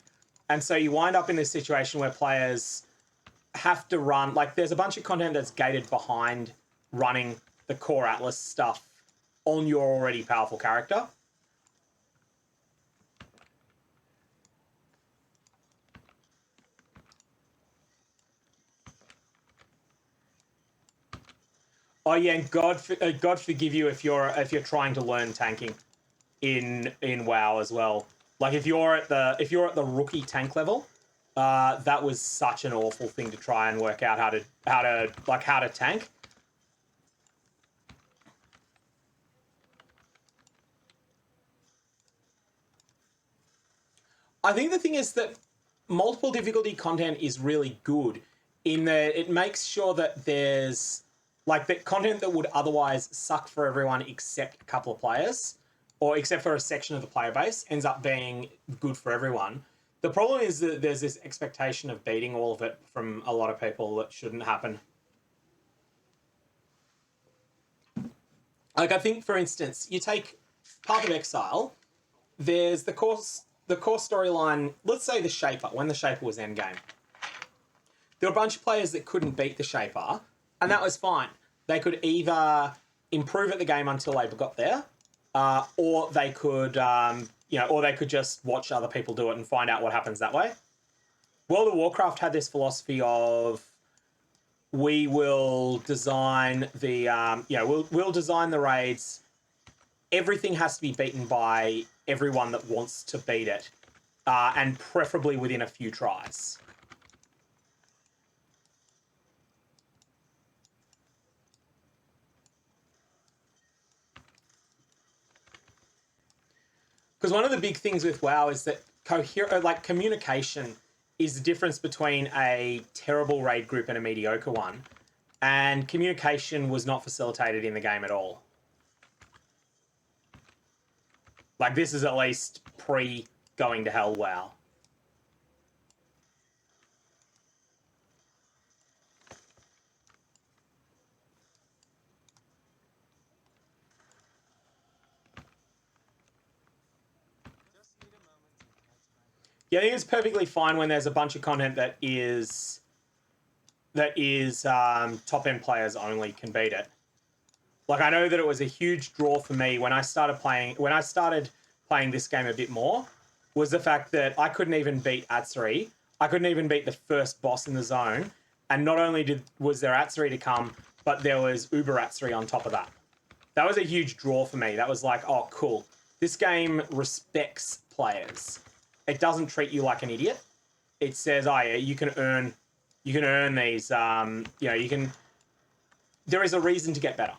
And so you wind up in this situation where players have to run... Like, there's a bunch of content that's gated behind running the core Atlas stuff on your already powerful character. Oh yeah, and God forgive you if you're trying to learn tanking in WoW as well. Like if you're at the rookie tank level, that was such an awful thing to try and work out how to tank. I think the thing is that multiple difficulty content is really good in that it makes sure that there's like the content that would otherwise suck for everyone except a couple of players or except for a section of the player base ends up being good for everyone. The problem is that there's this expectation of beating all of it from a lot of people that shouldn't happen. Like I think, for instance, you take Path of Exile, there's the core storyline, let's say the Shaper, when the Shaper was endgame. There were a bunch of players that couldn't beat the Shaper, and that was fine. They could either improve at the game until they got there, or they could, or they could just watch other people do it and find out what happens that way. World of Warcraft had this philosophy of we will design the, we'll design the raids. Everything has to be beaten by everyone that wants to beat it, and preferably within a few tries. Because one of the big things with WoW is that communication is the difference between a terrible raid group and a mediocre one. And communication was not facilitated in the game at all. Like, this is at least pre-going to hell WoW. Yeah, I think it's perfectly fine when there's a bunch of content that is top-end players only can beat it. Like, I know that it was a huge draw for me when I started playing this game a bit more, was the fact that I couldn't even beat Atzeri. I couldn't even beat the first boss in the zone. And not only was there Atzeri to come, but there was Uber Atzeri on top of that. That was a huge draw for me. That was like, oh, cool. This game respects players. It doesn't treat you like an idiot. It says, oh yeah, you can earn these, there is a reason to get better.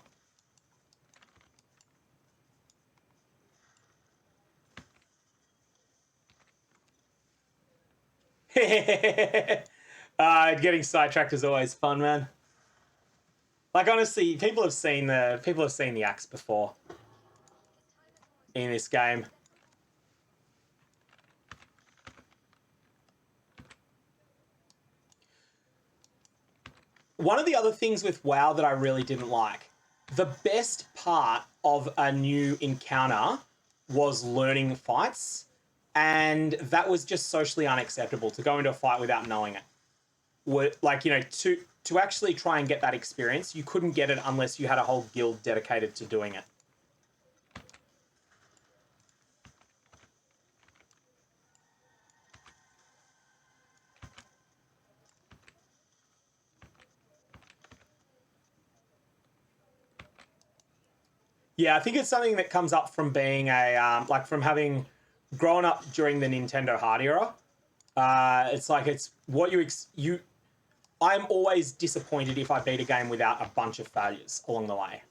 Getting sidetracked is always fun, man. Like honestly, people have seen the axe before in this game. One of the other things with WoW that I really didn't like, the best part of a new encounter was learning fights, and that was just socially unacceptable to go into a fight without knowing it. Like, to actually try and get that experience, you couldn't get it unless you had a whole guild dedicated to doing it. Yeah, I think it's something that comes up from being like from having grown up during the Nintendo hard era. It's like it's what you. I'm always disappointed if I beat a game without a bunch of failures along the way.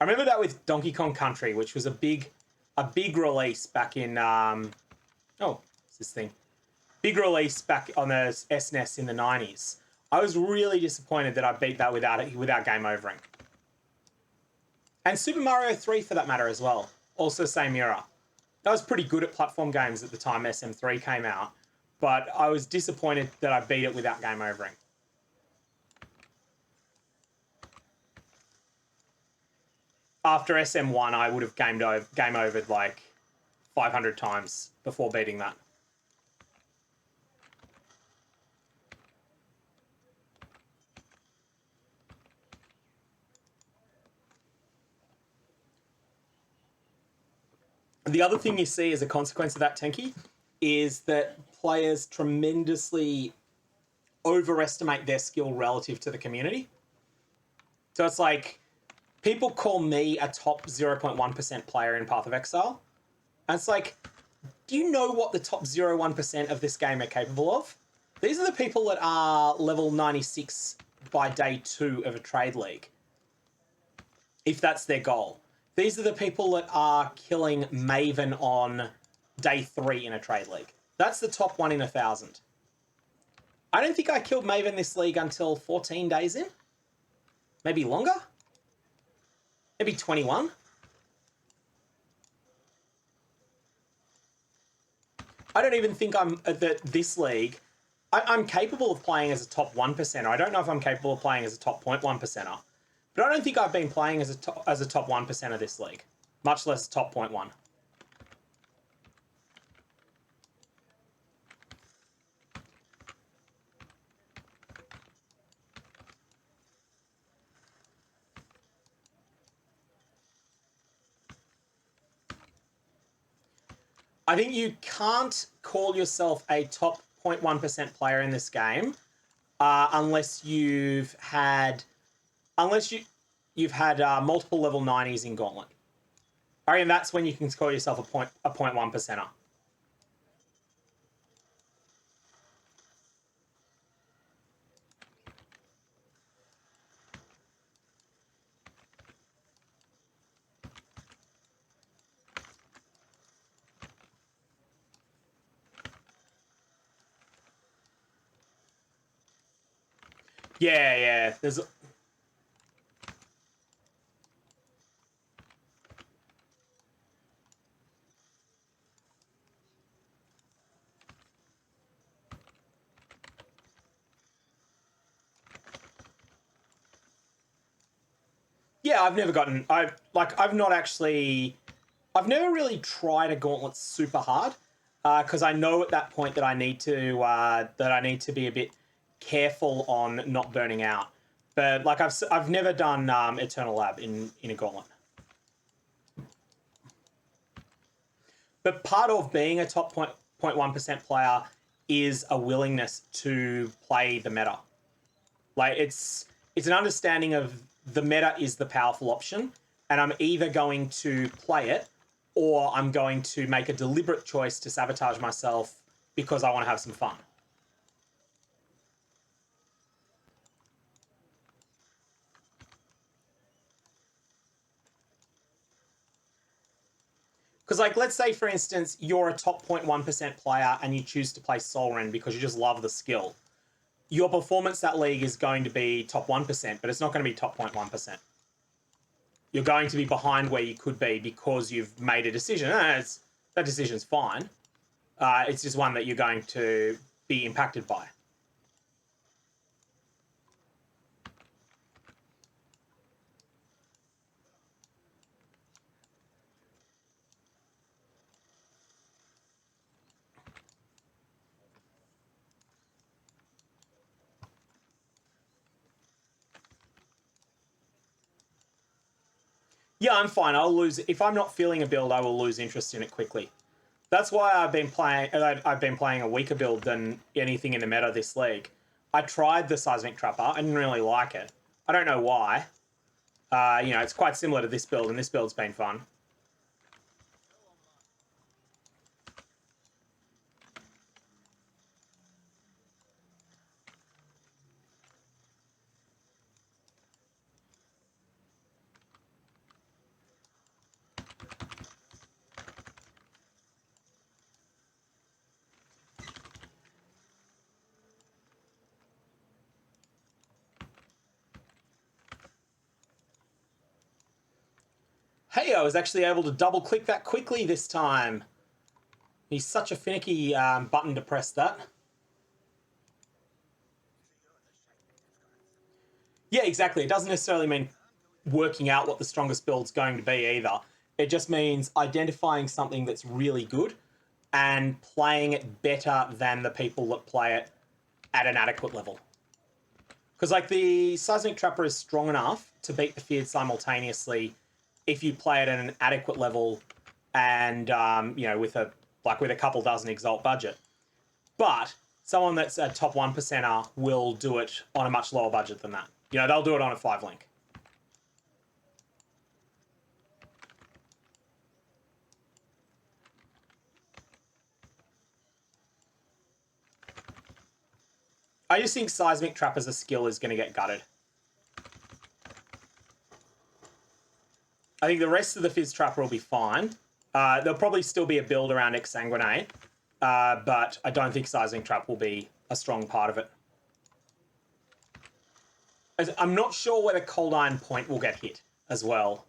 I remember that with Donkey Kong Country, which was a big release back in what's this thing? Big release back on the SNES in the 90s. I was really disappointed that I beat that without game overing. And Super Mario 3 for that matter as well. Also same era. That was pretty good at platform games at the time SM3 came out, but I was disappointed that I beat it without game overing. After SM1, I would have game overed like 500 times before beating that. The other thing you see as a consequence of that, Tenki, is that players tremendously overestimate their skill relative to the community. So it's like, people call me a top 0.1% player in Path of Exile. And it's like, do you know what the top 0.1% of this game are capable of? These are the people that are level 96 by day 2 of a trade league, if that's their goal. These are the people that are killing Maven on day 3 in a trade league. That's the top 1 in 1,000. I don't think I killed Maven this league until 14 days in. Maybe longer? Maybe 21? I don't even think I'm at this league. I'm capable of playing as a top 1%er. I don't know if I'm capable of playing as a top 0.1%er. But I don't think I've been playing as a top 1% of this league, much less top 0.1. I think you can't call yourself a top 0.1% player in this game unless you've had multiple level 90s in Gauntlet. I mean, that's when you can call yourself a 0.1%er. Yeah. There's. Yeah, I've never really tried a Gauntlet super hard because I know at that point that I need to be a bit careful on not burning out. But like I've never done Eternal Lab in a Gauntlet. But part of being a top 0.1% player is a willingness to play the meta. Like it's an understanding of the meta is the powerful option, and I'm either going to play it or I'm going to make a deliberate choice to sabotage myself because I want to have some fun. Because, like, let's say, for instance, you're a top 0.1% player and you choose to play Solren because you just love the skill. Your performance that league is going to be top 1%, but it's not going to be top 0.1%. You're going to be behind where you could be because you've made a decision. That decision's fine. It's just one that you're going to be impacted by. Yeah, I'm fine. I'll lose if I'm not feeling a build. I will lose interest in it quickly. That's why I've been playing a weaker build than anything in the meta this league. I tried the Seismic Trapper. I didn't really like it. I don't know why. You know, it's quite similar to this build, and this build's been fun. Hey, I was actually able to double click that quickly this time. He's such a finicky button to press that. Yeah, exactly. It doesn't necessarily mean working out what the strongest build's going to be either. It just means identifying something that's really good and playing it better than the people that play it at an adequate level. Because like the Seismic Trapper is strong enough to beat the Feared simultaneously if you play it at an adequate level and you know, with a couple dozen Exalt budget. But someone that's a top 1%er will do it on a much lower budget than that. You know, they'll do it on a 5-link. I just think Seismic Trap as a skill is going to get gutted. I think the rest of the Fizz Trapper will be fine. There'll probably still be a build around Exsanguinate, but I don't think Seismic Trap will be a strong part of it. I'm not sure whether Cold Iron Point will get hit as well.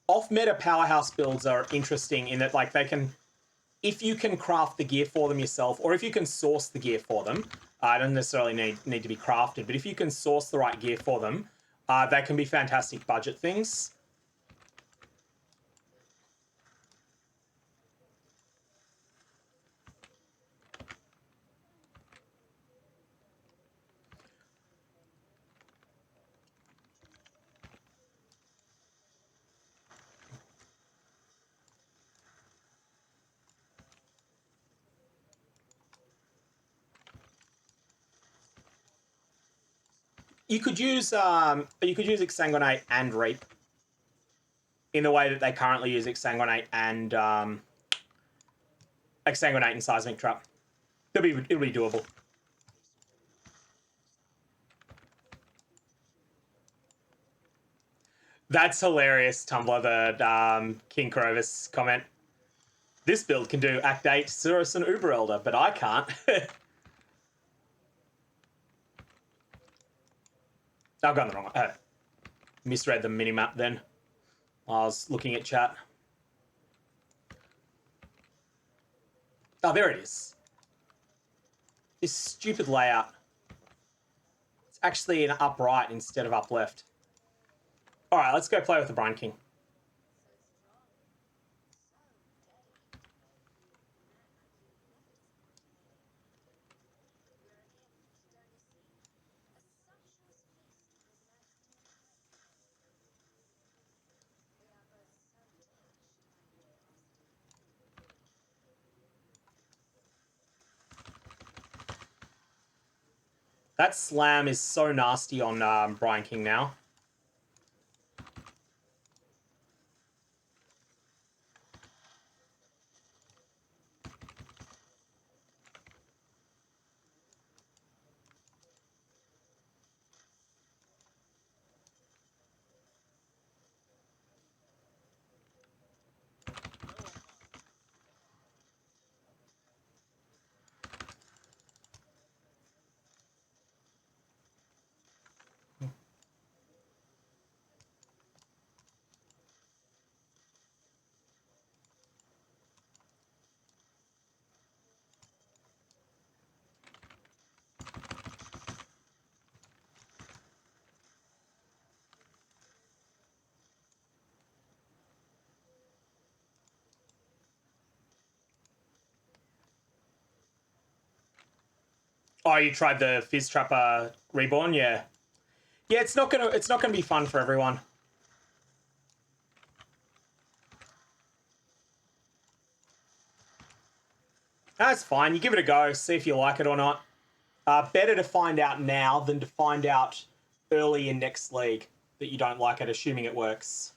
Off-meta powerhouse builds are interesting in that, like, they can, if you can craft the gear for them yourself, or if you can source the gear for them, don't necessarily need to be crafted, but if you can source the right gear for them, they can be fantastic budget things. You could use Exsanguinate and Reap in the way that they currently use Exsanguinate and Exsanguinate and Seismic Trap. It'll be doable. That's hilarious, Tumblr, the King Corvus comment. This build can do Act 8 Cirrus and Uber Elder, but I can't. I've gone the wrong one. Misread the minimap then. I was looking at chat. Oh, there it is. This stupid layout. It's actually an up right instead of up left. All right, let's go play with the Brine King. That slam is so nasty on Brine King now. Oh, you tried the Fizz Trapper Reborn? Yeah. Yeah, it's not gonna be fun for everyone. That's fine. You give it a go, see if you like it or not. Better to find out now than to find out early in next league that you don't like it, assuming it works.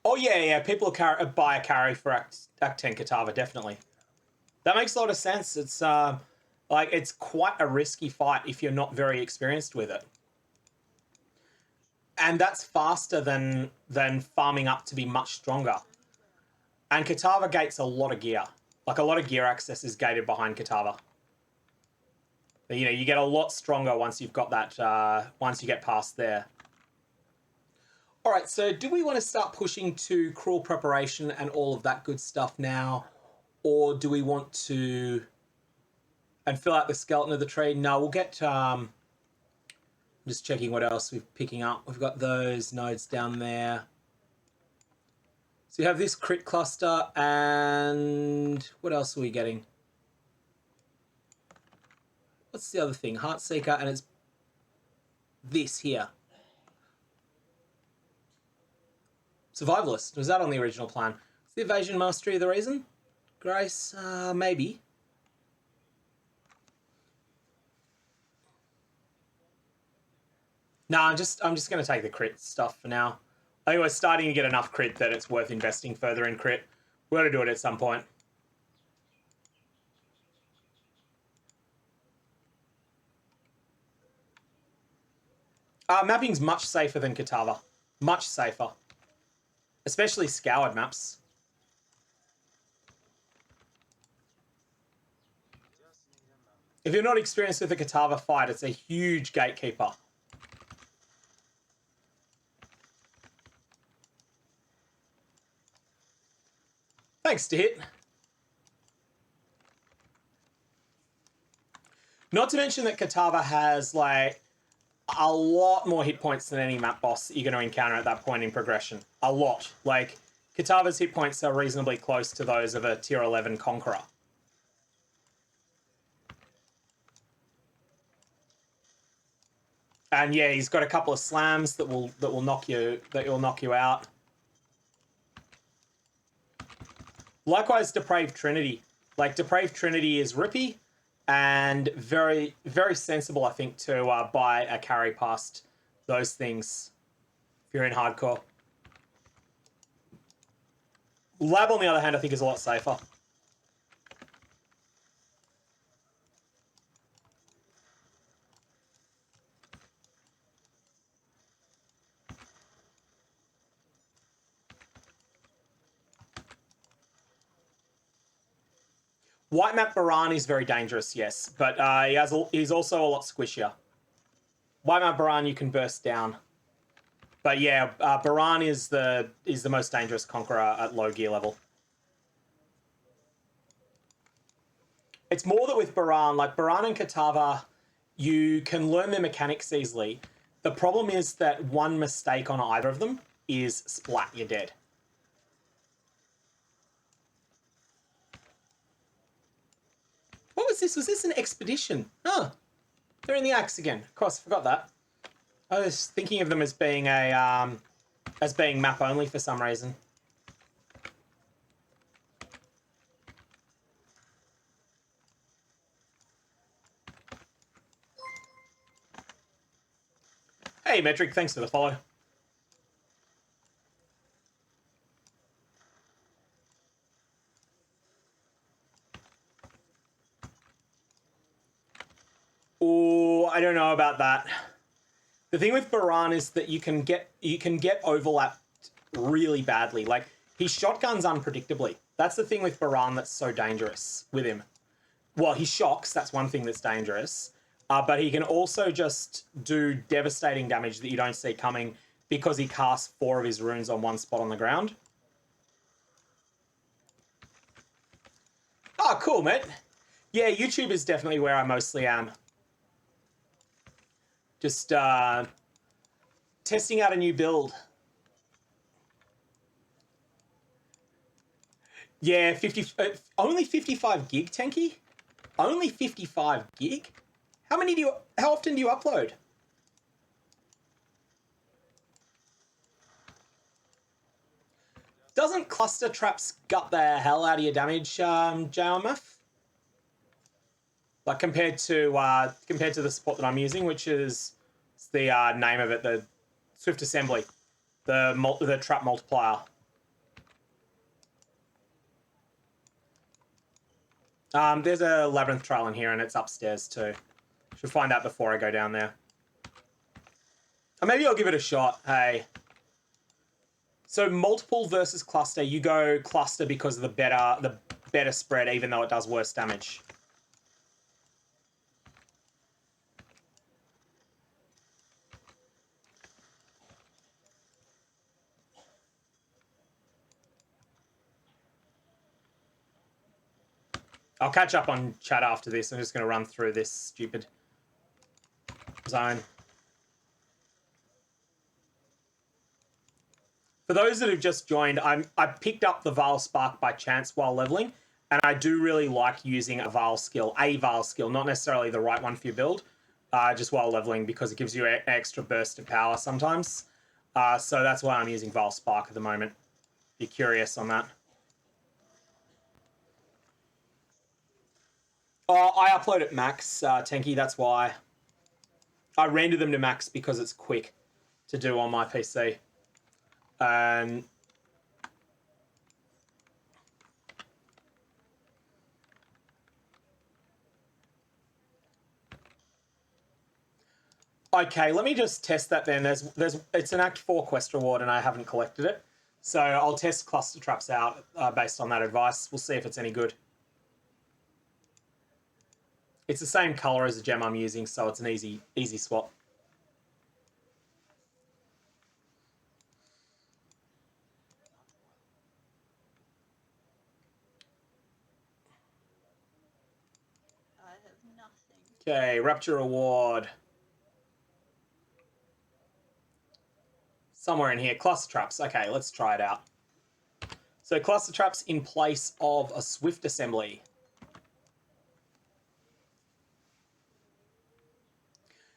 Oh, yeah. People buy a carry for Act 10 Katava, definitely. That makes a lot of sense. It's like it's quite a risky fight if you're not very experienced with it. And that's faster than farming up to be much stronger. And Katava gates a lot of gear. Like, a lot of gear access is gated behind Katava. But, you know, you get a lot stronger once you've got that, once you get past there. All right, so do we want to start pushing to cruel preparation and all of that good stuff now? Or do we want to... and fill out the skeleton of the tree? No, we'll get... I'm just checking what else we're picking up. We've got those nodes down there. So you have this crit cluster, and what else are we getting? What's the other thing? Heartseeker, and it's this here. Survivalist. Was that on the original plan? Is the evasion mastery the reason? Grace? Maybe. No, I'm just going to take the crit stuff for now. I think we're starting to get enough crit that it's worth investing further in crit. We're going to do it at some point. Mapping's much safer than Katava. Much safer. Especially scoured maps. If you're not experienced with the Katava fight, it's a huge gatekeeper. Thanks, to hit. Not to mention that Katava has, like, a lot more hit points than any map boss that you're going to encounter at that point in progression. A lot. Like, Katava's hit points are reasonably close to those of a tier 11 Conqueror. And yeah, he's got a couple of slams that will knock you out. Likewise, Depraved Trinity. Like, Depraved Trinity is rippy and very, very sensible, I think, to buy a carry past those things if you're in hardcore. Lab, on the other hand, I think is a lot safer. White map Baran is very dangerous, yes, but he's also a lot squishier. White map Baran you can burst down, but yeah, Baran is the most dangerous Conqueror at low gear level. It's more that with Baran, like Baran and Katava, you can learn their mechanics easily. The problem is that one mistake on either of them is splat, you're dead. What was this? Was this an expedition? Oh, they're in the axe again. Of course, I forgot that. I was thinking of them as being map only for some reason. Hey, Metric, thanks for the follow. Oh, I don't know about that. The thing with Baran is that you can get overlapped really badly. Like, he shotguns unpredictably. That's the thing with Baran that's so dangerous with him. Well, he shocks, that's one thing that's dangerous. But he can also just do devastating damage that you don't see coming because he casts 4 of his runes on one spot on the ground. Oh, cool, mate. Yeah, YouTube is definitely where I mostly am. Just testing out a new build. Yeah, only 55 gig, Tanky? Only 55 gig? How often do you upload? Doesn't cluster traps gut the hell out of your damage, JMF? Like compared to the support that I'm using, which is the name of it, the Swift Assembly, the trap multiplier. There's a labyrinth trial in here, and it's upstairs too. Should find out before I go down there. Or maybe I'll give it a shot. Hey. So multiple versus cluster. You go cluster because of the better spread, even though it does worse damage. I'll catch up on chat after this. I'm just going to run through this stupid zone. For those that have just joined, I picked up the Vaal Spark by chance while leveling, and I do really like using a Vaal skill, not necessarily the right one for your build, just while leveling, because it gives you an extra burst of power sometimes. So that's why I'm using Vaal Spark at the moment. Be curious on that. Oh, I upload at max, Tenky, that's why. I render them to max because it's quick to do on my PC. Okay, let me just test that then. It's an Act 4 quest reward and I haven't collected it. So I'll test cluster traps out based on that advice. We'll see if it's any good. It's the same color as the gem I'm using, so it's an easy swap. I have nothing. Okay, Rapture Reward. Somewhere in here. Cluster traps. Okay, let's try it out. So cluster traps in place of a Swift Assembly.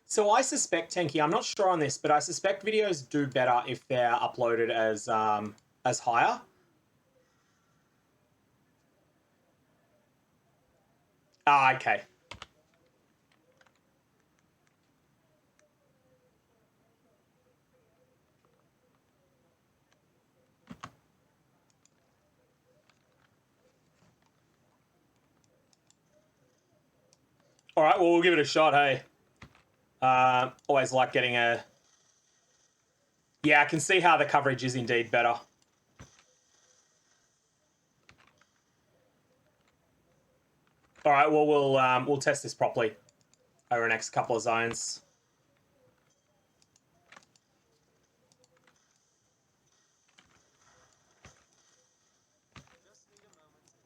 So I suspect, Tenky, I'm not sure on this, but I suspect videos do better if they're uploaded as higher. Okay. All right, well, we'll give it a shot, hey. Always like getting a... Yeah, I can see how the coverage is indeed better. All right, well, we'll test this properly over the next couple of zones. Just need a moment to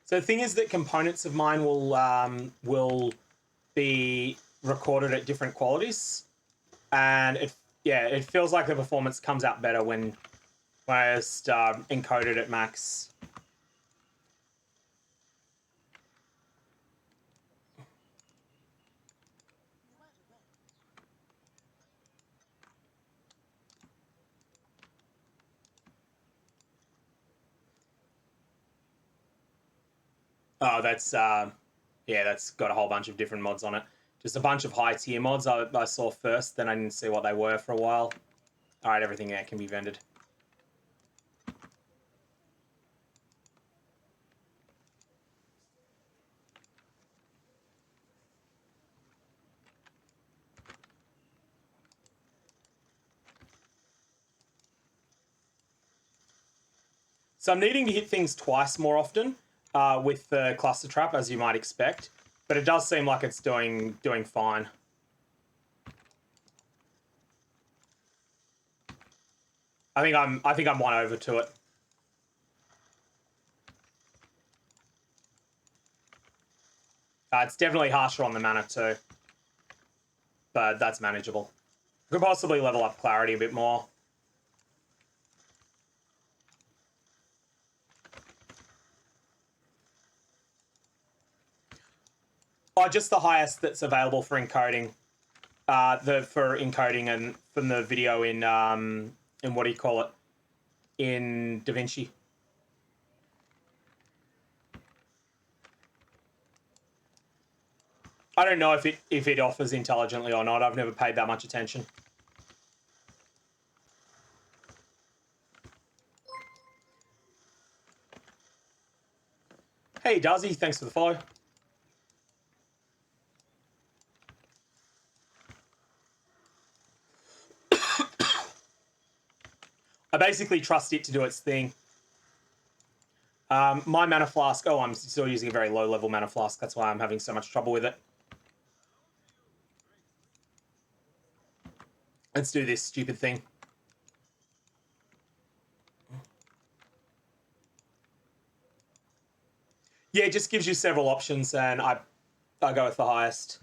So the thing is that components of mine will be recorded at different qualities, and it feels like the performance comes out better when I just encoded at max. Oh, that's that's got a whole bunch of different mods on it. Just a bunch of high tier mods I saw first, then I didn't see what they were for a while. All right, everything there can be vended. So I'm needing to hit things twice more often with the cluster trap, as you might expect. But it does seem like it's doing fine. I think I'm 1 over to it. It's definitely harsher on the mana too, but that's manageable. Could possibly level up clarity a bit more. Oh, just the highest that's available for encoding. For encoding and from the video in what do you call it? In DaVinci. I don't know if it offers intelligently or not. I've never paid that much attention. Hey Darcy, thanks for the follow. I basically trust it to do its thing. My mana flask. Oh, I'm still using a very low level mana flask. That's why I'm having so much trouble with it. Let's do this stupid thing. Yeah, it just gives you several options, and I go with the highest.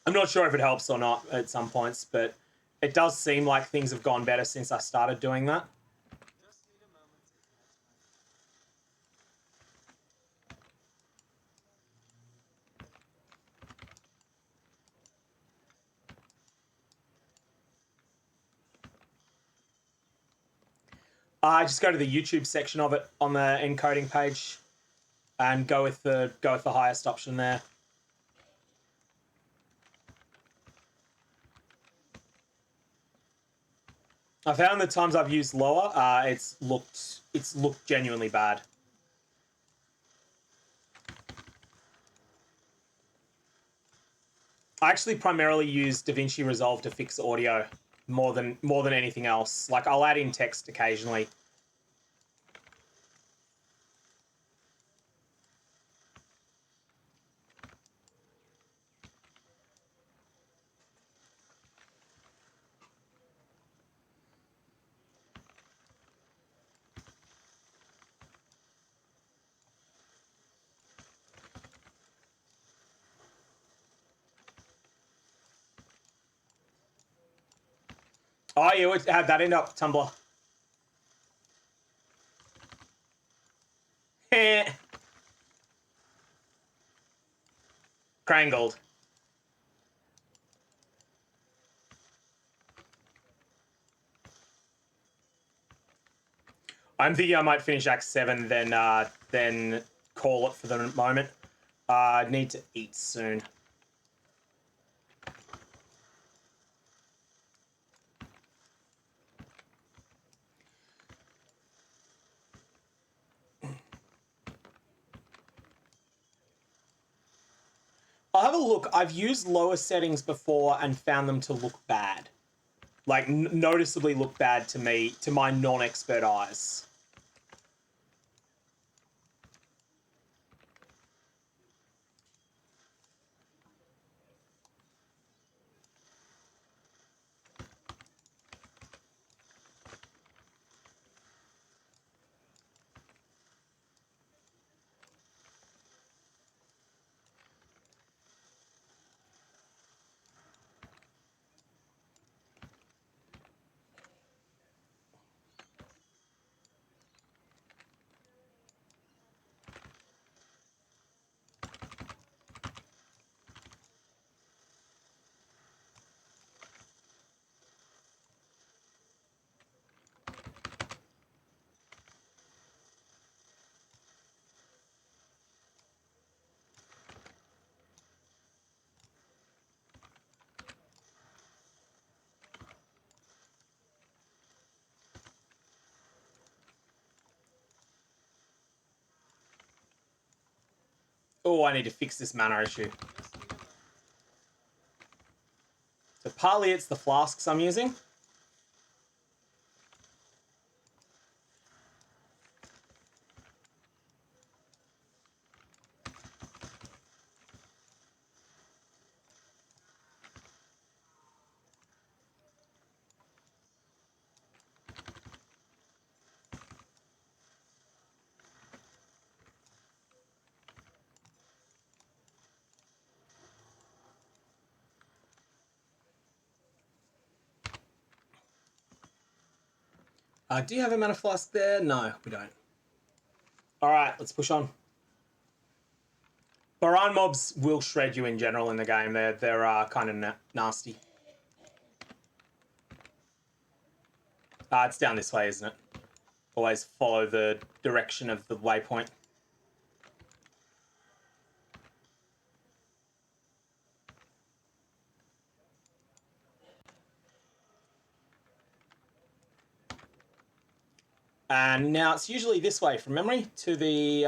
I'm not sure if it helps or not at some points, but it does seem like things have gone better since I started doing that. Just need a moment to I just go to the YouTube section of it on the encoding page, and go with the highest option there. I found the times I've used lower, it's looked genuinely bad. I actually primarily use DaVinci Resolve to fix audio more than anything else. Like, I'll add in text occasionally. Oh, yeah, how'd that end up, Tumblr? Crangled. I'm thinking I might finish Act 7, then call it for the moment. I need to eat soon. I'll have a look. I've used lower settings before and found them to look bad. Like, noticeably look bad to me, to my non-expert eyes. Oh, I need to fix this mana issue. So partly it's the flasks I'm using. Do you have a mana flask there? No, we don't. All right, let's push on. Baran mobs will shred you in general in the game. They're kind of nasty. It's down this way, isn't it? Always follow the direction of the waypoint. And now it's usually this way from memory to the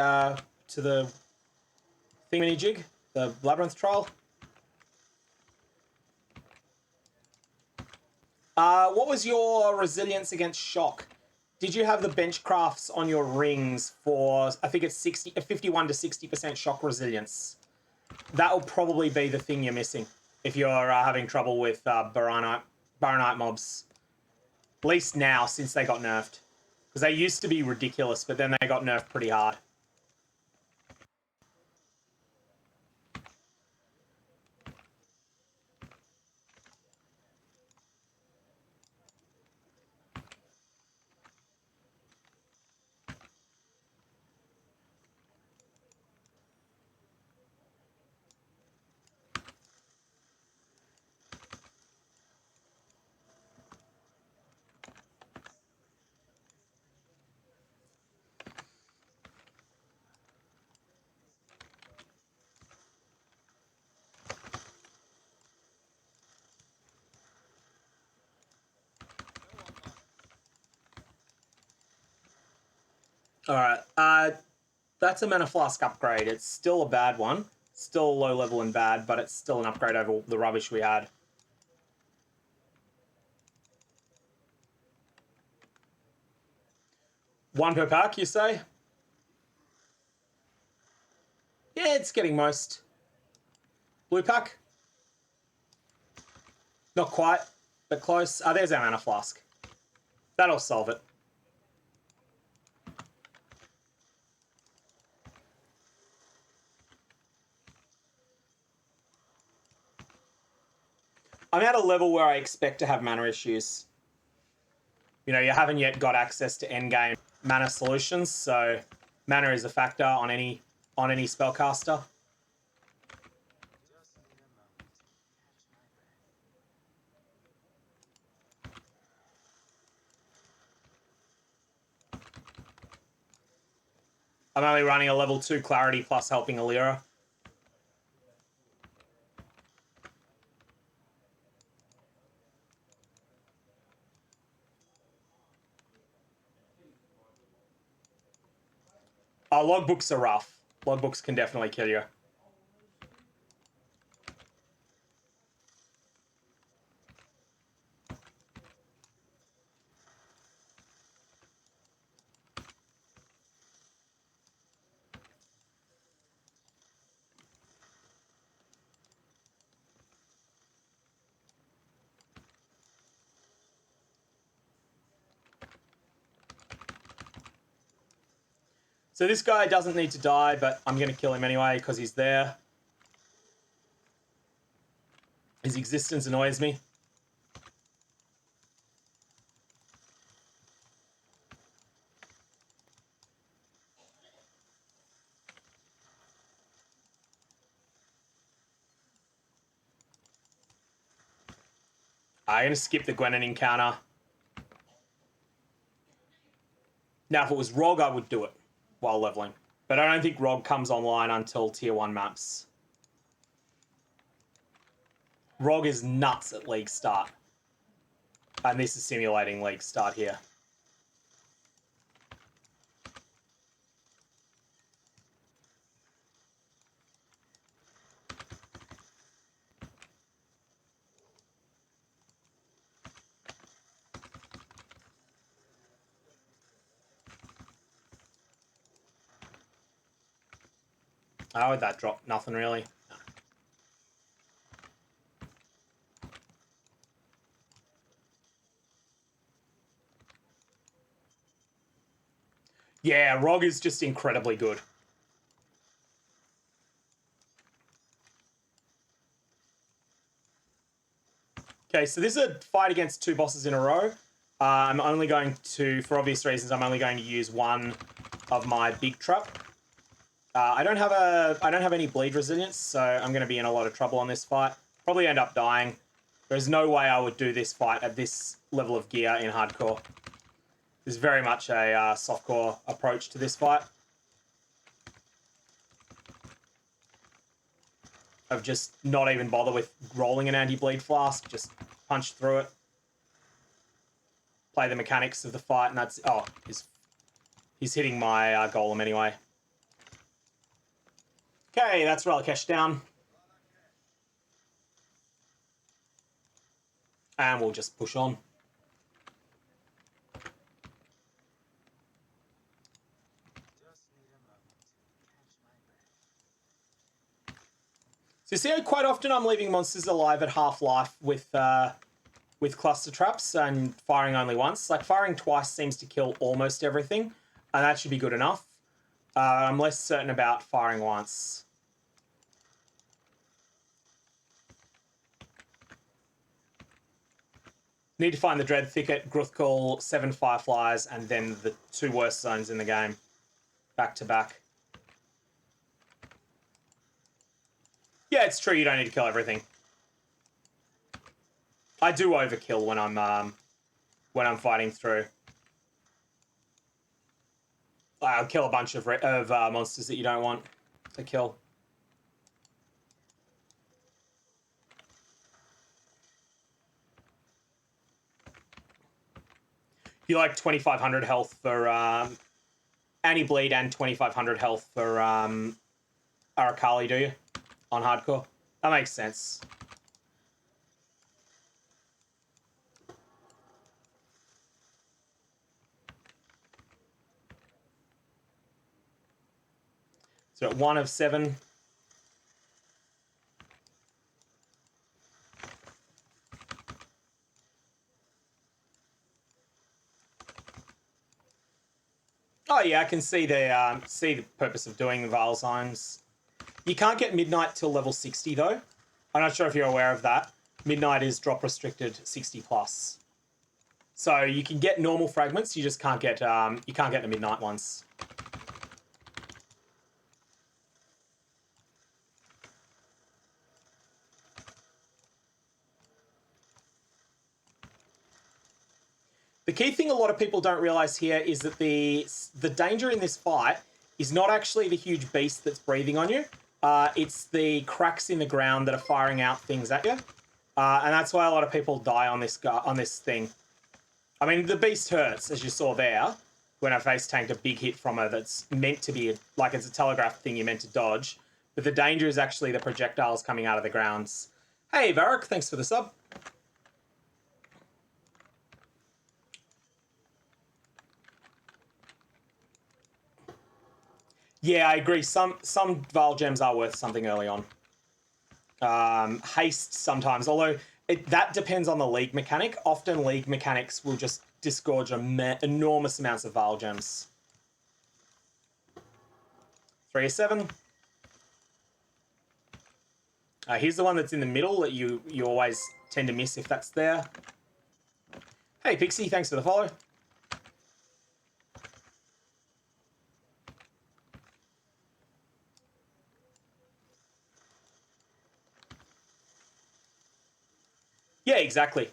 thingamajig, the labyrinth trial. What was your resilience against shock? Did you have the bench crafts on your rings for, I think it's 51 to 60% shock resilience? That'll probably be the thing you're missing if you're having trouble with Baronite mobs. At least now, since they got nerfed. Because they used to be ridiculous, but then they got nerfed pretty hard. Alright, that's a mana flask upgrade. It's still a bad one. Still low level and bad, but it's still an upgrade over the rubbish we had. One per pack, you say? Yeah, it's getting most. Blue pack? Not quite, but close. There's our mana flask. That'll solve it. I'm at a level where I expect to have mana issues. You know, you haven't yet got access to endgame mana solutions, so mana is a factor on any spellcaster. Just need a moment to catch my breath. I'm only running a level 2 clarity plus helping Alira. Logbooks are rough. Logbooks can definitely kill you. So this guy doesn't need to die, but I'm going to kill him anyway because he's there. His existence annoys me. I'm going to skip the Gwenin encounter. Now, if it was Rog, I would do it while leveling. But I don't think Rog comes online until tier 1 maps. Rog is nuts at league start. And this is simulating league start here. How would that drop? Nothing really. No. Yeah, Rog is just incredibly good. Okay, so this is a fight against 2 bosses in a row. I'm only going to, for obvious reasons, I'm only going to use one of my big trap. I don't have any bleed resilience, so I'm going to be in a lot of trouble on this fight. Probably end up dying. There's no way I would do this fight at this level of gear in hardcore. There's very much a softcore approach to this fight. Of just not even bother with rolling an anti-bleed flask, just punch through it. Play the mechanics of the fight, and that's... Oh, he's hitting my golem anyway. Okay, that's Relicash down. And we'll just push on. Just need a moment to catch my breath. So you see how quite often I'm leaving monsters alive at half-life with cluster traps and firing only once. Like, firing twice seems to kill almost everything, and that should be good enough. I'm less certain about firing once. Need to find the Dread Thicket, Gruthcall, 7 Fireflies, and then the 2 worst zones in the game. Back to back. Yeah, it's true, you don't need to kill everything. I do overkill when I'm fighting through. I'll kill a bunch of monsters that you don't want to kill. You like 2,500 health for anti-bleed and 2,500 health for Arakali, do you? On hardcore? That makes sense. So at 1 of 7. Oh yeah, I can see the purpose of doing the Vaal zones. You can't get Midnight till level 60 though. I'm not sure if you're aware of that. Midnight is drop restricted 60 plus. So you can get normal fragments, you just can't get the Midnight ones. The key thing a lot of people don't realize here is that the danger in this fight is not actually the huge beast that's breathing on you. It's the cracks in the ground that are firing out things at you. And that's why a lot of people die on this thing. I mean, the beast hurts, as you saw there, when I face tanked a big hit from her that's meant to be, like it's a telegraph thing you're meant to dodge. But the danger is actually the projectiles coming out of the grounds. Hey, Varric, thanks for the sub. Yeah, I agree. Some Vaal gems are worth something early on. Haste sometimes, although that depends on the league mechanic. Often league mechanics will just disgorge enormous amounts of Vaal gems. 3 of 7. Here's the one that's in the middle that you always tend to miss if that's there. Hey, Pixie, thanks for the follow. Yeah, exactly.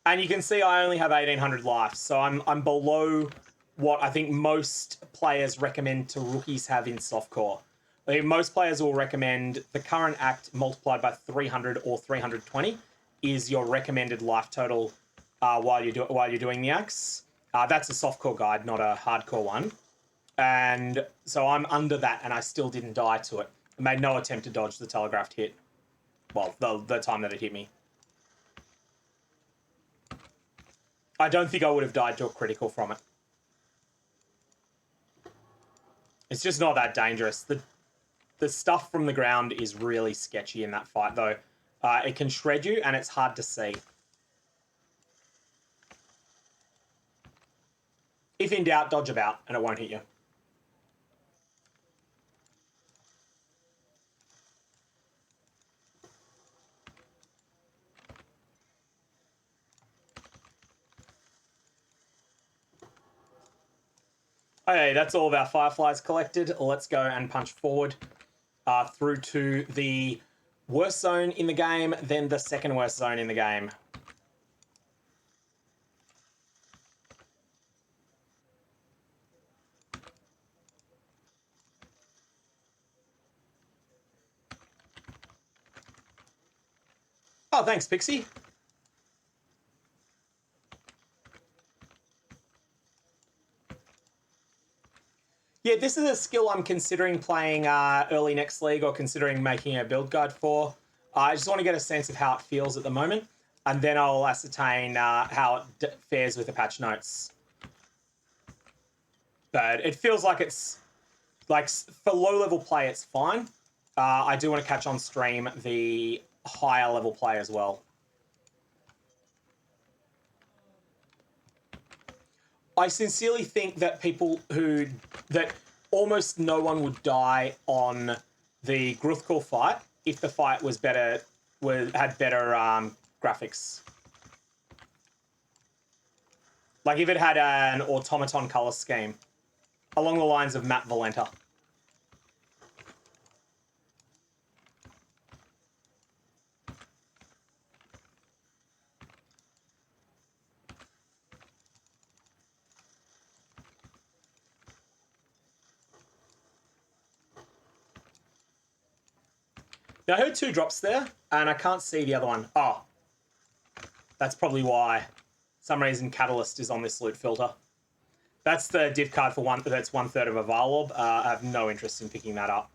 And you can see I only have 1,800 life, so I'm below what I think most players recommend to rookies have in softcore. I think most players will recommend the current act multiplied by 300 or 320 is your recommended life total while you're doing the acts. That's a softcore guide, not a hardcore one. And so I'm under that, and I still didn't die to it. I made no attempt to dodge the telegraphed hit. Well, the time that it hit me. I don't think I would have died to a critical from it. It's just not that dangerous. The stuff from the ground is really sketchy in that fight, though. It can shred you, and it's hard to see. If in doubt, dodge about, and it won't hit you. Okay, that's all of our fireflies collected. Let's go and punch forward through to the worst zone in the game, then the second worst zone in the game. Oh, thanks, Pixie. Yeah, this is a skill I'm considering playing early next league or considering making a build guide for. I just want to get a sense of how it feels at the moment, and then I'll ascertain how it fares with the patch notes. But it feels like it's, like, for low-level play, it's fine. I do want to catch on stream the higher-level play as well. I sincerely think that that almost no one would die on the Gruthkul fight if the fight was better, had better graphics. Like if it had an automaton color scheme along the lines of Map Valenta. Now, I heard 2 drops there, and I can't see the other one. Oh, that's probably why. Some reason Catalyst is on this loot filter. That's the div card for one. That's 1/3 of a Vaal orb. I have no interest in picking that up.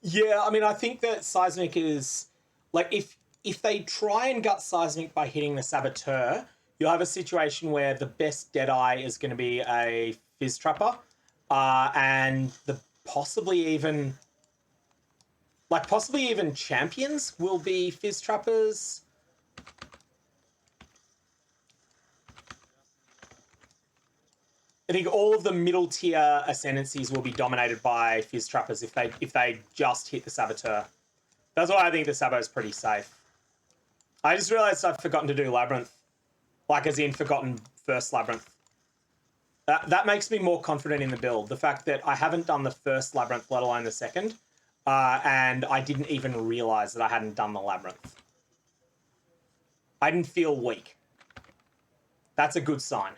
Yeah, I mean, I think that Seismic is, like, if they try and gut Seismic by hitting the Saboteur, you'll have a situation where the best Deadeye is going to be a Fizz Trapper, and possibly even champions will be Fizz Trappers. I think all of the middle tier Ascendancies will be dominated by Fizz Trappers if they just hit the Saboteur. That's why I think the Sabo is pretty safe. I just realised I've forgotten to do Labyrinth. Like, as in forgotten first Labyrinth. That makes me more confident in the build. The fact that I haven't done the first Labyrinth, let alone the second. And I didn't even realise that I hadn't done the Labyrinth. I didn't feel weak. That's a good sign.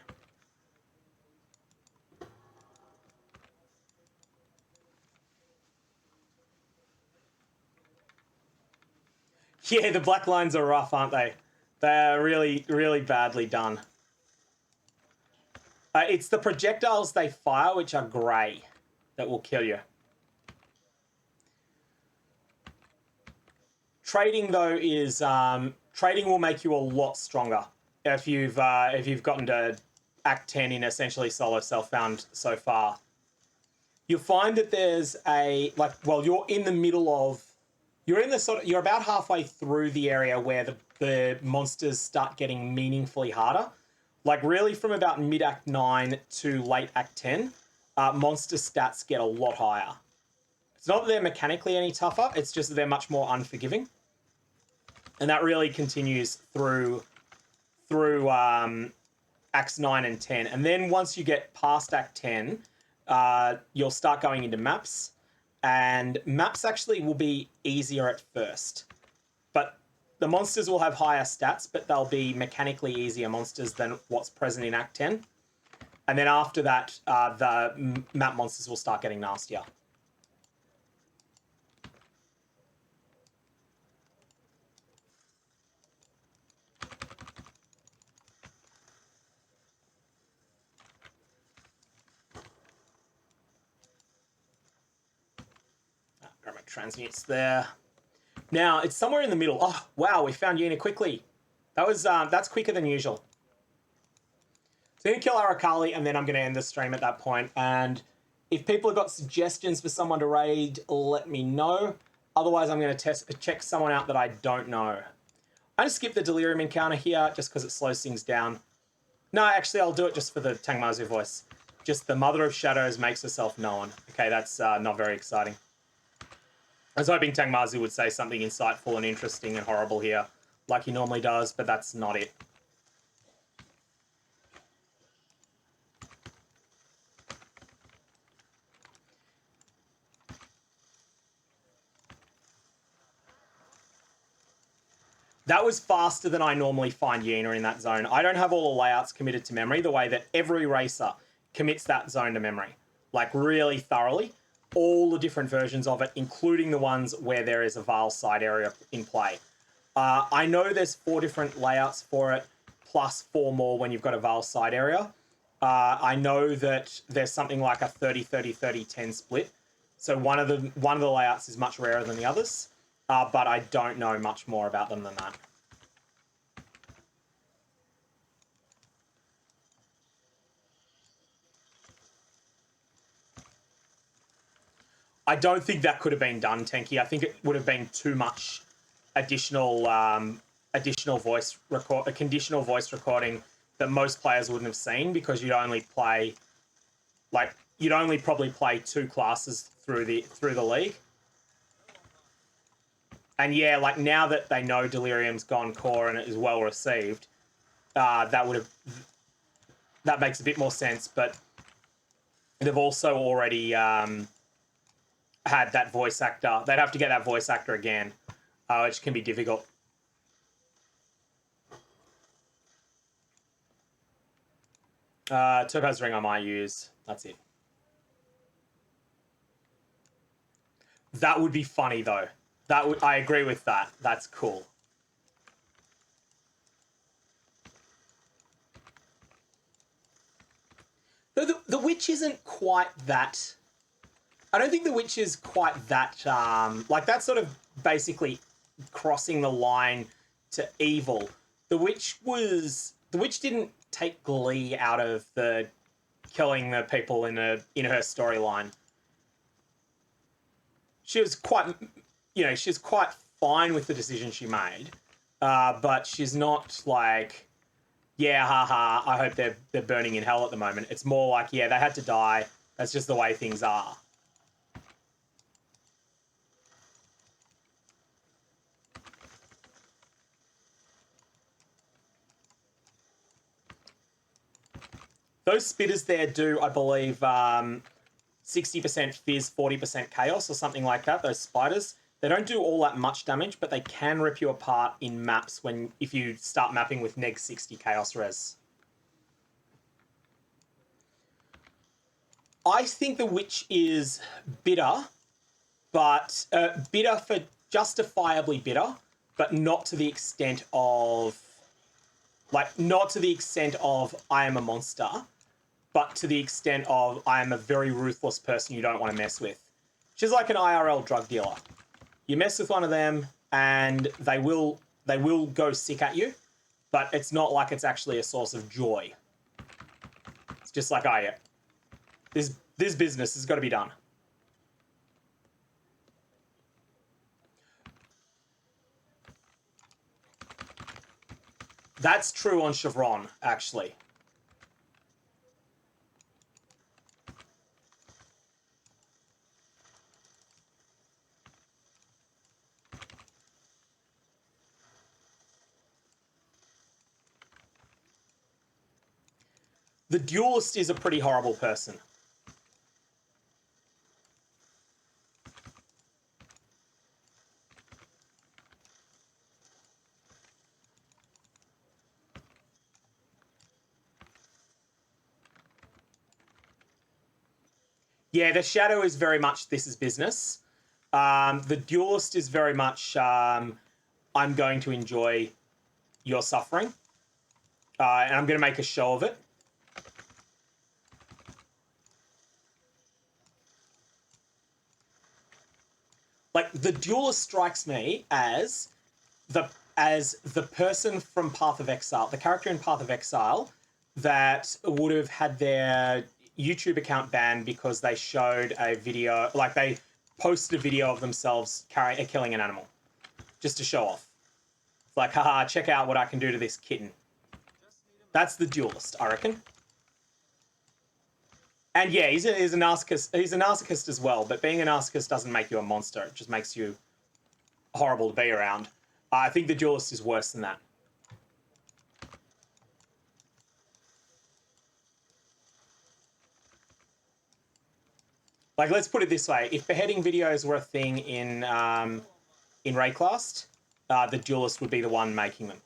Yeah, the black lines are rough, aren't they? They're really, really badly done. It's the projectiles they fire, which are grey, that will kill you. Trading, though, is... trading will make you a lot stronger if you've gotten to Act 10 in essentially solo self-found so far. You'll find that there's a... you're in the middle of... You're about halfway through the area where the monsters start getting meaningfully harder. Like, really from about mid-Act 9 to late Act 10, monster stats get a lot higher. It's not that they're mechanically any tougher, it's just that they're much more unforgiving. And that really continues through Acts 9 and 10. And then once you get past Act 10, you'll start going into maps. And maps actually will be easier at first. But the monsters will have higher stats, but they'll be mechanically easier monsters than what's present in Act 10. And then after that, the map monsters will start getting nastier. Grab my transmutes there. Now, it's somewhere in the middle. Oh, wow, we found Yena quickly. That's quicker than usual. So I'm going to kill Arakali, and then I'm going to end the stream at that point. And if people have got suggestions for someone to raid, let me know. Otherwise, I'm going to check someone out that I don't know. I'm going to skip the Delirium encounter here, just because it slows things down. No, actually, I'll do it just for the Tangmazu voice. Just the Mother of Shadows makes herself known. Okay, that's not very exciting. I was hoping Tangmazu would say something insightful and interesting and horrible here, like he normally does, but that's not it. That was faster than I normally find Yeena in that zone. I don't have all the layouts committed to memory the way that every racer commits that zone to memory. Like, really thoroughly. All the different versions of it, including the ones where there is a Vaal side area in play. I know there's 4 different layouts for it, plus 4 more when you've got a Vaal side area. I know that there's something like a 30-30-30-10 split. So one of the layouts is much rarer than the others. But I don't know much more about them than that. I don't think that could have been done, Tenky. I think it would have been too much additional voice record, a conditional voice recording that most players wouldn't have seen, because you'd only probably play 2 classes through the league. And yeah, like, now that they know Delirium's gone core and it is well received, that makes a bit more sense. But they've also already had that voice actor. They'd have to get that voice actor again, which can be difficult. Topaz Ring I might use. That's it. That would be funny, though. I agree with that. That's cool. The witch isn't quite that. I don't think the witch is quite that. Like, that's sort of basically crossing the line to evil. The witch didn't take glee out of the killing the people in her storyline. She was quite. She's quite fine with the decision she made, but she's not like, yeah, haha, I hope they're burning in hell at the moment. It's more like, yeah, they had to die. That's just the way things are. Those spitters there do, I believe, 60% fizz, 40% chaos or something like that, those spiders. They don't do all that much damage, but they can rip you apart in maps if you start mapping with neg 60 chaos res. I think the witch is bitter, but bitter for justifiably bitter, but not to the extent of I am a monster, but to the extent of I am a very ruthless person you don't want to mess with. She's like an IRL drug dealer. You mess with one of them, and they will go sick at you, but it's not like it's actually a source of joy. It's just like, oh yeah, this business has got to be done. That's true on Chevron, actually. The duelist is a pretty horrible person. Yeah, the shadow is very much this is business. The duelist is very much I'm going to enjoy your suffering, and I'm going to make a show of it. Like, the duelist strikes me as the person from Path of Exile, the character in Path of Exile that would have had their YouTube account banned because they showed a video, like they posted a video of themselves killing an animal just to show off. It's like, haha, check out what I can do to this kitten. That's the duelist, I reckon. And yeah, he's a narcissist. He's a narcissist as well. But being a narcissist doesn't make you a monster. It just makes you horrible to be around. I think the duelist is worse than that. Like, let's put it this way: if beheading videos were a thing in Rayclast, the duelist would be the one making them.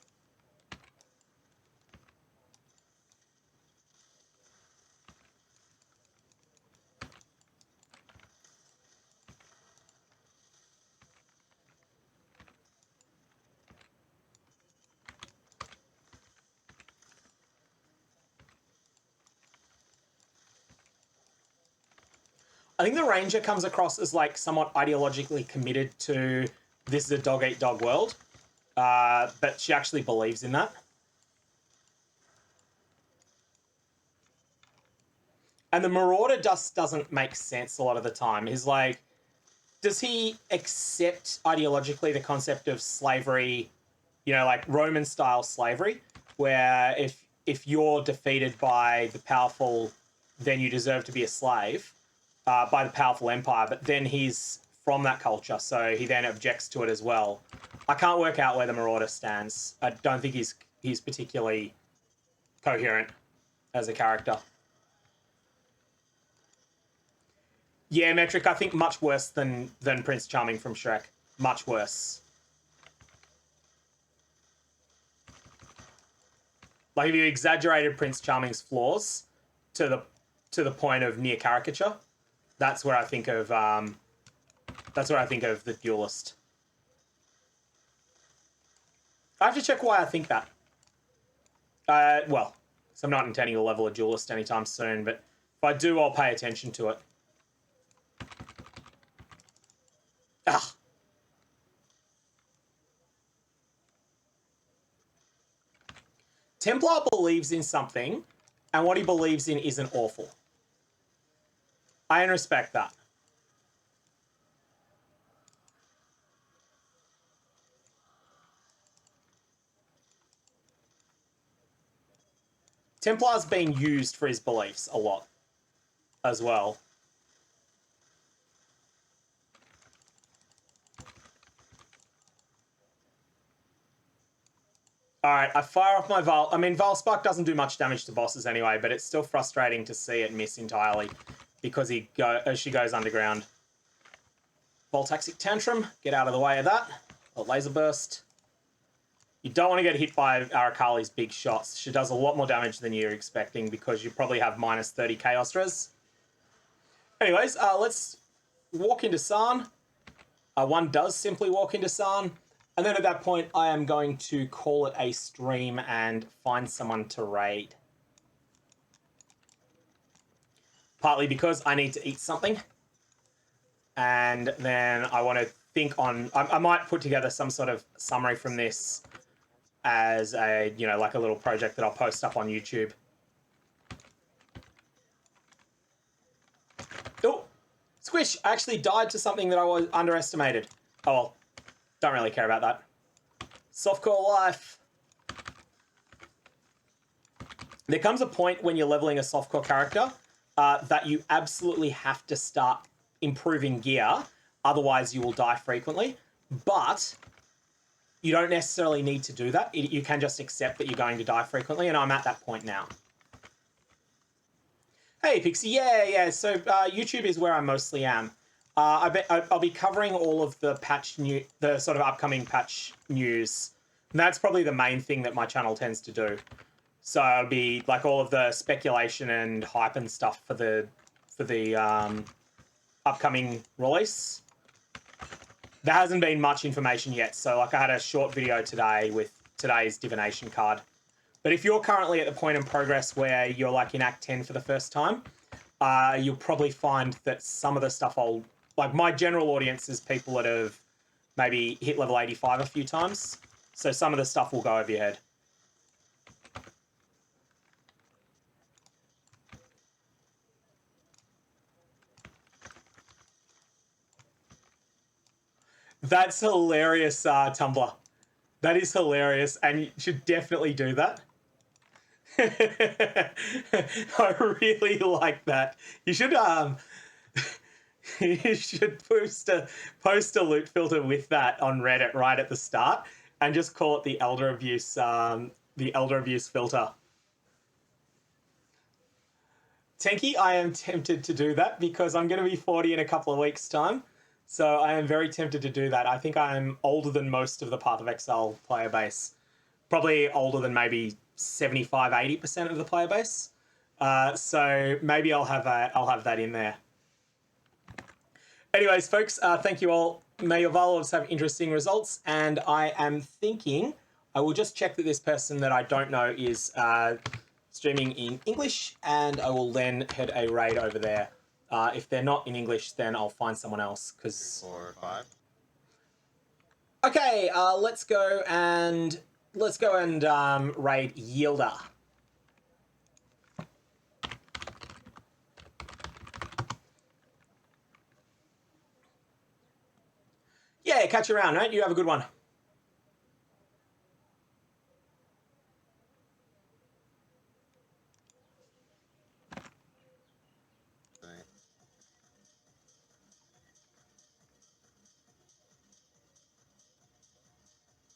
I think the Ranger comes across as like somewhat ideologically committed to this is a dog-eat-dog world, but she actually believes in that. And the Marauder just doesn't make sense a lot of the time. He's like, does he accept ideologically the concept of slavery, you know, like Roman-style slavery, where if you're defeated by the powerful, then you deserve to be a slave? By the powerful empire, but then he's from that culture, so he then objects to it as well. I can't work out where the Marauder stands. I don't think he's particularly coherent as a character. Yeah, Metric, I think much worse than Prince Charming from Shrek. Much worse. Like, if you exaggerated Prince Charming's flaws to the point of near caricature, that's where I think of the duelist. I have to check why I think that. Well, so I'm not intending to level a duelist anytime soon, but if I do, I'll pay attention to it. Ah. Templar believes in something, and what he believes in isn't awful. I respect that. Templar's been used for his beliefs a lot as well. Alright, I fire off my Vaal. I mean, Vaal Spark doesn't do much damage to bosses anyway, but it's still frustrating to see it miss entirely because she goes underground. Voltaxic Tantrum, get out of the way of that. A Laser Burst. You don't want to get hit by Arakali's big shots. She does a lot more damage than you're expecting because you probably have minus 30 Chaos Res. Anyways, let's walk into San. One does simply walk into San. And then at that point, I am going to call it a stream and find someone to raid. Partly because I need to eat something. And then I want to think on... I might put together some sort of summary from this as a, you know, like a little project that I'll post up on YouTube. Oh! Squish! I actually died to something that I was underestimated. Oh, well. Don't really care about that. Softcore life. There comes a point when you're leveling a softcore character that you absolutely have to start improving gear. Otherwise, you will die frequently. But you don't necessarily need to do that. You can just accept that you're going to die frequently, and I'm at that point now. Hey, Pixie. Yeah. So YouTube is where I mostly am. I'll be covering all of the the sort of upcoming patch news. And that's probably the main thing that my channel tends to do. So it'll be like all of the speculation and hype and stuff for the upcoming release. There hasn't been much information yet. So like I had a short video today with today's divination card. But if you're currently at the point in progress where you're like in Act 10 for the first time, you'll probably find that some of the stuff like my general audience is people that have maybe hit level 85 a few times. So some of the stuff will go over your head. That's hilarious, Tumblr. That is hilarious, and you should definitely do that. I really like that. You should you should post a loot filter with that on Reddit right at the start, and just call it the elder abuse filter. Tenki, I am tempted to do that because I'm going to be 40 in a couple of weeks' time. So I am very tempted to do that. I think I'm older than most of the Path of Exile player base. Probably older than maybe 75, 80% of the player base. So maybe I'll have that in there. Anyways, folks, thank you all. May your Vaal have interesting results. And I am thinking I will just check that this person that I don't know is streaming in English, and I will then head a raid over there. If they're not in English, then I'll find someone else. 4 or 5. Okay, let's go and raid Yielder. Yeah, catch you around, mate. You have a good one.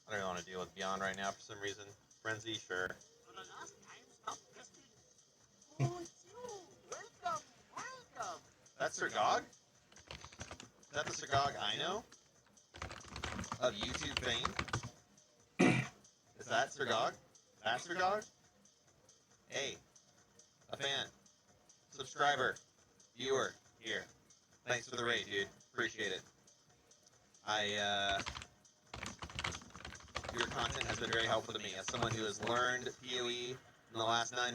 I don't really want to deal with Beyond right now for some reason. Frenzy, sure. For the last time, stop testing. Oh, it's you. Welcome, welcome. That's Sir Gog? Is that the Sir Gog I know? Of YouTube fame? Is that Sir Gog? That Sir Gog? Hey, a fan, subscriber, viewer, here. Thanks for the raid, dude. Appreciate it. Your content has been very helpful to me as someone who has learned PoE in the last 9